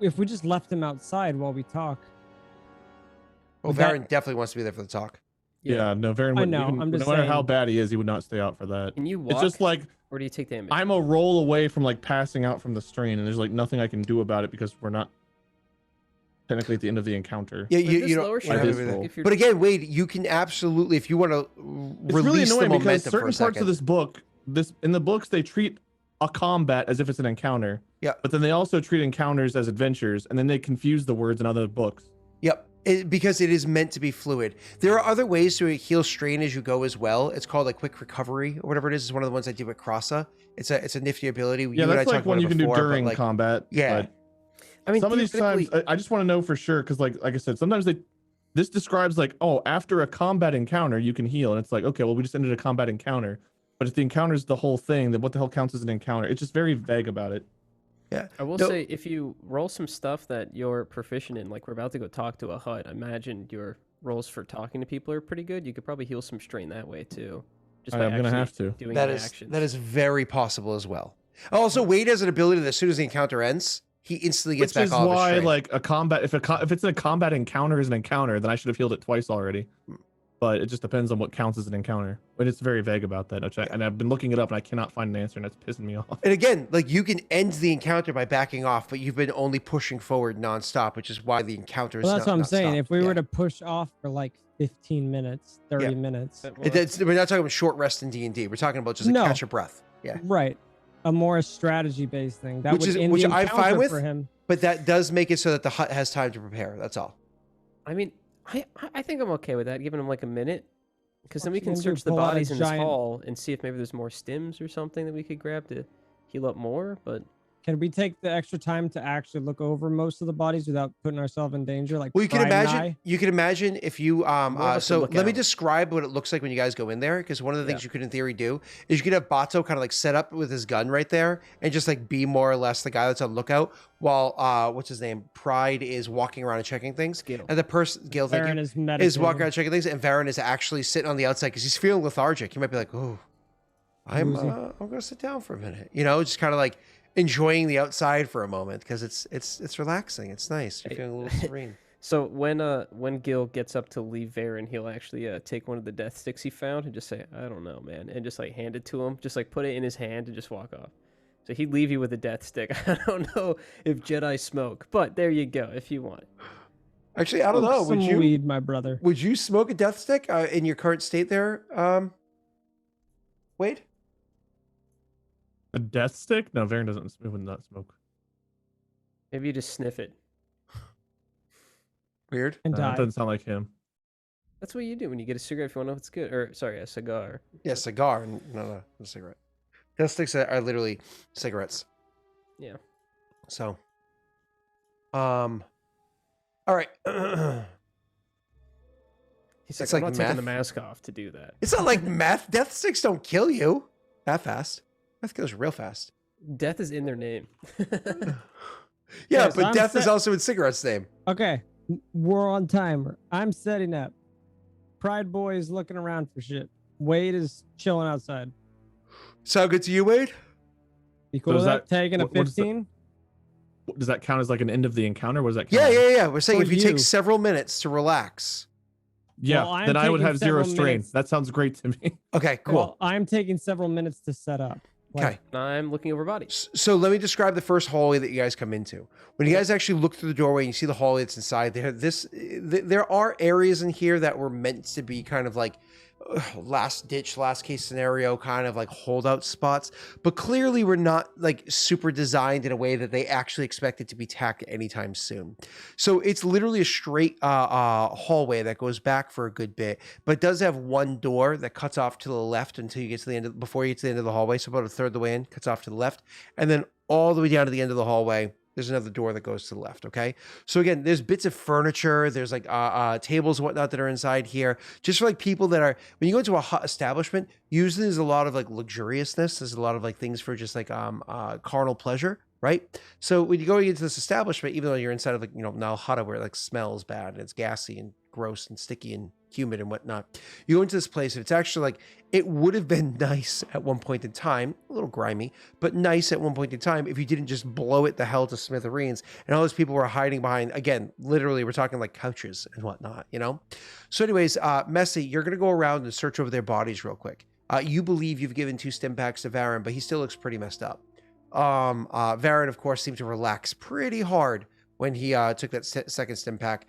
if we just left him outside while we talk. Well, Varen definitely wants to be there for the talk. Yeah, no, Varen. I know. I'm just no matter saying. how bad he is, he would not stay out for that. Can you walk? It's just like or do you take damage? I'm a roll away from like passing out from the strain, and there's like nothing I can do about it because we're not technically at the end of the encounter. Yeah, With you this don't. lower you don't strength, have everything. if you're- But again, Wade, you can absolutely, if you want to It's really release the annoying because momentum for certain a parts of second. this book, in the books, they treat a combat as if it's an encounter. Yeah. But then they also treat encounters as adventures, and then they confuse the words in other books. Yep. Because it is meant to be fluid. There are other ways to heal strain as you go as well. It's called like quick recovery or whatever it is. It's one of the ones I do with Crossa. It's a nifty ability. Yeah, You and I that's like talked one about you it can do before, but, during like, combat. Yeah. But I mean, some of these times, theoretically- I just want to know for sure because, like I said, sometimes this describes like, oh, after a combat encounter, you can heal, and it's like, okay, well, we just ended a combat encounter. But if the encounter is the whole thing, then what the hell counts as an encounter? It's just very vague about it. Yeah. I will No- say, if you roll some stuff that you're proficient in, like we're about to go talk to a hut, I imagine your rolls for talking to people are pretty good. You could probably heal some strain that way too. Just by I'm gonna actually have to. doing that the is actions. that is very possible as well. Also, Wade has an ability that as soon as the encounter ends, he instantly gets Which back is off his why, strain. like, a combat, if it's a combat encounter is an encounter, then I should have healed it twice already. But it just depends on what counts as an encounter. But it's very vague about that. And I've been looking it up, and I cannot find an answer, and that's pissing me off. And again, like you can end the encounter by backing off, but you've been only pushing forward nonstop, which is why the encounter is Well, that's what I'm not saying. stopped. If we Yeah. were to push off for like 15 minutes, 30 Yeah. minutes, We're not talking about short rest in D&D. We're talking about just like No. catch your breath. Yeah. right? A more strategy based thing that Which would is- end which the I'm fine encounter with. for him. But that does make it so that the hut has time to prepare. That's all. I mean, I think I'm okay with that, giving him like a minute. Because then we What you can gonna do, search the pull out a bodies in this giant- hall and see if maybe there's more stims or something that we could grab to heal up more. But Can we take the extra time to actually look over most of the bodies without putting ourselves in danger? Like, Well, you can Pride and imagine. I? You can imagine if you More of us to so look let me out. describe what it looks like when you guys go in there, because one of the things Yeah. you could in theory do is you could have Bato kind of like set up with his gun right there and just like be more or less the guy that's on lookout while what's his name, Pride is walking around and checking things, Gil. and the person Gil, thank Varen you, is is meditating. walking around checking things, and Varen is actually sitting on the outside because he's feeling lethargic. He might be like, oh, I'm gonna sit down for a minute, you know, just kind of like enjoying the outside for a moment because it's relaxing. It's nice. You're feeling a little serene. So when Gil gets up to leave Varen, he'll actually take one of the death sticks he found and just say, I don't know, man, and just like hand it to him, just like put it in his hand and just walk off. So he'd leave you with a death stick. I don't know if Jedi smoke, but there you go if you want. Actually, I don't know. Some Would you? weed, my brother. Would you smoke a death stick in your current state there, Wade? A death stick? No, Varen would not smoke. Maybe you just sniff it. Weird. And That die. doesn't sound like him. That's what you do when you get a cigarette if you want to know if it's good. Or sorry, a cigar. Yeah, cigar. No, a cigarette. Death sticks are literally cigarettes. Yeah. So, all right. He's It's like, I'm like not taking the meth. mask off to do that. It's not like meth. Death sticks don't kill you that fast. Meth kills you real fast. Death is in their name. Yeah, Okay, so but I'm death is set- also in Cigarette's name. Okay, we're on timer. I'm setting up. Pride Boy is looking around for shit. Wade is chilling outside. Sound good to you, Wade? You cool does with that? that- Taking a what is the- 15? Does that count as like an end of the encounter? What does that count? Yeah, as? yeah, yeah. We're saying For if you you. take several minutes to relax. Yeah, Well, I'm then I would taking have 0 several strain. minutes. That sounds great to me. Okay, cool. Well, I'm taking several minutes to set up. Okay. I'm looking over bodies. So let me describe the first hallway that you guys come into. When you guys actually look through the doorway and you see the hallway that's inside, there are areas in here that were meant to be kind of like last ditch, last case scenario, kind of like holdout spots, but clearly we're not like super designed in a way that they actually expect it to be tacked anytime soon. So it's literally a straight hallway that goes back for a good bit, but does have one door that cuts off to the left until you get to the end of, before you get to the end of the hallway. So about a third of the way in, cuts off to the left, and then all the way down to the end of the hallway, there's another door that goes to the left. Okay. So again, there's bits of furniture. There's like tables and whatnot that are inside here. Just for like people that are, when you go into a hot establishment, usually there's a lot of like luxuriousness. There's a lot of like things for just like carnal pleasure. Right. So when you go into this establishment, even though you're inside of like, Nalhada where it like smells bad and it's gassy and gross and sticky and humid and whatnot, you go into this place and it's actually like, it would have been nice at one point in time, a little grimy, but nice at one point in time if you didn't just blow it the hell to smithereens and all those people were hiding behind, again, literally we're talking like couches and whatnot, So anyways, Messy, you're going to go around and search over their bodies real quick. You believe you've given 2 stim packs to Varen, but he still looks pretty messed up. Varen, of course, seemed to relax pretty hard when he took that second stim pack.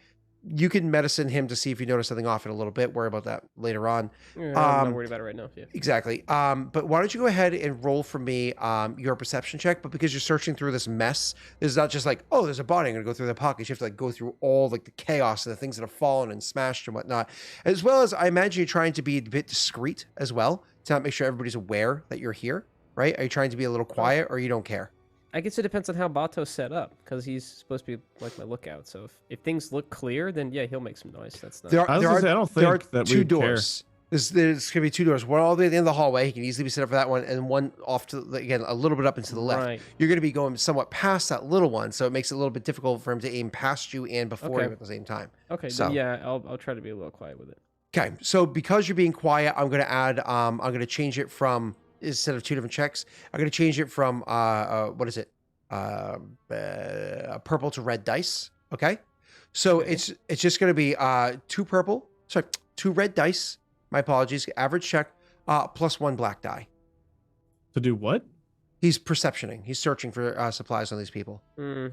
You can medicine him to see if you notice something off in a little bit. Worry about that later on. I'm not worried about it right now. Yeah. Exactly. But why don't you go ahead and roll for me your perception check? But because you're searching through this mess, there's not just like, oh, there's a body, I'm gonna go through the pockets. You have to like go through all like the chaos and the things that have fallen and smashed and whatnot. As well as I imagine you're trying to be a bit discreet as well to not make sure everybody's aware that you're here, right? Are you trying to be a little quiet or you don't care? I guess it depends on how Bato's set up, because he's supposed to be like my lookout. So if things look clear, then yeah, he'll make some noise. That's not. I was gonna say, I don't there are think that 2 we'd care. doors. There's going to be 2 doors. One all the way at the end of the hallway. He can easily be set up for that one, and one off to again a little bit up and to the left. Right. You're going to be going somewhat past that little one, so it makes it a little bit difficult for him to aim past you and before Okay. you at the same time. Okay. So- Then yeah, I'll try to be a little quiet with it. Okay, so because you're being quiet, I'm going to add. I'm going to change it from, instead of 2 different checks, I'm going to change it from what is it? Purple to red dice. Okay, so Okay. it's just going to be 2 purple, sorry, 2 red dice. My apologies. Average check plus 1 black die. To do what? He's perceptioning. He's searching for supplies on these people Mm,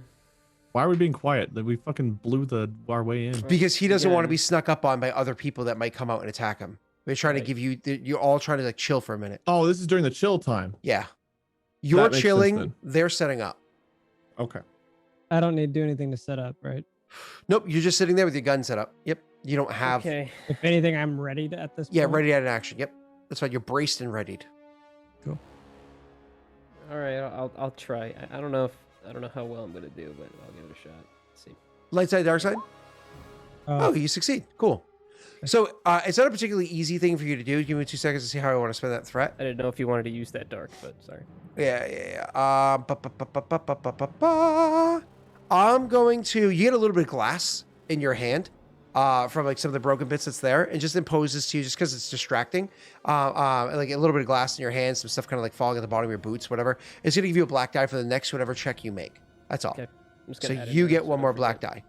Why are we being quiet? That we fucking blew our way in. because he doesn't want to Again. be snuck up on by other people that might come out and attack him. We're trying to Right. give you. You're all trying to like chill for a minute. Oh, this is during the chill time. Yeah, you're makes sense chilling. then. They're setting up. Okay. I don't need to do anything to set up, right? Nope, you're just sitting there with your gun set up. Yep, you don't have. okay. If anything, I'm ready to, at this Yeah, point. ready to add an action. Yep, that's right. You're braced and readied. All right. I'll try. I don't know how well I'm gonna do, but I'll give it a shot. Let's see. Light side, dark side. Uh, Oh, you succeed. Cool. So it's not a particularly easy thing for you to do. Give me 2 seconds to see how I want to spend that threat. I didn't know if you wanted to use that dark, but sorry. Yeah. I'm going to. You get a little bit of glass in your hand from like some of the broken bits that's there, and just imposes to you just because it's distracting. Like a little bit of glass in your hand, some stuff kind of like falling at the bottom of your boots, whatever. It's going to give you a black die for the next whatever check you make. That's all. Okay. I'm just So gonna add it you in get so I one don't more forget. black die.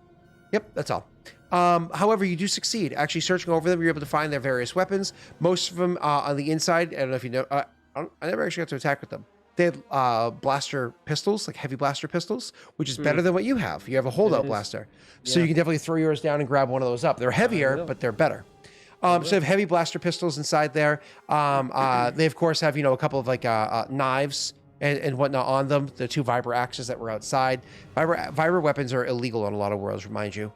Yep, that's all. However, you do succeed. Actually, searching over them, you're able to find their various weapons. Most of them on the inside. I don't know if you know. I never actually got to attack with them. They had blaster pistols, like heavy blaster pistols, which is better than what you have. You have a holdout is. blaster, so Yeah. you can definitely throw yours down and grab one of those up. They're heavier, will. but they're better. So they have heavy blaster pistols inside there. They of course have a couple of like knives and whatnot on them. The 2 vibra axes that were outside. Vibra weapons are illegal on a lot of worlds, remind you.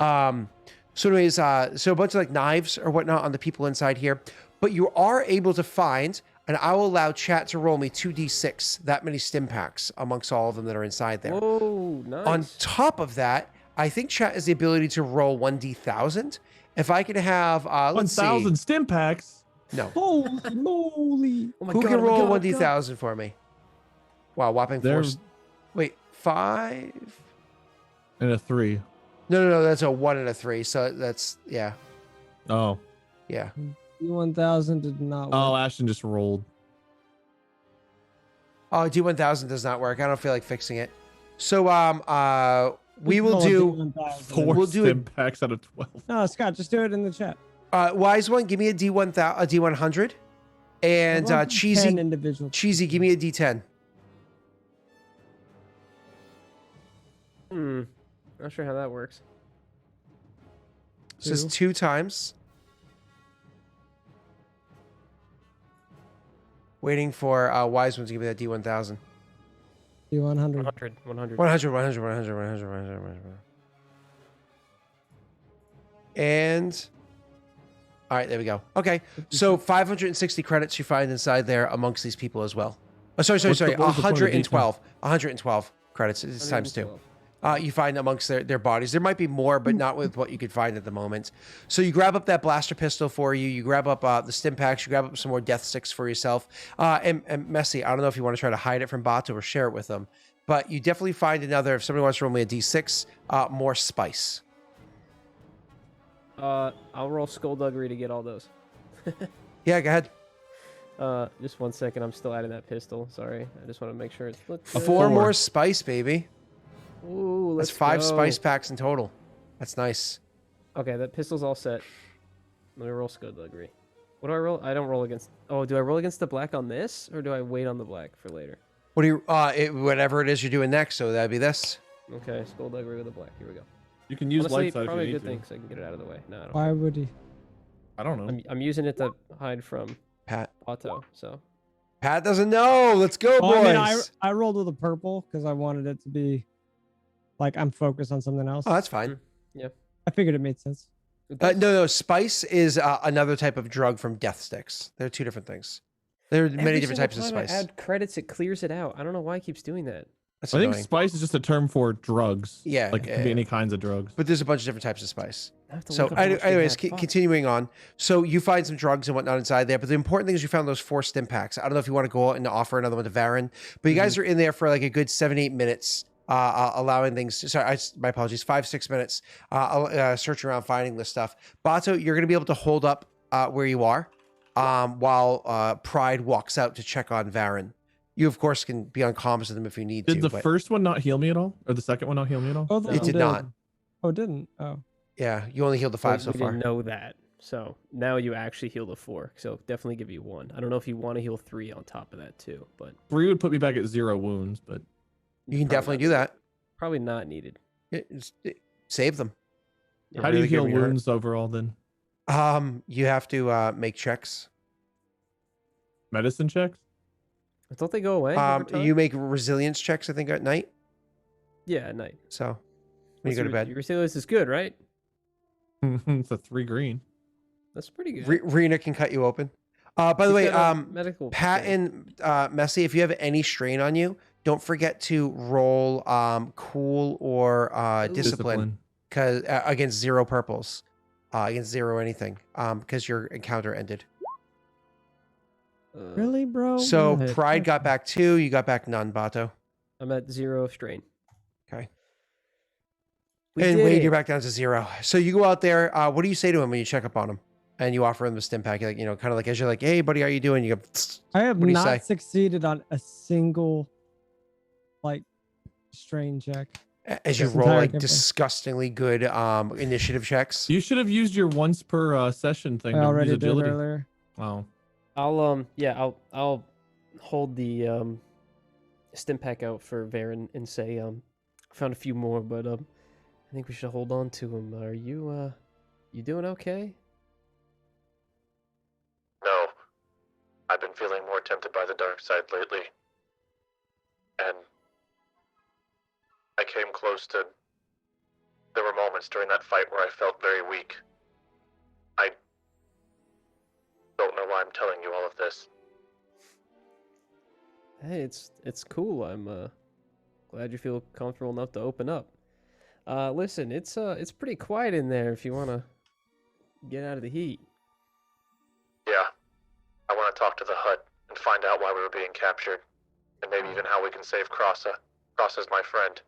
So anyways, so a bunch of like knives or whatnot on the people inside here, but you are able to find, and I will allow chat to roll me 2d6, that many stim packs amongst all of them that are inside there. Whoa, nice. On top of that, I think chat has the ability to roll 1d1000. If I could have, let's see. 1,000 stim packs. No. Holy moly! Oh my Who God, can oh my roll God, oh my God. 1d1000 for me? Wow, whopping They're- 4. Wait, 5? And a 3. No. That's a 1 and a 3. So that's yeah. Oh. Yeah. D1000 did not work. Oh, Ashton just rolled. Oh, D1000 does not work. I don't feel like fixing it. So we will Roll a do D1000. 4 We'll do stim packs out of 12. No, Scott, just do it in the chat. Wise One, give me a D100. And How about 10 Cheesy, individual. Cheesy, give me a D10. Not sure how that works. Says 2 times. Waiting for Wise One to give me that D1000. D100. 100. 100. And all right, there we go. Okay, so 560 credits you find inside there amongst these people as well. Oh, sorry. What's the point of the 112. 112 credits. It's times 2. You find amongst their bodies. There might be more, but not with what you could find at the moment. So you grab up that blaster pistol for you. You grab up the stim packs. You grab up some more death sticks for yourself. And Messi, I don't know if you want to try to hide it from Bato or share it with them, but you definitely find another. If somebody wants to roll me a D6, more spice. I'll roll skullduggery to get all those. Yeah, go ahead. Just 1 second. I'm still adding that pistol. Sorry. I just want to make sure it's looked good. 4 more spice, baby. Ooh, That's let's 5 go. spice packs in total. That's nice. Okay, that pistol's all set. Let me roll skullduggery. What do I roll? I don't roll against. Oh, do I roll against the black on this, or do I wait on the black for later? What do you? Whatever it is you're doing next. So that'd be this. Okay, skullduggery with the black. Here we go. You can use Honestly, light side if you probably a need good to. thing because I can get it out of the way. No, I don't. Why would he? I don't know. I'm using it to hide from Pat. Otto. So Pat doesn't know. Let's go, Well, boys. I mean, I rolled with a purple because I wanted it to be like I'm focused on something else. Oh, that's fine. I figured it made sense. No. Spice is another type of drug from death sticks. They're 2 different things. There are many different types of spice. I add credits, it clears it out. I don't know why it keeps doing that. That's I think annoying. spice is just a term for drugs. Yeah, Like it could be any kinds of drugs. But there's a bunch of different types of spice. I have to So, look up how much they anyways, had. Fuck. continuing on. So you find some drugs and whatnot inside there, but the important thing is you found those 4 stim packs. I don't know if you want to go out and offer another one to Varen, but you guys are in there for like a good 7-8 minutes, allowing things. My apologies, 5-6 minutes, searching around finding this stuff. Bato, you're going to be able to hold up where you are, while Pride walks out to check on Varen. You of course can be on comms with them if you need to. Did the but first one not heal me at all? Or the second one not heal me at all? Both of It them did not. Oh, it didn't. Oh, yeah, you only healed the 5 so we far. didn't know that. So now you actually heal the 4. So definitely give you 1. I don't know if you want to heal 3 on top of that too, but 3 would put me back at 0 wounds, but You can probably definitely not do that. Probably not needed. Save them. Yeah. how do you Really good heal when you're hurt. wounds overall then? You have to make checks. Medicine checks? Don't they go away? over time? You make resilience checks, I think, at night. Yeah, at night. So when you go to bed, Your resilience is good, right? It's a 3 green. That's pretty good. Rena can cut you open. By the She's way, got a medical Pat thing. and Messi, if you have any strain on you, don't forget to roll cool or discipline, because against 0 purples, against 0 anything, because your encounter ended. really, bro? So okay. Pride got back 2, you got back none, Bato. I'm at 0 strain. Okay. We And did Wade, it. you're back down to 0. So you go out there. What do you say to him when you check up on him? And you offer him the stim pack, like, you know, kind of like as you're like, "Hey, buddy, how you doing?" You go, I have What do you not say? succeeded on a single like strain check. as you This roll entire like campaign. disgustingly good initiative checks. You should have used your once per session thing I to already use did agility. earlier. Wow. I'll hold the stim pack out for Varen and say I found a few more, but I think we should hold on to them. Are you doing okay? No. I've been feeling more tempted by the dark side lately. And I came close to... There were moments during that fight where I felt very weak. I don't know why I'm telling you all of this. Hey, it's cool. I'm glad you feel comfortable enough to open up. Listen, it's pretty quiet in there if you want to get out of the heat. Yeah. I want to talk to the hut and find out why we were being captured. and maybe even how we can save Crossa. Crossa's my friend.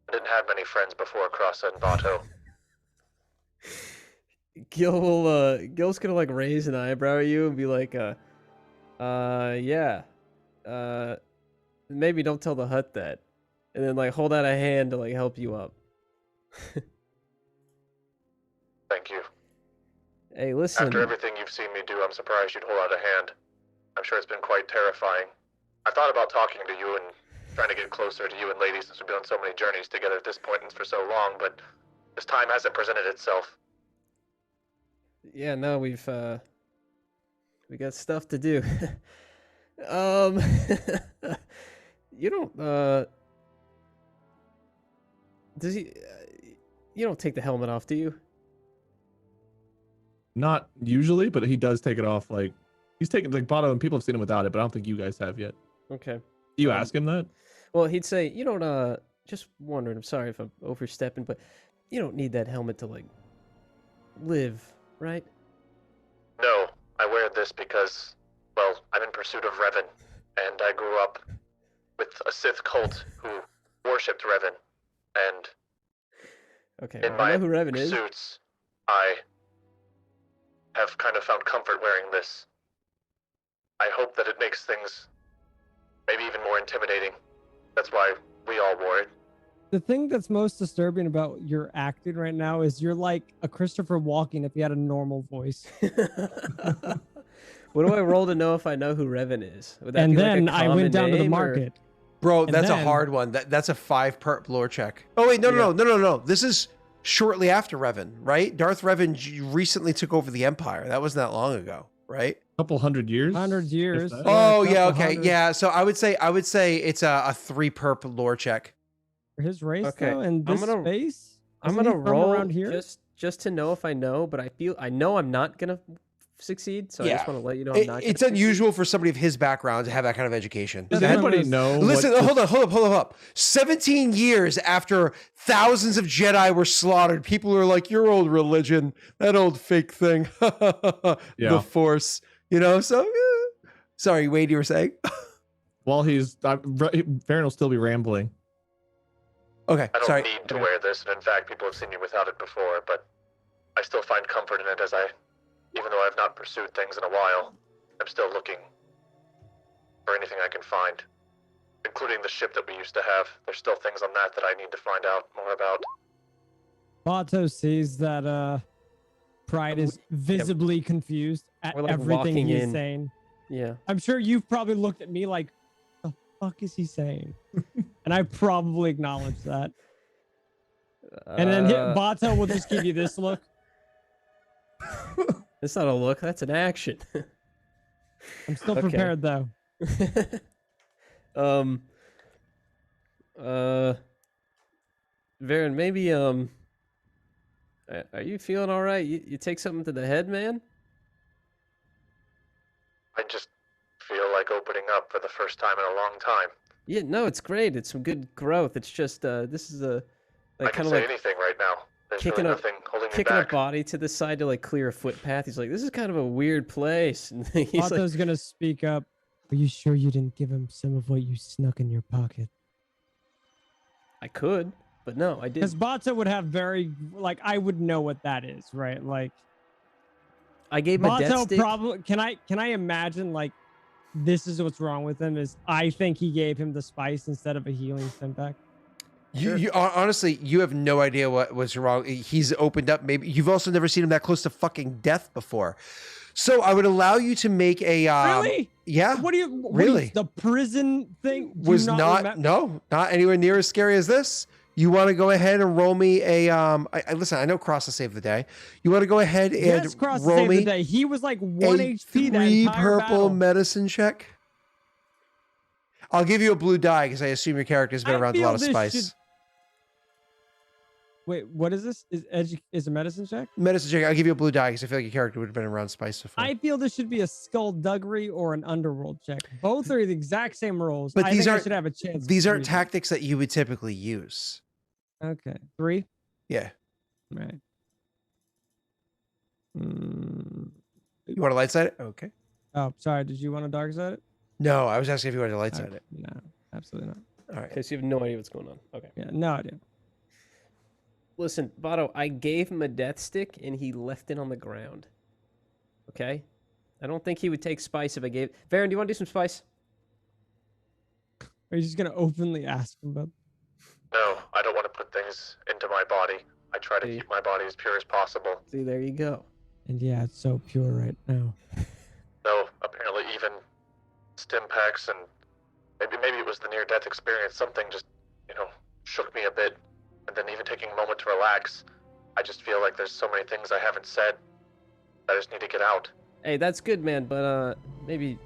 I didn't have many friends before Crossa and Vato. Gil's gonna like raise an eyebrow at you and be like, yeah, maybe don't tell the hut that, and then like hold out a hand to like help you up. Thank you. Hey, listen. After everything you've seen me do, I'm surprised you'd hold out a hand. I'm sure it's been quite terrifying. I thought about talking to you and trying to get closer to you and Lady since we've been on so many journeys together at this point and for so long, but this time hasn't presented itself. Yeah, no, we got stuff to do. um, you don't does he? You don't take the helmet off, do you? Not usually, but he does take it off. Like he's taken like Bato, and people have seen him without it, but I don't think you guys have yet. Okay. You ask him that? Well, he'd say, you don't. Just wondering. I'm sorry if I'm overstepping, but you don't need that helmet to like live, right? No, I wear this because, well, I'm in pursuit of Revan, and I grew up with a Sith cult who worshipped Revan, and Okay. in Well, my I know who Revan is. pursuits, I have kind of found comfort wearing this. I hope that it makes things maybe even more intimidating. That's why we all wore it. The thing that's most disturbing about your acting right now is you're like a Christopher Walken if he had a normal voice. What do I roll to know if I know who Revan is? Would that And be like a then I common went down to the name, or- market. Bro, And that's a then- hard one. That's a 5 perp lore check. Oh wait, no. This is shortly after Revan, right? Darth Revan recently took over the Empire. That wasn't that long ago, right? Couple 100 years. 100 if years. that. Oh a yeah, couple okay, hundred. yeah. So I would say it's a 3 perp lore check. For his race, Okay, though, and I'm this gonna- space? I'm Isn't he gonna from roll around here. just to know if I know, but I know I'm not gonna succeed. So I just Yeah. want to let you know I'm not. It's gonna unusual for somebody of his background to have that kind of education. Does Go ahead. anybody know? Listen, what hold up. 17 years after thousands of Jedi were slaughtered, people are like, your old religion, that old fake thing. Yeah. The Force, you know? So, sorry, Wade, you were saying? While Varen will still be rambling. Okay, I don't sorry. need to wear this, and in fact, people have seen me without it before, but I still find comfort in it even though I've not pursued things in a while, I'm still looking for anything I can find, including the ship that we used to have. There's still things on that I need to find out more about. Bato sees that Pride is visibly confused at We're, like, everything walking he's in. saying. Yeah. I'm sure you've probably looked at me like, the fuck is he saying? And I probably acknowledge that. And then Bato will just give you this look. It's not a look. That's an action. I'm still Okay. prepared though. Varen, maybe are you feeling all right? You take something to the head, man? I just feel like opening up for the first time in a long time. Yeah, no, it's great. It's some good growth. It's just this is a I like can kind of say like anything right now. There's kicking really up- nothing holding me kicking a back. body to the side to like clear a footpath. He's like, this is kind of a weird place. And he's like, Bato's gonna speak up. Are you sure you didn't give him some of what you snuck in your pocket? I could, but no, I Because didn't. Bato would have very like I would know what that is, right? Like I gave him a death Bato stick. probably can I imagine like this is what's wrong with him is I think he gave him the spice instead of a healing stimpack. You honestly, you have no idea what was wrong. He's opened up. Maybe you've also never seen him that close to fucking death before. So I would allow you to make a Really? Yeah, What do you really? the prison thing do you was not remem- not anywhere near as scary as this. You want to go ahead and roll me a listen, I know Cross to save the day. You want to go ahead and Yes, Cross roll saved me the day. He was like 1 a HP that 3 entire purple battle. medicine check. I'll give you a blue die because I assume your character's been I around a feel lot of this spice. should- Wait, what is this? Is a medicine check? Medicine check. I'll give you a blue die because I feel like your character would have been around spice before. I feel this should be a skullduggery or an underworld check. Both are the exact same rolls. But I these think I aren't- should have a chance. These for aren't three. tactics that you would typically use. Okay, 3. Yeah. Right. You want to light side it? Okay. Oh, sorry. Did you want to dark side it? No, I was asking if you wanted to light side Okay, it. No. Absolutely not. All right. Okay, so you have no idea what's going on. Okay. Yeah, no idea. Listen, Bato, I gave him a death stick and he left it on the ground. Okay? I don't think he would take spice if I gave... Varen, do you want to do some spice? Are you just gonna openly ask him about? No, I don't want to put things into my body. I try to See? keep my body as pure as possible. See, there you go. And yeah, it's so pure right now. No, apparently even stim packs and maybe it was the near-death experience. Something just, shook me a bit. And then even taking a moment to relax, I just feel like there's so many things I haven't said that I just need to get out. Hey, that's good, man, but maybe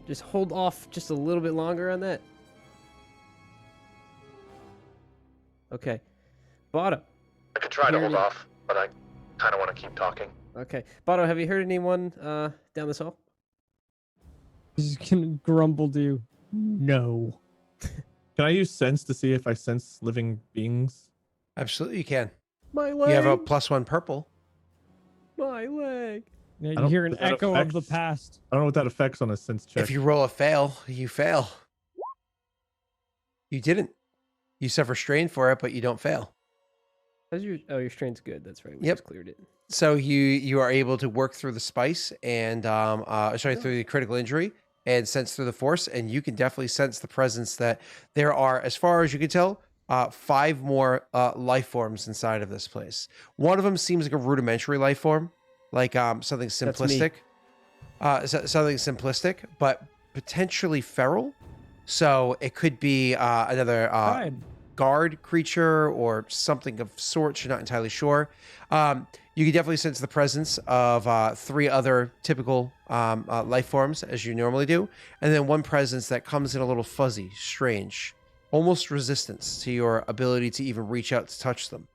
just hold off just a little bit longer on that. Okay. Bato. I could try to Hear hold you. off, but I kind of want to keep talking. Okay. Bato, have you heard anyone down this hall? He's just gonna grumble to you. No. Can I use sense to see if I sense living beings? Absolutely, you can. My leg. You have a +1 purple. My leg. Yeah, I you don't- hear an does that echo of the affect- past. I don't know what that affects on a sense check. If you roll a fail, you fail. You didn't. You suffer strain for it, but you don't fail. How's your strain's good. That's right. We Yep. just cleared it. So you are able to work through the spice and through the critical injury and sense through the force, and you can definitely sense the presence that there are, as far as you can tell, 5 more life forms inside of this place. One of them seems like a rudimentary life form, like something That's me. simplistic, something simplistic, but potentially feral. So it could be another Pride. guard creature or something of sorts. You're not entirely sure. You can definitely sense the presence of 3 other typical life forms, as you normally do, and then one presence that comes in a little fuzzy, strange, almost resistance to your ability to even reach out to touch them.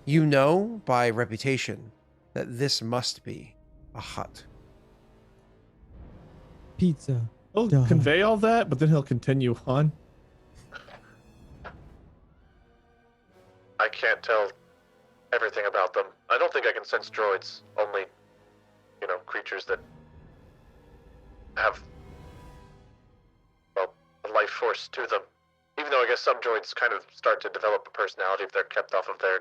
You know by reputation that this must be a hut. Pizza. He'll Duh. convey all that, but then he'll continue on. I can't tell everything about them. I don't think I can sense droids. Only, creatures that have, well, a life force to them. Even though I guess some droids kind of start to develop a personality if they're kept off of their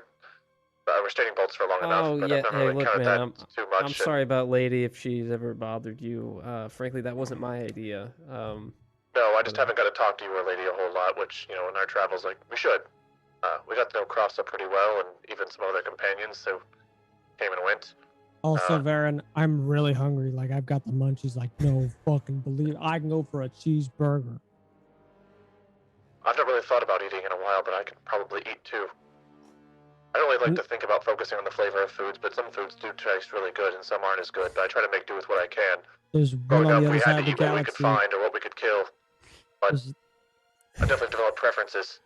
restraining bolts for long enough. Oh, But yeah. I've never Hey, really look, counted man, that too much. I'm sorry about Lady if she's ever bothered you. Frankly, that wasn't my idea. No, I just haven't got to talk to you or Lady a whole lot, which, in our travels, we should. We got to know Crossa pretty well, and even some other companions who came and went. Also, Varen, I'm really hungry. Like, I've got the munchies. Like, no fucking believe I can go for a cheeseburger. I've not really thought about eating in a while, but I could probably eat too. I don't really like to think about focusing on the flavor of foods, but some foods do taste really good and some aren't as good, but I try to make do with what I can. There's one Growing on up, the we other had side of to the eat what we could galaxy. find or what we could kill. But There's, I definitely developed preferences.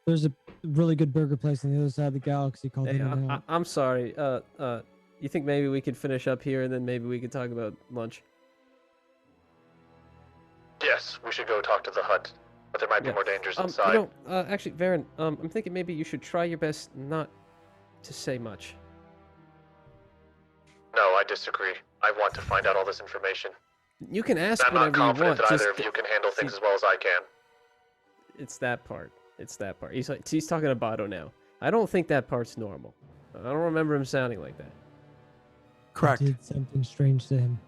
there's a really good burger place on the other side of the galaxy called Hey, In-N-Out. I'm sorry. You think maybe we could finish up here and then maybe we could talk about lunch? Yes, we should go talk to the hut, but there might be Yeah. more dangers inside. Actually, Varen, I'm thinking maybe you should try your best not to say much. No, I disagree. I want to find out all this information. You can ask I'm not whatever you confident want. that Just either of you can handle things see- as well as I can. It's that part. It's that part. He's talking to Bato now. I don't think that part's normal. I don't remember him sounding like that. Correct. I did something strange to him.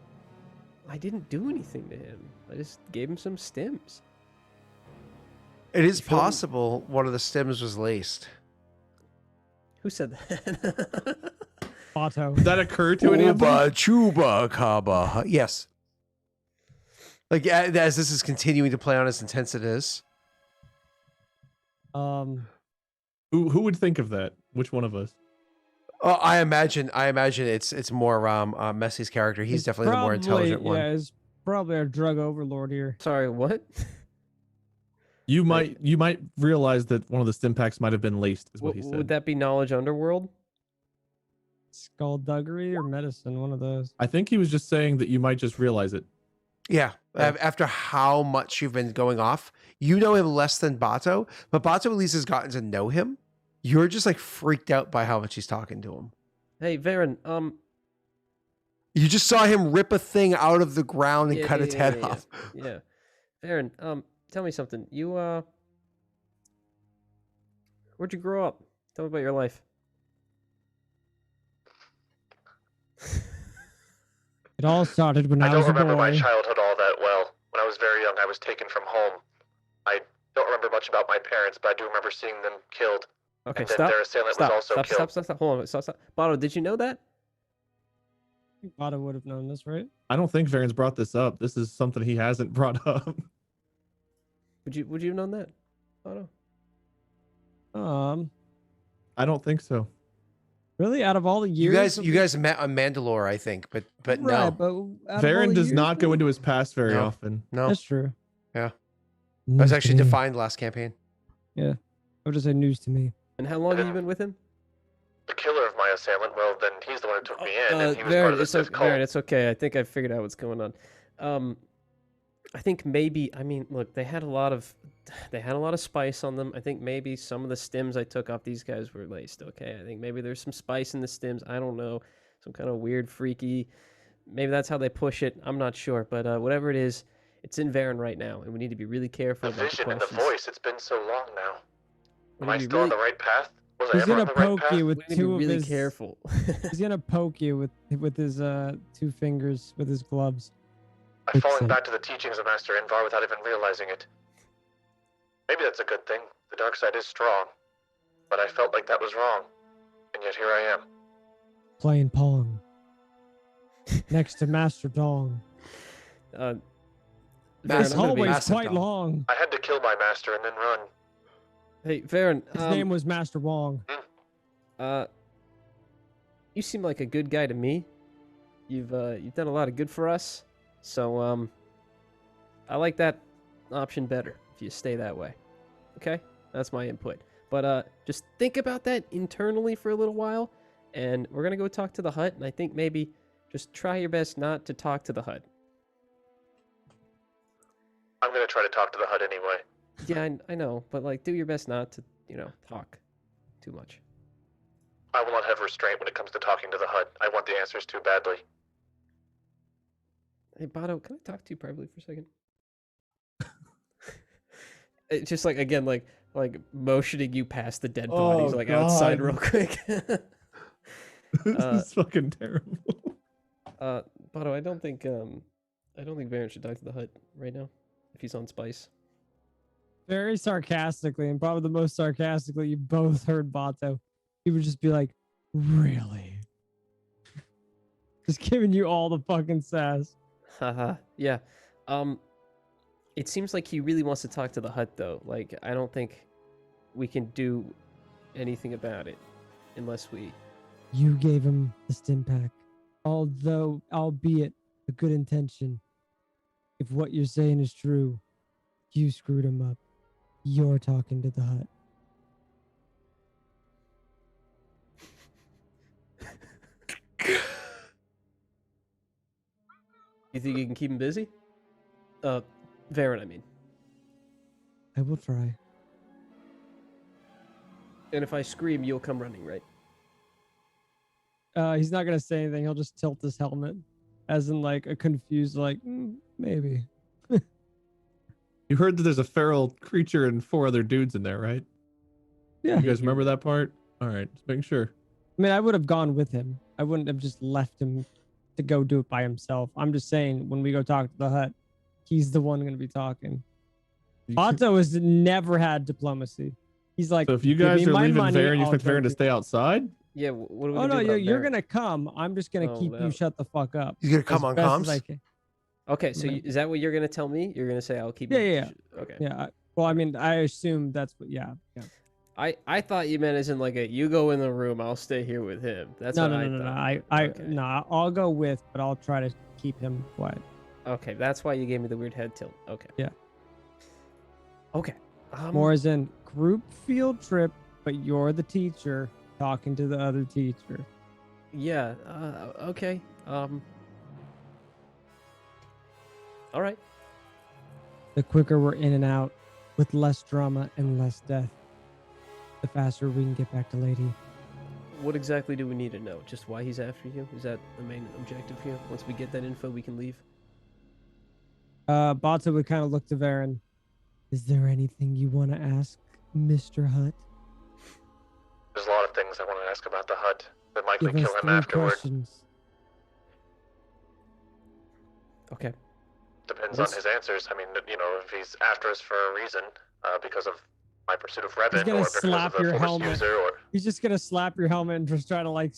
I didn't do anything to him. I just gave him some stims. It is You feel me? possible one of the stems was laced. Who said that? Otto. Did that occur to any of them? Uba chuba kaba. Yes. Like as this is continuing to play on as intense it is. Who would think of that? Which one of us? Oh, I imagine it's more Messi's character. He's It's definitely the more intelligent one. Yeah, it's probably our drug overlord here. Sorry, what? You might realize that one of the stim packs might have been laced, is what he said. Would that be Knowledge Underworld? Skullduggery or medicine, one of those. I think he was just saying that you might just realize it. Yeah. Yeah. After how much you've been going off, you know him less than Bato, but Bato at least has gotten to know him. You're just like freaked out by how much he's talking to him. Hey, Varen, You just saw him rip a thing out of the ground and Yeah, cut yeah, its yeah, head yeah, off. yeah. Varen, tell me something. You Where'd you grow up? Tell me about your life. It all started when I I don't was a remember my boy. childhood all that well. When I was very young, I was taken from home. I don't remember much about my parents, but I do remember seeing them killed. Okay, And then stop. their assailant Stop. was also Stop. killed. Stop. Hold on. Stop. Botto, did you know that? Otto would have known this, right? I don't think Varen's brought this up. This is something he hasn't brought up. Would you have known that, Botto? I don't think so. Really? Out of all the years, You guys met on Mandalore, I think, but right, no, but out of all Varen the does years, not go though? into his past very No. often. no. That's true. Yeah. News I was to actually me. defined last campaign. I would just say news to me. And how long have you been with him? The killer of my assailant, well, then he's the one who took me in, and he was part Varen, of the Sith cult. Varen, it's okay. I think I figured out what's going on. I think maybe. I mean, look, they had a lot of spice on them. I think maybe some of the stems I took off these guys were laced. Okay, I think maybe there's some spice in the stems. I don't know, some kind of weird, freaky. Maybe that's how they push it. I'm not sure, but whatever it is, it's in Varen right now, and we need to be really careful The about vision the and the questions. voice, it's been so long now. We Am I need to be still on really- the right path? Was I He's ever on gonna the right poke path? you with We need to be two of really his. careful. He's gonna poke you with his 2 fingers with his gloves. I've fallen Excellent. back to the teachings of Master Invar without even realizing it. Maybe that's a good thing. The dark side is strong. But I felt like that was wrong. And yet here I am. Playing Pong. Next to Master Dong. Varen, This I'm gonna be- hallway's massive quite Dong. long. I had to kill my master and then run. Hey, Varen. His name was Master Wong. You seem like a good guy to me. You've done a lot of good for us. So I like that option better if you stay that way. Okay? That's my input. But just think about that internally for a little while, and we're gonna go talk to the hut, and I think maybe just try your best not to talk to the hut. I'm gonna try to talk to the hut anyway. Yeah, I know, but like do your best not to, talk too much. I will not have restraint when it comes to talking to the hut. I want the answers too badly. Hey, Botto, can I talk to you privately for a second? It's just like again, like motioning you past the dead bodies, Oh, like outside God. real quick. This is fucking terrible. Botto, I don't think Varen should talk to the hut right now if he's on spice. Very sarcastically, and probably the most sarcastically you both heard Bato. He would just be like, really? Just giving you all the fucking sass. Haha. Yeah. It seems like he really wants to talk to the hut though. Like I don't think we can do anything about it unless we. You gave him the stim pack. Although, albeit a good intention, if what you're saying is true, you screwed him up. You're talking to the hut. You think you can keep him busy? Varen, I mean. I will try. And if I scream, you'll come running, right? He's not gonna say anything. He'll just tilt his helmet, as in like a confused, like maybe. You heard that there's a feral creature and 4 other dudes in there, right? Yeah. You guys remember that part? All right, just making sure. I mean, I would have gone with him. I wouldn't have just left him to go do it by himself. I'm just saying, when we go talk to the hut, he's the one going to be talking. Otto has never had diplomacy. He's like, So if you "Give guys me are my leaving money, Varen, you I'll expect go Varen to do-" stay outside? Yeah. What are we Oh gonna no, do about you're Varen? gonna come. I'm just gonna Oh, keep no. you shut the fuck up. He's gonna come as on best as I comms. can. Okay, so Right. is that what you're gonna tell me? You're gonna say I'll keep. Yeah, you yeah, Okay. Yeah. Well, I mean, I assume that's what. Yeah. I thought you meant as in like you go in the room, I'll stay here with him. That's No, what no, I no, no, no. thought. Okay. I'll go with, but I'll try to keep him quiet. Okay, that's why you gave me the weird head tilt. Okay. Yeah. Okay. More as in group field trip, but you're the teacher talking to the other teacher. Yeah. Okay. All right. The quicker we're in and out, with less drama and less death, the faster we can get back to Lady. What exactly do we need to know? Just why he's after you? Is that the main objective here? Once we get that info, we can leave. Bata would kind of look to Varen. Is there anything you want to ask, Mr. Hutt? of things I want to ask about the hut that likely Give us kill him 3 afterward. questions. Okay. Depends What's- on his answers. I mean, you know, if he's after us for a reason, because of my pursuit of He's Revan, gonna or because slap of the your Force helmet. user, or He's just gonna slap your helmet and just try to like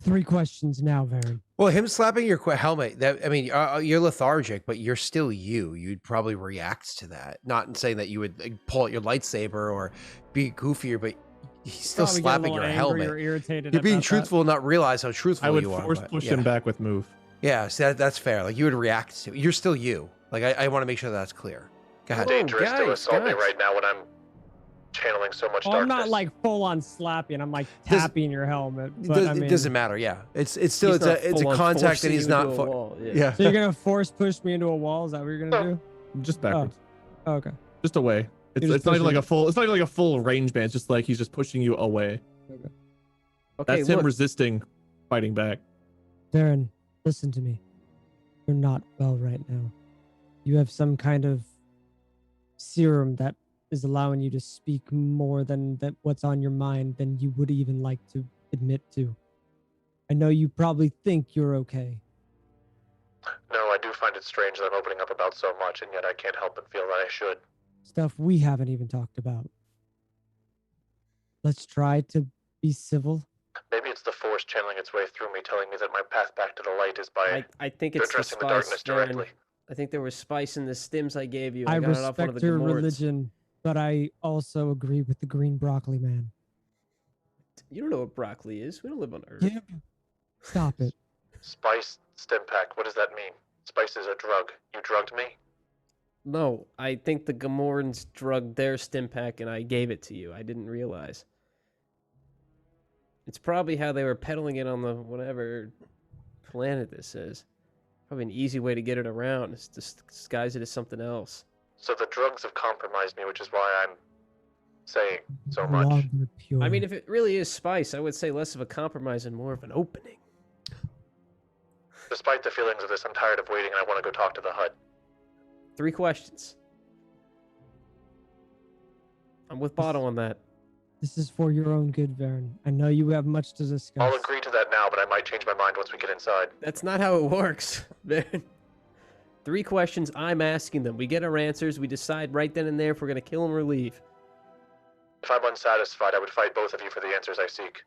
3 questions now, Varen. Well, him slapping your helmet, that I mean, you're lethargic, but you're still you. You'd probably react to that. Not in saying that you would like, pull out your lightsaber or be goofier, but he's still Probably get a slapping little your angry helmet. or irritated. You're being about that. truthful and not realize how truthful I would you are. force but push yeah. him back with move. Yeah, so that's fair. Like you would react to. You're still you. Like I want to make sure that's clear. Go ahead. Oh, dangerous to guys, assault me guys. right now when I'm channeling so much Oh, darkness. I'm not like full on slapping. I'm like Does- tapping your helmet. But, I mean, It doesn't matter. Yeah, it's still He's it's not a full-on contact that forcing he's you not. into a wall, Yeah. So you're gonna force push me into a wall? Is that what you're gonna do? Just backwards. Oh, okay. Just away. It's, You're just it's not even like pushing- a full. It's not even like a full range ban. It's just like he's just pushing you away. Okay, That's him look, resisting, fighting back. Darren, listen to me. You're not well right now. You have some kind of serum that is allowing you to speak more than that what's on your mind than you would even like to admit to. I know you probably think you're okay. No, I do find it strange that I'm opening up about so much, and yet I can't help but feel that I should. Stuff we haven't even talked about. Let's try to be civil. Maybe it's the Force channeling its way through me, telling me that my path back to the light is by I think it's the addressing the spice. darkness Darren. directly. I think there was spice in the stims I gave you. I got it off one of respect the your Gamorreans. religion, but I also agree with the green broccoli man. You don't know what broccoli is. We don't live on Earth. Gib, stop it. Spice stim pack, what does that mean? Spice is a drug. You drugged me? No, I think the Gamorreans drugged their stim pack and I gave it to you. I didn't realize. It's probably how they were peddling it on the whatever planet this is. Probably an easy way to get it around is to disguise it as something else. So the drugs have compromised me, which is why I'm saying so much. Longer pure. I mean, if it really is spice, I would say less of a compromise and more of an opening. Despite the feelings of this, I'm tired of waiting and I want to go talk to the hut. 3 questions. I'm with Botto on that. This is for your own good, Varen. I know you have much to discuss. I'll agree to that now, but I might change my mind once we get inside. That's not how it works, man. 3 questions, I'm asking them. We get our answers, we decide right then and there if we're going to kill him or leave. If I'm unsatisfied, I would fight both of you for the answers I seek.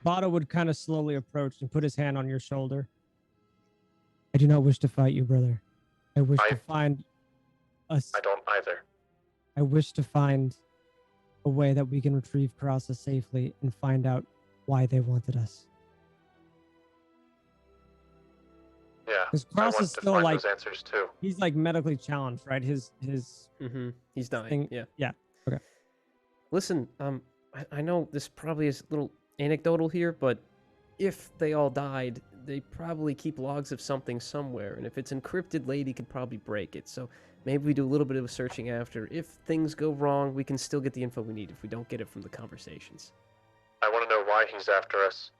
Bada would kind of slowly approach and put his hand on your shoulder. I do not wish to fight you, brother. I wish to find us. I don't either. I wish to find a way that we can retrieve Karasa safely and find out why they wanted us. Yeah, Because I want Karas's to still find like those answers too. he's like medically challenged, right? His Mm-hmm. He's dying. thing. Yeah. Yeah. Okay. Listen, I know this probably is a little anecdotal here, but if they all died, they probably keep logs of something somewhere, and if it's encrypted, Lady could probably break it. So maybe we do a little bit of searching after. If things go wrong, we can still get the info we need if we don't get it from the conversations. I want to know why he's after us,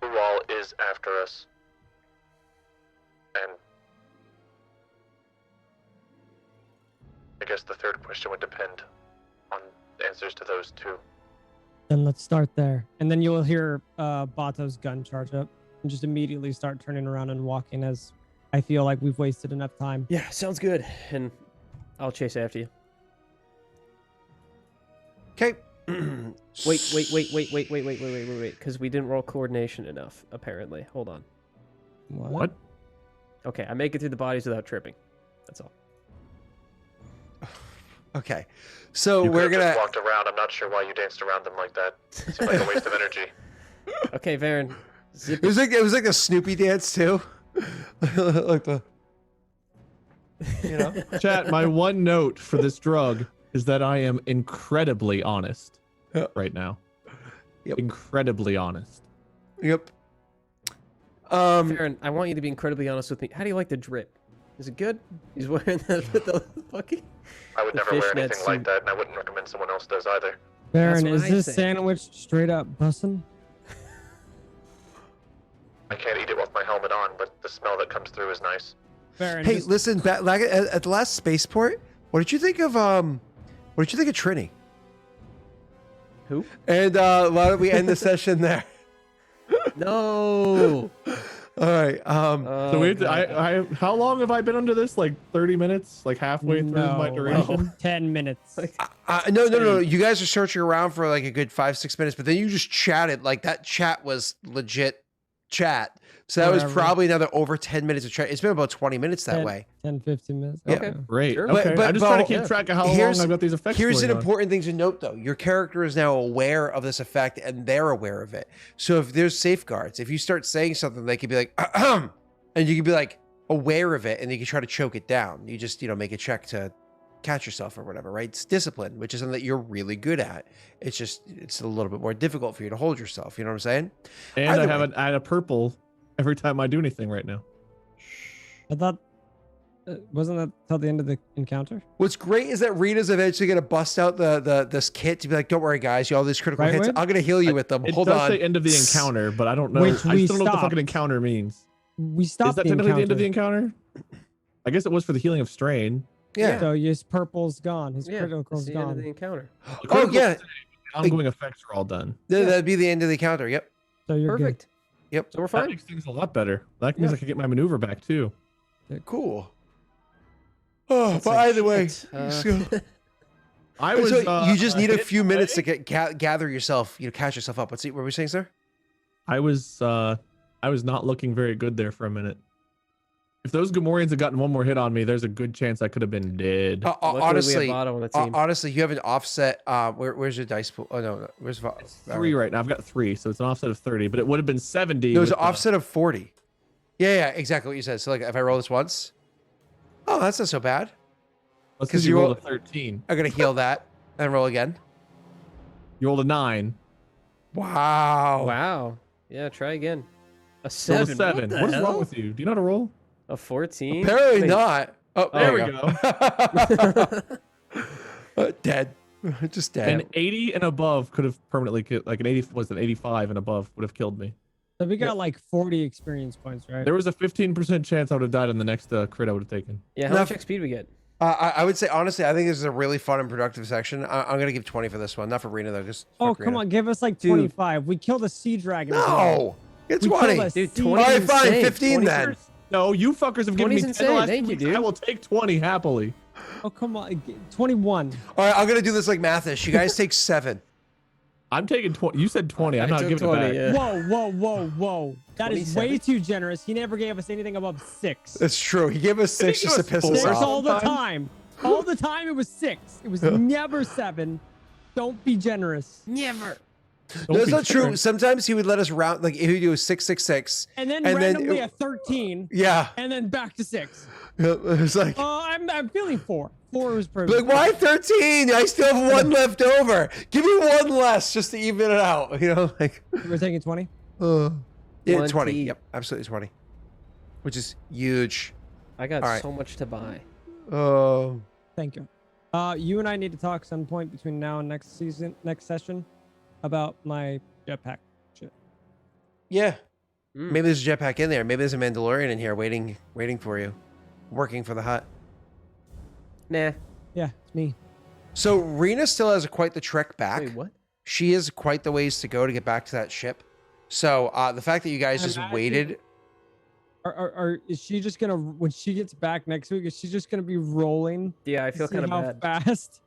who all is after us, and I guess the third question would depend on answers to those two. Then let's start there. And then you'll hear Bato's gun charge up and just immediately start turning around and walking as I feel like we've wasted enough time. Yeah, sounds good. And I'll chase after you. Okay. Wait, because we didn't roll coordination enough, apparently. Hold on. What? Okay, I make it through the bodies without tripping. That's all. Okay. So You we're could have gonna. just walked around. I'm not sure why you danced around them like that. It seemed like a waste of energy. Okay, Varen. Zip It was like a Snoopy dance too, like the. You know. Chat, my one note for this drug is that I am incredibly honest right now. Yep. Incredibly honest. Yep. Varen, I want you to be incredibly honest with me. How do you like the drip? Is it good? He's wearing the fucking... I would The never wear fishnet anything like suit. that, and I wouldn't recommend someone else does either. Baron, what is I this say. sandwich straight up bussin'? I can't eat it with my helmet on, but the smell that comes through is nice. Baron, Hey, just- listen. Like at the last spaceport, what did you think of What did you think of Trini? Who? And why don't we end the session there? No. All right. So we have to, I how long have I been under this? Like 30 minutes? Like halfway through my No, duration? 10 minutes. no. You guys are searching around for like a good 5-6 minutes, but then you just chatted. Like that chat was legit chat. So that was Whatever. probably another over 10 minutes of chat. It's been about 20 minutes that 10 way. 10, 15 minutes. Yeah. Okay. Great. Sure. Okay. But- I'm just trying to but- keep track of how long Here's- I've got these effects Here's an going on. important thing to note, though. Your character is now aware of this effect, and they're aware of it. So if there's safeguards, if you start saying something, they could be like, ahem, and you could be like aware of it, and you can try to choke it down. You just, make a check to catch yourself or whatever, right? It's discipline, which is something that you're really good at. It's just, it's a little bit more difficult for you to hold yourself. You know what I'm saying? And Either I way. add a purple every time I do anything right now. I thought, wasn't that till the end of the encounter? What's great is that Rita's eventually going to bust out this kit to be like, don't worry, guys, you all these critical Right, hits. Wade? I'm going to heal you with them. It Hold does on. say end of the encounter, but I don't know. Which I we still don't know what the stopped. fucking encounter means. We Is stopped that the technically encounter. the end of the encounter? I guess it was for the healing of strain. Yeah. So his purple's gone. His Yeah, critical's it's the end of gone. the encounter. The Oh, critical yeah. save, the ongoing effects are all done. That'd be the end of the encounter. Yep. So you're Perfect. Yep. So we're That fine. makes things a lot better. That means Yeah. I can get my maneuver back too. Cool. Oh, That's but like either way, shit. so- I was. you just need a hit few minutes to away. gather yourself, catch yourself up. What were we saying, sir? I was not looking very good there for a minute. If those Gamorreans had gotten one more hit on me, there's a good chance I could have been dead. Luckily, we Honestly, have Votto on the team. honestly, you have an offset. Where's your dice pool? Oh no, where's It's 3 right now. I've got 3, so it's an offset of 30, but it would have been 70. No, it's with an offset of 40. Yeah, exactly what you said. So like, if I roll this once, oh, that's not so bad. That's 'cause because you you rolled a 13. I'm gonna heal that and roll again. You rolled a 9. Wow. Wow. Yeah, try again. A Rolled 7. a 7. What, What the is wrong hell? with you? Do you know how to roll? A 14? Apparently Wait. not. Oh, There we we go. Dead. Just dead. An 80 and above could have permanently killed. Like an 80 was an 85 and above would have killed me. So we got like 40 experience points, right? There was a 15% chance I would have died on the next crit I would have taken. Yeah, how Now- much XP do we get? I would say honestly, I think this is a really fun and productive section. I'm gonna give 20 for this one, not for Rena though. Just Oh, fuck come Rena. on, give us like Dude. 25. We killed a sea dragon. as well. No, it's We 20. killed a Dude, sea- 20 All right, is fine, insane. 15 20 then. No, you fuckers have given me 20's 10 insane. the last Thank 2 you, weeks. dude. I will take 20 happily. Oh, come on. 21. All right, I'm gonna do this like Mathis. You guys take 7. I'm taking 20. You said 20. I'm I not took giving 20, it back. yeah. Whoa. That is 27? way too generous. He never gave us anything above 6. That's true. He gave us 6 he just to give us piss us 6 4? off. all the Sometimes. time. All the time it was 6. It was never 7. Don't be generous. Never. Don't That's be not true. scared. Sometimes he would let us round, like he would do a 666. And then And then randomly it- a 13. Yeah, And then back to 6. it was like, I'm feeling 4. 4 was perfect. like why 13? I still have 1 left over. Give me 1 less just to even it out. Like. We're taking 20. Yeah, 20. 20. Yep, absolutely 20. Which is huge. I got All right. so much to buy. Oh. Thank you. You and I need to talk some point between now and next session about my jetpack shit. Yeah. Mm. Maybe there's a jetpack in there. Maybe there's a Mandalorian in here waiting for you. Working for the hut. Nah. Yeah, it's me. So Rena still has quite the trek back. Wait, what? She has quite the ways to go to get back to that ship. So the fact that you guys just Imagine- waited. Is she just gonna, when she gets back next week, is she just gonna be rolling? Yeah, I to feel see kind of how bad. fast?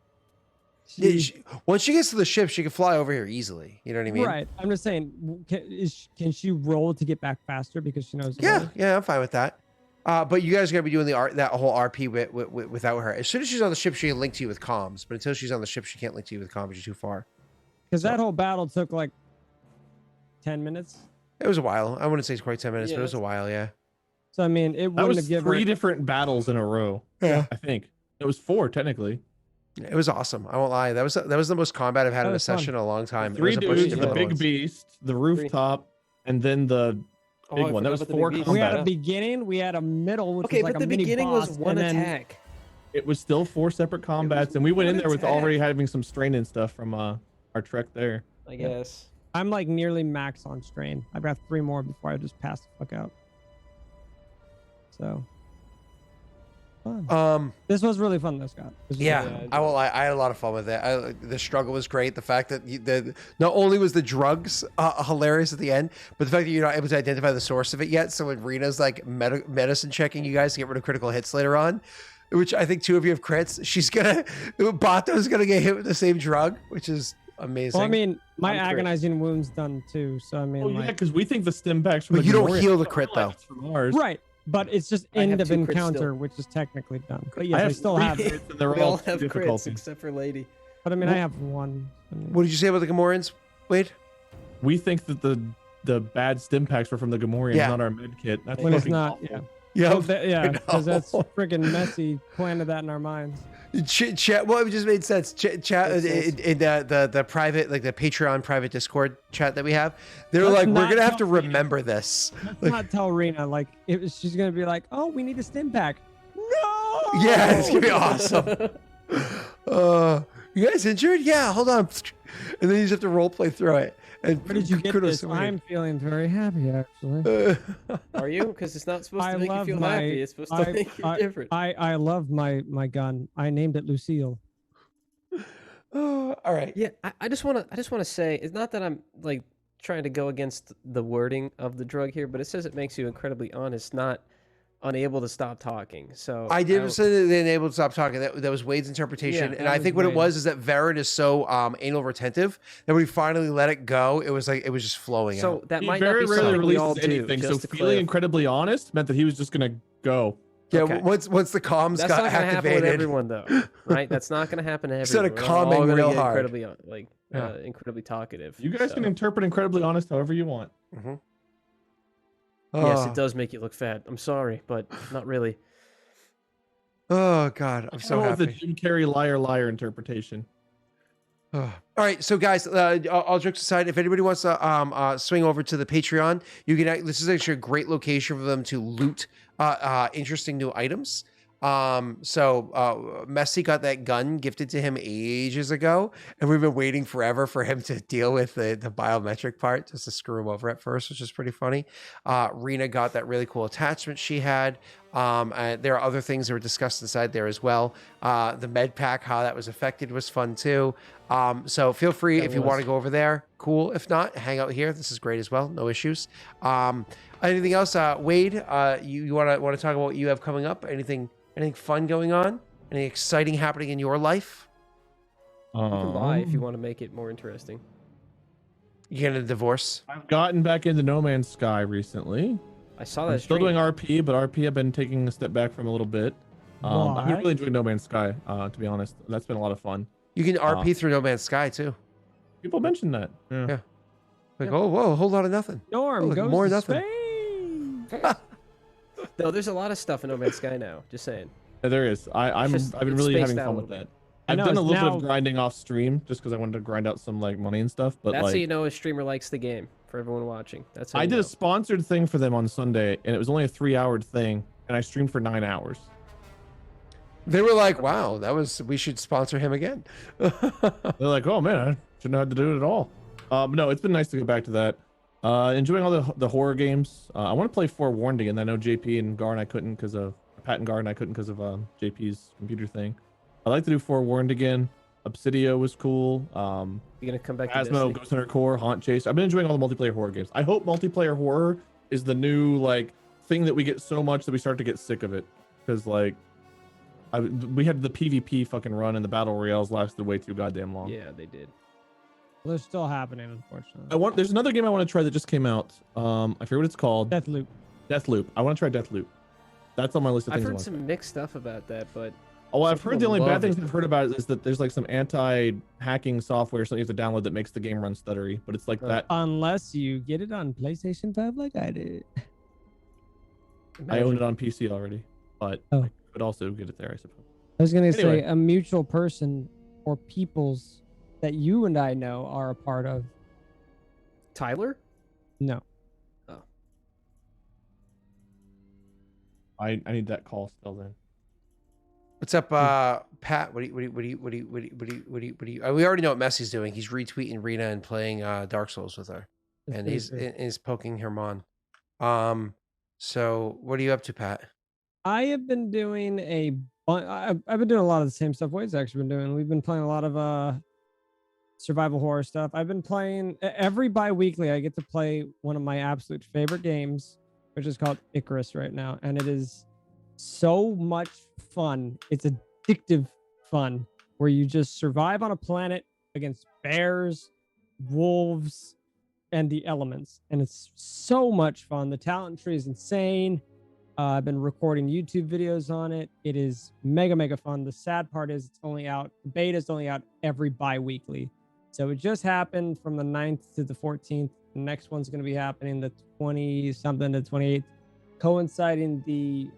Yeah, once she gets to the ship, she can fly over here easily. You know what I mean? Right. I'm just saying, can she roll to get back faster because she knows? the Yeah, way? yeah, I'm fine with that. But you guys are gonna be doing that whole RP without her. As soon as she's on the ship, she can link to you with comms. But until she's on the ship, she can't link to you with comms. You're too far. Because that whole battle took like 10 minutes. It was a while. I wouldn't say it's quite 10 minutes, Yeah, but it was a that's- while. Yeah. So I mean, it That wouldn't was have given 3 her. different battles in a row. Yeah. I think. It was 4, technically. It was awesome. I won't lie. That was the most combat I've had That in a was fun. session in a long time. It 3 was a bunch of dudes, the different big ones. beast, the rooftop, and then the Oh, big I one. That forgot was about the 4 big beast. We had a combat. beginning, we had a middle, which Okay, was like but the a mini beginning boss, was one and then- attack. It was still 4 separate combats, and we went in one there with attack. already having some strain and stuff from our trek there. I guess. I'm like nearly max on strain. I've got 3 more before I just pass the fuck out. So Fun. This was really fun, though, Scott. This was Yeah, really fun. I had a lot of fun with it. The struggle was great. The fact that not only was the drugs hilarious at the end, but the fact that you're not able to identify the source of it yet. So when Rena's like medicine checking you guys to get rid of critical hits later on, which I think 2 of you have crits, Bato's gonna get hit with the same drug, which is amazing. Well, I mean, my I'm crit. agonizing wound's done too, so I mean, Oh yeah, like, because we think the stim packs from But the you don't Gamorrean- heal the crit, I don't realize though. it's from ours. right, but it's just I have end of 2 crits encounter, still. which is technically done. But I yes, I have still 3 have. crits and they're We all all have crits difficulty. except for Lady. But I mean, I have one. I mean, What did you say about the Gamorreans, Wade? We think that the bad stim packs were from the Gamorreans, Yeah. not our med kit. That's when it's fucking not, awful. yeah. Yeah, Oh, yeah, because that's know. freaking messy. Planted that in our minds. Chat. Well, it just made sense. Chat Makes sense. in the private, like the Patreon private Discord chat that we have. They were Let's like, we're not gonna have to tell Rena. remember this. Let's Like- not tell Rena. Like, she's gonna be like, "Oh, we need a stim pack." No. Yeah, it's gonna be awesome. You guys injured? Yeah, hold on. And then you just have to role play through it. And Where did you get kudos this? to Wade. I'm feeling very happy, actually. Are you? Because it's not supposed I to make you love feel my- happy. It's supposed to I- make you I- different. I love my gun. I named it Lucille. All right. Yeah, I just want to say it's not that I'm like trying to go against the wording of the drug here, but it says it makes you incredibly honest, not unable to stop talking. So I did say that they enabled to stop talking. That was Wade's interpretation, Yeah, and that I was think what it Wade. was is that Varen is so anal retentive that when we finally let it go, it was like it was just flowing So out. that He might not very be rarely something we all releases do. anything, so just to feeling clarify. incredibly honest meant that he was just gonna go. Yeah, okay. once the comms That's got not going to happen with activated, everyone, though, right? That's not going to happen to Instead everyone. of We're all calming gonna real get hard. incredibly, Yeah. incredibly talkative. You guys so. can interpret incredibly honest however you want. Yes, Oh. it does make you look fat. I'm sorry, but not really. Oh God, I'm so I went with the happy. Jim Carrey liar interpretation. All right, so guys, all jokes aside, if anybody wants to swing over to the Patreon, you can. This is actually a great location for them to loot interesting new items. So Messi got that gun gifted to him ages ago, and we've been waiting forever for him to deal with the biometric part, just to screw him over at first, which is pretty funny. Rena got that really cool attachment she had. There are other things that were discussed inside there as well. The med pack, how that was affected, was fun too. So feel free if you want to go over there. Cool. If not, hang out here. This is great as well. No issues. Anything else, Wade? You want to talk about what you have coming up? Anything fun going on? Anything exciting happening in your life? You can lie if you want to make it more interesting. You getting a divorce? I've gotten back into No Man's Sky recently. I saw I'm that. still stream. doing RP, but RP I've been taking a step back from a little bit. I've been Why? really enjoying No Man's Sky, to be honest. That's been a lot of fun. You can RP through No Man's Sky too. People mention that. Yeah. Yeah. Like, oh, whoa, a whole lot of nothing. Norm look, goes more to nothing. Spain. No, there's a lot of stuff in No Man's Sky now. Just saying. Yeah, there is. I've been It's really spaced having out a fun with little that. I I've know, done a it's little bit now- of grinding off stream just because I wanted to grind out some like money and stuff. But That's like, how you know a streamer likes the game. For everyone watching, that's how I you did know. a sponsored thing for them on Sunday, and it was only a 3-hour thing, and I streamed for 9 hours. They were like, wow, we should sponsor him again. They're like, oh man, I shouldn't have had to do it at all. But no, it's been nice to go back to that. Enjoying all the horror games. I want to play Forewarned again. I know JP and Gar and I couldn't because of Pat and Gar and I couldn't because of JP's computer thing. I'd like to do Forewarned again. Obsidio was cool. You're gonna come back to Asmo, Destiny? Ghost Hunter Core, Haunt Chase. I've been enjoying all the multiplayer horror games. I hope multiplayer horror is the new like thing that we get so much that we start to get sick of it. Because like, we had the PvP fucking run and the battle royales lasted way too goddamn long. Yeah, they did. Well, they're still happening, unfortunately. There's another game I want to try that just came out. I forget what it's called. Deathloop. Deathloop. I want to try Deathloop. That's on my list of I've things. I heard wanna some mixed stuff about that, but Oh, Some I've heard the people only bad love things it. I've heard about it is that there's like some anti-hacking software, something you have to download that makes the game run stuttery. But it's like that. Unless you get it on PlayStation 5 like I did. I own it on PC already, but Oh. I could also get it there, I suppose. I was gonna Anyway. say a mutual person or peoples that you and I know are a part of. Tyler? No. I need that call still then. What's up, Pat? What do you? We already know what Messi's doing. He's retweeting Rena and playing Dark Souls with her, That's and pretty he's true. poking her on. So what are you up to, Pat? I have been doing I've been doing a lot of the same stuff Wade's actually been doing. We've been playing a lot of survival horror stuff. I've been playing every bi-weekly. I get to play one of my absolute favorite games, which is called Icarus right now, and it is so much fun. It's addictive fun where you just survive on a planet against bears, wolves, and the elements, and it's so much fun. The talent tree is insane. I've been recording YouTube videos on it. It is mega fun. The sad part is it's only out, the beta is only out every bi-weekly. So it just happened from the 9th to the 14th. The next one's going to be happening the 20-something to 28th, coinciding the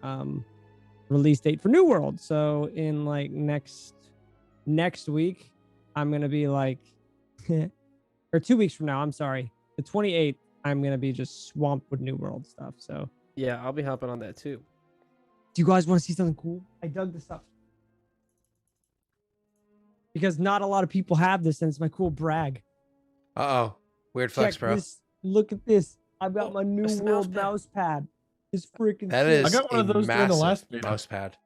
release date for New World. So in like next week, I'm going to be like, or 2 weeks from now, I'm sorry, the 28th, I'm going to be just swamped with New World stuff. So Yeah, I'll be hopping on that too. do you guys want to see something cool? I dug this up because not a lot of people have this, and it's my cool brag. Uh-oh. Weird flex, Check bro. this. Look at this. I've got my New that's the World mouse mouse pad. It's freaking That sick. is I got one of a those during the massive last beta. mouse pad.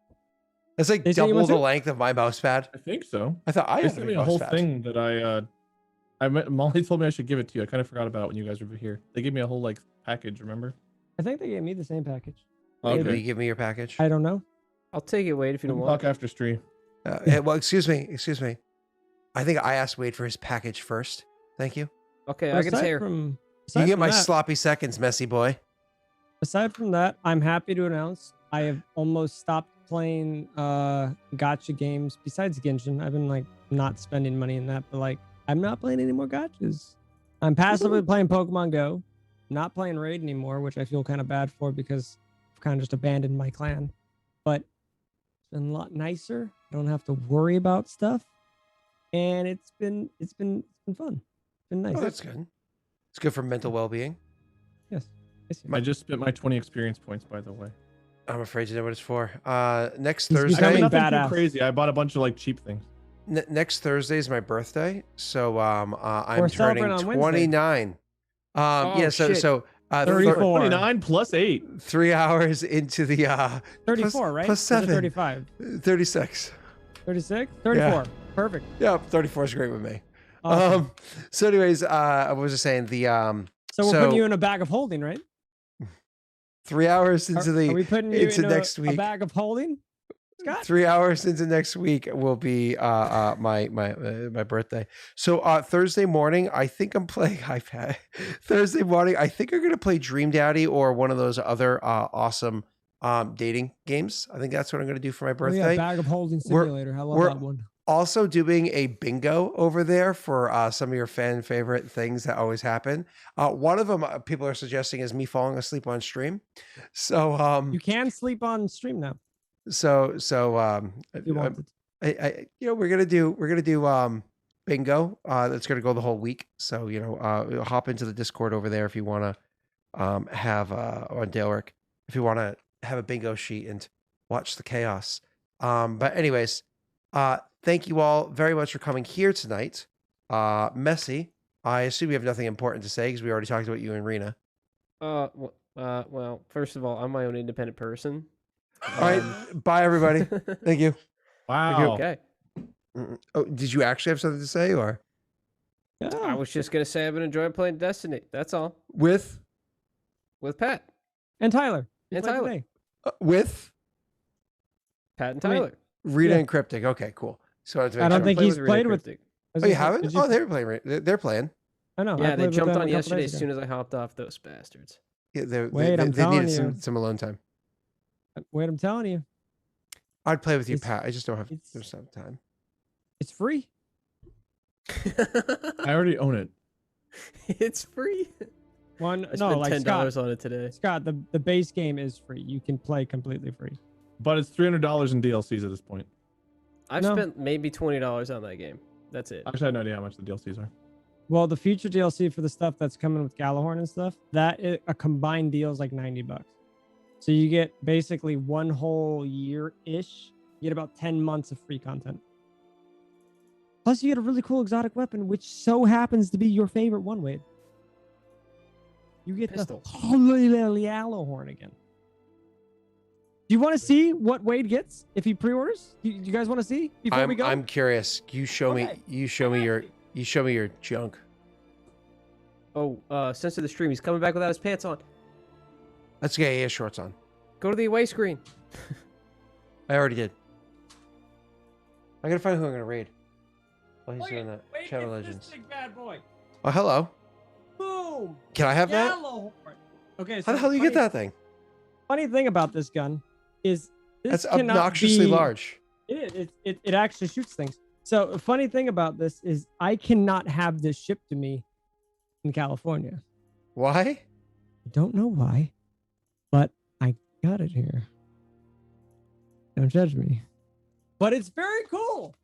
That's like They say you double want the to? length of my mouse pad. I think so. I thought I They had sent a me big a mouse whole pad. thing that Molly told me I should give it to you. I kind of forgot about it when you guys were here. They gave me a whole like package, remember? I think they gave me the same package. Will Okay. you give me your package? I don't know. I'll take it, Wade, if you We don't can want. talk after stream. Hey, well, excuse me. I think I asked Wade for his package first. Thank you. Okay, But I can aside say her. from, You aside get from my that, sloppy seconds, messy boy. aside from that, I'm happy to announce I have almost stopped playing gotcha games. Besides Genshin, I've been like not spending money in that, but like I'm not playing any more gotchas. I'm passively playing Pokemon Go, not playing Raid anymore, which I feel kind of bad for because I've kind of just abandoned my clan. But it's been a lot nicer. I don't have to worry about stuff, and it's been fun. It's been nice. Oh, that's good. It's good for mental well-being. Yes. Yes, yes. I just spent my 20 experience points, by the way. I'm afraid to know what it's for. Next He's Thursday. becoming Nothing badass. too crazy. I bought a bunch of like cheap things. Next Thursday is my birthday, so I'm We're celebrating turning on Wednesday. 29. Oh, Yeah, so shit. so 34. 29 plus 8. 3 hours into the 34, right? plus Or is it 7. 35. 36. 36? 34. Yeah. Perfect. Yeah, 34 is great with me. Awesome. So anyways, I was just saying the so we're so- putting you in a bag of holding, right? 3 hours into Are we putting you into in next a week. bag of holding? Scott? 3 hours into next week will be my birthday. So Thursday morning, I think I'm playing iPad. Thursday morning, I think I'm gonna play Dream Daddy or one of those other awesome dating games. I think that's what I'm gonna do for my Oh, yeah, birthday. bag of holding We're- simulator. I love we're- that one. Also doing a bingo over there for some of your fan favorite things that always happen. One of them people are suggesting is me falling asleep on stream. So You can sleep on stream now so if you wanted. I we're gonna do bingo. That's gonna go the whole week. So hop into the Discord over there if you want to have on Daleric if you want to have a bingo sheet and watch the chaos. But anyways, thank you all very much for coming here tonight. Messy, I assume you have nothing important to say because we already talked about you and Rena. Well, first of all, I'm my own independent person. All right, bye everybody. Thank you. Wow. Okay. Oh, did you actually have something to say or I Yeah. was just gonna say I've been enjoying playing Destiny. That's all. with Pat And Tyler. You And played Tyler. today. with and I mean, Tyler. Rita Yeah. and Cryptic? Okay, cool. So I don't think Play he's with Rena played with- Cryptic. Was Oh, you it- haven't? did you- Oh, they were playing. They're playing. I know. I Yeah, they played with jumped them on a couple yesterday days as ago. soon as I hopped off those bastards. Yeah, Wait, I'm they telling needed you. some alone time. Wait, I'm telling you. I'd play with you, It's- Pat. I just don't have it's- there's no time. It's free. I already own it. It's free. One I no, spent like $10 Scott. on it today. Scott, the base game is free. You can play completely free. But it's $300 in DLCs at this point. I've No. spent maybe $20 on that game. That's it. Actually, I have no idea how much the DLCs are. Well, the future DLC for the stuff that's coming with Galahorn and stuff, a combined deal is like $90. So you get basically one whole year-ish. You get about 10 months of free content. Plus, you get a really cool exotic weapon, which so happens to be your favorite one, Wade. You get Pistol. the Galahorn again. Do you want to see what Wade gets if he pre-orders? Do you guys want to see before we go? I'm curious. You show me. Okay. You show me your. You show me your junk. Oh, censor the stream. He's coming back without his pants on. Let's get he has shorts on. Go to the away screen. I already did. I gotta find who I'm gonna raid. Oh, he's Look doing at- that. Wade Shadow gets Legends. This big bad boy. Oh, hello. Boom. Can I have that? Yellow horn. Okay. How So the hell do you get funny- that thing? Funny thing about this gun is this That's cannot obnoxiously be- large. It actually shoots things. So a funny thing about this is I cannot have this shipped to me in California. Why? I don't know why, but I got it here. Don't judge me. But it's very cool.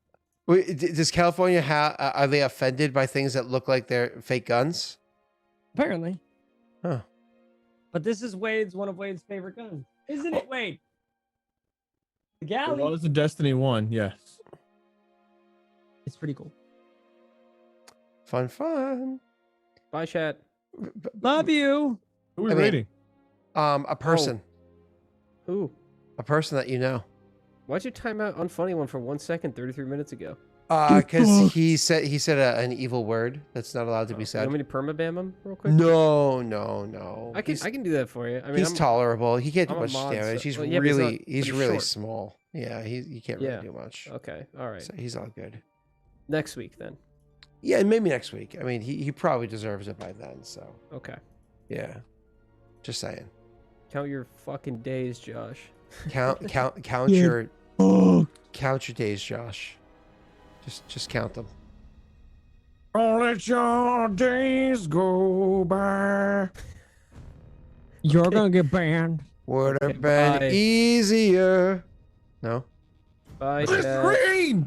Wait, does California have? Are they offended by things that look like they're fake guns? Apparently. Huh. But this is one of Wade's favorite guns. Isn't it, Wade? The There Galley. was a Destiny 1, yes. It's pretty cool. Fun. Bye, chat. Love you. Who are we I mean- rating? A person. Who? A person that you know. Why'd you time out Unfunny One for 1 second 33 minutes ago? Because he said an evil word that's not allowed to be You said. want me to permabam him real quick? No. I can do that for you. I mean, He's tolerable. He can't do I'm a much mod, damage. so- He's well, yeah, but he's really not- but he's he's really short. small. Yeah, he can't Yeah. really do much. Okay, all right. So he's all good. Next week then. Yeah, maybe next week. I mean, he probably deserves it by then. So Okay. yeah, just saying. Count your fucking days, Josh. Count Yeah. your Oh, count your days, Josh. Just count them. Don't let your days go by. you're gonna get banned. Would have Okay, been bye. easier. No. Bye, It's chat. green!